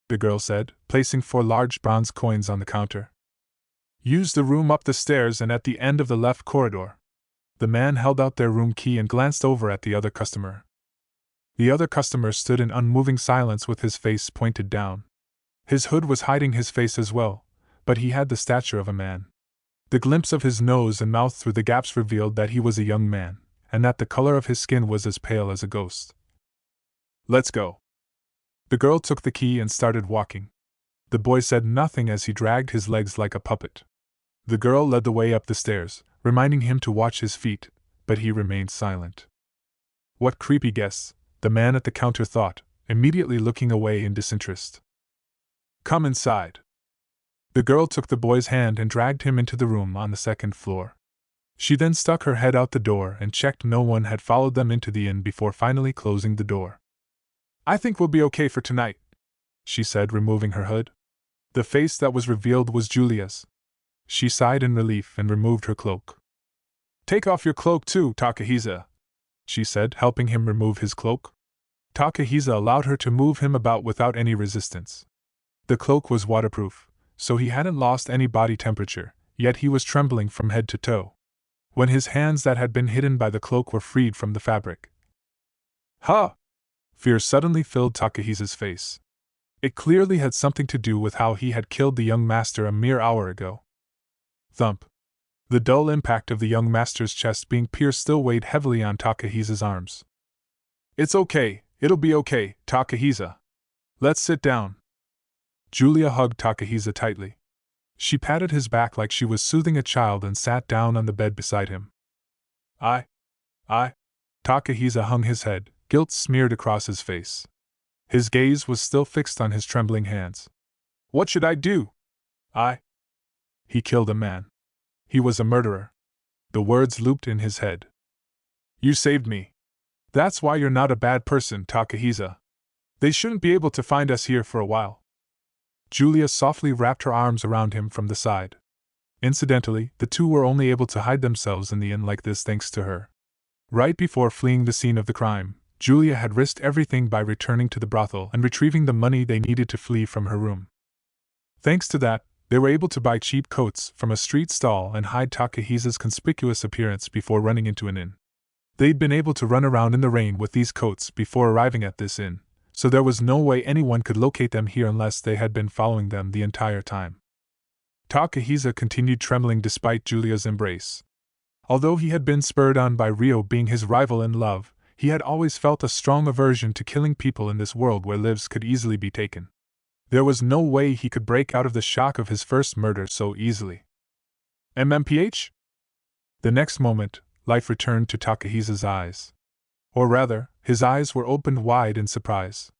the girl said, placing 4 large bronze coins on the counter. "Use the room up the stairs and at the end of the left corridor." The man held out their room key and glanced over at the other customer. The other customer stood in unmoving silence with his face pointed down. His hood was hiding his face as well, but he had the stature of a man. The glimpse of his nose and mouth through the gaps revealed that he was a young man, and that the color of his skin was as pale as a ghost. "Let's go." The girl took the key and started walking. The boy said nothing as he dragged his legs like a puppet. The girl led the way up the stairs, reminding him to watch his feet, but he remained silent. "What creepy guests," the man at the counter thought, immediately looking away in disinterest. "Come inside." The girl took the boy's hand and dragged him into the room on the second floor. She then stuck her head out the door and checked no one had followed them into the inn before finally closing the door. "I think we'll be okay for tonight," she said, removing her hood. The face that was revealed was Julia's. She sighed in relief and removed her cloak. "Take off your cloak too, Takahisa," she said, helping him remove his cloak. Takahisa allowed her to move him about without any resistance. The cloak was waterproof, so he hadn't lost any body temperature, yet he was trembling from head to toe. When his hands that had been hidden by the cloak were freed from the fabric. "Ha!" Fear suddenly filled Takahisa's face. It clearly had something to do with how he had killed the young master a mere hour ago. Thump. The dull impact of the young master's chest being pierced still weighed heavily on Takahisa's arms. "It's okay, it'll be okay, Takahisa. Let's sit down." Julia hugged Takahisa tightly. She patted his back like she was soothing a child and sat down on the bed beside him. I. Takahisa hung his head, guilt smeared across his face. His gaze was still fixed on his trembling hands. "What should I do?" He killed a man. He was a murderer. The words looped in his head. "You saved me. That's why you're not a bad person, Takahisa. They shouldn't be able to find us here for a while." Julia softly wrapped her arms around him from the side. Incidentally, the two were only able to hide themselves in the inn like this thanks to her. Right before fleeing the scene of the crime, Julia had risked everything by returning to the brothel and retrieving the money they needed to flee from her room. Thanks to that, they were able to buy cheap coats from a street stall and hide Takahisa's conspicuous appearance before running into an inn. They'd been able to run around in the rain with these coats before arriving at this inn, so there was no way anyone could locate them here unless they had been following them the entire time. Takahisa continued trembling despite Julia's embrace. Although he had been spurred on by Ryo being his rival in love, he had always felt a strong aversion to killing people in this world where lives could easily be taken. There was no way he could break out of the shock of his first murder so easily. MMPH? The next moment, life returned to Takahisa's eyes. Or rather, his eyes were opened wide in surprise.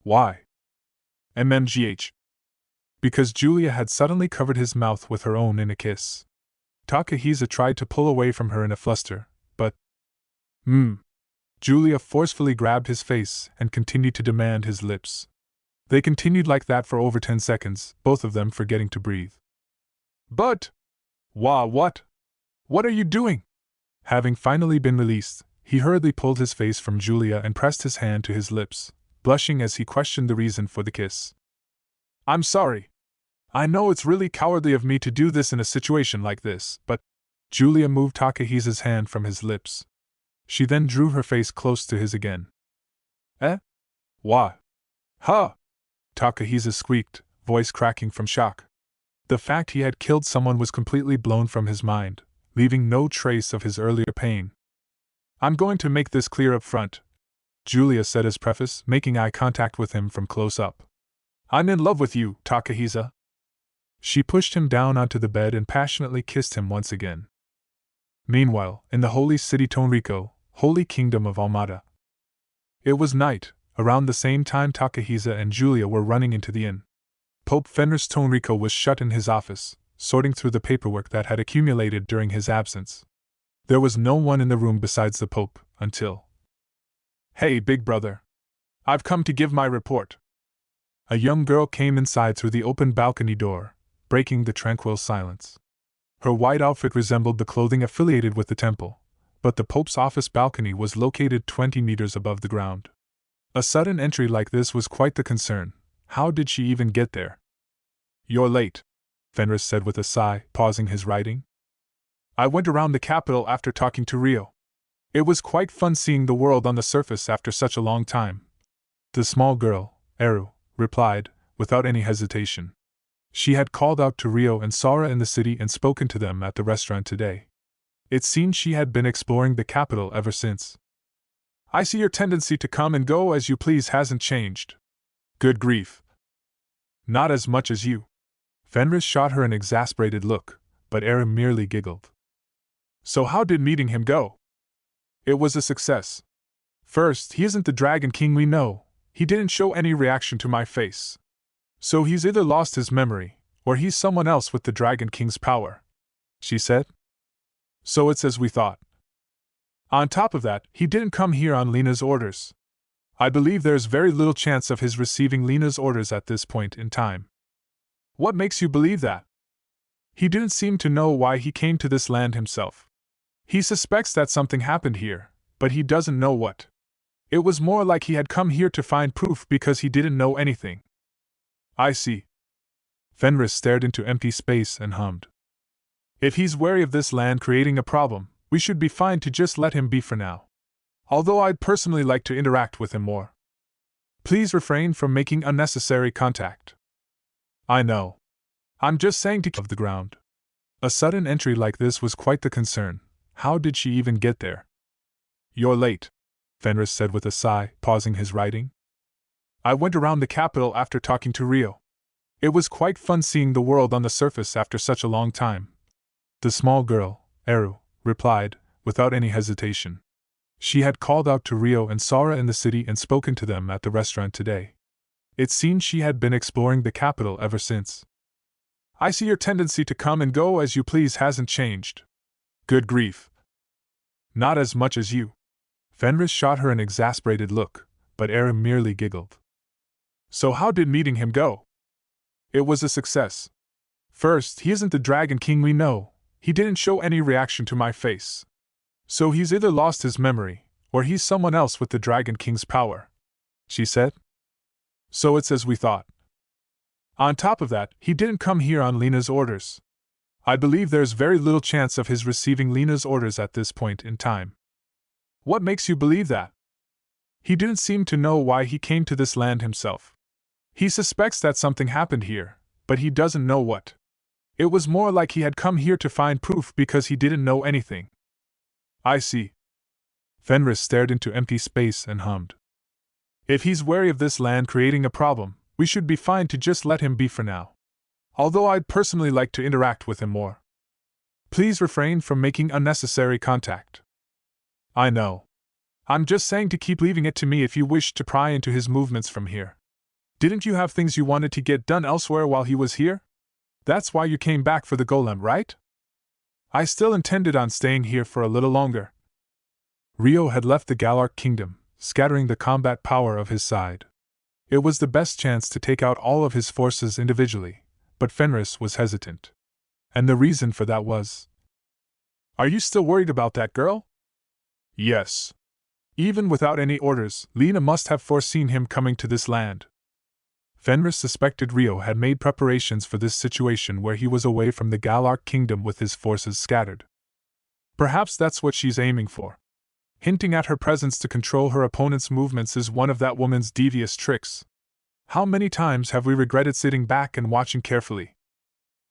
Why? MMGH. Because Julia had suddenly covered his mouth with her own in a kiss. Takahisa tried to pull away from her in a fluster, but... Julia forcefully grabbed his face and continued to demand his lips. They continued like that for over 10 seconds, both of them forgetting to breathe. "But... what? What are you doing?" Having finally been released, he hurriedly pulled his face from Julia and pressed his hand to his lips, blushing as he questioned the reason for the kiss. "I'm sorry. I know it's really cowardly of me to do this in a situation like this, but..." Julia moved Takahisa's hand from his lips. She then drew her face close to his again. Why? Huh? Takahisa squeaked, voice cracking from shock. The fact he had killed someone was completely blown from his mind, leaving no trace of his earlier pain. "I'm going to make this clear up front," Julia said as preface, making eye contact with him from close up. "I'm in love with you, Takahisa." She pushed him down onto the bed and passionately kissed him once again. Meanwhile, in the holy city Tonriko, holy kingdom of Almada. It was night, around the same time Takahisa and Julia were running into the inn. Pope Fenris Tonriko was shut in his office, sorting through the paperwork that had accumulated during his absence. There was no one in the room besides the Pope, until… "Hey, big brother! I've come to give my report." A young girl came inside through the open balcony door, breaking the tranquil silence. Her white outfit resembled the clothing affiliated with the temple, but the Pope's office balcony was located 20 meters above the ground. A sudden entry like this was quite the concern. How did she even get there? "You're late," Fenris said with a sigh, pausing his writing. "I went around the capital after talking to Rio. It was quite fun seeing the world on the surface after such a long time." The small girl, Eru, replied, without any hesitation. She had called out to Rio and Sara in the city and spoken to them at the restaurant today. It seemed she had been exploring the capital ever since. "I see your tendency to come and go as you please hasn't changed." "Good grief. Not as much as you." Fenris shot her an exasperated look, but Eru merely giggled. "So how did meeting him go?" "It was a success. First, he isn't the Dragon King we know. He didn't show any reaction to my face. So he's either lost his memory, or he's someone else with the Dragon King's power," she said. "So it's as we thought. On top of that, he didn't come here on Lena's orders. I believe there's very little chance of his receiving Lena's orders at this point in time." "What makes you believe that?" "He didn't seem to know why he came to this land himself. He suspects that something happened here, but he doesn't know what. It was more like he had come here to find proof because he didn't know anything." "I see." Fenris stared into empty space and hummed. "If he's wary of this land creating a problem, we should be fine to just let him be for now. Although I'd personally like to interact with him more. Please refrain from making unnecessary contact." "I know. I'm just saying to keep off the ground." A sudden entry like this was quite the concern. How did she even get there? "You're late," Fenris said with a sigh, pausing his writing. "I went around the capital after talking to Rio. It was quite fun seeing the world on the surface after such a long time." The small girl, Eru, replied, without any hesitation. She had called out to Rio and Sara in the city and spoken to them at the restaurant today. It seemed she had been exploring the capital ever since. "I see your tendency to come and go as you please hasn't changed." "Good grief. Not as much as you." Fenris shot her an exasperated look, but Eru merely giggled. "So how did meeting him go?" "It was a success. First, he isn't the Dragon King we know. He didn't show any reaction to my face. So he's either lost his memory, or he's someone else with the Dragon King's power," she said. "So it's as we thought. On top of that, he didn't come here on Lena's orders. I believe there's very little chance of his receiving Lena's orders at this point in time." "What makes you believe that?" "He didn't seem to know why he came to this land himself. He suspects that something happened here, but he doesn't know what. It was more like he had come here to find proof because he didn't know anything." "I see." Fenris stared into empty space and hummed. "If he's wary of this land creating a problem, we should be fine to just let him be for now. Although I'd personally like to interact with him more. Please refrain from making unnecessary contact." "I know. I'm just saying to keep leaving it to me if you wish to pry into his movements from here. Didn't you have things you wanted to get done elsewhere while he was here? That's why you came back for the golem, right?" "I still intended on staying here for a little longer." Rio had left the Galark kingdom, scattering the combat power of his side. It was the best chance to take out all of his forces individually, but Fenris was hesitant. And the reason for that was… "Are you still worried about that girl?" "Yes. Even without any orders, Lena must have foreseen him coming to this land." Fenris suspected Rio had made preparations for this situation where he was away from the Galark kingdom with his forces scattered. Perhaps that's what she's aiming for. Hinting at her presence to control her opponent's movements is one of that woman's devious tricks. How many times have we regretted sitting back and watching carefully?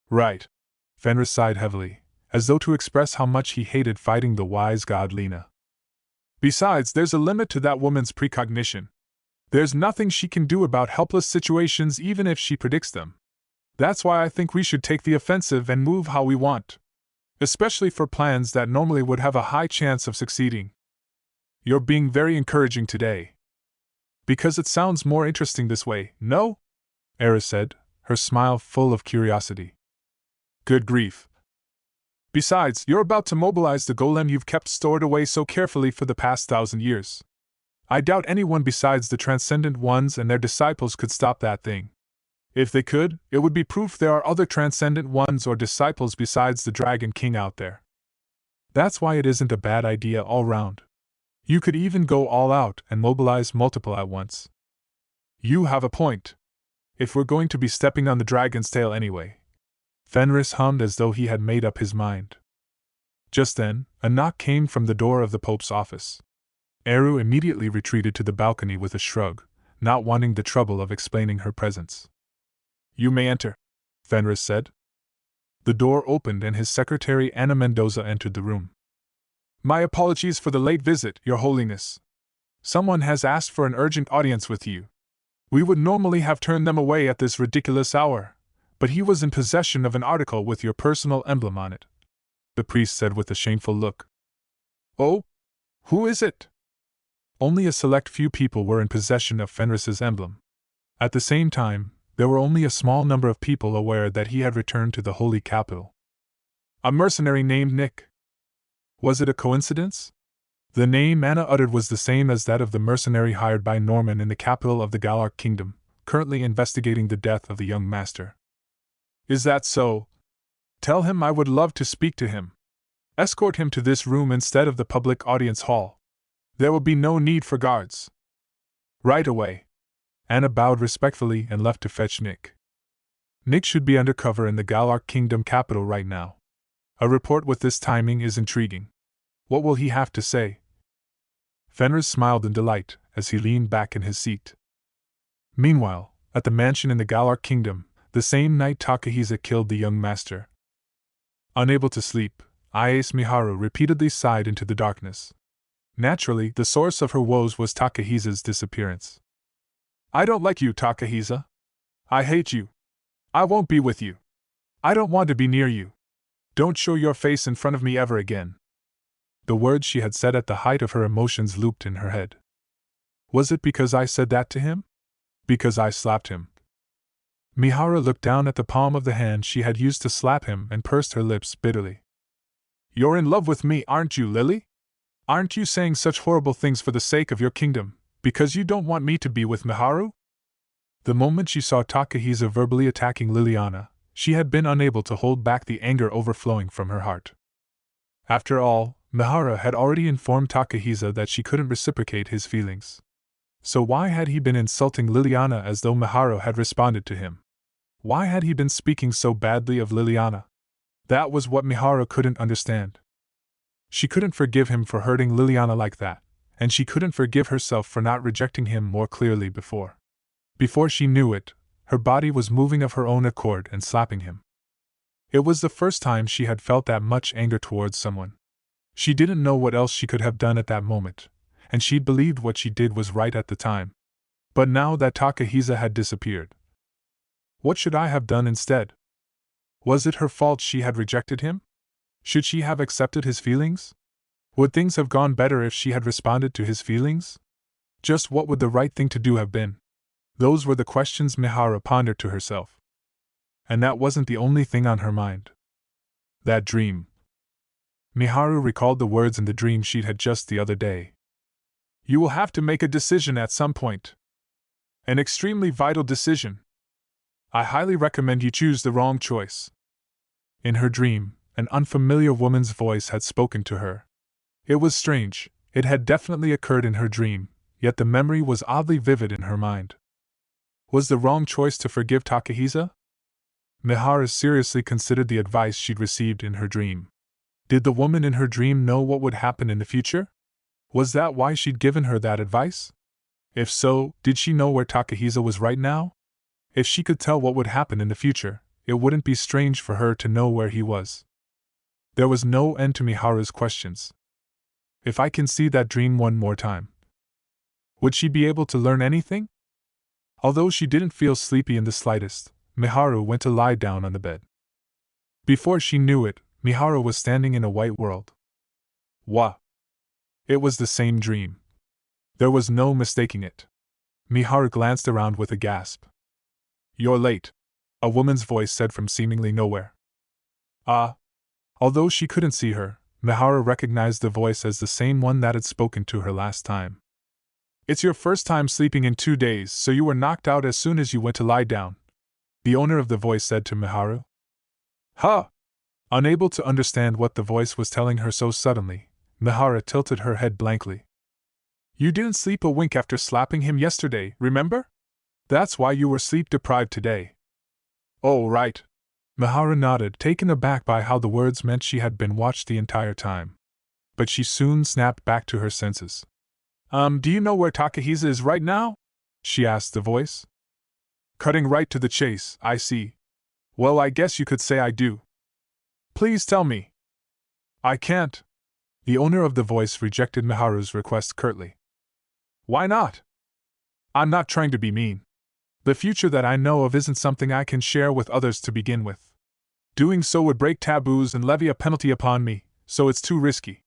"Right." Fenris sighed heavily, as though to express how much he hated fighting the wise god Lena. "Besides, there's a limit to that woman's precognition. There's nothing she can do about helpless situations even if she predicts them. That's why I think we should take the offensive and move how we want. Especially for plans that normally would have a high chance of succeeding." "You're being very encouraging today." "Because it sounds more interesting this way, no?" Eris said, her smile full of curiosity. Good grief. Besides, you're about to mobilize the golem you've kept stored away so carefully for the past 1,000 years. I doubt anyone besides the Transcendent Ones and their disciples could stop that thing. If they could, it would be proof there are other Transcendent Ones or disciples besides the Dragon King out there. That's why it isn't a bad idea all round. You could even go all out and mobilize multiple at once. You have a point. If we're going to be stepping on the dragon's tail anyway. Fenris hummed as though he had made up his mind. Just then, a knock came from the door of the Pope's office. Eru immediately retreated to the balcony with a shrug, not wanting the trouble of explaining her presence. You may enter, Fenris said. The door opened and his secretary Anna Mendoza entered the room. My apologies for the late visit, Your Holiness. Someone has asked for an urgent audience with you. We would normally have turned them away at this ridiculous hour, but he was in possession of an article with your personal emblem on it, the priest said with a shameful look. Oh? Who is it? Only a select few people were in possession of Fenris's emblem. At the same time, there were only a small number of people aware that he had returned to the Holy Capital. A mercenary named Nick. Was it a coincidence? The name Anna uttered was the same as that of the mercenary hired by Norman in the capital of the Galark Kingdom, currently investigating the death of the young master. Is that so? Tell him I would love to speak to him. Escort him to this room instead of the public audience hall. There will be no need for guards. Right away. Anna bowed respectfully and left to fetch Nick. Nick should be undercover in the Galark Kingdom capital right now. A report with this timing is intriguing. What will he have to say? Fenris smiled in delight as he leaned back in his seat. Meanwhile, at the mansion in the Galark Kingdom, the same night Takahisa killed the young master. Unable to sleep, Ayase Miharu repeatedly sighed into the darkness. Naturally, the source of her woes was Takahisa's disappearance. I don't like you, Takahisa. I hate you. I won't be with you. I don't want to be near you. Don't show your face in front of me ever again. The words she had said at the height of her emotions looped in her head. Was it because I said that to him? Because I slapped him? Miharu looked down at the palm of the hand she had used to slap him and pursed her lips bitterly. You're in love with me, aren't you, Lily? Aren't you saying such horrible things for the sake of your kingdom, because you don't want me to be with Miharu? The moment she saw Takahisa verbally attacking Liliana, she had been unable to hold back the anger overflowing from her heart. After all, Miharu had already informed Takahisa that she couldn't reciprocate his feelings. So why had he been insulting Liliana as though Miharu had responded to him? Why had he been speaking so badly of Liliana? That was what Miharu couldn't understand. She couldn't forgive him for hurting Liliana like that, and she couldn't forgive herself for not rejecting him more clearly before. Before she knew it, her body was moving of her own accord and slapping him. It was the first time she had felt that much anger towards someone. She didn't know what else she could have done at that moment, and she'd believed what she did was right at the time. But now that Takahisa had disappeared, what should I have done instead? Was it her fault she had rejected him? Should she have accepted his feelings? Would things have gone better if she had responded to his feelings? Just what would the right thing to do have been? Those were the questions Miharu pondered to herself. And that wasn't the only thing on her mind. That dream. Miharu recalled the words in the dream she'd had just the other day. You will have to make a decision at some point. An extremely vital decision. I highly recommend you choose the wrong choice. In her dream, an unfamiliar woman's voice had spoken to her. It was strange, it had definitely occurred in her dream, yet the memory was oddly vivid in her mind. Was the wrong choice to forgive Takahisa? Miharu seriously considered the advice she'd received in her dream. Did the woman in her dream know what would happen in the future? Was that why she'd given her that advice? If so, did she know where Takahisa was right now? If she could tell what would happen in the future, it wouldn't be strange for her to know where he was. There was no end to Miharu's questions. If I can see that dream one more time, would she be able to learn anything? Although she didn't feel sleepy in the slightest, Miharu went to lie down on the bed. Before she knew it, Miharu was standing in a white world. Wah! It was the same dream. There was no mistaking it. Miharu glanced around with a gasp. You're late, a woman's voice said from seemingly nowhere. Ah. Although she couldn't see her, Mihara recognized the voice as the same one that had spoken to her last time. It's your first time sleeping in 2 days, so you were knocked out as soon as you went to lie down, the owner of the voice said to Miharu. Huh! Unable to understand what the voice was telling her so suddenly, Mihara tilted her head blankly. You didn't sleep a wink after slapping him yesterday, remember? That's why you were sleep-deprived today. Oh, right. Mihara nodded, taken aback by how the words meant she had been watched the entire time. But she soon snapped back to her senses. Do you know where Takahisa is right now? She asked the voice. Cutting right to the chase, I see. Well, I guess you could say I do. Please tell me. I can't. The owner of the voice rejected Miharu's request curtly. Why not? I'm not trying to be mean. The future that I know of isn't something I can share with others to begin with. Doing so would break taboos and levy a penalty upon me, so it's too risky.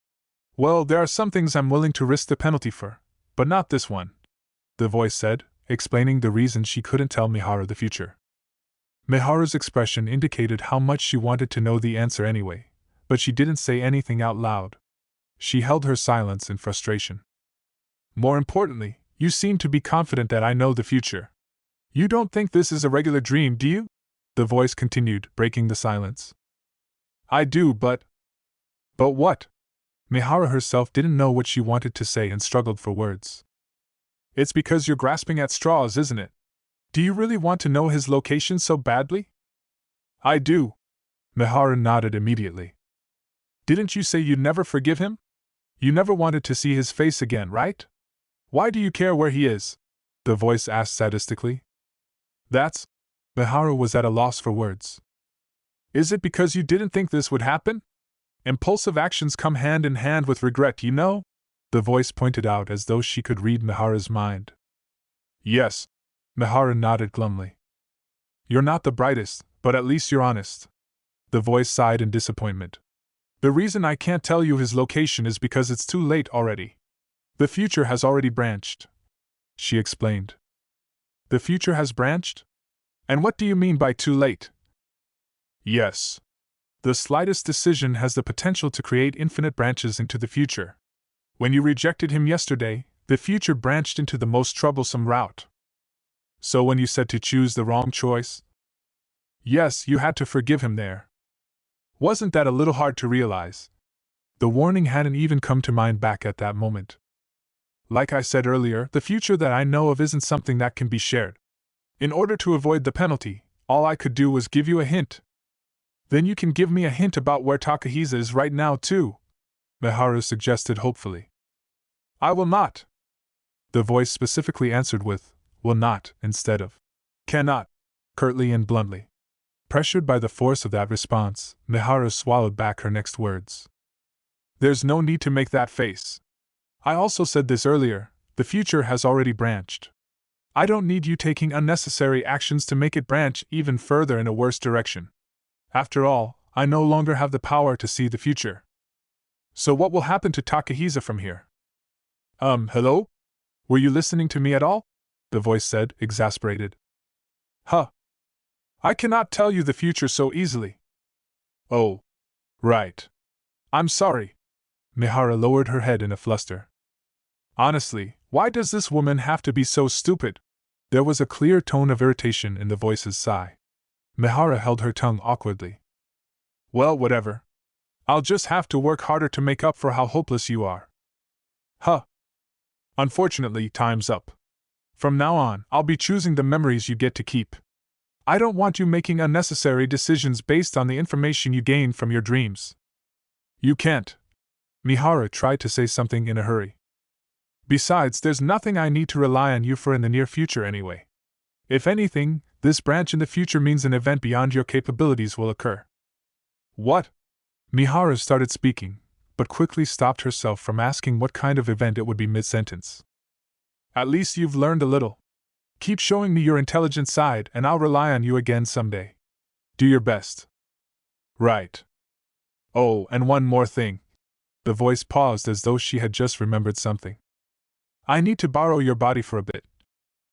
Well, there are some things I'm willing to risk the penalty for, but not this one, the voice said, explaining the reason she couldn't tell Miharu the future. Miharu's expression indicated how much she wanted to know the answer anyway, but she didn't say anything out loud. She held her silence in frustration. More importantly, you seem to be confident that I know the future. You don't think this is a regular dream, do you? The voice continued, breaking the silence. I do, but... But what? Miharu herself didn't know what she wanted to say and struggled for words. It's because you're grasping at straws, isn't it? Do you really want to know his location so badly? I do. Miharu nodded immediately. Didn't you say you'd never forgive him? You never wanted to see his face again, right? Why do you care where he is? The voice asked sadistically. That's... Miharu was at a loss for words. Is it because you didn't think this would happen? Impulsive actions come hand in hand with regret, you know? The voice pointed out as though she could read Miharu's mind. Yes. Miharu nodded glumly. You're not the brightest, but at least you're honest. The voice sighed in disappointment. The reason I can't tell you his location is because it's too late already. The future has already branched, she explained. The future has branched? And what do you mean by too late? Yes. The slightest decision has the potential to create infinite branches into the future. When you rejected him yesterday, the future branched into the most troublesome route. So when you said to choose the wrong choice? Yes, you had to forgive him there. Wasn't that a little hard to realize? The warning hadn't even come to mind back at that moment. Like I said earlier, the future that I know of isn't something that can be shared. In order to avoid the penalty, all I could do was give you a hint. Then you can give me a hint about where Takahisa is right now, too, Miharu suggested hopefully. I will not. The voice specifically answered with, will not, instead of cannot, curtly and bluntly. Pressured by the force of that response, Miharu swallowed back her next words. There's no need to make that face. I also said this earlier, the future has already branched. I don't need you taking unnecessary actions to make it branch even further in a worse direction. After all, I no longer have the power to see the future. So what will happen to Takahisa from here? Hello? Were you listening to me at all? The voice said, exasperated. Huh. I cannot tell you the future so easily. Oh. Right. I'm sorry. Miharu lowered her head in a fluster. Honestly, why does this woman have to be so stupid? There was a clear tone of irritation in the voice's sigh. Miharu held her tongue awkwardly. Well, whatever. I'll just have to work harder to make up for how hopeless you are. Huh. Unfortunately, time's up. From now on, I'll be choosing the memories you get to keep. I don't want you making unnecessary decisions based on the information you gain from your dreams. You can't. Miharu tried to say something in a hurry. Besides, there's nothing I need to rely on you for in the near future anyway. If anything, this branch in the future means an event beyond your capabilities will occur. What? Miharu started speaking, but quickly stopped herself from asking what kind of event it would be mid-sentence. At least you've learned a little. Keep showing me your intelligent side and I'll rely on you again someday. Do your best. Right. Oh, and one more thing. The voice paused as though she had just remembered something. I need to borrow your body for a bit,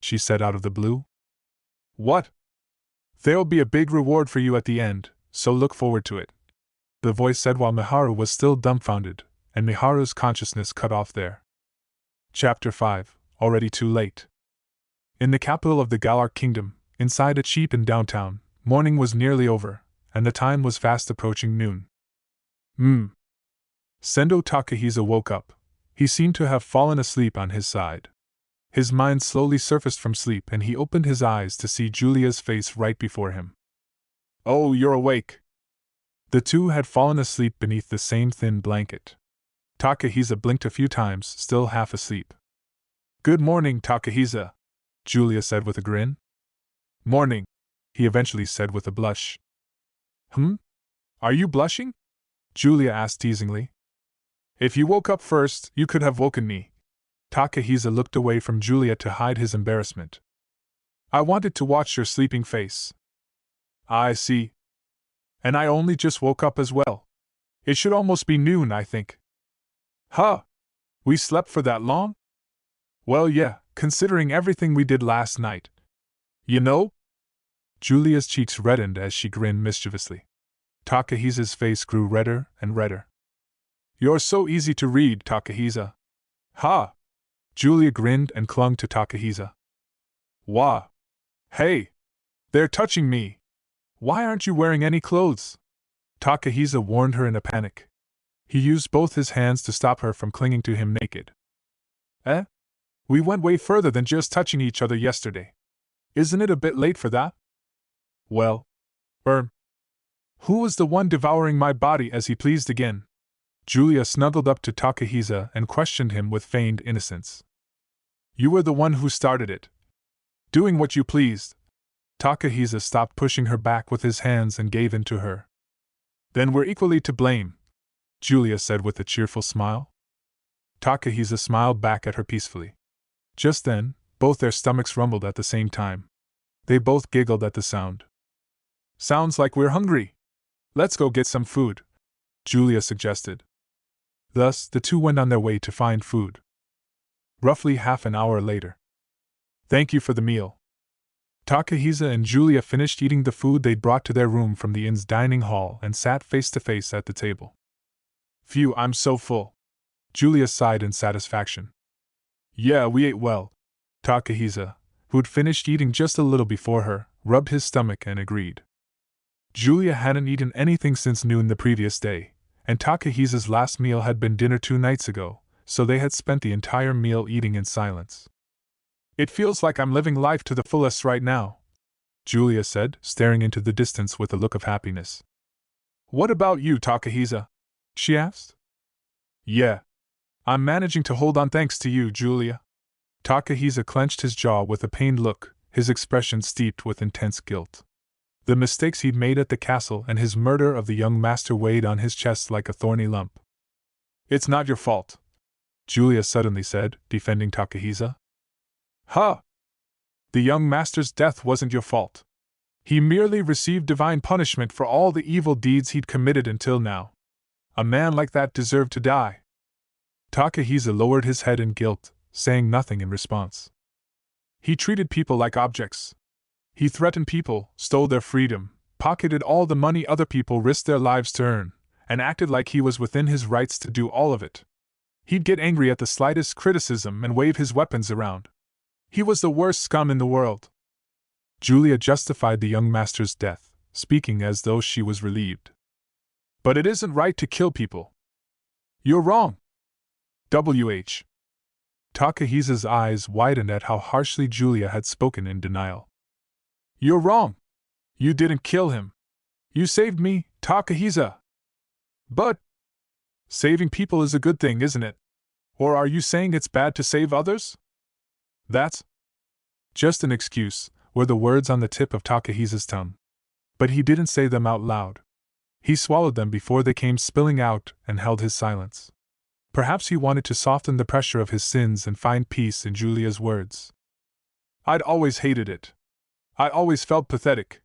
she said out of the blue. What? There'll be a big reward for you at the end, so look forward to it, the voice said while Miharu was still dumbfounded, and Miharu's consciousness cut off there. Chapter 5. Already too late. In the capital of the Galar Kingdom, inside a cheap inn downtown, morning was nearly over, and the time was fast approaching noon. Sendo Takahisa woke up. He seemed to have fallen asleep on his side. His mind slowly surfaced from sleep and he opened his eyes to see Julia's face right before him. "Oh, you're awake." The two had fallen asleep beneath the same thin blanket. Takahisa blinked a few times, still half asleep. "Good morning, Takahisa," Julia said with a grin. "Morning," he eventually said with a blush. Are you blushing?" Julia asked teasingly. "If you woke up first, you could have woken me." Takahisa looked away from Julia to hide his embarrassment. "I wanted to watch your sleeping face." "I see. And I only just woke up as well. It should almost be noon, I think." "Huh? We slept for that long?" "Well, yeah, considering everything we did last night. You know?" Julia's cheeks reddened as she grinned mischievously. Takahisa's face grew redder and redder. "You're so easy to read, Takahisa." "Ha!" Julia grinned and clung to Takahisa. "Wah! Hey! They're touching me! Why aren't you wearing any clothes?" Takahisa warned her in a panic. He used both his hands to stop her from clinging to him naked. "Eh? We went way further than just touching each other yesterday. Isn't it a bit late for that?" "Well, who was the one devouring my body as he pleased again?" Julia snuggled up to Takahisa and questioned him with feigned innocence. "You were the one who started it. Doing what you pleased." Takahisa stopped pushing her back with his hands and gave in to her. "Then we're equally to blame," Julia said with a cheerful smile. Takahisa smiled back at her peacefully. Just then, both their stomachs rumbled at the same time. They both giggled at the sound. "Sounds like we're hungry. Let's go get some food," Julia suggested. Thus, the two went on their way to find food. Roughly half an hour later. "Thank you for the meal." Takahisa and Julia finished eating the food they'd brought to their room from the inn's dining hall and sat face to face at the table. "Phew, I'm so full." Julia sighed in satisfaction. "Yeah, we ate well." Takahisa, who'd finished eating just a little before her, rubbed his stomach and agreed. Julia hadn't eaten anything since noon the previous day, and Takahisa's last meal had been dinner 2 nights ago, so they had spent the entire meal eating in silence. "It feels like I'm living life to the fullest right now," Julia said, staring into the distance with a look of happiness. "What about you, Takahisa?" she asked. "Yeah. I'm managing to hold on thanks to you, Julia." Takahisa clenched his jaw with a pained look, his expression steeped with intense guilt. The mistakes he'd made at the castle and his murder of the young master weighed on his chest like a thorny lump. "It's not your fault," Julia suddenly said, defending Takahisa. "Huh! The young master's death wasn't your fault. He merely received divine punishment for all the evil deeds he'd committed until now. A man like that deserved to die." Takahisa lowered his head in guilt, saying nothing in response. "He treated people like objects. He threatened people, stole their freedom, pocketed all the money other people risked their lives to earn, and acted like he was within his rights to do all of it. He'd get angry at the slightest criticism and wave his weapons around. He was the worst scum in the world." Julia justified the young master's death, speaking as though she was relieved. "But it isn't right to kill people." "You're wrong." "WH." Takahisa's eyes widened at how harshly Julia had spoken in denial. "You're wrong. You didn't kill him. You saved me, Takahisa." "But saving people is a good thing, isn't it? Or are you saying it's bad to save others?" "That's just an excuse," were the words on the tip of Takahisa's tongue. But he didn't say them out loud. He swallowed them before they came spilling out and held his silence. Perhaps he wanted to soften the pressure of his sins and find peace in Julia's words. "I'd always hated it. I always felt pathetic.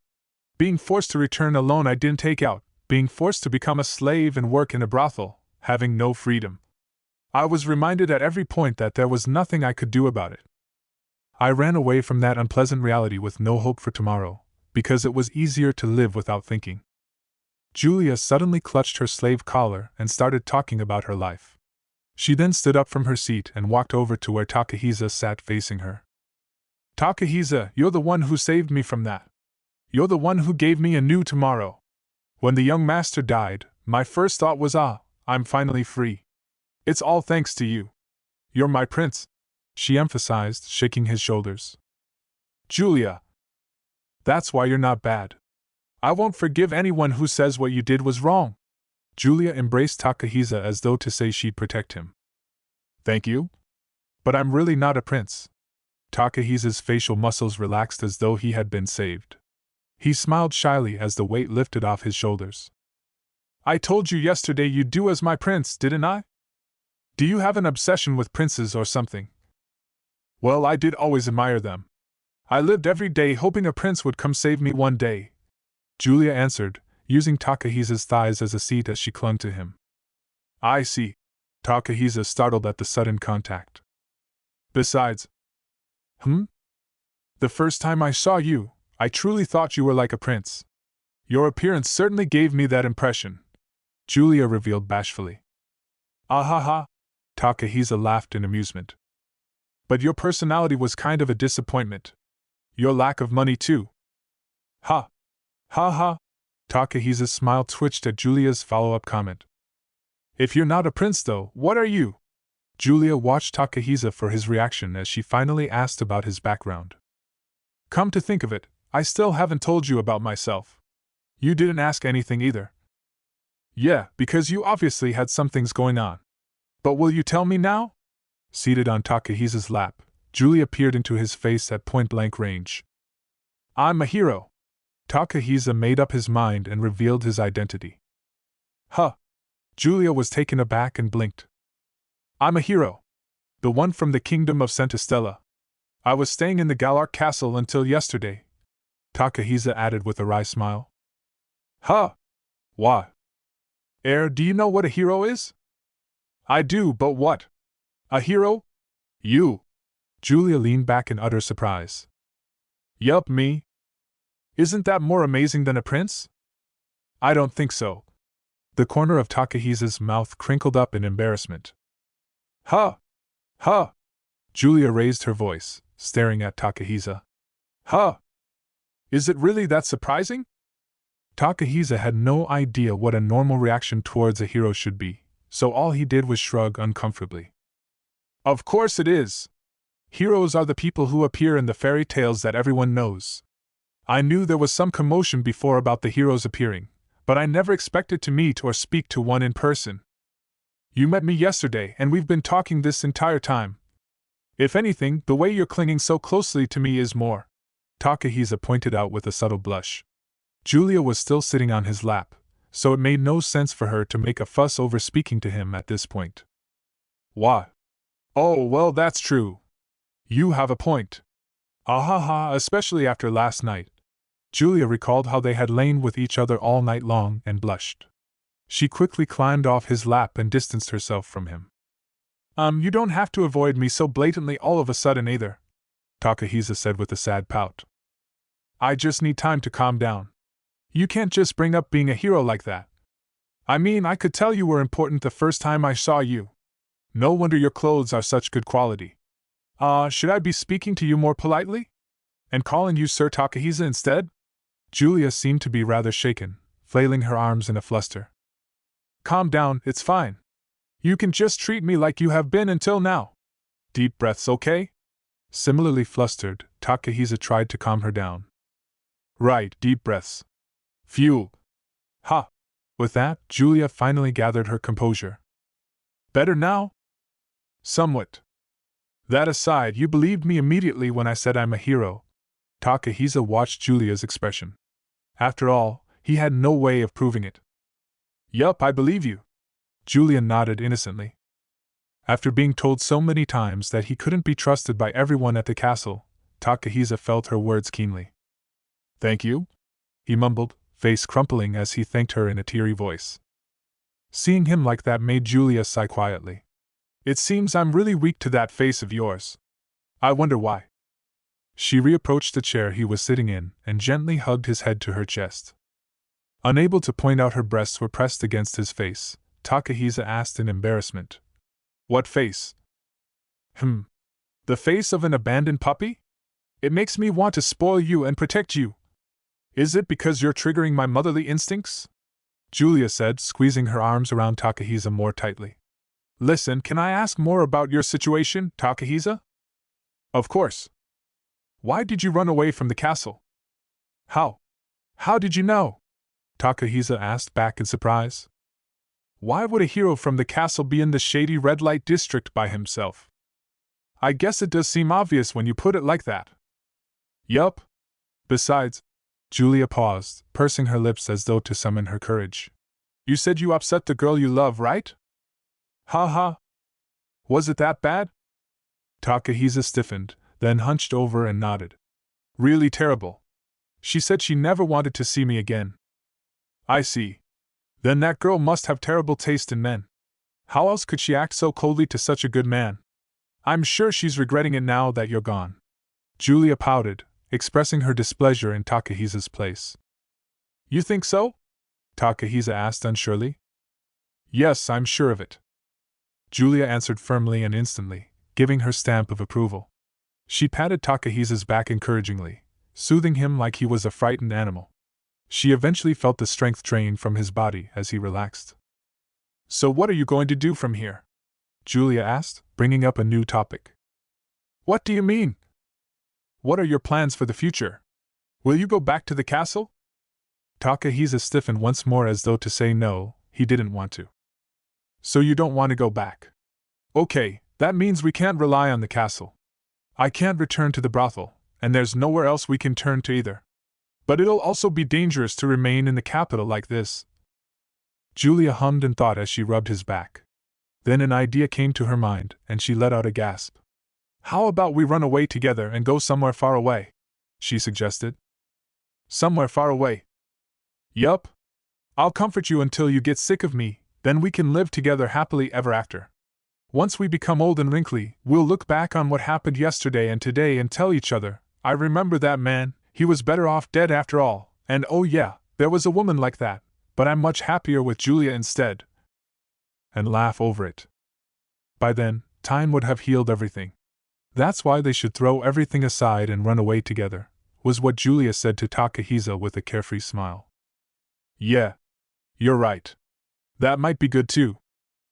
Being forced to return a loan I didn't take out, being forced to become a slave and work in a brothel, having no freedom. I was reminded at every point that there was nothing I could do about it. I ran away from that unpleasant reality with no hope for tomorrow, because it was easier to live without thinking." Julia suddenly clutched her slave collar and started talking about her life. She then stood up from her seat and walked over to where Takahisa sat facing her. Takahisa, you're the one who saved me from that. You're the one who gave me a new tomorrow. When the young master died, my first thought was, I'm finally free. It's all thanks to you. You're my prince, she emphasized, shaking his shoulders. Julia. That's why you're not bad. I won't forgive anyone who says what you did was wrong. Julia embraced Takahisa as though to say she'd protect him. Thank you? But I'm really not a prince. Takahisa's facial muscles relaxed as though he had been saved. He smiled shyly as the weight lifted off his shoulders. I told you yesterday you'd do as my prince, didn't I? Do you have an obsession with princes or something? Well, I did always admire them. I lived every day hoping a prince would come save me one day, Julia answered, using Takahisa's thighs as a seat as she clung to him. I see. Takahisa startled at the sudden contact. Besides… The first time I saw you, I truly thought you were like a prince. Your appearance certainly gave me that impression, Julia revealed bashfully. Ah. Takahisa laughed in amusement. But your personality was kind of a disappointment. Your lack of money, too. Ha. Takahisa's smile twitched at Julia's follow-up comment. If you're not a prince, though, what are you? Julia watched Takahisa for his reaction as she finally asked about his background. Come to think of it, I still haven't told you about myself. You didn't ask anything either. Yeah, because you obviously had some things going on. But will you tell me now? Seated on Takahisa's lap, Julia peered into his face at point-blank range. I'm a hero. Takahisa made up his mind and revealed his identity. Huh. Julia was taken aback and blinked. I'm a hero. The one from the kingdom of Santa Stella. I was staying in the Galark castle until yesterday, Takahisa added with a wry smile. Huh. Why? Do you know what a hero is? I do, but what? A hero? You. Julia leaned back in utter surprise. Yup, me. Isn't that more amazing than a prince? I don't think so. The corner of Takahisa's mouth crinkled up in embarrassment. Huh. Julia raised her voice, staring at Takahisa. Huh. Is it really that surprising? Takahisa had no idea what a normal reaction towards a hero should be, so all he did was shrug uncomfortably. Of course it is. Heroes are the people who appear in the fairy tales that everyone knows. I knew there was some commotion before about the heroes appearing, but I never expected to meet or speak to one in person. You met me yesterday and we've been talking this entire time. If anything, the way you're clinging so closely to me is more. Takahisa pointed out with a subtle blush. Julia was still sitting on his lap, so it made no sense for her to make a fuss over speaking to him at this point. Why? Oh, well, that's true. You have a point. Especially after last night. Julia recalled how they had lain with each other all night long and blushed. She quickly climbed off his lap and distanced herself from him. You don't have to avoid me so blatantly all of a sudden either, Takahisa said with a sad pout. I just need time to calm down. You can't just bring up being a hero like that. I mean, I could tell you were important the first time I saw you. No wonder your clothes are such good quality. Should I be speaking to you more politely? And calling you Sir Takahisa instead? Julia seemed to be rather shaken, flailing her arms in a fluster. Calm down, it's fine. You can just treat me like you have been until now. Deep breaths, okay? Similarly flustered, Takahisa tried to calm her down. Right, deep breaths. Phew. Ha! With that, Julia finally gathered her composure. Better now? Somewhat. That aside, you believed me immediately when I said I'm a hero. Takahisa watched Julia's expression. After all, he had no way of proving it. Yup, I believe you. Julia nodded innocently. After being told so many times that he couldn't be trusted by everyone at the castle, Takahisa felt her words keenly. Thank you? He mumbled, face crumpling as he thanked her in a teary voice. Seeing him like that made Julia sigh quietly. It seems I'm really weak to that face of yours. I wonder why. She reapproached the chair he was sitting in and gently hugged his head to her chest. Unable to point out her breasts were pressed against his face, Takahisa asked in embarrassment. What face? The face of an abandoned puppy? It makes me want to spoil you and protect you. Is it because you're triggering my motherly instincts? Julia said, squeezing her arms around Takahisa more tightly. Listen, can I ask more about your situation, Takahisa? Of course. Why did you run away from the castle? How? How did you know? Takahisa asked back in surprise. Why would a hero from the castle be in the shady red light district by himself? I guess it does seem obvious when you put it like that. Yup. Besides, Julia paused, pursing her lips as though to summon her courage. You said you upset the girl you love, right? Ha ha. Was it that bad? Takahisa stiffened, then hunched over and nodded. Really terrible. She said she never wanted to see me again. I see. Then that girl must have terrible taste in men. How else could she act so coldly to such a good man? I'm sure she's regretting it now that you're gone. Julia pouted, expressing her displeasure in Takahisa's place. You think so? Takahisa asked unsurely. Yes, I'm sure of it. Julia answered firmly and instantly, giving her stamp of approval. She patted Takahisa's back encouragingly, soothing him like he was a frightened animal. She eventually felt the strength drain from his body as he relaxed. So what are you going to do from here? Julia asked, bringing up a new topic. What do you mean? What are your plans for the future? Will you go back to the castle? Takahisa stiffened once more as though to say no, he didn't want to. So you don't want to go back? Okay, that means we can't rely on the castle. I can't return to the brothel, and there's nowhere else we can turn to either. But it'll also be dangerous to remain in the capital like this. Julia hummed and thought as she rubbed his back. Then an idea came to her mind, and she let out a gasp. How about we run away together and go somewhere far away? She suggested. Somewhere far away? Yup. I'll comfort you until you get sick of me, then we can live together happily ever after. Once we become old and wrinkly, we'll look back on what happened yesterday and today and tell each other, I remember that man, he was better off dead after all, and oh yeah, there was a woman like that, but I'm much happier with Julia instead. And laugh over it. By then, time would have healed everything. That's why they should throw everything aside and run away together, was what Julia said to Takahisa with a carefree smile. Yeah. You're right. That might be good too.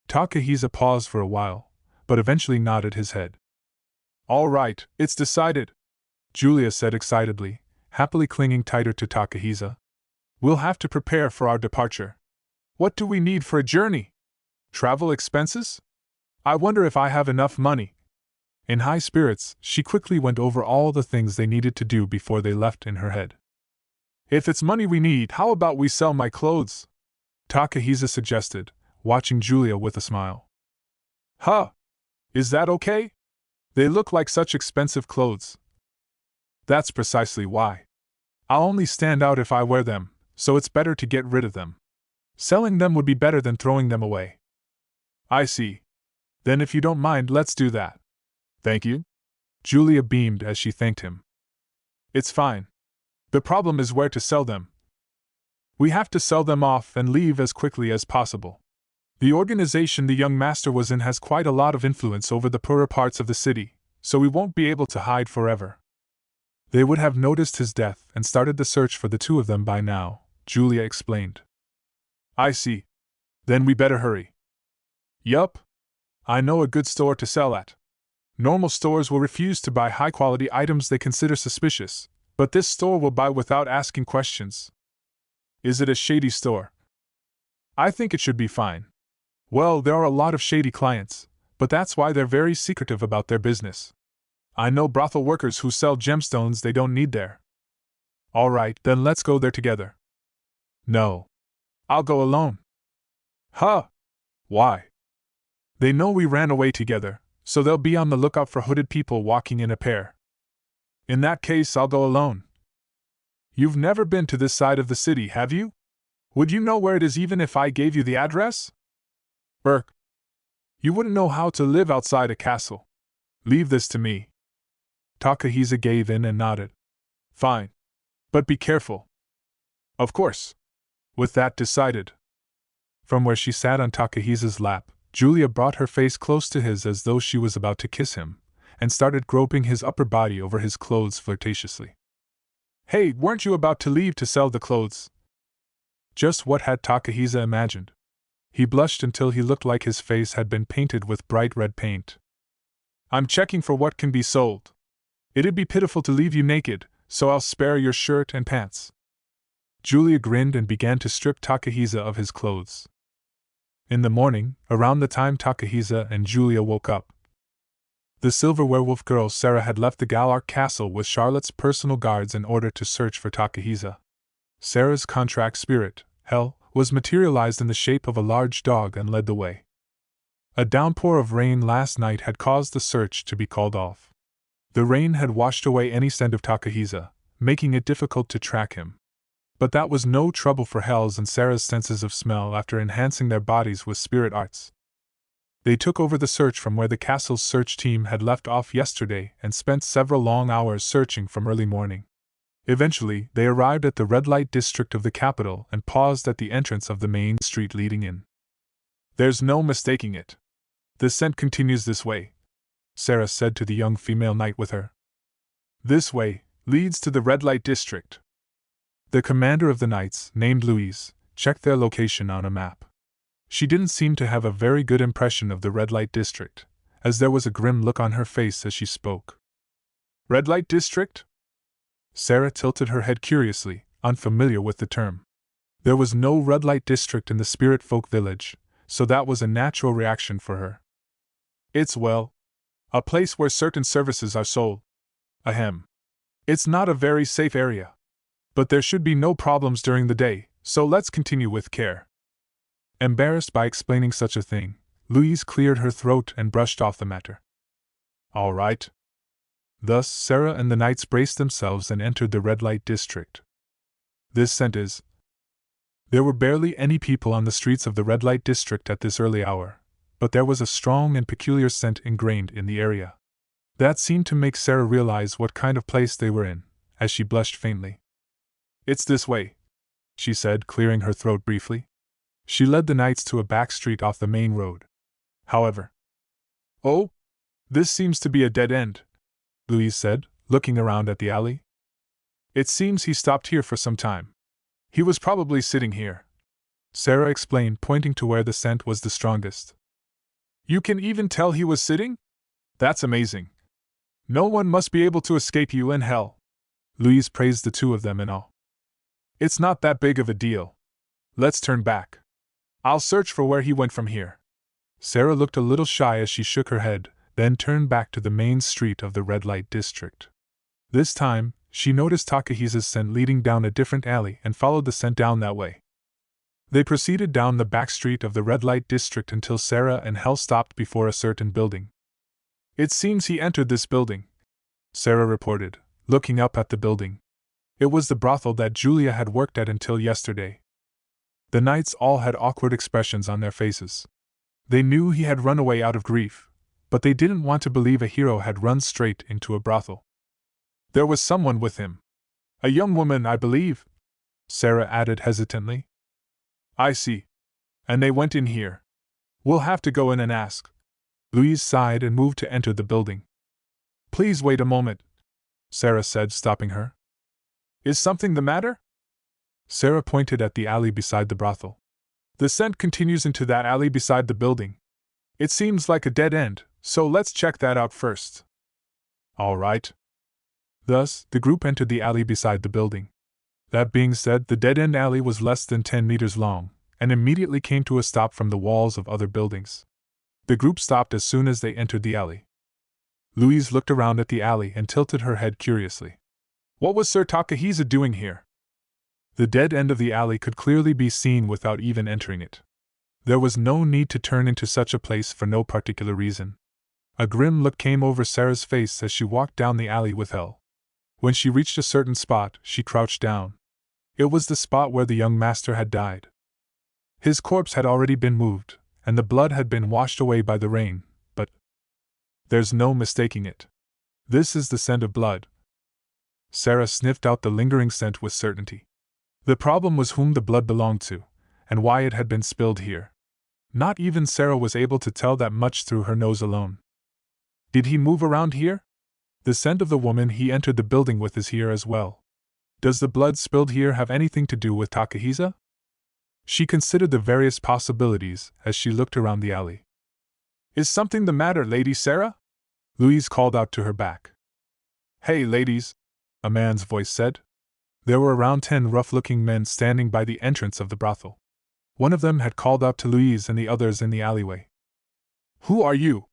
Takahisa paused for a while, but eventually nodded his head. All right, it's decided, Julia said excitedly, happily clinging tighter to Takahisa. We'll have to prepare for our departure. What do we need for a journey? Travel expenses? I wonder if I have enough money. In high spirits, she quickly went over all the things they needed to do before they left in her head. If it's money we need, how about we sell my clothes? Takahisa suggested, watching Julia with a smile. Huh? Is that okay? They look like such expensive clothes. That's precisely why. I'll only stand out if I wear them, so it's better to get rid of them. Selling them would be better than throwing them away. I see. Then if you don't mind, let's do that. Thank you. Julia beamed as she thanked him. It's fine. The problem is where to sell them. We have to sell them off and leave as quickly as possible. The organization the young master was in has quite a lot of influence over the poorer parts of the city, so we won't be able to hide forever. They would have noticed his death and started the search for the two of them by now, Julia explained. I see. Then we better hurry. Yup. I know a good store to sell at. Normal stores will refuse to buy high-quality items they consider suspicious, but this store will buy without asking questions. Is it a shady store? I think it should be fine. Well, there are a lot of shady clients, but that's why they're very secretive about their business. I know brothel workers who sell gemstones they don't need there. All right, then let's go there together. No. I'll go alone. Huh? Why? They know we ran away together, so they'll be on the lookout for hooded people walking in a pair. In that case, I'll go alone. You've never been to this side of the city, have you? Would you know where it is even if I gave you the address? Burk. You wouldn't know how to live outside a castle. Leave this to me. Takahisa gave in and nodded. Fine. But be careful. Of course. With that decided. From where she sat on Takahisa's lap, Julia brought her face close to his as though she was about to kiss him, and started groping his upper body over his clothes flirtatiously. Hey, weren't you about to leave to sell the clothes? Just what had Takahisa imagined? He blushed until he looked like his face had been painted with bright red paint. I'm checking for what can be sold. It'd be pitiful to leave you naked, so I'll spare your shirt and pants. Julia grinned and began to strip Takahisa of his clothes. In the morning, around the time Takahisa and Julia woke up, the silver werewolf girl Sarah had left the Galark castle with Charlotte's personal guards in order to search for Takahisa. Sarah's contract spirit, Hell, was materialized in the shape of a large dog and led the way. A downpour of rain last night had caused the search to be called off. The rain had washed away any scent of Takahisa, making it difficult to track him. But that was no trouble for Hell's and Sarah's senses of smell after enhancing their bodies with spirit arts. They took over the search from where the castle's search team had left off yesterday and spent several long hours searching from early morning. Eventually, they arrived at the red light district of the capital and paused at the entrance of the main street leading in. There's no mistaking it. The scent continues this way, Sarah said to the young female knight with her. This way leads to the red light district. The commander of the knights, named Louise, checked their location on a map. She didn't seem to have a very good impression of the red light district, as there was a grim look on her face as she spoke. Red light district? Sarah tilted her head curiously, unfamiliar with the term. There was no red light district in the spirit folk village, so that was a natural reaction for her. It's, well, a place where certain services are sold. Ahem. It's not a very safe area. But there should be no problems during the day, so let's continue with care. Embarrassed by explaining such a thing, Louise cleared her throat and brushed off the matter. All right. Thus, Sarah and the knights braced themselves and entered the red light district. This scent is. There were barely any people on the streets of the red light district at this early hour, but there was a strong and peculiar scent ingrained in the area. That seemed to make Sarah realize what kind of place they were in, as she blushed faintly. It's this way, she said, clearing her throat briefly. She led the knights to a back street off the main road. However, oh, this seems to be a dead end, Louise said, looking around at the alley. It seems he stopped here for some time. He was probably sitting here, Sarah explained, pointing to where the scent was the strongest. You can even tell he was sitting? That's amazing. No one must be able to escape you in hell. Louise praised the two of them in awe. It's not that big of a deal. Let's turn back. I'll search for where he went from here. Sarah looked a little shy as she shook her head, then turned back to the main street of the red light district. This time, she noticed Takahisa's scent leading down a different alley and followed the scent down that way. They proceeded down the back street of the red light district until Sarah and Hell stopped before a certain building. It seems he entered this building, Sarah reported, looking up at the building. It was the brothel that Julia had worked at until yesterday. The knights all had awkward expressions on their faces. They knew he had run away out of grief, but they didn't want to believe a hero had run straight into a brothel. There was someone with him. A young woman, I believe, Sarah added hesitantly. I see. And they went in here. We'll have to go in and ask. Louise sighed and moved to enter the building. Please wait a moment, Sarah said, stopping her. Is something the matter? Sarah pointed at the alley beside the brothel. The scent continues into that alley beside the building. It seems like a dead end, so let's check that out first. All right. Thus, the group entered the alley beside the building. That being said, the dead-end alley was less than 10 meters long, and immediately came to a stop from the walls of other buildings. The group stopped as soon as they entered the alley. Louise looked around at the alley and tilted her head curiously. What was Sir Takahisa doing here? The dead end of the alley could clearly be seen without even entering it. There was no need to turn into such a place for no particular reason. A grim look came over Sarah's face as she walked down the alley with Hell. When she reached a certain spot, she crouched down. It was the spot where the young master had died. His corpse had already been moved, and the blood had been washed away by the rain, but there's no mistaking it. This is the scent of blood. Sarah sniffed out the lingering scent with certainty. The problem was whom the blood belonged to, and why it had been spilled here. Not even Sarah was able to tell that much through her nose alone. Did he move around here? The scent of the woman he entered the building with is here as well. Does the blood spilled here have anything to do with Takahisa? She considered the various possibilities as she looked around the alley. Is something the matter, Lady Sarah? Louise called out to her back. Hey, ladies, a man's voice said. There were around 10 rough-looking men standing by the entrance of the brothel. One of them had called out to Louise and the others in the alleyway. Who are you?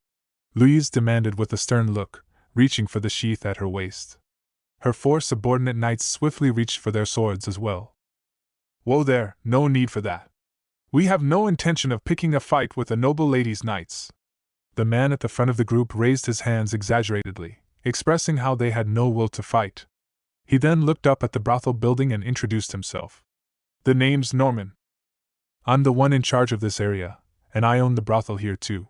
Louise demanded with a stern look, reaching for the sheath at her waist. Her 4 subordinate knights swiftly reached for their swords as well. Whoa there, no need for that. We have no intention of picking a fight with the noble lady's knights. The man at the front of the group raised his hands exaggeratedly, expressing how they had no will to fight. He then looked up at the brothel building and introduced himself. The name's Norman. I'm the one in charge of this area, and I own the brothel here too.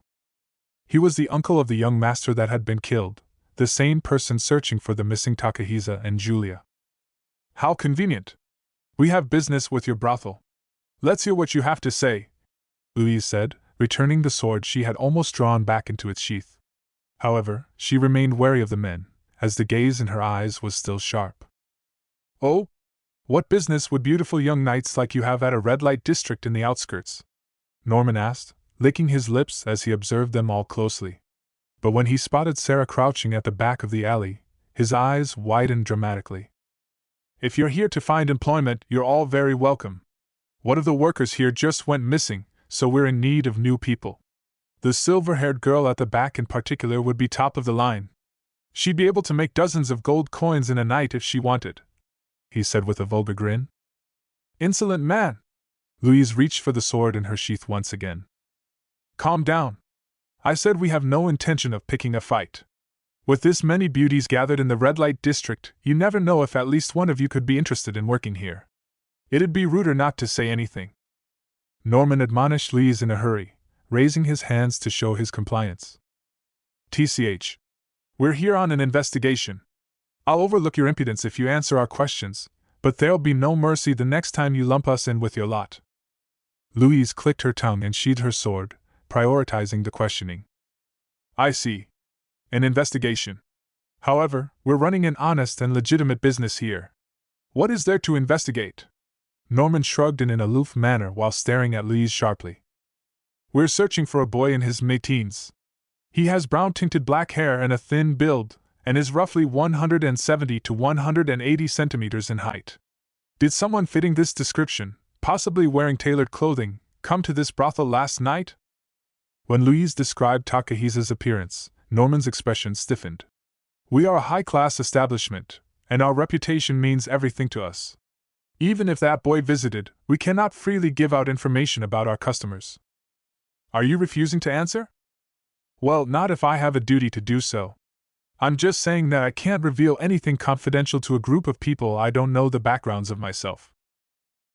He was the uncle of the young master that had been killed, the same person searching for the missing Takahisa and Julia. How convenient. We have business with your brothel. Let's hear what you have to say, Louise said, returning the sword she had almost drawn back into its sheath. However, she remained wary of the men, as the gaze in her eyes was still sharp. Oh? What business would beautiful young knights like you have at a red-light district in the outskirts? Norman asked, licking his lips as he observed them all closely. But when he spotted Sarah crouching at the back of the alley, his eyes widened dramatically. If you're here to find employment, you're all very welcome. One of the workers here just went missing, so we're in need of new people. The silver-haired girl at the back in particular would be top of the line. She'd be able to make dozens of gold coins in a night if she wanted, he said with a vulgar grin. Insolent man! Louise reached for the sword in her sheath once again. Calm down. I said we have no intention of picking a fight. With this many beauties gathered in the red light district, you never know if at least one of you could be interested in working here. It'd be ruder not to say anything. Norman admonished Louise in a hurry, raising his hands to show his compliance. TCH. We're here on an investigation. I'll overlook your impudence if you answer our questions, but there'll be no mercy the next time you lump us in with your lot. Louise clicked her tongue and sheathed her sword, prioritizing the questioning. I see. An investigation. However, we're running an honest and legitimate business here. What is there to investigate? Norman shrugged in an aloof manner while staring at Louise sharply. We're searching for a boy in his mid-teens. He has brown-tinted black hair and a thin build, and is roughly 170 to 180 centimeters in height. Did someone fitting this description, possibly wearing tailored clothing, come to this brothel last night? When Louise described Takahisa's appearance, Norman's expression stiffened. We are a high-class establishment, and our reputation means everything to us. Even if that boy visited, we cannot freely give out information about our customers. Are you refusing to answer? Well, not if I have a duty to do so. I'm just saying that I can't reveal anything confidential to a group of people I don't know the backgrounds of myself.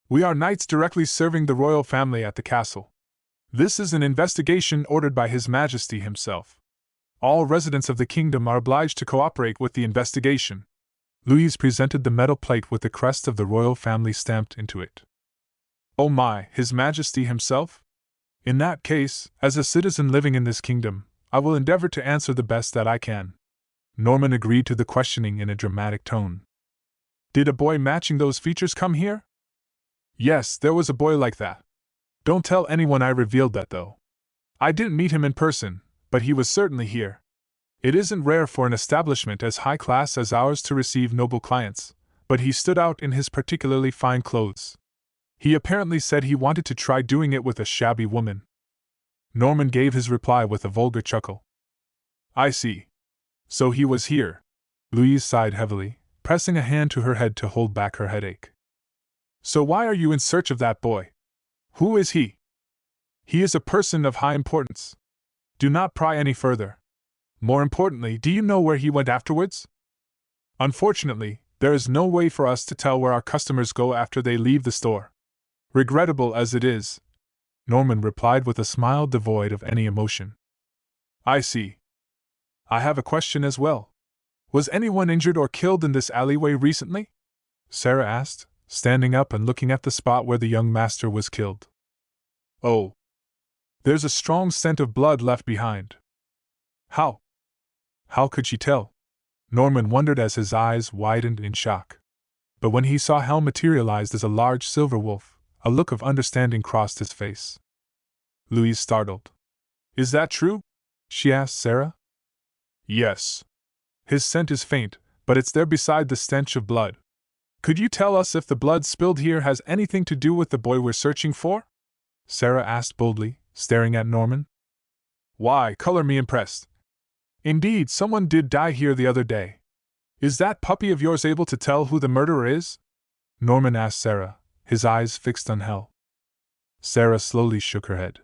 We are knights directly serving the royal family at the castle. This is an investigation ordered by His Majesty himself. All residents of the kingdom are obliged to cooperate with the investigation. Louise presented the metal plate with the crest of the royal family stamped into it. Oh my, His Majesty himself? In that case, as a citizen living in this kingdom, I will endeavor to answer the best that I can. Norman agreed to the questioning in a dramatic tone. Did a boy matching those features come here? Yes, there was a boy like that. Don't tell anyone I revealed that though. I didn't meet him in person, but he was certainly here. It isn't rare for an establishment as high class as ours to receive noble clients, but he stood out in his particularly fine clothes. He apparently said he wanted to try doing it with a shabby woman. Norman gave his reply with a vulgar chuckle. I see. So he was here. Louise sighed heavily, pressing a hand to her head to hold back her headache. So why are you in search of that boy? Who is he? He is a person of high importance. Do not pry any further. More importantly, do you know where he went afterwards? Unfortunately, there is no way for us to tell where our customers go after they leave the store. Regrettable as it is, Norman replied with a smile devoid of any emotion. I see. I have a question as well. Was anyone injured or killed in this alleyway recently? Sarah asked, standing up and looking at the spot where the young master was killed. Oh! There's a strong scent of blood left behind. How? How could she tell? Norman wondered as his eyes widened in shock. But when he saw Hal materialized as a large silver wolf, a look of understanding crossed his face. Louise startled. Is that true? She asked Sarah. Yes. His scent is faint, but it's there beside the stench of blood. Could you tell us if the blood spilled here has anything to do with the boy we're searching for? Sarah asked boldly, staring at Norman. Why, color me impressed. Indeed, someone did die here the other day. Is that puppy of yours able to tell who the murderer is? Norman asked Sarah, his eyes fixed on Hal. Sarah slowly shook her head.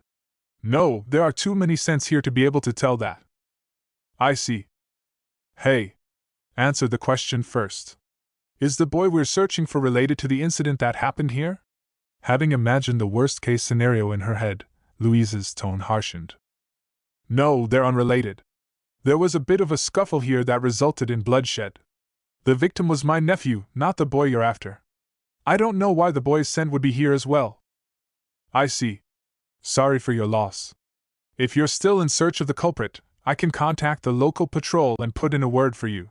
No, there are too many scents here to be able to tell that. I see. Hey, answer the question first. Is the boy we're searching for related to the incident that happened here? Having imagined the worst-case scenario in her head, Louise's tone harshened. No, they're unrelated. There was a bit of a scuffle here that resulted in bloodshed. The victim was my nephew, not the boy you're after. I don't know why the boy's scent would be here as well. I see. Sorry for your loss. If you're still in search of the culprit, I can contact the local patrol and put in a word for you.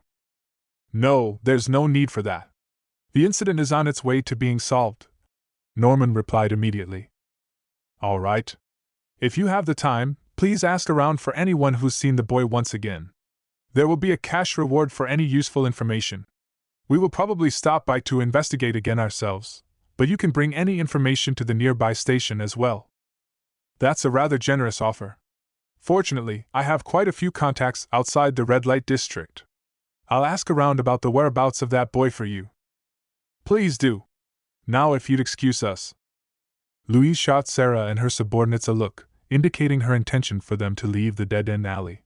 No, there's no need for that. The incident is on its way to being solved. Norman replied immediately. All right. If you have the time, please ask around for anyone who's seen the boy once again. There will be a cash reward for any useful information. We will probably stop by to investigate again ourselves, but you can bring any information to the nearby station as well. That's a rather generous offer. Fortunately, I have quite a few contacts outside the red light district. I'll ask around about the whereabouts of that boy for you. Please do. Now if you'd excuse us. Louise shot Sarah and her subordinates a look, indicating her intention for them to leave the dead-end alley.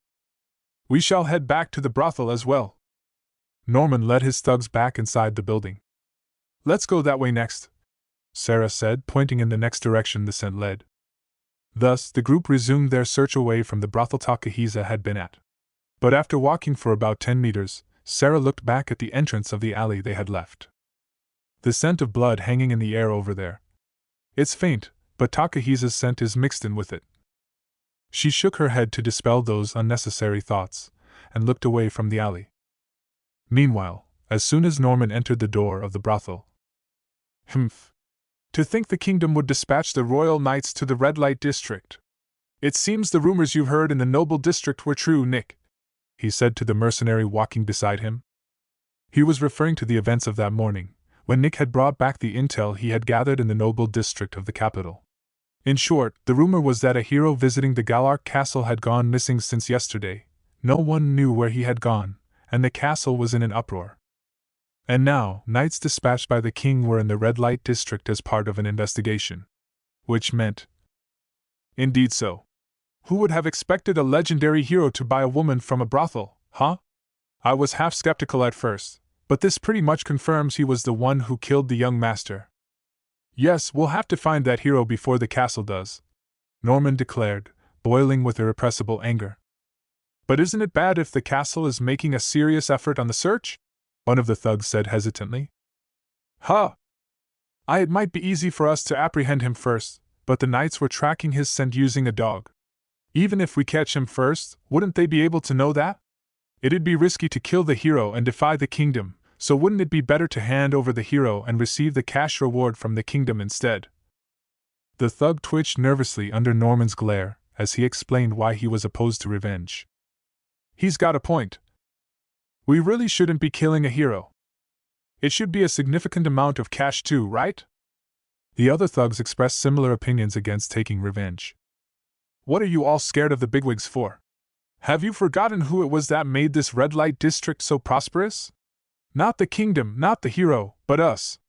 We shall head back to the brothel as well. Norman led his thugs back inside the building. Let's go that way next, Sarah said, pointing in the next direction the scent led. Thus, the group resumed their search away from the brothel Takahisa had been at. But after walking for about 10 meters, Sarah looked back at the entrance of the alley they had left. The scent of blood hanging in the air over there. It's faint, but Takahisa's scent is mixed in with it. She shook her head to dispel those unnecessary thoughts, and looked away from the alley. Meanwhile, as soon as Norman entered the door of the brothel. Humph. To think the kingdom would dispatch the royal knights to the red light district. It seems the rumors you heard in the noble district were true, Nick, he said to the mercenary walking beside him. He was referring to the events of that morning, when Nick had brought back the intel he had gathered in the noble district of the capital. In short, the rumor was that a hero visiting the Galark castle had gone missing since yesterday. No one knew where he had gone, and the castle was in an uproar. And now, knights dispatched by the king were in the red light district as part of an investigation. Which meant... Indeed so. Who would have expected a legendary hero to buy a woman from a brothel, huh? I was half skeptical at first, but this pretty much confirms he was the one who killed the young master. Yes, we'll have to find that hero before the castle does, Norman declared, boiling with irrepressible anger. But isn't it bad if the castle is making a serious effort on the search? One of the thugs said hesitantly. Huh! It might be easy for us to apprehend him first, but the knights were tracking his scent using a dog. Even if we catch him first, wouldn't they be able to know that? It'd be risky to kill the hero and defy the kingdom, so wouldn't it be better to hand over the hero and receive the cash reward from the kingdom instead? The thug twitched nervously under Norman's glare, as he explained why he was opposed to revenge. He's got a point. We really shouldn't be killing a hero. It should be a significant amount of cash too, right? The other thugs expressed similar opinions against taking revenge. What are you all scared of the bigwigs for? Have you forgotten who it was that made this red light district so prosperous? Not the kingdom, not the hero, but us.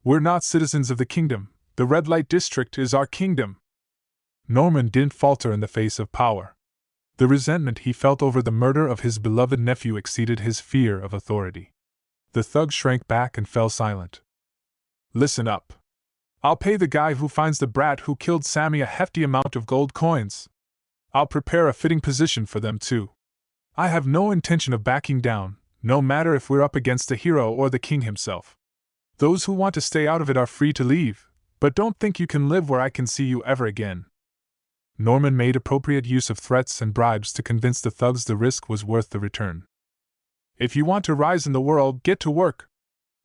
We're not citizens of the kingdom. The red light district is our kingdom. Norman didn't falter in the face of power. The resentment he felt over the murder of his beloved nephew exceeded his fear of authority. The thug shrank back and fell silent. Listen up. I'll pay the guy who finds the brat who killed Sammy a hefty amount of gold coins. I'll prepare a fitting position for them too. I have no intention of backing down, no matter if we're up against the hero or the king himself. Those who want to stay out of it are free to leave, but don't think you can live where I can see you ever again." Norman made appropriate use of threats and bribes to convince the thugs the risk was worth the return. "If you want to rise in the world, get to work.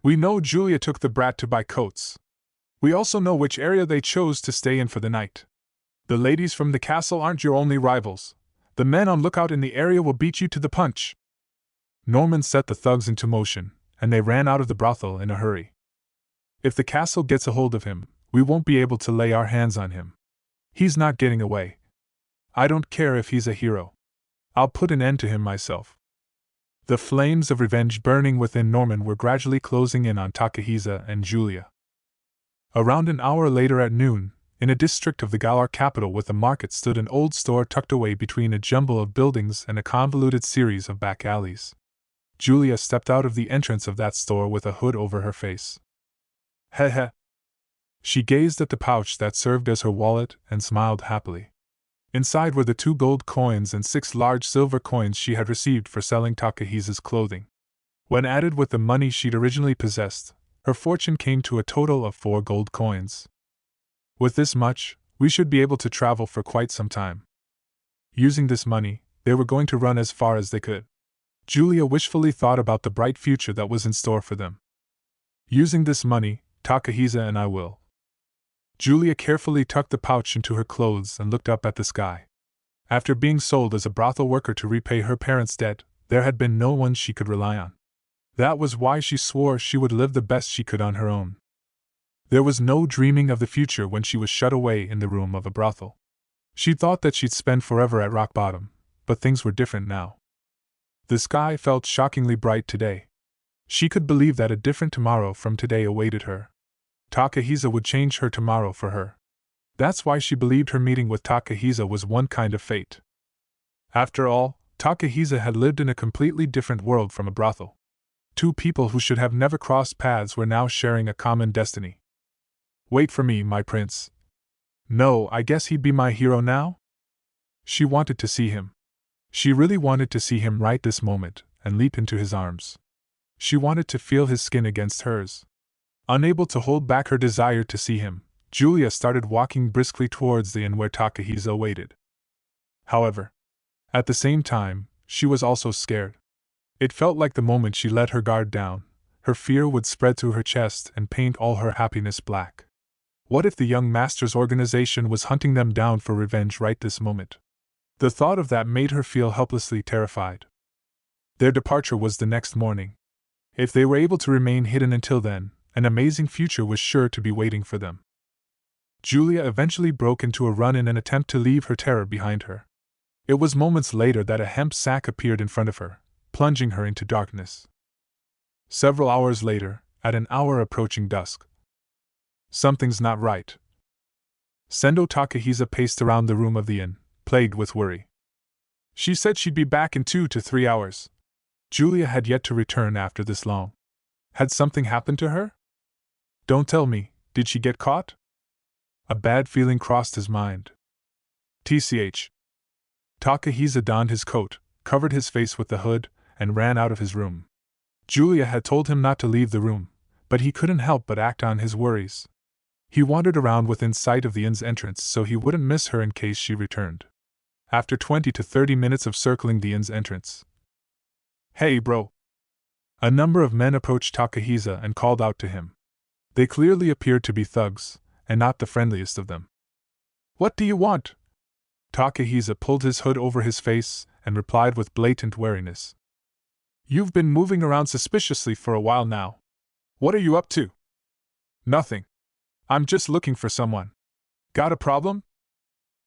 We know Julia took the brat to buy coats. We also know which area they chose to stay in for the night. The ladies from the castle aren't your only rivals. The men on lookout in the area will beat you to the punch." Norman set the thugs into motion, and they ran out of the brothel in a hurry. "If the castle gets a hold of him, we won't be able to lay our hands on him. He's not getting away. I don't care if he's a hero. I'll put an end to him myself." The flames of revenge burning within Norman were gradually closing in on Takahisa and Julia. Around an hour later at noon, in a district of the Galar capital with a market stood an old store tucked away between a jumble of buildings and a convoluted series of back alleys. Julia stepped out of the entrance of that store with a hood over her face. "Heh heh." She gazed at the pouch that served as her wallet and smiled happily. Inside were the 2 gold coins and 6 large silver coins she had received for selling Takahisa's clothing. When added with the money she'd originally possessed, her fortune came to a total of 4 gold coins. "With this much, we should be able to travel for quite some time." Using this money, they were going to run as far as they could. Julia wishfully thought about the bright future that was in store for them. "Using this money, Takahisa and I will." Julia carefully tucked the pouch into her clothes and looked up at the sky. After being sold as a brothel worker to repay her parents' debt, there had been no one she could rely on. That was why she swore she would live the best she could on her own. There was no dreaming of the future when she was shut away in the room of a brothel. She thought that she'd spend forever at rock bottom, but things were different now. The sky felt shockingly bright today. She could believe that a different tomorrow from today awaited her. Takahisa would change her tomorrow for her. That's why she believed her meeting with Takahisa was one kind of fate. After all, Takahisa had lived in a completely different world from a brothel. 2 people who should have never crossed paths were now sharing a common destiny. "Wait for me, my prince." No, I guess he'd be my hero now? She wanted to see him. She really wanted to see him right this moment, and leap into his arms. She wanted to feel his skin against hers. Unable to hold back her desire to see him, Julia started walking briskly towards the inn where Takahisa waited. However, at the same time, she was also scared. It felt like the moment she let her guard down, her fear would spread through her chest and paint all her happiness black. What if the young master's organization was hunting them down for revenge right this moment? The thought of that made her feel helplessly terrified. Their departure was the next morning. If they were able to remain hidden until then, an amazing future was sure to be waiting for them. Julia eventually broke into a run in an attempt to leave her terror behind her. It was moments later that a hemp sack appeared in front of her, plunging her into darkness. Several hours later, at an hour approaching dusk. Something's not right. Sendo Takahisa paced around the room of the inn, plagued with worry. She said she'd be back in 2 to 3 hours. Julia had yet to return after this long. Had something happened to her? Don't tell me, did she get caught? A bad feeling crossed his mind. TCH. Takahisa donned his coat, covered his face with the hood, and ran out of his room. Julia had told him not to leave the room, but he couldn't help but act on his worries. He wandered around within sight of the inn's entrance so he wouldn't miss her in case she returned. After 20 to 30 minutes of circling the inn's entrance. Hey bro! A number of men approached Takahisa and called out to him. They clearly appeared to be thugs, and not the friendliest of them. What do you want? Takahisa pulled his hood over his face and replied with blatant wariness. You've been moving around suspiciously for a while now. What are you up to? Nothing. I'm just looking for someone. Got a problem?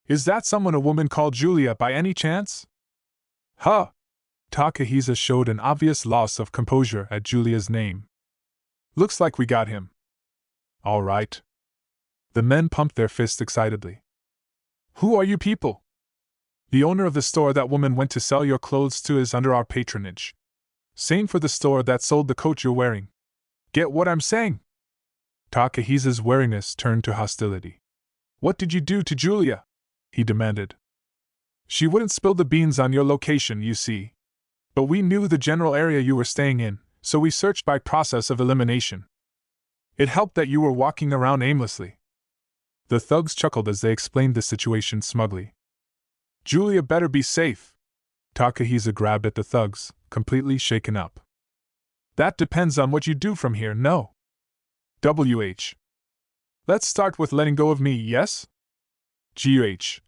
Is that someone a woman called Julia by any chance? Huh! Takahisa showed an obvious loss of composure at Julia's name. Looks like we got him. All right. The men pumped their fists excitedly. Who are you people? The owner of the store that woman went to sell your clothes to is under our patronage. Same for the store that sold the coat you're wearing. Get what I'm saying? Takahisa's wariness turned to hostility. What did you do to Julia? He demanded. She wouldn't spill the beans on your location, you see. But we knew the general area you were staying in, so we searched by process of elimination. It helped that you were walking around aimlessly. The thugs chuckled as they explained the situation smugly. Julia better be safe. Takahisa grabbed at the thugs, completely shaken up. That depends on what you do from here, no? WH. Let's start with letting go of me, yes? GH.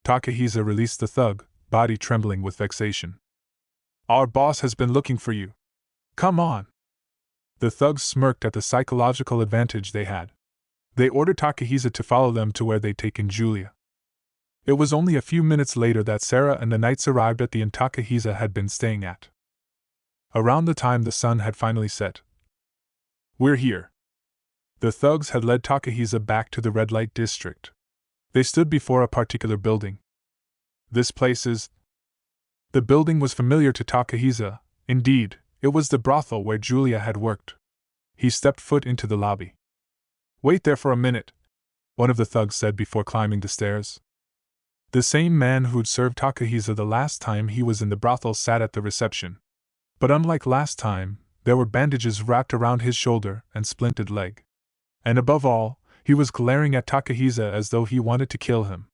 Takahisa released the thug, body trembling with vexation. Our boss has been looking for you. Come on. The thugs smirked at the psychological advantage they had. They ordered Takahisa to follow them to where they'd taken Julia. It was only a few minutes later that Sarah and the knights arrived at the inn Takahisa had been staying at. Around the time the sun had finally set. We're here. The thugs had led Takahisa back to the red light district. They stood before a particular building. This place is... The building was familiar to Takahisa. Indeed, it was the brothel where Julia had worked. He stepped foot into the lobby. Wait there for a minute, one of the thugs said before climbing the stairs. The same man who'd served Takahisa the last time he was in the brothel sat at the reception. But unlike last time, there were bandages wrapped around his shoulder and splinted leg. And above all, he was glaring at Takahisa as though he wanted to kill him.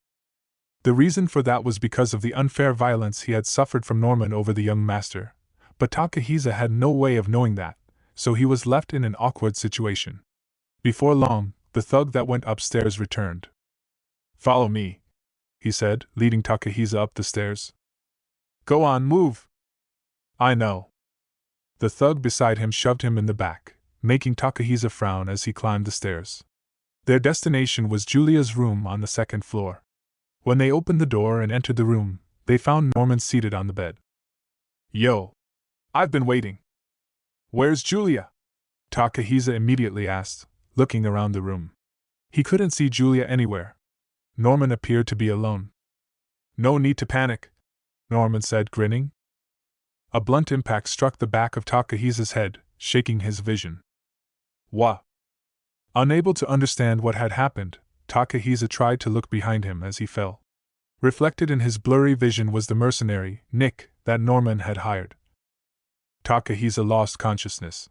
The reason for that was because of the unfair violence he had suffered from Norman over the young master, but Takahisa had no way of knowing that, so he was left in an awkward situation. Before long, the thug that went upstairs returned. Follow me, he said, leading Takahisa up the stairs. Go on, move. I know. The thug beside him shoved him in the back, making Takahisa frown as he climbed the stairs. Their destination was Julia's room on the second floor. When they opened the door and entered the room, they found Norman seated on the bed. Yo! I've been waiting. Where's Julia? Takahisa immediately asked, looking around the room. He couldn't see Julia anywhere. Norman appeared to be alone. No need to panic, Norman said, grinning. A blunt impact struck the back of Takahisa's head, shaking his vision. What? Unable to understand what had happened, Takahisa tried to look behind him as he fell. Reflected in his blurry vision was the mercenary, Nick, that Norman had hired. Takahisa lost consciousness.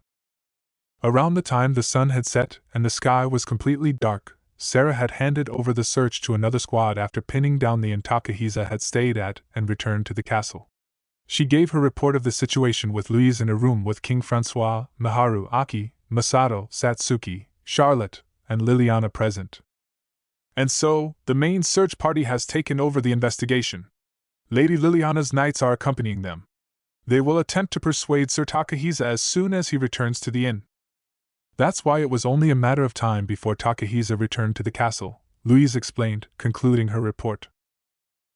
Around the time the sun had set and the sky was completely dark, Sarah had handed over the search to another squad after pinning down the inn Takahisa had stayed at and returned to the castle. She gave her report of the situation with Louise in a room with King Francois, Miharu, Aki, Masato, Satsuki, Charlotte, and Liliana present. And so, the main search party has taken over the investigation. Lady Liliana's knights are accompanying them. They will attempt to persuade Sir Takahisa as soon as he returns to the inn. That's why it was only a matter of time before Takahisa returned to the castle, Louise explained, concluding her report.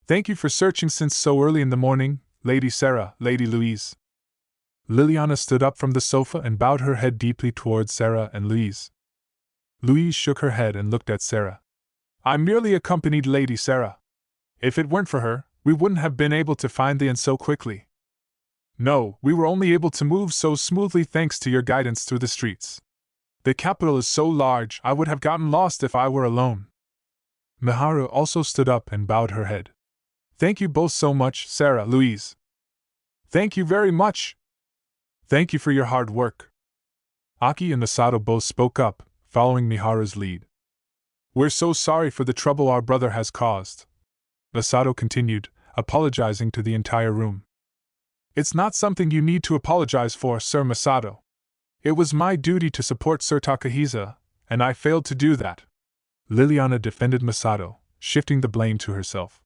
Thank you for searching since so early in the morning, Lady Sarah, Lady Louise. Liliana stood up from the sofa and bowed her head deeply towards Sarah and Louise. Louise shook her head and looked at Sarah. I merely accompanied Lady Sarah. If it weren't for her, we wouldn't have been able to find the inn so quickly. No, we were only able to move so smoothly thanks to your guidance through the streets. The capital is so large, I would have gotten lost if I were alone. Miharu also stood up and bowed her head. Thank you both so much, Sarah, Louise. Thank you very much. Thank you for your hard work. Aki and Masato both spoke up, following Miharu's lead. We're so sorry for the trouble our brother has caused, Masato continued, apologizing to the entire room. It's not something you need to apologize for, Sir Masato. It was my duty to support Sir Takahisa, and I failed to do that. Liliana defended Masato, shifting the blame to herself.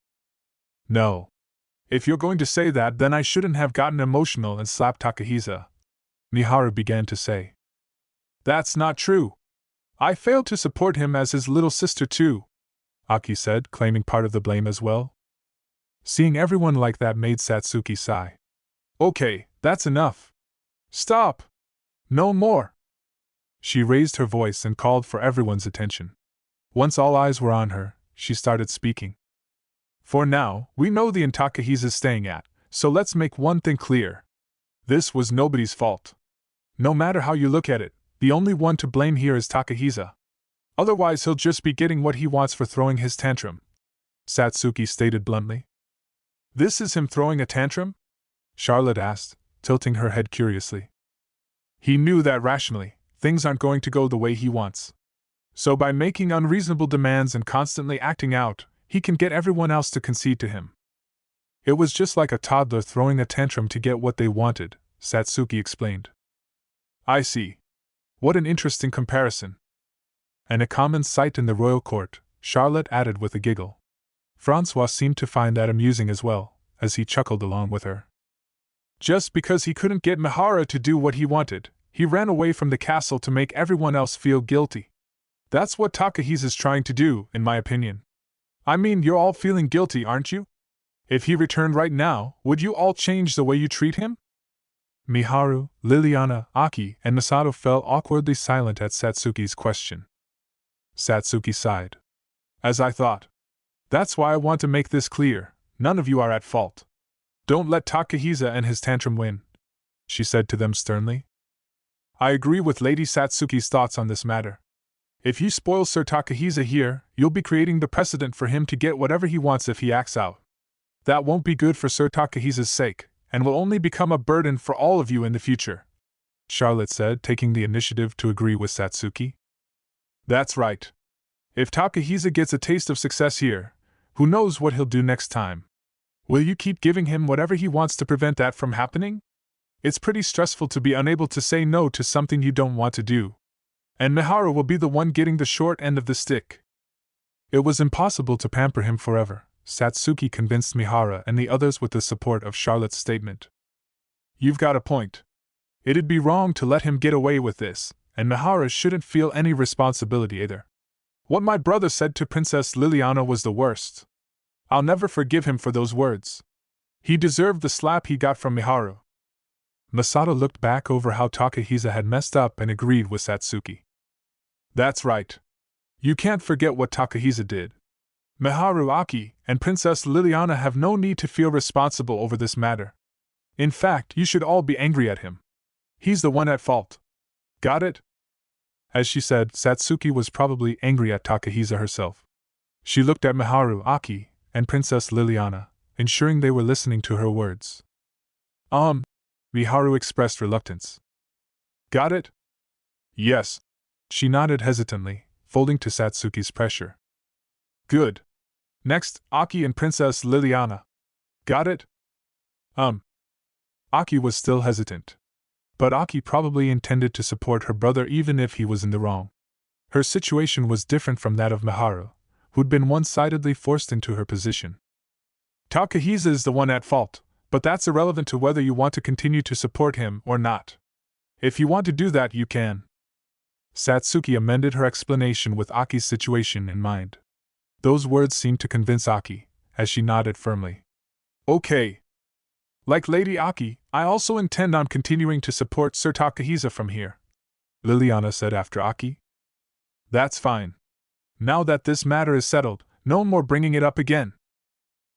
No. If you're going to say that, then I shouldn't have gotten emotional and slapped Takahisa, Miharu began to say. That's not true. I failed to support him as his little sister too, Aki said, claiming part of the blame as well. Seeing everyone like that made Satsuki sigh. Okay, that's enough. Stop! No more! She raised her voice and called for everyone's attention. Once all eyes were on her, she started speaking. For now, we know the inn Takahisa's staying at, so let's make one thing clear. This was nobody's fault. No matter how you look at it, the only one to blame here is Takahisa. Otherwise he'll just be getting what he wants for throwing his tantrum, Satsuki stated bluntly. This is him throwing a tantrum? Charlotte asked, tilting her head curiously. He knew that rationally, things aren't going to go the way he wants. So by making unreasonable demands and constantly acting out, he can get everyone else to concede to him. It was just like a toddler throwing a tantrum to get what they wanted, Satsuki explained. I see. What an interesting comparison. And a common sight in the royal court, Charlotte added with a giggle. Francois seemed to find that amusing as well, as he chuckled along with her. Just because he couldn't get Mihara to do what he wanted, he ran away from the castle to make everyone else feel guilty. That's what Takahisa's trying to do, in my opinion. I mean, you're all feeling guilty, aren't you? If he returned right now, would you all change the way you treat him? Miharu, Liliana, Aki, and Masato fell awkwardly silent at Satsuki's question. Satsuki sighed. As I thought. That's why I want to make this clear, none of you are at fault. Don't let Takahisa and his tantrum win, she said to them sternly. I agree with Lady Satsuki's thoughts on this matter. If you spoil Sir Takahisa here, you'll be creating the precedent for him to get whatever he wants if he acts out. That won't be good for Sir Takahisa's sake, and will only become a burden for all of you in the future, Charlotte said, taking the initiative to agree with Satsuki. That's right. If Takahisa gets a taste of success here, who knows what he'll do next time? Will you keep giving him whatever he wants to prevent that from happening? It's pretty stressful to be unable to say no to something you don't want to do. And Miharu will be the one getting the short end of the stick. It was impossible to pamper him forever, Satsuki convinced Mihara and the others with the support of Charlotte's statement. You've got a point. It'd be wrong to let him get away with this, and Mihara shouldn't feel any responsibility either. What my brother said to Princess Liliana was the worst. I'll never forgive him for those words. He deserved the slap he got from Miharu. Masato looked back over how Takahisa had messed up and agreed with Satsuki. That's right. You can't forget what Takahisa did. Miharu, Aki, and Princess Liliana have no need to feel responsible over this matter. In fact, you should all be angry at him. He's the one at fault. Got it? As she said, Satsuki was probably angry at Takahisa herself. She looked at Miharu, Aki, and Princess Liliana, ensuring they were listening to her words. Miharu expressed reluctance. Got it? Yes. She nodded hesitantly, folding to Satsuki's pressure. Good. Next, Aki and Princess Liliana. Got it? Aki was still hesitant. But Aki probably intended to support her brother even if he was in the wrong. Her situation was different from that of Miharu, who'd been one-sidedly forced into her position. Takahisa is the one at fault, but that's irrelevant to whether you want to continue to support him or not. If you want to do that, you can. Satsuki amended her explanation with Aki's situation in mind. Those words seemed to convince Aki, as she nodded firmly. Okay. Like Lady Aki, I also intend on continuing to support Sir Takahisa from here, Liliana said after Aki. That's fine. Now that this matter is settled, no more bringing it up again.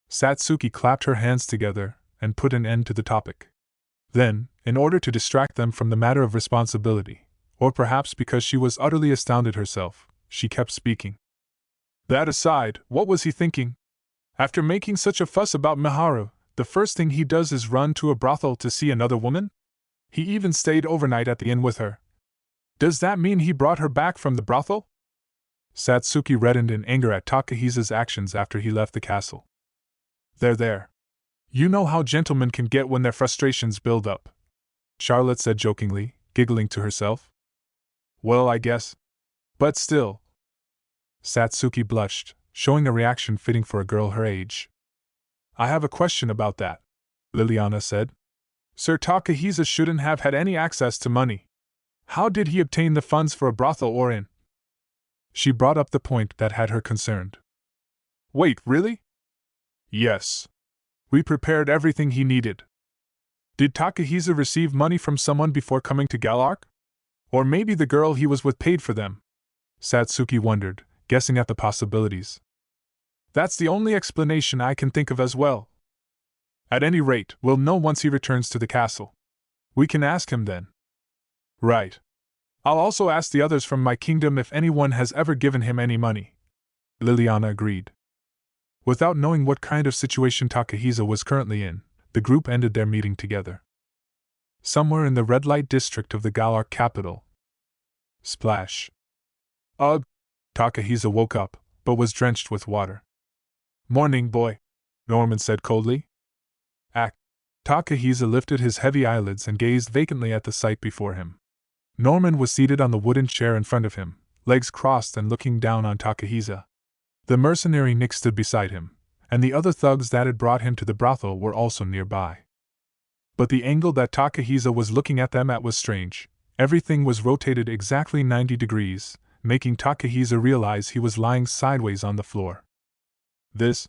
Satsuki clapped her hands together and put an end to the topic. Then, in order to distract them from the matter of responsibility, or perhaps because she was utterly astounded herself, she kept speaking. That aside, what was he thinking? After making such a fuss about Miharu, the first thing he does is run to a brothel to see another woman? He even stayed overnight at the inn with her. Does that mean he brought her back from the brothel? Satsuki reddened in anger at Takahisa's actions after he left the castle. There. You know how gentlemen can get when their frustrations build up, Charlotte said jokingly, giggling to herself. Well, I guess. But still. Satsuki blushed, showing a reaction fitting for a girl her age. I have a question about that, Liliana said. Sir Takahisa shouldn't have had any access to money. How did he obtain the funds for a brothel or inn? She brought up the point that had her concerned. Wait, really? Yes. We prepared everything he needed. Did Takahisa receive money from someone before coming to Galark? Or maybe the girl he was with paid for them? Satsuki wondered, guessing at the possibilities. That's the only explanation I can think of as well. At any rate, we'll know once he returns to the castle. We can ask him then. Right. I'll also ask the others from my kingdom if anyone has ever given him any money. Liliana agreed. Without knowing what kind of situation Takahisa was currently in, the group ended their meeting together. Somewhere in the red light district of the Galark capital, Splash. Ugh! Takahisa woke up, but was drenched with water. Morning, boy, Norman said coldly. Takahisa lifted his heavy eyelids and gazed vacantly at the sight before him. Norman was seated on the wooden chair in front of him, legs crossed and looking down on Takahisa. The mercenary Nick stood beside him, and the other thugs that had brought him to the brothel were also nearby. But the angle that Takahisa was looking at them at was strange. Everything was rotated exactly 90 degrees, making Takahisa realize he was lying sideways on the floor. This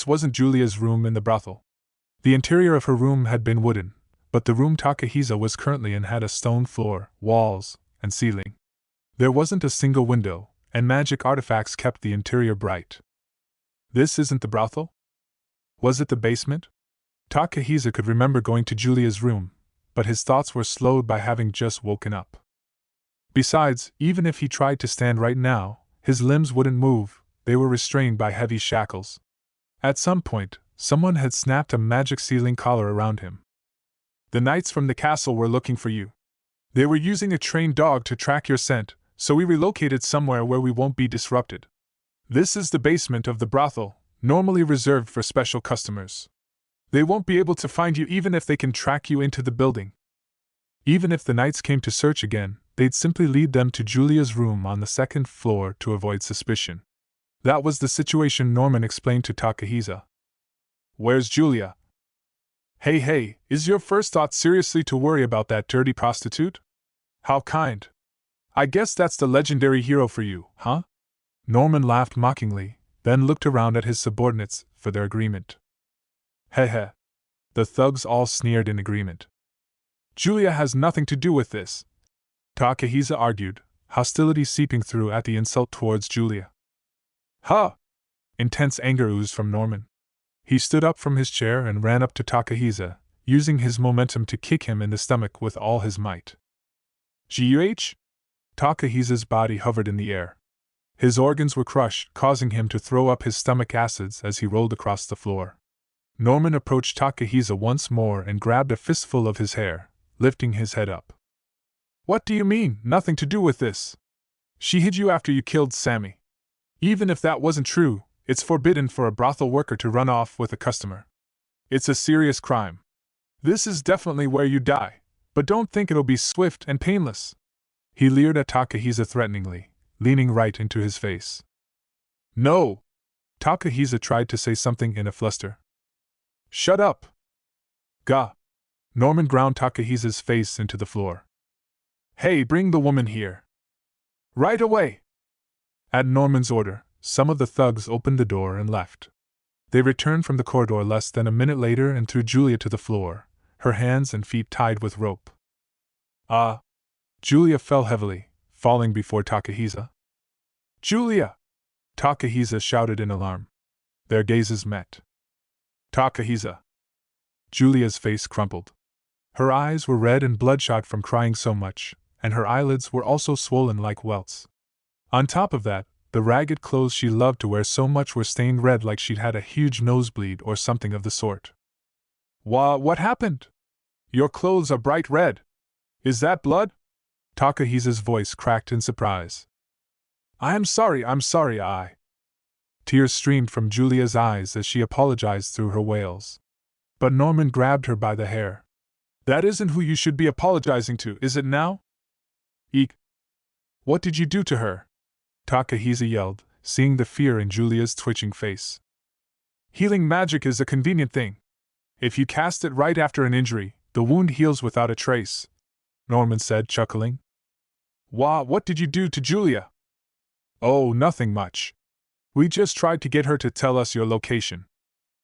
wasn't Julia's room in the brothel. The interior of her room had been wooden, but the room Takahisa was currently in had a stone floor, walls, and ceiling. There wasn't a single window, and magic artifacts kept the interior bright. This isn't the brothel? Was it the basement? Takahisa could remember going to Julia's room, but his thoughts were slowed by having just woken up. Besides, even if he tried to stand right now, his limbs wouldn't move, they were restrained by heavy shackles. At some point, someone had snapped a magic ceiling collar around him. The knights from the castle were looking for you. They were using a trained dog to track your scent, so we relocated somewhere where we won't be disrupted. This is the basement of the brothel, normally reserved for special customers. They won't be able to find you even if they can track you into the building. Even if the knights came to search again, they'd simply lead them to Julia's room on the second floor to avoid suspicion. That was the situation Norman explained to Takahisa. Where's Julia? Hey, is your first thought seriously to worry about that dirty prostitute? How kind. I guess that's the legendary hero for you, huh? Norman laughed mockingly, then looked around at his subordinates for their agreement. Heh. The thugs all sneered in agreement. Julia has nothing to do with this, Takahisa argued, hostility seeping through at the insult towards Julia. Huh! Intense anger oozed from Norman. He stood up from his chair and ran up to Takahisa, using his momentum to kick him in the stomach with all his might. Guh! Takahisa's body hovered in the air. His organs were crushed, causing him to throw up his stomach acids as he rolled across the floor. Norman approached Takahisa once more and grabbed a fistful of his hair, lifting his head up. What do you mean, nothing to do with this? She hid you after you killed Sammy. Even if that wasn't true, it's forbidden for a brothel worker to run off with a customer. It's a serious crime. This is definitely where you die, but don't think it'll be swift and painless. He leered at Takahisa threateningly, leaning right into his face. No! Takahisa tried to say something in a fluster. Shut up! Gah! Norman ground Takahisa's face into the floor. Hey, bring the woman here. Right away! At Norman's order, some of the thugs opened the door and left. They returned from the corridor less than a minute later and threw Julia to the floor, her hands and feet tied with rope. Julia fell heavily, falling before Takahisa. Julia! Takahisa shouted in alarm. Their gazes met. Takahisa! Julia's face crumpled. Her eyes were red and bloodshot from crying so much, and her eyelids were also swollen like welts. On top of that, the ragged clothes she loved to wear so much were stained red like she'd had a huge nosebleed or something of the sort. What happened? Your clothes are bright red. Is that blood? Takahisa's voice cracked in surprise. I'm sorry. Tears streamed from Julia's eyes as she apologized through her wails. But Norman grabbed her by the hair. That isn't who you should be apologizing to, is it now? Eek! What did you do to her? Takahisa yelled, seeing the fear in Julia's twitching face. Healing magic is a convenient thing. If you cast it right after an injury, the wound heals without a trace, Norman said, chuckling. What did you do to Julia? Oh, nothing much. We just tried to get her to tell us your location.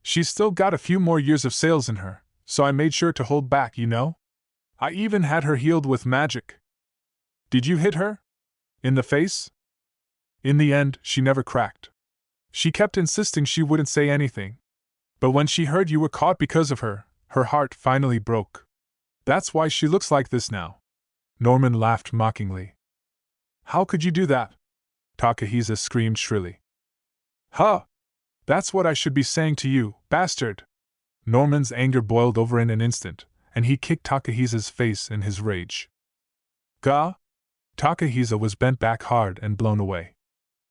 She's still got a few more years of sales in her, so I made sure to hold back, you know? I even had her healed with magic. Did you hit her? In the face? In the end, she never cracked. She kept insisting she wouldn't say anything. But when she heard you were caught because of her, her heart finally broke. That's why she looks like this now. Norman laughed mockingly. How could you do that? Takahisa screamed shrilly. Huh! That's what I should be saying to you, bastard! Norman's anger boiled over in an instant, and he kicked Takahisa's face in his rage. Gah! Takahisa was bent back hard and blown away.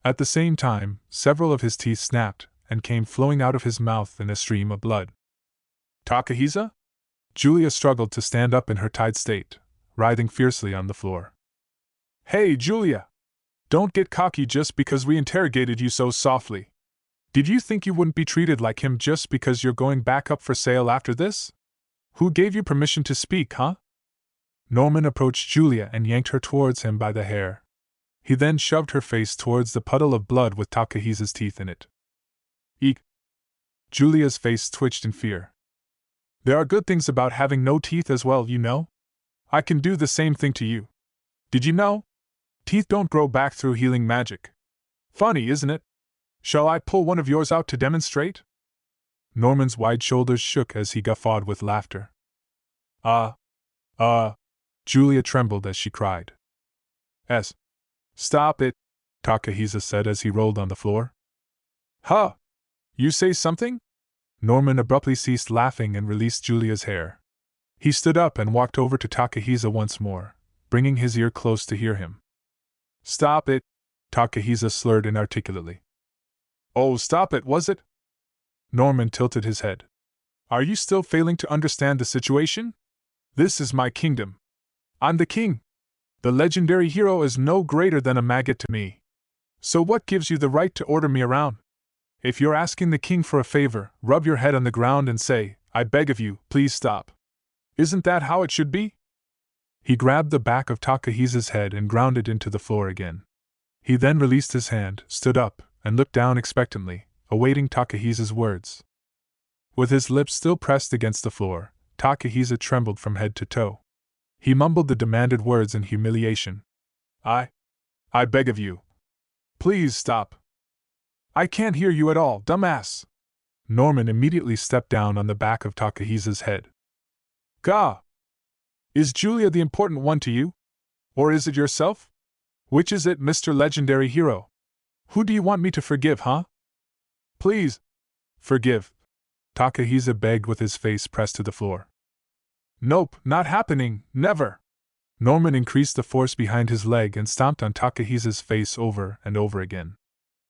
At the same time, several of his teeth snapped and came flowing out of his mouth in a stream of blood. Takahisa? Julia struggled to stand up in her tied state, writhing fiercely on the floor. Hey, Julia! Don't get cocky just because we interrogated you so softly. Did you think you wouldn't be treated like him just because you're going back up for sale after this? Who gave you permission to speak, huh? Norman approached Julia and yanked her towards him by the hair. He then shoved her face towards the puddle of blood with Takahisa's teeth in it. Eek! Julia's face twitched in fear. There are good things about having no teeth as well, you know? I can do the same thing to you. Did you know? Teeth don't grow back through healing magic. Funny, isn't it? Shall I pull one of yours out to demonstrate? Norman's wide shoulders shook as he guffawed with laughter. Julia trembled as she cried. Stop it, Takahisa said as he rolled on the floor. Huh? You say something? Norman abruptly ceased laughing and released Julia's hair. He stood up and walked over to Takahisa once more, bringing his ear close to hear him. Stop it, Takahisa slurred inarticulately. Oh, stop it, was it? Norman tilted his head. Are you still failing to understand the situation? This is my kingdom. I'm the king. The legendary hero is no greater than a maggot to me. So what gives you the right to order me around? If you're asking the king for a favor, rub your head on the ground and say, I beg of you, please stop. Isn't that how it should be? He grabbed the back of Takahisa's head and ground it into the floor again. He then released his hand, stood up, and looked down expectantly, awaiting Takahisa's words. With his lips still pressed against the floor, Takahisa trembled from head to toe. He mumbled the demanded words in humiliation. I beg of you. Please stop. I can't hear you at all, dumbass. Norman immediately stepped down on the back of Takahisa's head. Gah! Is Julia the important one to you? Or is it yourself? Which is it, Mr. Legendary Hero? Who do you want me to forgive, huh? Please, forgive, Takahisa begged with his face pressed to the floor. Nope, not happening, never. Norman increased the force behind his leg and stomped on Takahisa's face over and over again.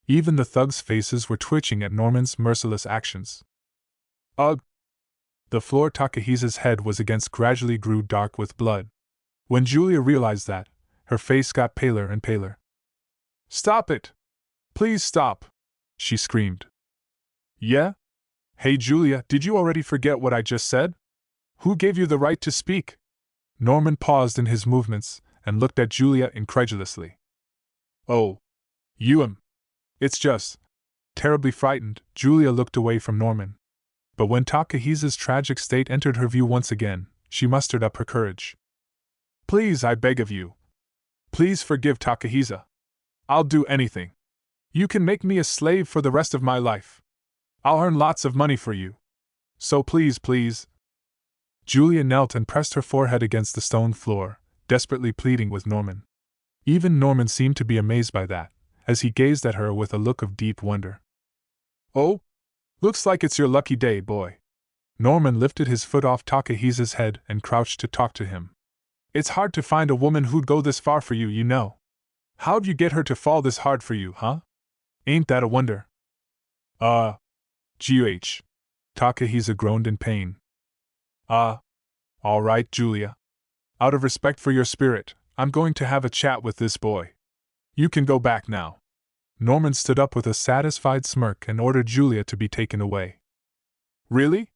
Even the thugs' faces were twitching at Norman's merciless actions. Ugh! The floor Takahisa's head was against gradually grew dark with blood. When Julia realized that, her face got paler and paler. Stop it! Please stop! She screamed. Yeah? Hey Julia, did you already forget what I just said? Who gave you the right to speak? Norman paused in his movements and looked at Julia incredulously. Oh. It's just. Terribly frightened, Julia looked away from Norman. But when Takahisa's tragic state entered her view once again, she mustered up her courage. Please, I beg of you. Please forgive Takahisa. I'll do anything. You can make me a slave for the rest of my life. I'll earn lots of money for you. So please, please. Julia knelt and pressed her forehead against the stone floor, desperately pleading with Norman. Even Norman seemed to be amazed by that, as he gazed at her with a look of deep wonder. Oh? Looks like it's your lucky day, boy. Norman lifted his foot off Takahisa's head and crouched to talk to him. It's hard to find a woman who'd go this far for you, you know. How'd you get her to fall this hard for you, huh? Ain't that a wonder? G.U.H. Takahisa groaned in pain. All right, Julia. Out of respect for your spirit, I'm going to have a chat with this boy. You can go back now. Norman stood up with a satisfied smirk and ordered Julia to be taken away. Really?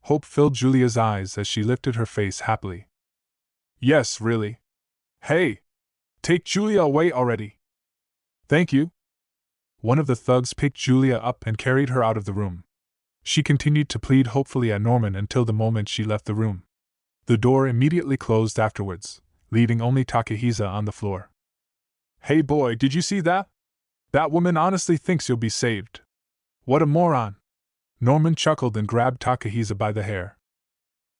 Hope filled Julia's eyes as she lifted her face happily. Yes, really. Hey! Take Julia away already. Thank you. One of the thugs picked Julia up and carried her out of the room. She continued to plead hopefully at Norman until the moment she left the room. The door immediately closed afterwards, leaving only Takahisa on the floor. Hey boy, did you see that? That woman honestly thinks you'll be saved. What a moron! Norman chuckled and grabbed Takahisa by the hair.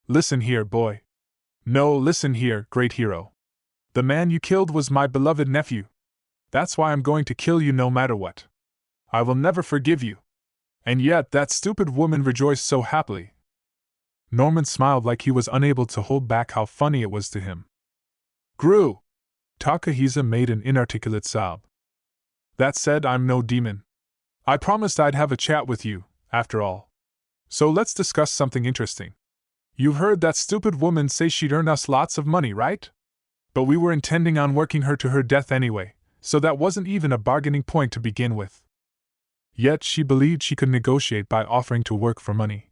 Listen here, boy. No, listen here, great hero. The man you killed was my beloved nephew. That's why I'm going to kill you no matter what. I will never forgive you. And yet that stupid woman rejoiced so happily. Norman smiled like he was unable to hold back how funny it was to him. Gru! Takahisa made an inarticulate sob. That said, I'm no demon. I promised I'd have a chat with you, after all. So let's discuss something interesting. You've heard that stupid woman say she'd earn us lots of money, right? But we were intending on working her to her death anyway, so that wasn't even a bargaining point to begin with. Yet she believed she could negotiate by offering to work for money.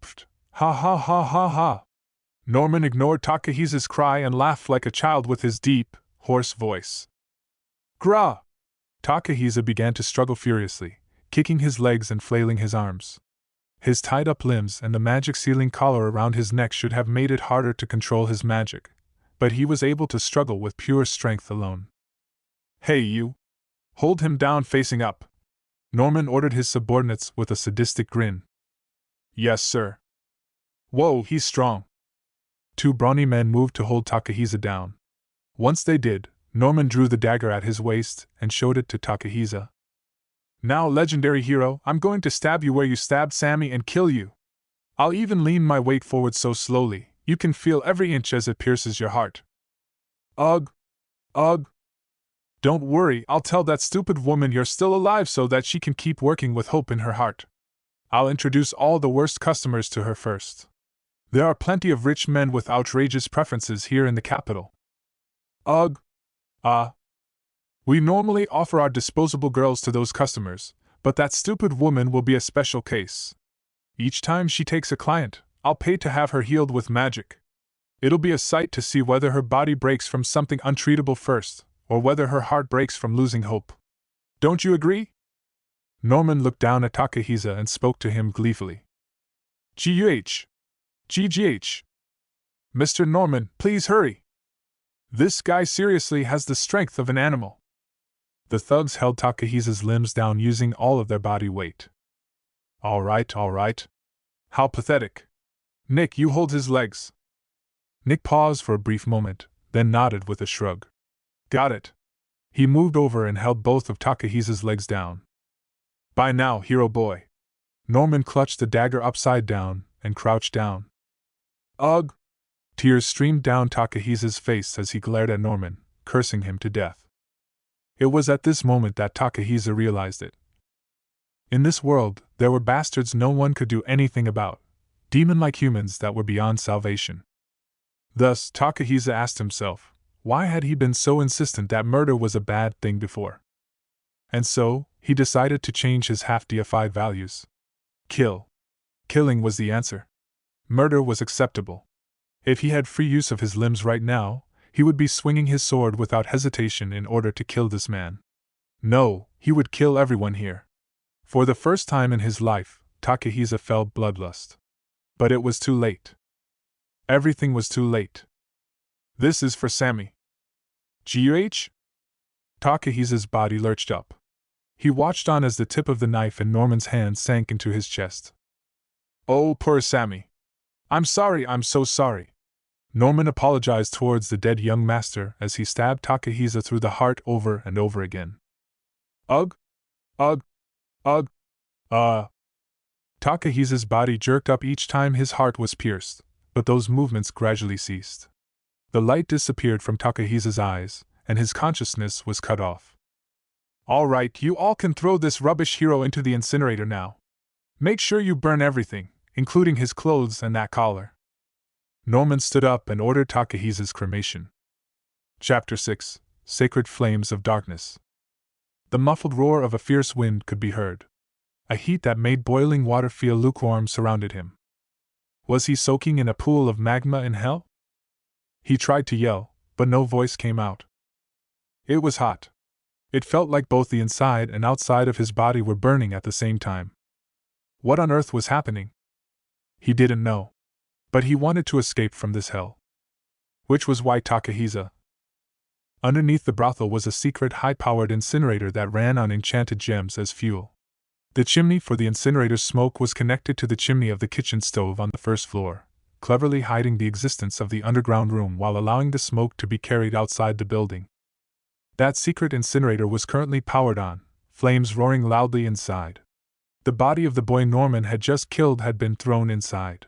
Pfft, ha ha ha ha ha. Norman ignored Takahisa's cry and laughed like a child with his deep, hoarse voice. Gra! Takahisa began to struggle furiously, kicking his legs and flailing his arms. His tied-up limbs and the magic sealing collar around his neck should have made it harder to control his magic, but he was able to struggle with pure strength alone. Hey you! Hold him down facing up! Norman ordered his subordinates with a sadistic grin. Yes, sir. Whoa, he's strong. Two brawny men moved to hold Takahisa down. Once they did, Norman drew the dagger at his waist and showed it to Takahisa. Now, legendary hero, I'm going to stab you where you stabbed Sammy and kill you. I'll even lean my weight forward so slowly, you can feel every inch as it pierces your heart. Ugh! Ugh! Don't worry, I'll tell that stupid woman you're still alive so that she can keep working with hope in her heart. I'll introduce all the worst customers to her first. There are plenty of rich men with outrageous preferences here in the capital. Ugh! We normally offer our disposable girls to those customers, but that stupid woman will be a special case. Each time she takes a client, I'll pay to have her healed with magic. It'll be a sight to see whether her body breaks from something untreatable first, or whether her heart breaks from losing hope. Don't you agree? Norman looked down at Takahisa and spoke to him gleefully. GUH! GGH! Mr. Norman, please hurry! This guy seriously has the strength of an animal. The thugs held Takahisa's limbs down using all of their body weight. All right. How pathetic. Nick, you hold his legs. Nick paused for a brief moment, then nodded with a shrug. Got it. He moved over and held both of Takahisa's legs down. By now, hero boy. Norman clutched the dagger upside down and crouched down. Ugh! Tears streamed down Takahisa's face as he glared at Norman, cursing him to death. It was at this moment that Takahisa realized it. In this world, there were bastards no one could do anything about, demon-like humans that were beyond salvation. Thus, Takahisa asked himself, why had he been so insistent that murder was a bad thing before? And so, he decided to change his half-deified values. Killing was the answer. Murder was acceptable. If he had free use of his limbs right now, he would be swinging his sword without hesitation in order to kill this man. No, he would kill everyone here. For the first time in his life, Takahisa felt bloodlust. But it was too late. Everything was too late. This is for Sammy. GUH? Takahisa's body lurched up. He watched on as the tip of the knife in Norman's hand sank into his chest. Oh, poor Sammy. I'm sorry, I'm so sorry. Norman apologized towards the dead young master as he stabbed Takahisa through the heart over and over again. Ugh! Ugh! Ugh! Takahisa's body jerked up each time his heart was pierced, but those movements gradually ceased. The light disappeared from Takahisa's eyes, and his consciousness was cut off. All right, you all can throw this rubbish hero into the incinerator now. Make sure you burn everything, including his clothes and that collar. Norman stood up and ordered Takahisa's cremation. Chapter 6: Sacred Flames of Darkness. The muffled roar of a fierce wind could be heard. A heat that made boiling water feel lukewarm surrounded him. Was he soaking in a pool of magma in hell? He tried to yell, but no voice came out. It was hot. It felt like both the inside and outside of his body were burning at the same time. What on earth was happening? He didn't know. But he wanted to escape from this hell. Which was why Takahisa. Underneath the brothel was a secret high-powered incinerator that ran on enchanted gems as fuel. The chimney for the incinerator's smoke was connected to the chimney of the kitchen stove on the first floor, cleverly hiding the existence of the underground room while allowing the smoke to be carried outside the building. That secret incinerator was currently powered on, flames roaring loudly inside. The body of the boy Norman had just killed had been thrown inside.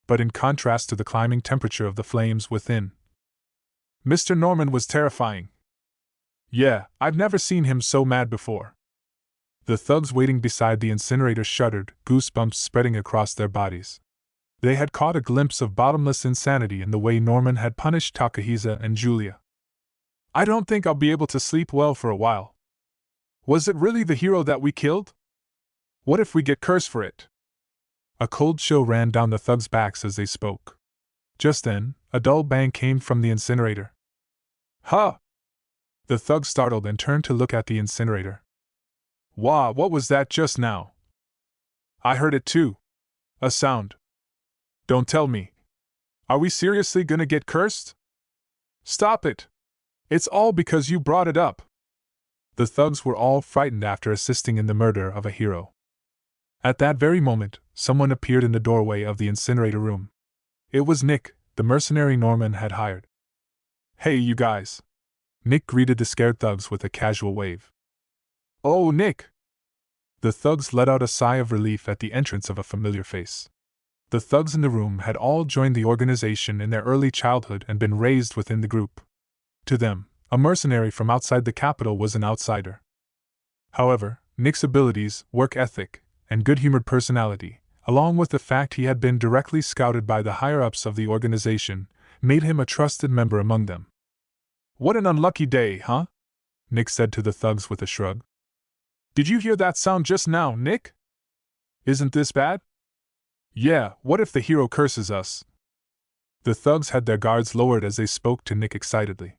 But in contrast to the climbing temperature of the flames within, Mr. Norman was terrifying. Yeah, I've never seen him so mad before. The thugs waiting beside the incinerator shuddered, goosebumps spreading across their bodies. They had caught a glimpse of bottomless insanity in the way Norman had punished Takahisa and Julia. I don't think I'll be able to sleep well for a while. Was it really the hero that we killed? What if we get cursed for it? A cold chill ran down the thugs' backs as they spoke. Just then, a dull bang came from the incinerator. Huh! The thugs startled and turned to look at the incinerator. Wah, what was that just now? I heard it too. A sound. Don't tell me. Are we seriously gonna get cursed? Stop it! It's all because you brought it up. The thugs were all frightened after assisting in the murder of a hero. At that very moment, someone appeared in the doorway of the incinerator room. It was Nick, the mercenary Norman had hired. Hey, you guys! Nick greeted the scared thugs with a casual wave. Oh, Nick! The thugs let out a sigh of relief at the entrance of a familiar face. The thugs in the room had all joined the organization in their early childhood and been raised within the group. To them, a mercenary from outside the capital was an outsider. However, Nick's abilities, work ethic, and good-humored personality, along with the fact he had been directly scouted by the higher-ups of the organization, made him a trusted member among them. What an unlucky day, huh? Nick said to the thugs with a shrug. Did you hear that sound just now, Nick? Isn't this bad? Yeah, what if the hero curses us? The thugs had their guards lowered as they spoke to Nick excitedly.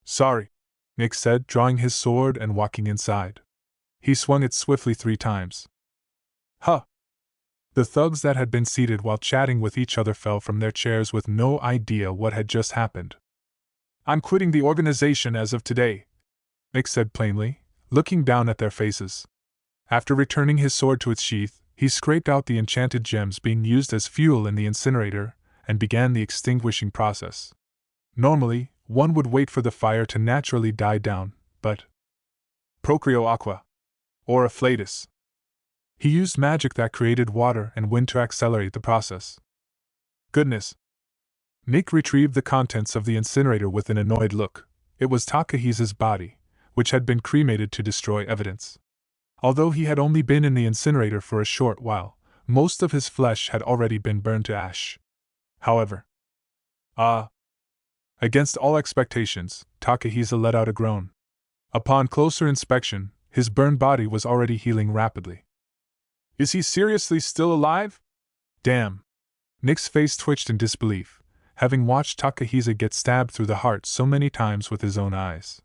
Sorry, Nick said, drawing his sword and walking inside. He swung it swiftly 3 times. Huh! The thugs that had been seated while chatting with each other fell from their chairs with no idea what had just happened. I'm quitting the organization as of today, Nick said plainly, looking down at their faces. After returning his sword to its sheath, he scraped out the enchanted gems being used as fuel in the incinerator and began the extinguishing process. Normally, one would wait for the fire to naturally die down, but Procreo Aqua, or Afflatus. He used magic that created water and wind to accelerate the process. Goodness! Nick retrieved the contents of the incinerator with an annoyed look. It was Takahisa's body, which had been cremated to destroy evidence. Although he had only been in the incinerator for a short while, most of his flesh had already been burned to ash. However, against all expectations, Takahisa let out a groan. Upon closer inspection, his burned body was already healing rapidly. Is he seriously still alive? Damn! Nick's face twitched in disbelief, having watched Takahisa get stabbed through the heart so many times with his own eyes.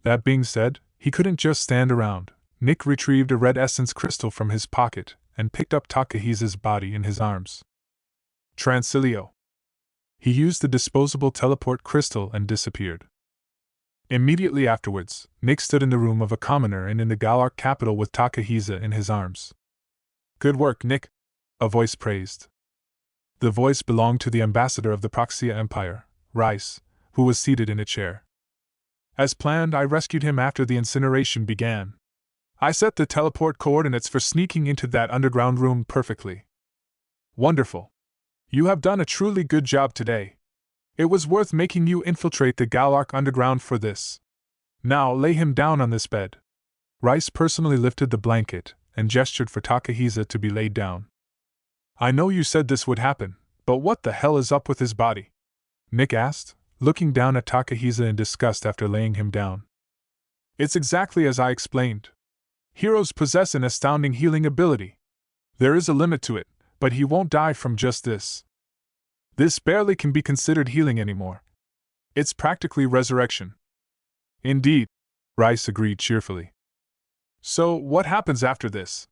That being said, he couldn't just stand around. Nick retrieved a red essence crystal from his pocket and picked up Takahisa's body in his arms. Transilio. He used the disposable teleport crystal and disappeared. Immediately afterwards, Nick stood in the room of a commoner and in the Galark capital with Takahisa in his arms. Good work, Nick, a voice praised. The voice belonged to the ambassador of the Proxia Empire, Rice, who was seated in a chair. As planned, I rescued him after the incineration began. I set the teleport coordinates for sneaking into that underground room perfectly. Wonderful. You have done a truly good job today. It was worth making you infiltrate the Galark underground for this. Now lay him down on this bed. Rice personally lifted the blanket and gestured for Takahisa to be laid down. I know you said this would happen, but what the hell is up with his body? Nick asked, looking down at Takahisa in disgust after laying him down. It's exactly as I explained. Heroes possess an astounding healing ability. There is a limit to it, but he won't die from just this. This barely can be considered healing anymore. It's practically resurrection. Indeed, Rice agreed cheerfully. So, what happens after this?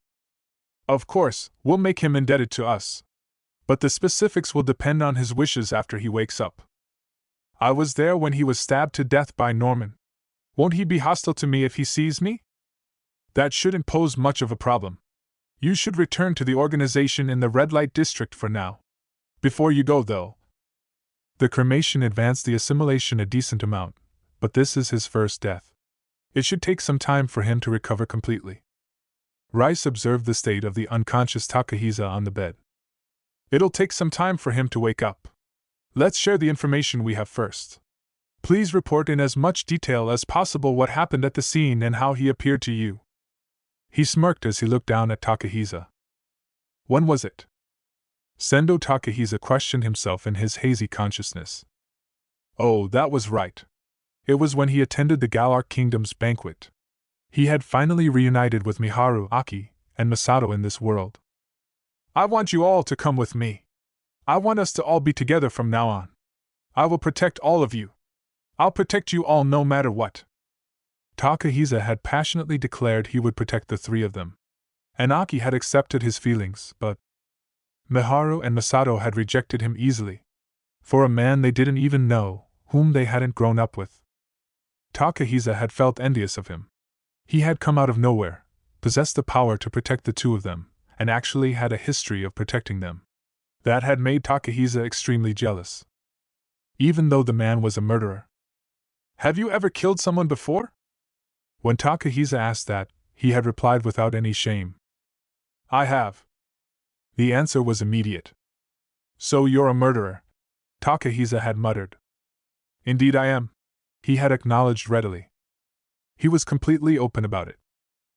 Of course, we'll make him indebted to us. But the specifics will depend on his wishes after he wakes up. I was there when he was stabbed to death by Norman. Won't he be hostile to me if he sees me? That shouldn't pose much of a problem. You should return to the organization in the red light district for now. Before you go, though. The cremation advanced the assimilation a decent amount, but this is his first death. It should take some time for him to recover completely. Rice observed the state of the unconscious Takahisa on the bed. It'll take some time for him to wake up. Let's share the information we have first. Please report in as much detail as possible what happened at the scene and how he appeared to you. He smirked as he looked down at Takahisa. When was it? Sendo Takahisa questioned himself in his hazy consciousness. Oh, that was right. It was when he attended the Galar Kingdom's banquet. He had finally reunited with Miharu, Aki, and Masato in this world. I want you all to come with me. I want us to all be together from now on. I will protect all of you. I'll protect you all no matter what. Takahisa had passionately declared he would protect the three of them. And Aki had accepted his feelings, but Miharu and Masato had rejected him easily. For a man they didn't even know, whom they hadn't grown up with. Takahisa had felt envious of him. He had come out of nowhere, possessed the power to protect the two of them, and actually had a history of protecting them. That had made Takahisa extremely jealous. Even though the man was a murderer. Have you ever killed someone before? When Takahisa asked that, he had replied without any shame. I have. The answer was immediate. So you're a murderer, Takahisa had muttered. Indeed I am, he had acknowledged readily. He was completely open about it.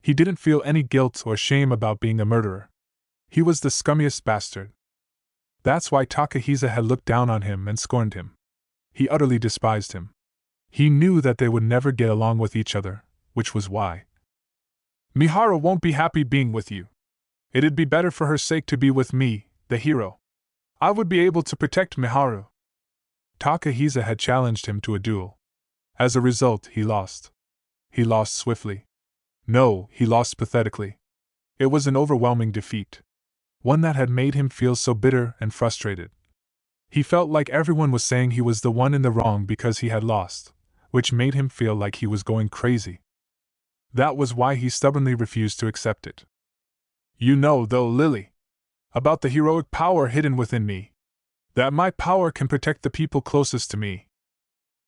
He didn't feel any guilt or shame about being a murderer. He was the scummiest bastard. That's why Takahisa had looked down on him and scorned him. He utterly despised him. He knew that they would never get along with each other, which was why. Miharu won't be happy being with you. It'd be better for her sake to be with me, the hero. I would be able to protect Miharu. Takahisa had challenged him to a duel. As a result, he lost. He lost swiftly. No, he lost pathetically. It was an overwhelming defeat. One that had made him feel so bitter and frustrated. He felt like everyone was saying he was the one in the wrong because he had lost, which made him feel like he was going crazy. That was why he stubbornly refused to accept it. You know, though, Lily, about the heroic power hidden within me. That my power can protect the people closest to me.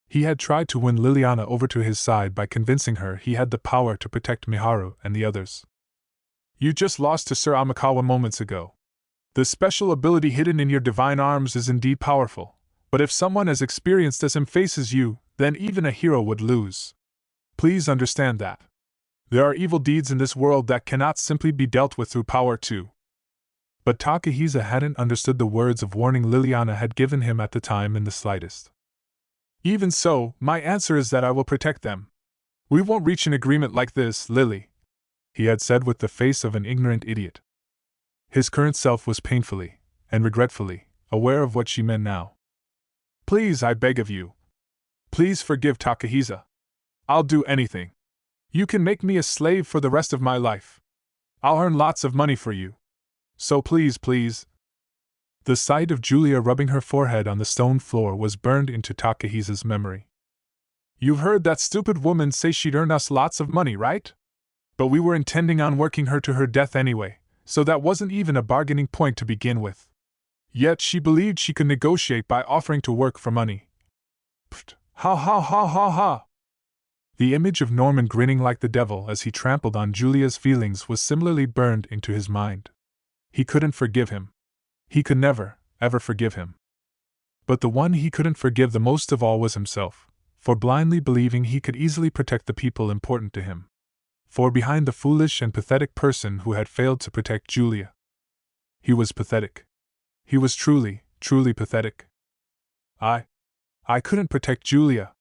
He had tried to win Liliana over to his side by convincing her he had the power to protect Miharu and the others. You just lost to Sir Amikawa moments ago. The special ability hidden in your divine arms is indeed powerful, but if someone as experienced as him faces you, then even a hero would lose. Please understand that. There are evil deeds in this world that cannot simply be dealt with through power too. But Takahisa hadn't understood the words of warning Liliana had given him at the time in the slightest. Even so, my answer is that I will protect them. We won't reach an agreement like this, Lily, he had said with the face of an ignorant idiot. His current self was painfully, and regretfully, aware of what she meant now. Please, I beg of you. Please forgive Takahisa. I'll do anything. You can make me a slave for the rest of my life. I'll earn lots of money for you. So please, please. The sight of Julia rubbing her forehead on the stone floor was burned into Takahisa's memory. You've heard that stupid woman say she'd earn us lots of money, right? But we were intending on working her to her death anyway, so that wasn't even a bargaining point to begin with. Yet she believed she could negotiate by offering to work for money. Pfft, ha ha ha ha ha! The image of Norman grinning like the devil as he trampled on Julia's feelings was similarly burned into his mind. He couldn't forgive him. He could never, ever forgive him. But the one he couldn't forgive the most of all was himself, for blindly believing he could easily protect the people important to him. For behind the foolish and pathetic person who had failed to protect Julia, he was pathetic. He was truly, truly pathetic. I couldn't protect Julia.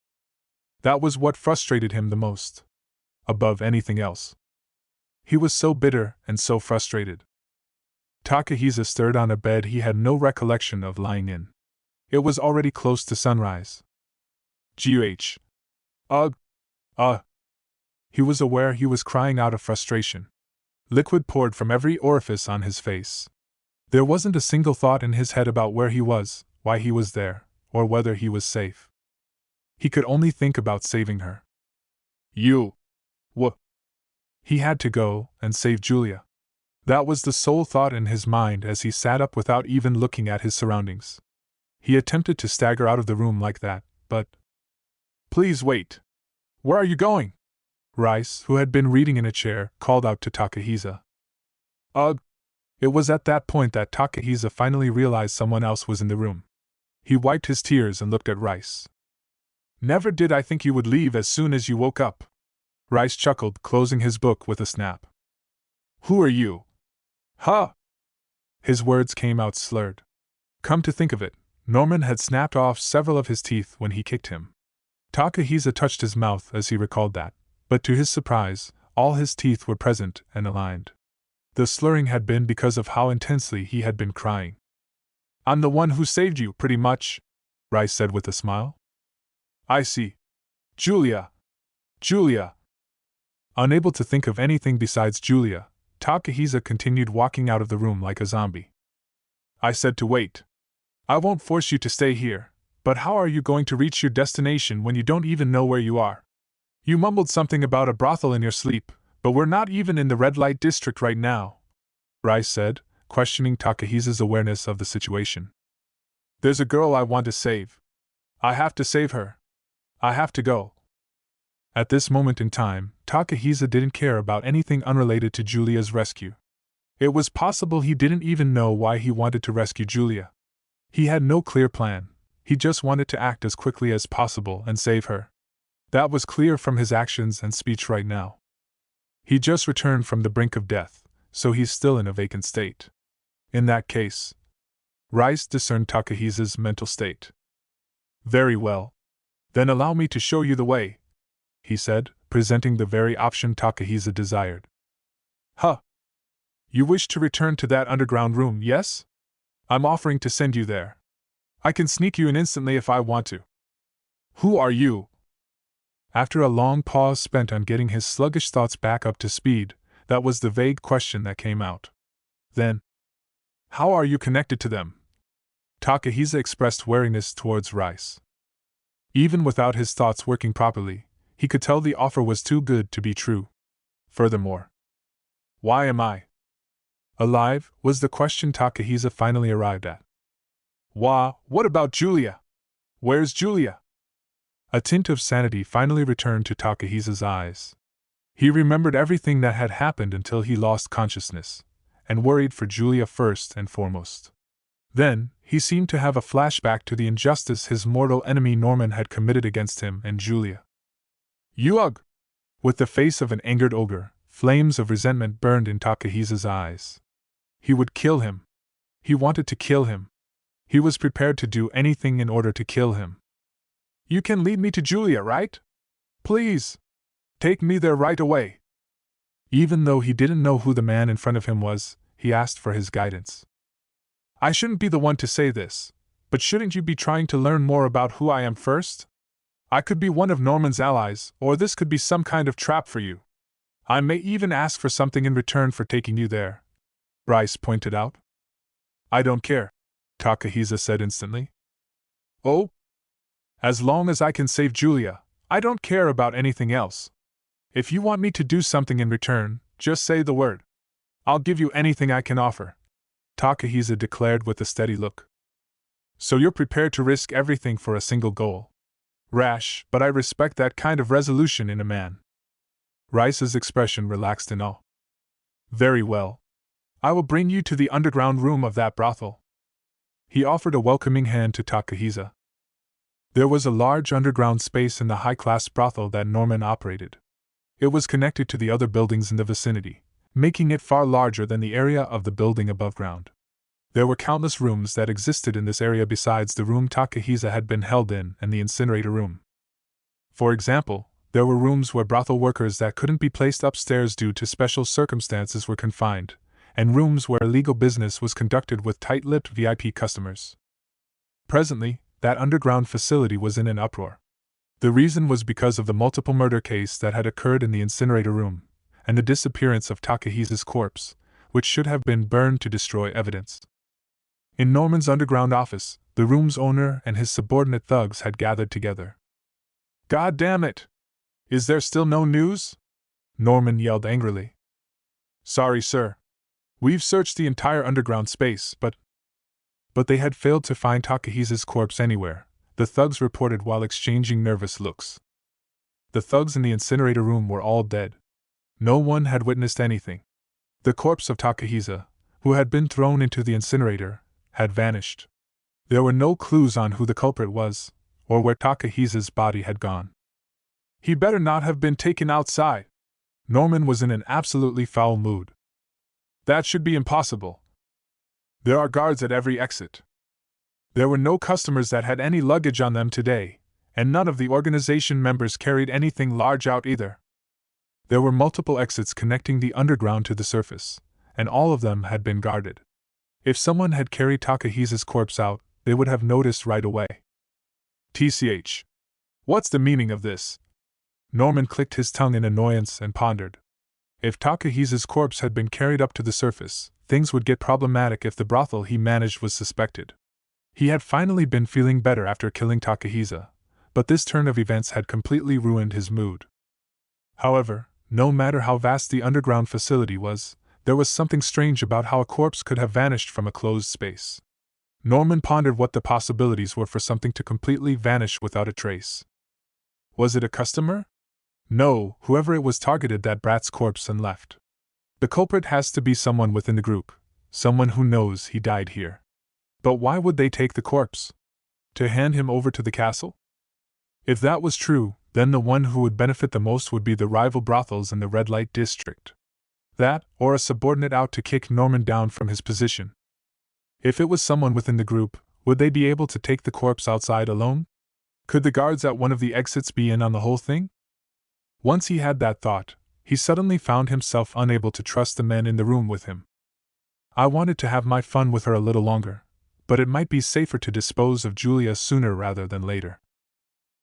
That was what frustrated him the most. Above anything else. He was so bitter and so frustrated. Takahisa stirred on a bed he had no recollection of lying in. It was already close to sunrise. G.U.H. Ugh. He was aware he was crying out of frustration. Liquid poured from every orifice on his face. There wasn't a single thought in his head about where he was, why he was there, or whether he was safe. He could only think about saving her. He had to go and save Julia. That was the sole thought in his mind as he sat up without even looking at his surroundings. He attempted to stagger out of the room like that, but... Please wait. Where are you going? Rice, who had been reading in a chair, called out to Takahisa. Ugh. It was at that point that Takahisa finally realized someone else was in the room. He wiped his tears and looked at Rice. Never did I think you would leave as soon as you woke up. Rice chuckled, closing his book with a snap. Who are you? Huh? His words came out slurred. Come to think of it, Norman had snapped off several of his teeth when he kicked him. Takahisa touched his mouth as he recalled that, but to his surprise, all his teeth were present and aligned. The slurring had been because of how intensely he had been crying. I'm the one who saved you, pretty much, Rice said with a smile. I see. Julia! Julia! Unable to think of anything besides Julia, Takahisa continued walking out of the room like a zombie. I said to wait. I won't force you to stay here, but how are you going to reach your destination when you don't even know where you are? You mumbled something about a brothel in your sleep, but we're not even in the red light district right now, Rice said, questioning Takahisa's awareness of the situation. There's a girl I want to save. I have to save her. I have to go. At this moment in time, Takahisa didn't care about anything unrelated to Julia's rescue. It was possible he didn't even know why he wanted to rescue Julia. He had no clear plan, he just wanted to act as quickly as possible and save her. That was clear from his actions and speech right now. He just returned from the brink of death, so he's still in a vacant state. In that case, Rice discerned Takahisa's mental state. Very well. Then allow me to show you the way, he said, presenting the very option Takahisa desired. Huh? You wish to return to that underground room, yes? I'm offering to send you there. I can sneak you in instantly if I want to. Who are you? After a long pause spent on getting his sluggish thoughts back up to speed, that was the vague question that came out. Then, how are you connected to them? Takahisa expressed wariness towards Rice. Even without his thoughts working properly, he could tell the offer was too good to be true. Furthermore, why am I alive? Was the question Takahisa finally arrived at. What about Julia? Where's Julia? A tint of sanity finally returned to Takahisa's eyes. He remembered everything that had happened until he lost consciousness, and worried for Julia first and foremost. Then, he seemed to have a flashback to the injustice his mortal enemy Norman had committed against him and Julia. Ugh! With the face of an angered ogre, flames of resentment burned in Takahisa's eyes. He would kill him. He wanted to kill him. He was prepared to do anything in order to kill him. You can lead me to Julia, right? Please! Take me there right away! Even though he didn't know who the man in front of him was, he asked for his guidance. I shouldn't be the one to say this, but shouldn't you be trying to learn more about who I am first? I could be one of Norman's allies, or this could be some kind of trap for you. I may even ask for something in return for taking you there, Rice pointed out. I don't care, Takahisa said instantly. Oh? As long as I can save Julia, I don't care about anything else. If you want me to do something in return, just say the word. I'll give you anything I can offer, Takahisa declared with a steady look. So you're prepared to risk everything for a single goal. Rash, but I respect that kind of resolution in a man. Rice's expression relaxed in awe. Very well. I will bring you to the underground room of that brothel. He offered a welcoming hand to Takahisa. There was a large underground space in the high-class brothel that Norman operated. It was connected to the other buildings in the vicinity, making it far larger than the area of the building above ground. There were countless rooms that existed in this area besides the room Takahisa had been held in and the incinerator room. For example, there were rooms where brothel workers that couldn't be placed upstairs due to special circumstances were confined, and rooms where illegal business was conducted with tight-lipped VIP customers. Presently, that underground facility was in an uproar. The reason was because of the multiple murder case that had occurred in the incinerator room, and the disappearance of Takahisa's corpse, which should have been burned to destroy evidence. In Norman's underground office, the room's owner and his subordinate thugs had gathered together. God damn it! Is there still no news? Norman yelled angrily. Sorry, sir. We've searched the entire underground space, but they had failed to find Takahisa's corpse anywhere, the thugs reported while exchanging nervous looks. The thugs in the incinerator room were all dead. No one had witnessed anything. The corpse of Takahisa, who had been thrown into the incinerator, had vanished. There were no clues on who the culprit was, or where Takahisa's body had gone. He better not have been taken outside. Norman was in an absolutely foul mood. That should be impossible. There are guards at every exit. There were no customers that had any luggage on them today, and none of the organization members carried anything large out either. There were multiple exits connecting the underground to the surface, and all of them had been guarded. If someone had carried Takahisa's corpse out, they would have noticed right away. TCH. What's the meaning of this? Norman clicked his tongue in annoyance and pondered. If Takahisa's corpse had been carried up to the surface, things would get problematic if the brothel he managed was suspected. He had finally been feeling better after killing Takahisa, but this turn of events had completely ruined his mood. However, no matter how vast the underground facility was, there was something strange about how a corpse could have vanished from a closed space. Norman pondered what the possibilities were for something to completely vanish without a trace. Was it a customer? No, whoever it was targeted that brat's corpse and left. The culprit has to be someone within the group, someone who knows he died here. But why would they take the corpse? To hand him over to the castle? If that was true, then the one who would benefit the most would be the rival brothels in the red light district. That, or a subordinate out to kick Norman down from his position. If it was someone within the group, would they be able to take the corpse outside alone? Could the guards at one of the exits be in on the whole thing? Once he had that thought, he suddenly found himself unable to trust the men in the room with him. I wanted to have my fun with her a little longer, but it might be safer to dispose of Julia sooner rather than later.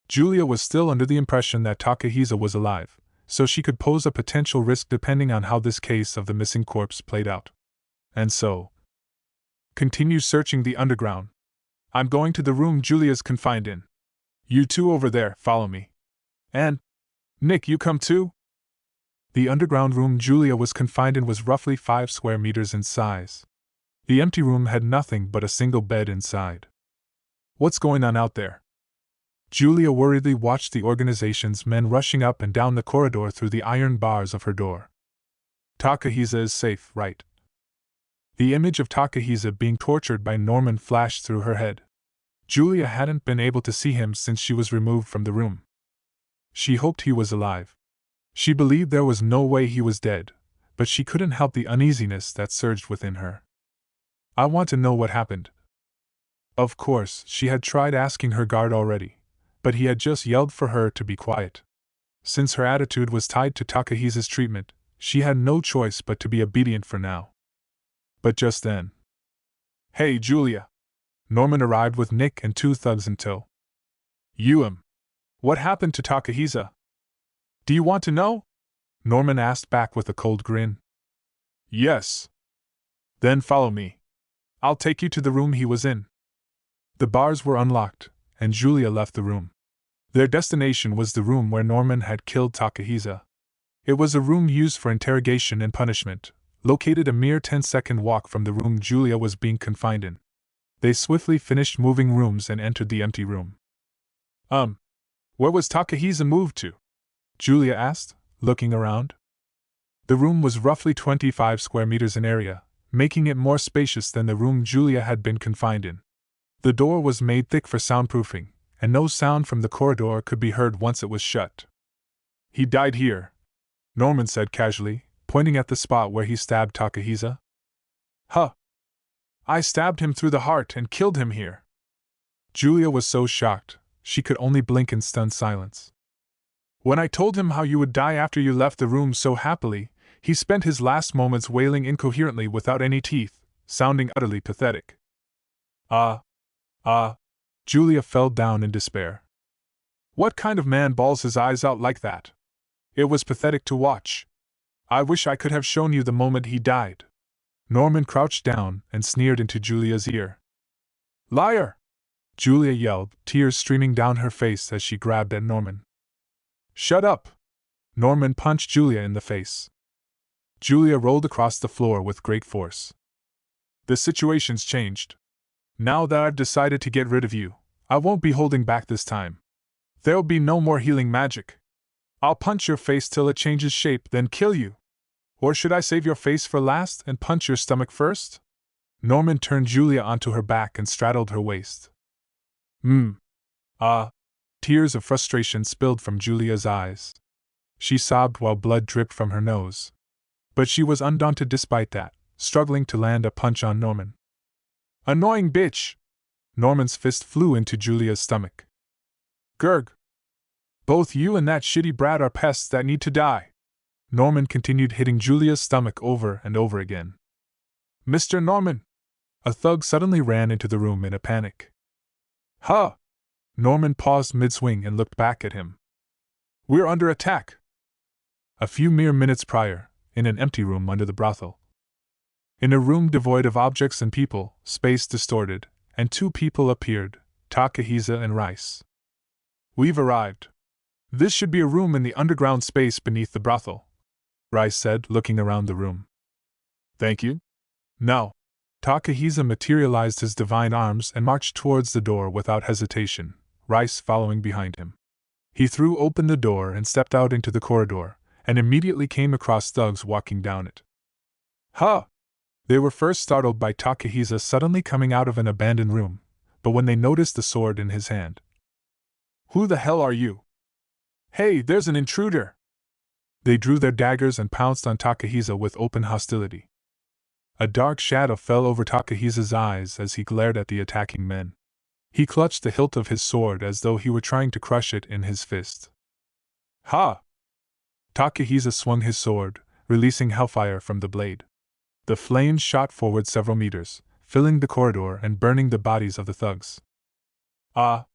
Julia was still under the impression that Takahisa was alive, so she could pose a potential risk depending on how this case of the missing corpse played out. And so, continue searching the underground. I'm going to the room Julia's confined in. You two over there, follow me. And, Nick, you come too? The underground room Julia was confined in was roughly 5 square meters in size. The empty room had nothing but a single bed inside. What's going on out there? Julia worriedly watched the organization's men rushing up and down the corridor through the iron bars of her door. Takahisa is safe, right? The image of Takahisa being tortured by Norman flashed through her head. Julia hadn't been able to see him since she was removed from the room. She hoped he was alive. She believed there was no way he was dead, but she couldn't help the uneasiness that surged within her. I want to know what happened. Of course, she had tried asking her guard already, but he had just yelled for her to be quiet. Since her attitude was tied to Takahisa's treatment, she had no choice but to be obedient for now. But just then. Hey, Julia! Norman arrived with Nick and 2 thugs in tow. What happened to Takahisa? Do you want to know? Norman asked back with a cold grin. Yes. Then follow me. I'll take you to the room he was in. The bars were unlocked, and Julia left the room. Their destination was the room where Norman had killed Takahisa. It was a room used for interrogation and punishment, located a mere 10-second walk from the room Julia was being confined in. They swiftly finished moving rooms and entered the empty room. Where was Takahisa moved to? Julia asked, looking around. The room was roughly 25 square meters in area, making it more spacious than the room Julia had been confined in. The door was made thick for soundproofing, and no sound from the corridor could be heard once it was shut. He died here, Norman said casually, pointing at the spot where he stabbed Takahisa. Huh! I stabbed him through the heart and killed him here. Julia was so shocked, she could only blink in stunned silence. When I told him how you would die after you left the room so happily, he spent his last moments wailing incoherently without any teeth, sounding utterly pathetic. Julia fell down in despair. What kind of man bawls his eyes out like that? It was pathetic to watch. I wish I could have shown you the moment he died. Norman crouched down and sneered into Julia's ear. Liar! Julia yelled, tears streaming down her face as she grabbed at Norman. Shut up! Norman punched Julia in the face. Julia rolled across the floor with great force. The situation's changed. Now that I've decided to get rid of you, I won't be holding back this time. There'll be no more healing magic. I'll punch your face till it changes shape, then kill you. Or should I save your face for last and punch your stomach first? Norman turned Julia onto her back and straddled her waist. Tears of frustration spilled from Julia's eyes. She sobbed while blood dripped from her nose. But she was undaunted despite that, struggling to land a punch on Norman. Annoying bitch! Norman's fist flew into Julia's stomach. Gurg! Both you and that shitty brat are pests that need to die. Norman continued hitting Julia's stomach over and over again. Mr. Norman! A thug suddenly ran into the room in a panic. Huh! Norman paused mid-swing and looked back at him. We're under attack! A few mere minutes prior, in an empty room under the brothel. In a room devoid of objects and people, space distorted, and two people appeared, Takahisa and Rice. We've arrived. This should be a room in the underground space beneath the brothel, Rice said, looking around the room. Thank you. Now. Takahisa materialized his divine arms and marched towards the door without hesitation, Rice following behind him. He threw open the door and stepped out into the corridor, and immediately came across thugs walking down it. Huh! They were first startled by Takahisa suddenly coming out of an abandoned room, but when they noticed the sword in his hand. Who the hell are you? Hey, there's an intruder! They drew their daggers and pounced on Takahisa with open hostility. A dark shadow fell over Takahisa's eyes as he glared at the attacking men. He clutched the hilt of his sword as though he were trying to crush it in his fist. Ha! Takahisa swung his sword, releasing hellfire from the blade. The flames shot forward several meters, filling the corridor and burning the bodies of the thugs. Ah!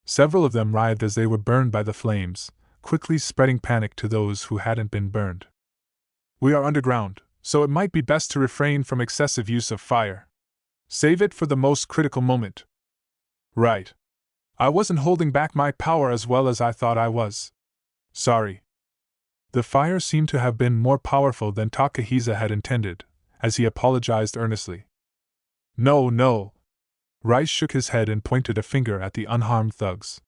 Several of them writhed as they were burned by the flames, quickly spreading panic to those who hadn't been burned. We are underground, so it might be best to refrain from excessive use of fire. Save it for the most critical moment. Right. I wasn't holding back my power as well as I thought I was. Sorry. The fire seemed to have been more powerful than Takahisa had intended, as he apologized earnestly. No. Rice shook his head and pointed a finger at the unharmed thugs.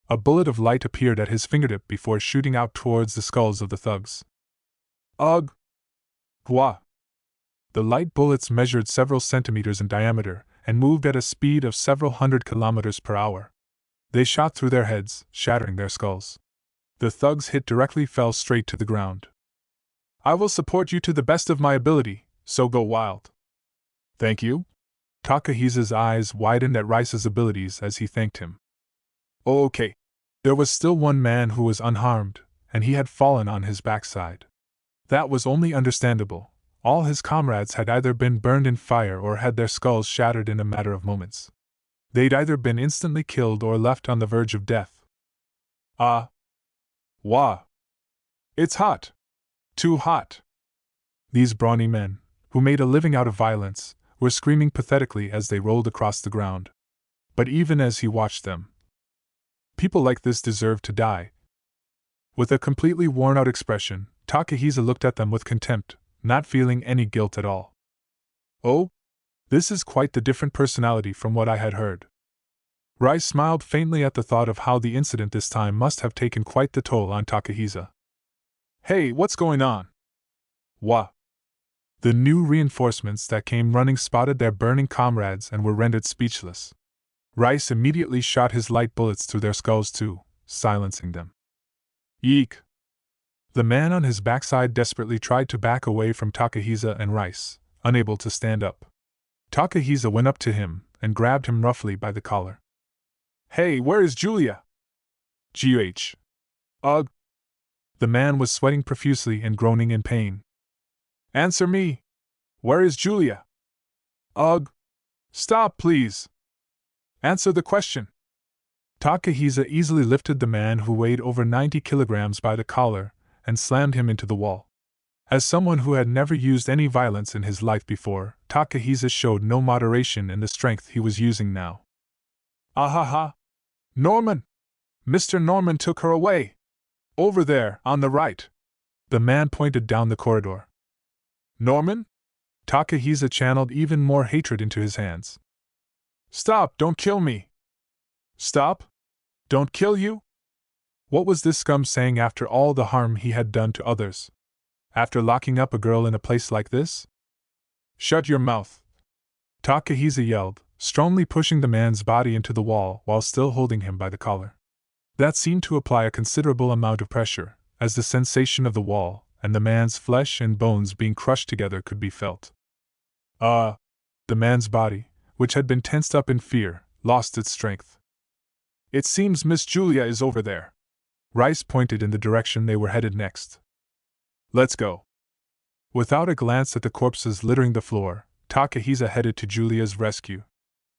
A bullet of light appeared at his fingertip before shooting out towards the skulls of the thugs. Ugh! Hua! The light bullets measured several centimeters in diameter and moved at a speed of several hundred kilometers per hour. They shot through their heads, shattering their skulls. The thugs hit directly fell straight to the ground. I will support you to the best of my ability, so go wild. Thank you? Takahisa's eyes widened at Rice's abilities as he thanked him. Oh, okay. There was still one man who was unharmed, and he had fallen on his backside. That was only understandable. All his comrades had either been burned in fire or had their skulls shattered in a matter of moments. They'd either been instantly killed or left on the verge of death. Ah. Wah. It's hot. Too hot. These brawny men, who made a living out of violence, were screaming pathetically as they rolled across the ground. But even as he watched them, people like this deserve to die. With a completely worn-out expression, Takahisa looked at them with contempt, not feeling any guilt at all. Oh? This is quite the different personality from what I had heard. Rice smiled faintly at the thought of how the incident this time must have taken quite the toll on Takahisa. Hey, what's going on? Wah! The new reinforcements that came running spotted their burning comrades and were rendered speechless. Rice immediately shot his light bullets through their skulls too, silencing them. Yeek! The man on his backside desperately tried to back away from Takahisa and Rice, unable to stand up. Takahisa went up to him and grabbed him roughly by the collar. Hey, where is Julia? G.H. Ugh! The man was sweating profusely and groaning in pain. Answer me! Where is Julia? Ugh! Stop, please! Answer the question! Takahisa easily lifted the man who weighed over 90 kilograms by the collar and slammed him into the wall. As someone who had never used any violence in his life before, Takahisa showed no moderation in the strength he was using now. Ahaha! Norman! Mr. Norman took her away! Over there, on the right! The man pointed down the corridor. Norman? Takahisa channeled even more hatred into his hands. Stop, don't kill me! Stop? Don't kill you? What was this scum saying after all the harm he had done to others? After locking up a girl in a place like this? Shut your mouth! Takahisa yelled, strongly pushing the man's body into the wall while still holding him by the collar. That seemed to apply a considerable amount of pressure, as the sensation of the wall and the man's flesh and bones being crushed together could be felt. The man's body, which had been tensed up in fear, lost its strength. It seems Miss Julia is over there. Rice pointed in the direction they were headed next. Let's go. Without a glance at the corpses littering the floor, Takahisa headed to Julia's rescue.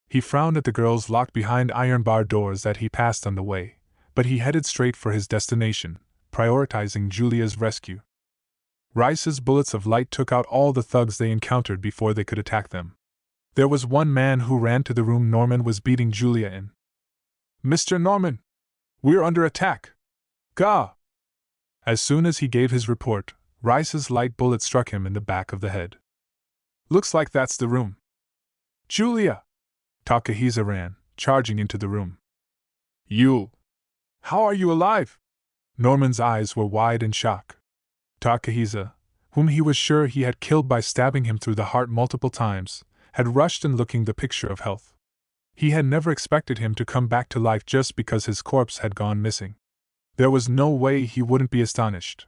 He frowned at the girls locked behind iron bar doors that he passed on the way, but he headed straight for his destination, prioritizing Julia's rescue. Rice's bullets of light took out all the thugs they encountered before they could attack them. There was one man who ran to the room Norman was beating Julia in. "Mr. Norman! We're under attack! Gah!" As soon as he gave his report, Rice's light bullet struck him in the back of the head. "Looks like that's the room." "Julia!" Takahisa ran, charging into the room. "You! How are you alive?" Norman's eyes were wide in shock. Takahisa, whom he was sure he had killed by stabbing him through the heart multiple times, had rushed in looking the picture of health. He had never expected him to come back to life just because his corpse had gone missing. There was no way he wouldn't be astonished.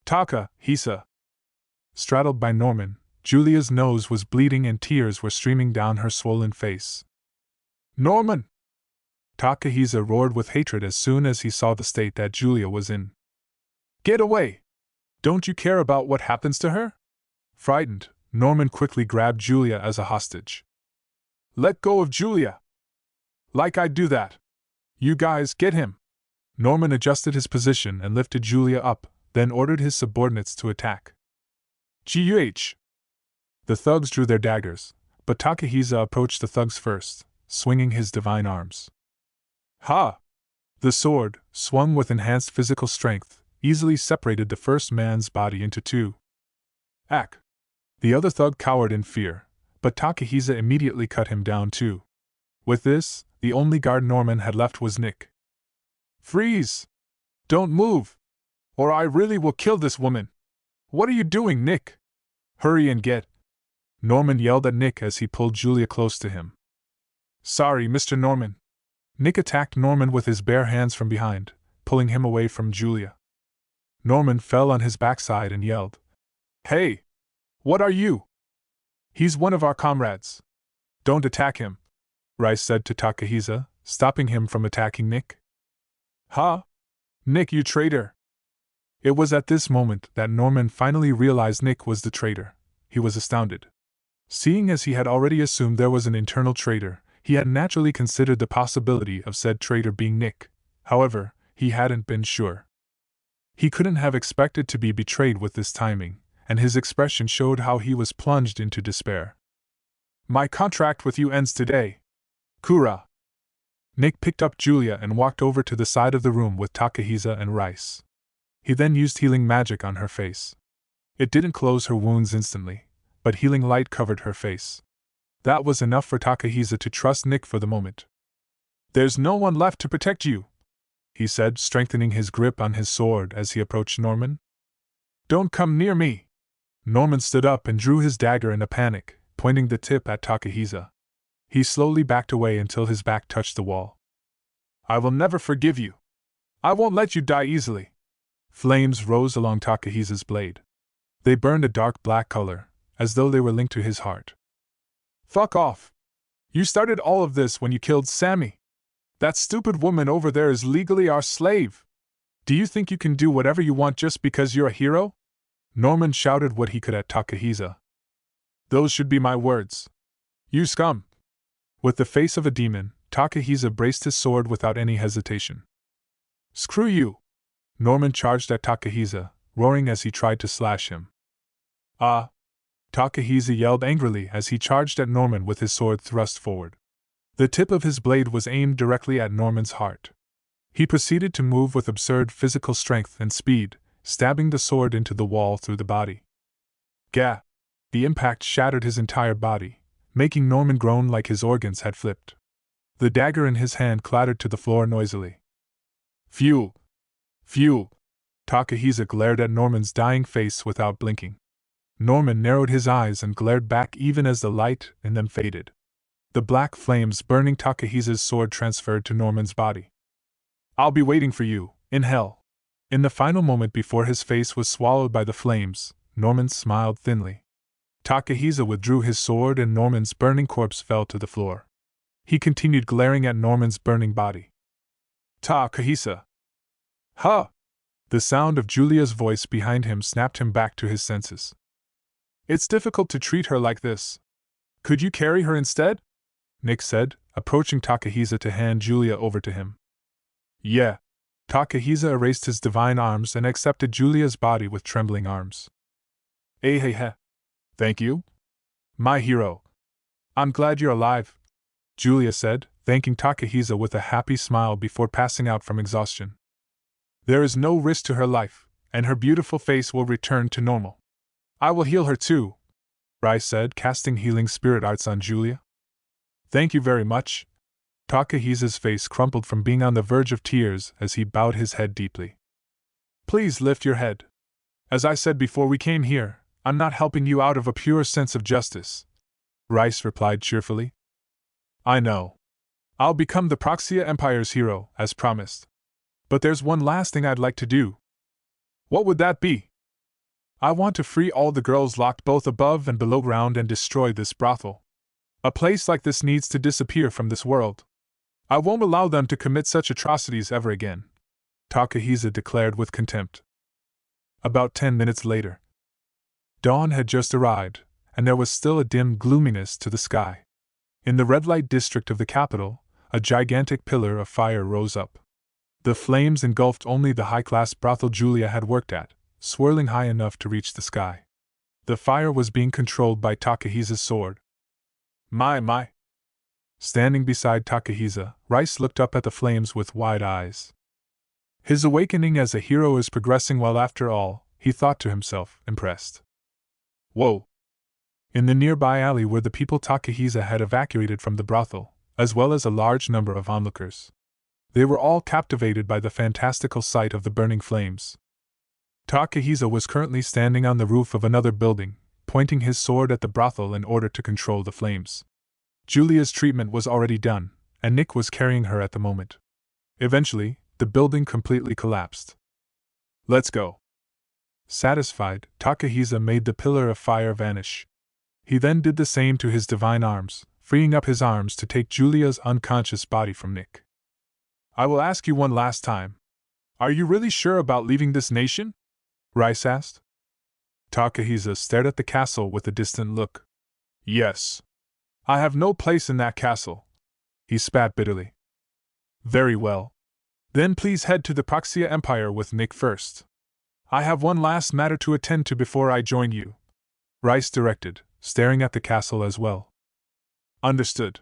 Takahisa! Straddled by Norman, Julia's nose was bleeding and tears were streaming down her swollen face. "Norman!" Takahisa roared with hatred as soon as he saw the state that Julia was in. "Get away! Don't you care about what happens to her?" Frightened, Norman quickly grabbed Julia as a hostage. "Let go of Julia! Like I'd do that! You guys, get him!" Norman adjusted his position and lifted Julia up, then ordered his subordinates to attack. "Guh!" The thugs drew their daggers, but Takahisa approached the thugs first, swinging his divine arms. Ha! The sword, swung with enhanced physical strength, easily separated the first man's body into two. Ack! The other thug cowered in fear, but Takahisa immediately cut him down too. With this, the only guard Norman had left was Nick. "Freeze! Don't move! Or I really will kill this woman! What are you doing, Nick? Hurry and get!" Norman yelled at Nick as he pulled Julia close to him. "Sorry, Mr. Norman." Nick attacked Norman with his bare hands from behind, pulling him away from Julia. Norman fell on his backside and yelled, "Hey! What are you?" "He's one of our comrades. Don't attack him," Rice said to Takahisa, stopping him from attacking Nick. "Huh? Nick, you traitor!" It was at this moment that Norman finally realized Nick was the traitor. He was astounded. Seeing as he had already assumed there was an internal traitor, he had naturally considered the possibility of said traitor being Nick. However, he hadn't been sure. He couldn't have expected to be betrayed with this timing, and his expression showed how he was plunged into despair. "My contract with you ends today. Kura!" Nick picked up Julia and walked over to the side of the room with Takahisa and Rice. He then used healing magic on her face. It didn't close her wounds instantly, but healing light covered her face. That was enough for Takahisa to trust Nick for the moment. "There's no one left to protect you," he said, strengthening his grip on his sword as he approached Norman. "Don't come near me!" Norman stood up and drew his dagger in a panic, pointing the tip at Takahisa. He slowly backed away until his back touched the wall. "I will never forgive you. I won't let you die easily." Flames rose along Takahisa's blade. They burned a dark black color, as though they were linked to his heart. "Fuck off! You started all of this when you killed Sammy. That stupid woman over there is legally our slave. Do you think you can do whatever you want just because you're a hero?" Norman shouted what he could at Takahisa. "Those should be my words. You scum!" With the face of a demon, Takahisa braced his sword without any hesitation. "Screw you!" Norman charged at Takahisa, roaring as he tried to slash him. "Ah!" Takahisa yelled angrily as he charged at Norman with his sword thrust forward. The tip of his blade was aimed directly at Norman's heart. He proceeded to move with absurd physical strength and speed, stabbing the sword into the wall through the body. Gah! The impact shattered his entire body, making Norman groan like his organs had flipped. The dagger in his hand clattered to the floor noisily. "Phew! Phew!" Takahisa glared at Norman's dying face without blinking. Norman narrowed his eyes and glared back even as the light in them faded. The black flames burning Takahisa's sword transferred to Norman's body. I'll be waiting for you, in hell. In the final moment before his face was swallowed by the flames, Norman smiled thinly. Takahisa withdrew his sword and Norman's burning corpse fell to the floor. He continued glaring at Norman's burning body. Takahisa! Huh! The sound of Julia's voice behind him snapped him back to his senses. It's difficult to treat her like this. Could you carry her instead? Nick said, approaching Takahisa to hand Julia over to him. Yeah. Takahisa erased his divine arms and accepted Julia's body with trembling arms. Hey. Thank you? My hero. I'm glad you're alive, Julia said, thanking Takahisa with a happy smile before passing out from exhaustion. There is no risk to her life, and her beautiful face will return to normal. I will heal her too, Rai said, casting healing spirit arts on Julia. Thank you very much. Takahisa's face crumpled from being on the verge of tears as he bowed his head deeply. Please lift your head. As I said before we came here, I'm not helping you out of a pure sense of justice, Rice replied cheerfully. I know. I'll become the Proxia Empire's hero, as promised. But there's one last thing I'd like to do. What would that be? I want to free all the girls locked both above and below ground and destroy this brothel. A place like this needs to disappear from this world. I won't allow them to commit such atrocities ever again, Takahisa declared with contempt. About 10 minutes later. Dawn had just arrived, and there was still a dim gloominess to the sky. In the red light district of the capital, a gigantic pillar of fire rose up. The flames engulfed only the high-class brothel Julia had worked at, swirling high enough to reach the sky. The fire was being controlled by Takahisa's sword. My. Standing beside Takahisa, Rice looked up at the flames with wide eyes. His awakening as a hero is progressing well after all, he thought to himself, impressed. Whoa! In the nearby alley were the people Takahisa had evacuated from the brothel, as well as a large number of onlookers. They were all captivated by the fantastical sight of the burning flames. Takahisa was currently standing on the roof of another building, pointing his sword at the brothel in order to control the flames. Julia's treatment was already done, and Nick was carrying her at the moment. Eventually, the building completely collapsed. Let's go. Satisfied, Takahisa made the pillar of fire vanish. He then did the same to his divine arms, freeing up his arms to take Julia's unconscious body from Nick. I will ask you one last time. Are you really sure about leaving this nation? Rice asked. Takahisa stared at the castle with a distant look. Yes. I have no place in that castle. He spat bitterly. Very well. Then please head to the Proxia Empire with Nick first. I have one last matter to attend to before I join you, Rice directed, staring at the castle as well. Understood.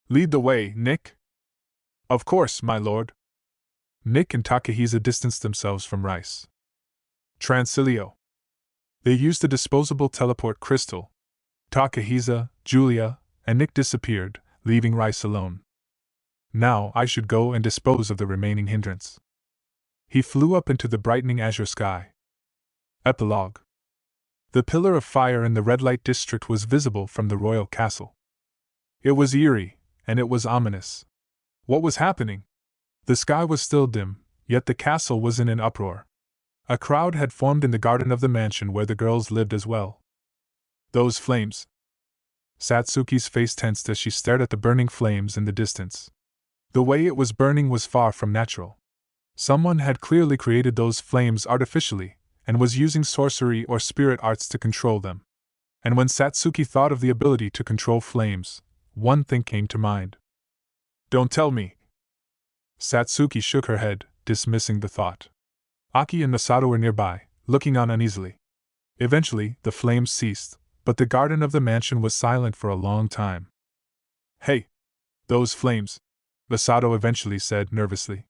Lead the way, Nick. Of course, my lord. Nick and Takahisa distanced themselves from Rice. Transilio. They used a disposable teleport crystal. Takahisa, Julia, and Nick disappeared, leaving Rice alone. Now I should go and dispose of the remaining hindrance. He flew up into the brightening azure sky. Epilogue. The pillar of fire in the red light district was visible from the royal castle. It was eerie, and it was ominous. What was happening? The sky was still dim, yet the castle was in an uproar. A crowd had formed in the garden of the mansion where the girls lived as well. Those flames. Satsuki's face tensed as she stared at the burning flames in the distance. The way it was burning was far from natural. Someone had clearly created those flames artificially, and was using sorcery or spirit arts to control them. And when Satsuki thought of the ability to control flames, one thing came to mind. Don't tell me. Satsuki shook her head, dismissing the thought. Aki and Masato were nearby, looking on uneasily. Eventually, the flames ceased, but the garden of the mansion was silent for a long time. Hey! Those flames! Masato eventually said nervously.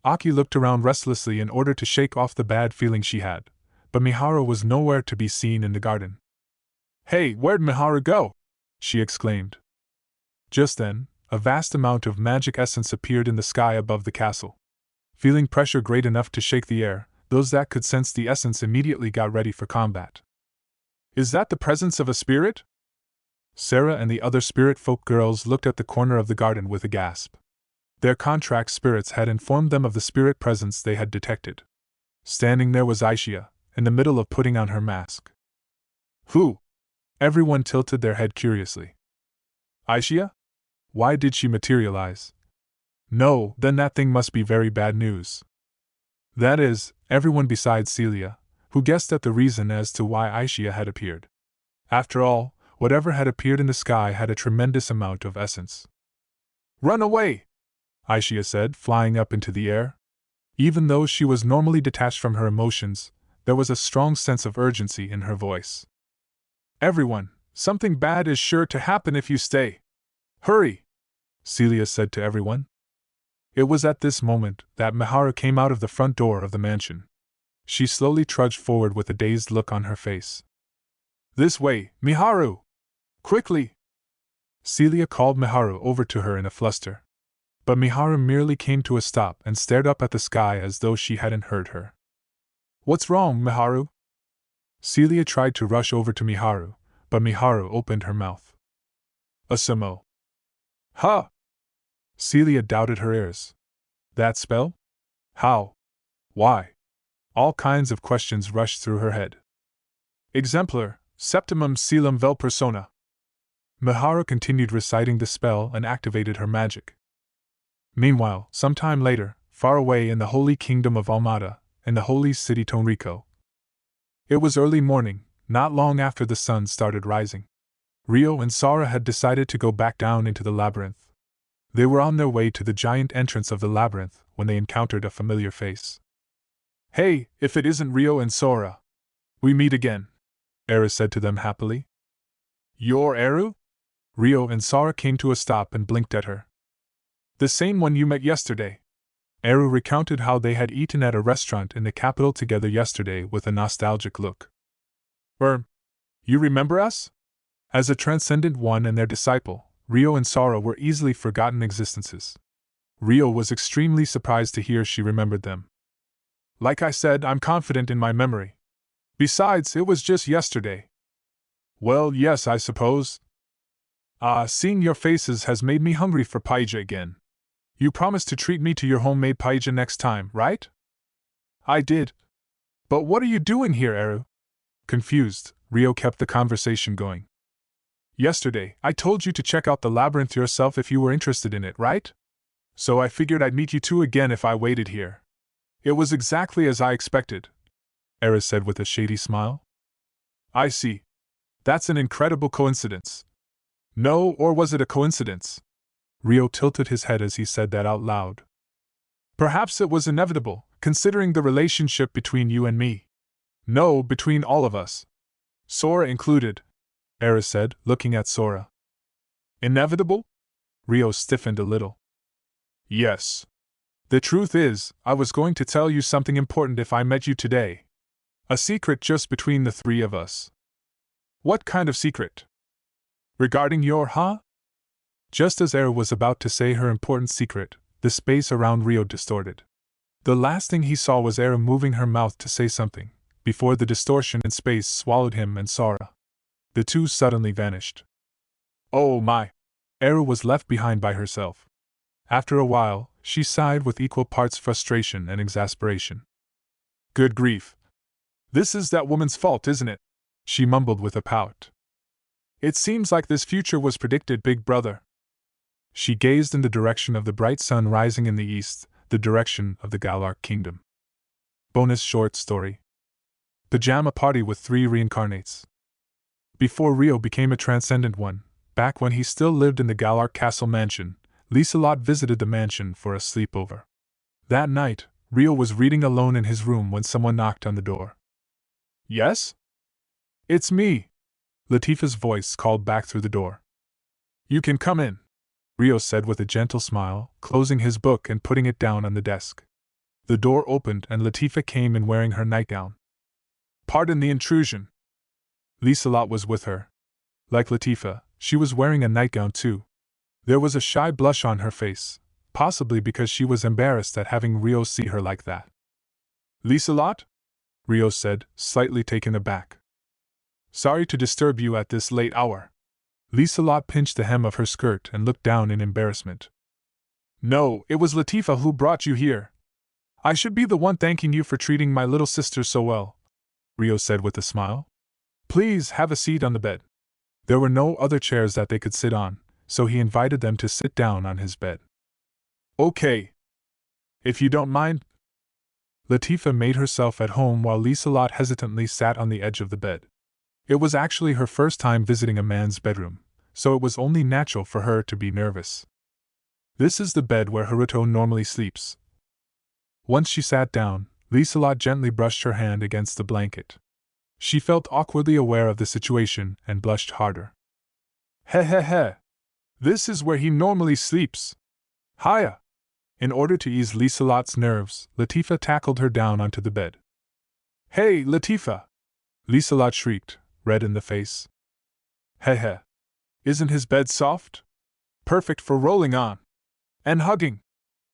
Aki looked around restlessly in order to shake off the bad feeling she had, but Miharu was nowhere to be seen in the garden. Hey, where'd Miharu go? She exclaimed. Just then, a vast amount of magic essence appeared in the sky above the castle. Feeling pressure great enough to shake the air, those that could sense the essence immediately got ready for combat. Is that the presence of a spirit? Sarah and the other spirit folk girls looked at the corner of the garden with a gasp. Their contract spirits had informed them of the spirit presence they had detected. Standing there was Aishia, in the middle of putting on her mask. Who? Everyone tilted their head curiously. Aishia? Why did she materialize? No, then that thing must be very bad news. That is, everyone besides Celia, who guessed at the reason as to why Aishia had appeared. After all, whatever had appeared in the sky had a tremendous amount of essence. Run away! Aishia said, flying up into the air. Even though she was normally detached from her emotions, there was a strong sense of urgency in her voice. Everyone, something bad is sure to happen if you stay. Hurry! Celia said to everyone. It was at this moment that Miharu came out of the front door of the mansion. She slowly trudged forward with a dazed look on her face. This way, Miharu! Quickly! Celia called Miharu over to her in a fluster. But Miharu merely came to a stop and stared up at the sky as though she hadn't heard her. What's wrong, Miharu? Celia tried to rush over to Miharu, but Miharu opened her mouth. Asamo. Huh? Celia doubted her ears. That spell? How? Why? All kinds of questions rushed through her head. Exemplar, septimum caelum vel persona. Miharu continued reciting the spell and activated her magic. Meanwhile, some time later, far away in the holy kingdom of Almada, in the holy city Tonrico. It was early morning, not long after the sun started rising. Rio and Sora had decided to go back down into the labyrinth. They were on their way to the giant entrance of the labyrinth when they encountered a familiar face. Hey, if it isn't Rio and Sora! We meet again, Eru said to them happily. You're Eru? Rio and Sora came to a stop and blinked at her. The same one you met yesterday. Eru recounted how they had eaten at a restaurant in the capital together yesterday with a nostalgic look. You remember us? As a transcendent one and their disciple, Rio and Sora were easily forgotten existences. Rio was extremely surprised to hear she remembered them. Like I said, I'm confident in my memory. Besides, it was just yesterday. Well, yes, I suppose. Seeing your faces has made me hungry for paella again. You promised to treat me to your homemade paella next time, right? I did. But what are you doing here, Eru? Confused, Rio kept the conversation going. Yesterday, I told you to check out the labyrinth yourself if you were interested in it, right? So I figured I'd meet you two again if I waited here. It was exactly as I expected, Eru said with a shady smile. I see. That's an incredible coincidence. No, or was it a coincidence? Rio tilted his head as he said that out loud. Perhaps it was inevitable, considering the relationship between you and me. No, between all of us. Sora included, Eru said, looking at Sora. Inevitable? Rio stiffened a little. Yes. The truth is, I was going to tell you something important if I met you today. A secret just between the three of us. What kind of secret? Regarding your. Just as Eru was about to say her important secret, the space around Rio distorted. The last thing he saw was Eru moving her mouth to say something, before the distortion in space swallowed him and Sora. The two suddenly vanished. Oh my! Eru was left behind by herself. After a while, she sighed with equal parts frustration and exasperation. Good grief! This is that woman's fault, isn't it? She mumbled with a pout. It seems like this future was predicted, Big Brother. She gazed in the direction of the bright sun rising in the east, the direction of the Galark Kingdom. Bonus short story. Pajama Party with 3 reincarnates. Before Rio became a transcendent one, back when he still lived in the Galark Castle mansion, Lieselot visited the mansion for a sleepover. That night, Rio was reading alone in his room when someone knocked on the door. Yes? It's me, Latifah's voice called back through the door. You can come in, Rio said with a gentle smile, closing his book and putting it down on the desk. The door opened and Latifah came in wearing her nightgown. Pardon the intrusion. Lieselot was with her. Like Latifah, she was wearing a nightgown too. There was a shy blush on her face, possibly because she was embarrassed at having Rio see her like that. Lieselot? Rio said, slightly taken aback. Sorry to disturb you at this late hour. Lieselot pinched the hem of her skirt and looked down in embarrassment. No, it was Latifa who brought you here. I should be the one thanking you for treating my little sister so well, Rio said with a smile. Please have a seat on the bed. There were no other chairs that they could sit on, so he invited them to sit down on his bed. Okay. If you don't mind. Latifa made herself at home while Liselot hesitantly sat on the edge of the bed. It was actually her first time visiting a man's bedroom, so it was only natural for her to be nervous. This is the bed where Haruto normally sleeps. Once she sat down, Liselot gently brushed her hand against the blanket. She felt awkwardly aware of the situation and blushed harder. He. This is where he normally sleeps. Hiya! In order to ease Liselot's nerves, Latifa tackled her down onto the bed. Hey, Latifa! Liselot shrieked, red in the face. He. Isn't his bed soft? Perfect for rolling on. And hugging.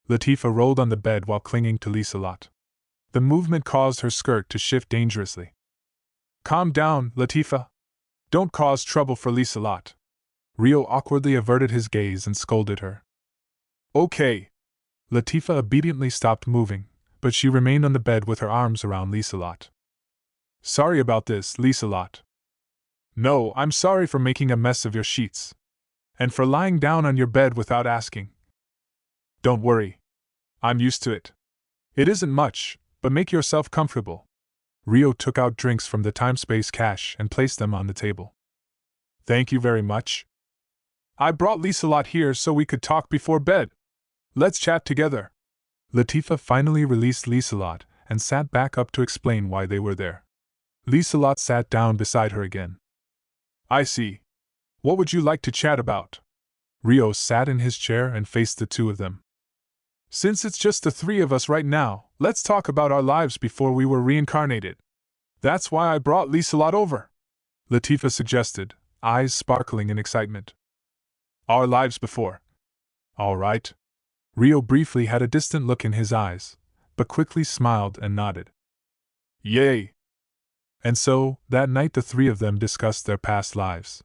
Latifa rolled on the bed while clinging to Liselot. The movement caused her skirt to shift dangerously. Calm down, Latifa. Don't cause trouble for Liselot. Rio awkwardly averted his gaze and scolded her. Okay. Latifa obediently stopped moving, but she remained on the bed with her arms around Liselot. Sorry about this, Liselot. No, I'm sorry for making a mess of your sheets. And for lying down on your bed without asking. Don't worry. I'm used to it. It isn't much, but make yourself comfortable. Rio took out drinks from the time-space cache and placed them on the table. Thank you very much. I brought Liselot here so we could talk before bed. Let's chat together. Latifa finally released Liselot and sat back up to explain why they were there. Liselot sat down beside her again. I see. What would you like to chat about? Rio sat in his chair and faced the two of them. Since it's just the three of us right now, let's talk about our lives before we were reincarnated. That's why I brought Liselot over, Latifa suggested, eyes sparkling in excitement. Our lives before. All right. Rio briefly had a distant look in his eyes, but quickly smiled and nodded. Yay! And so, that night the three of them discussed their past lives.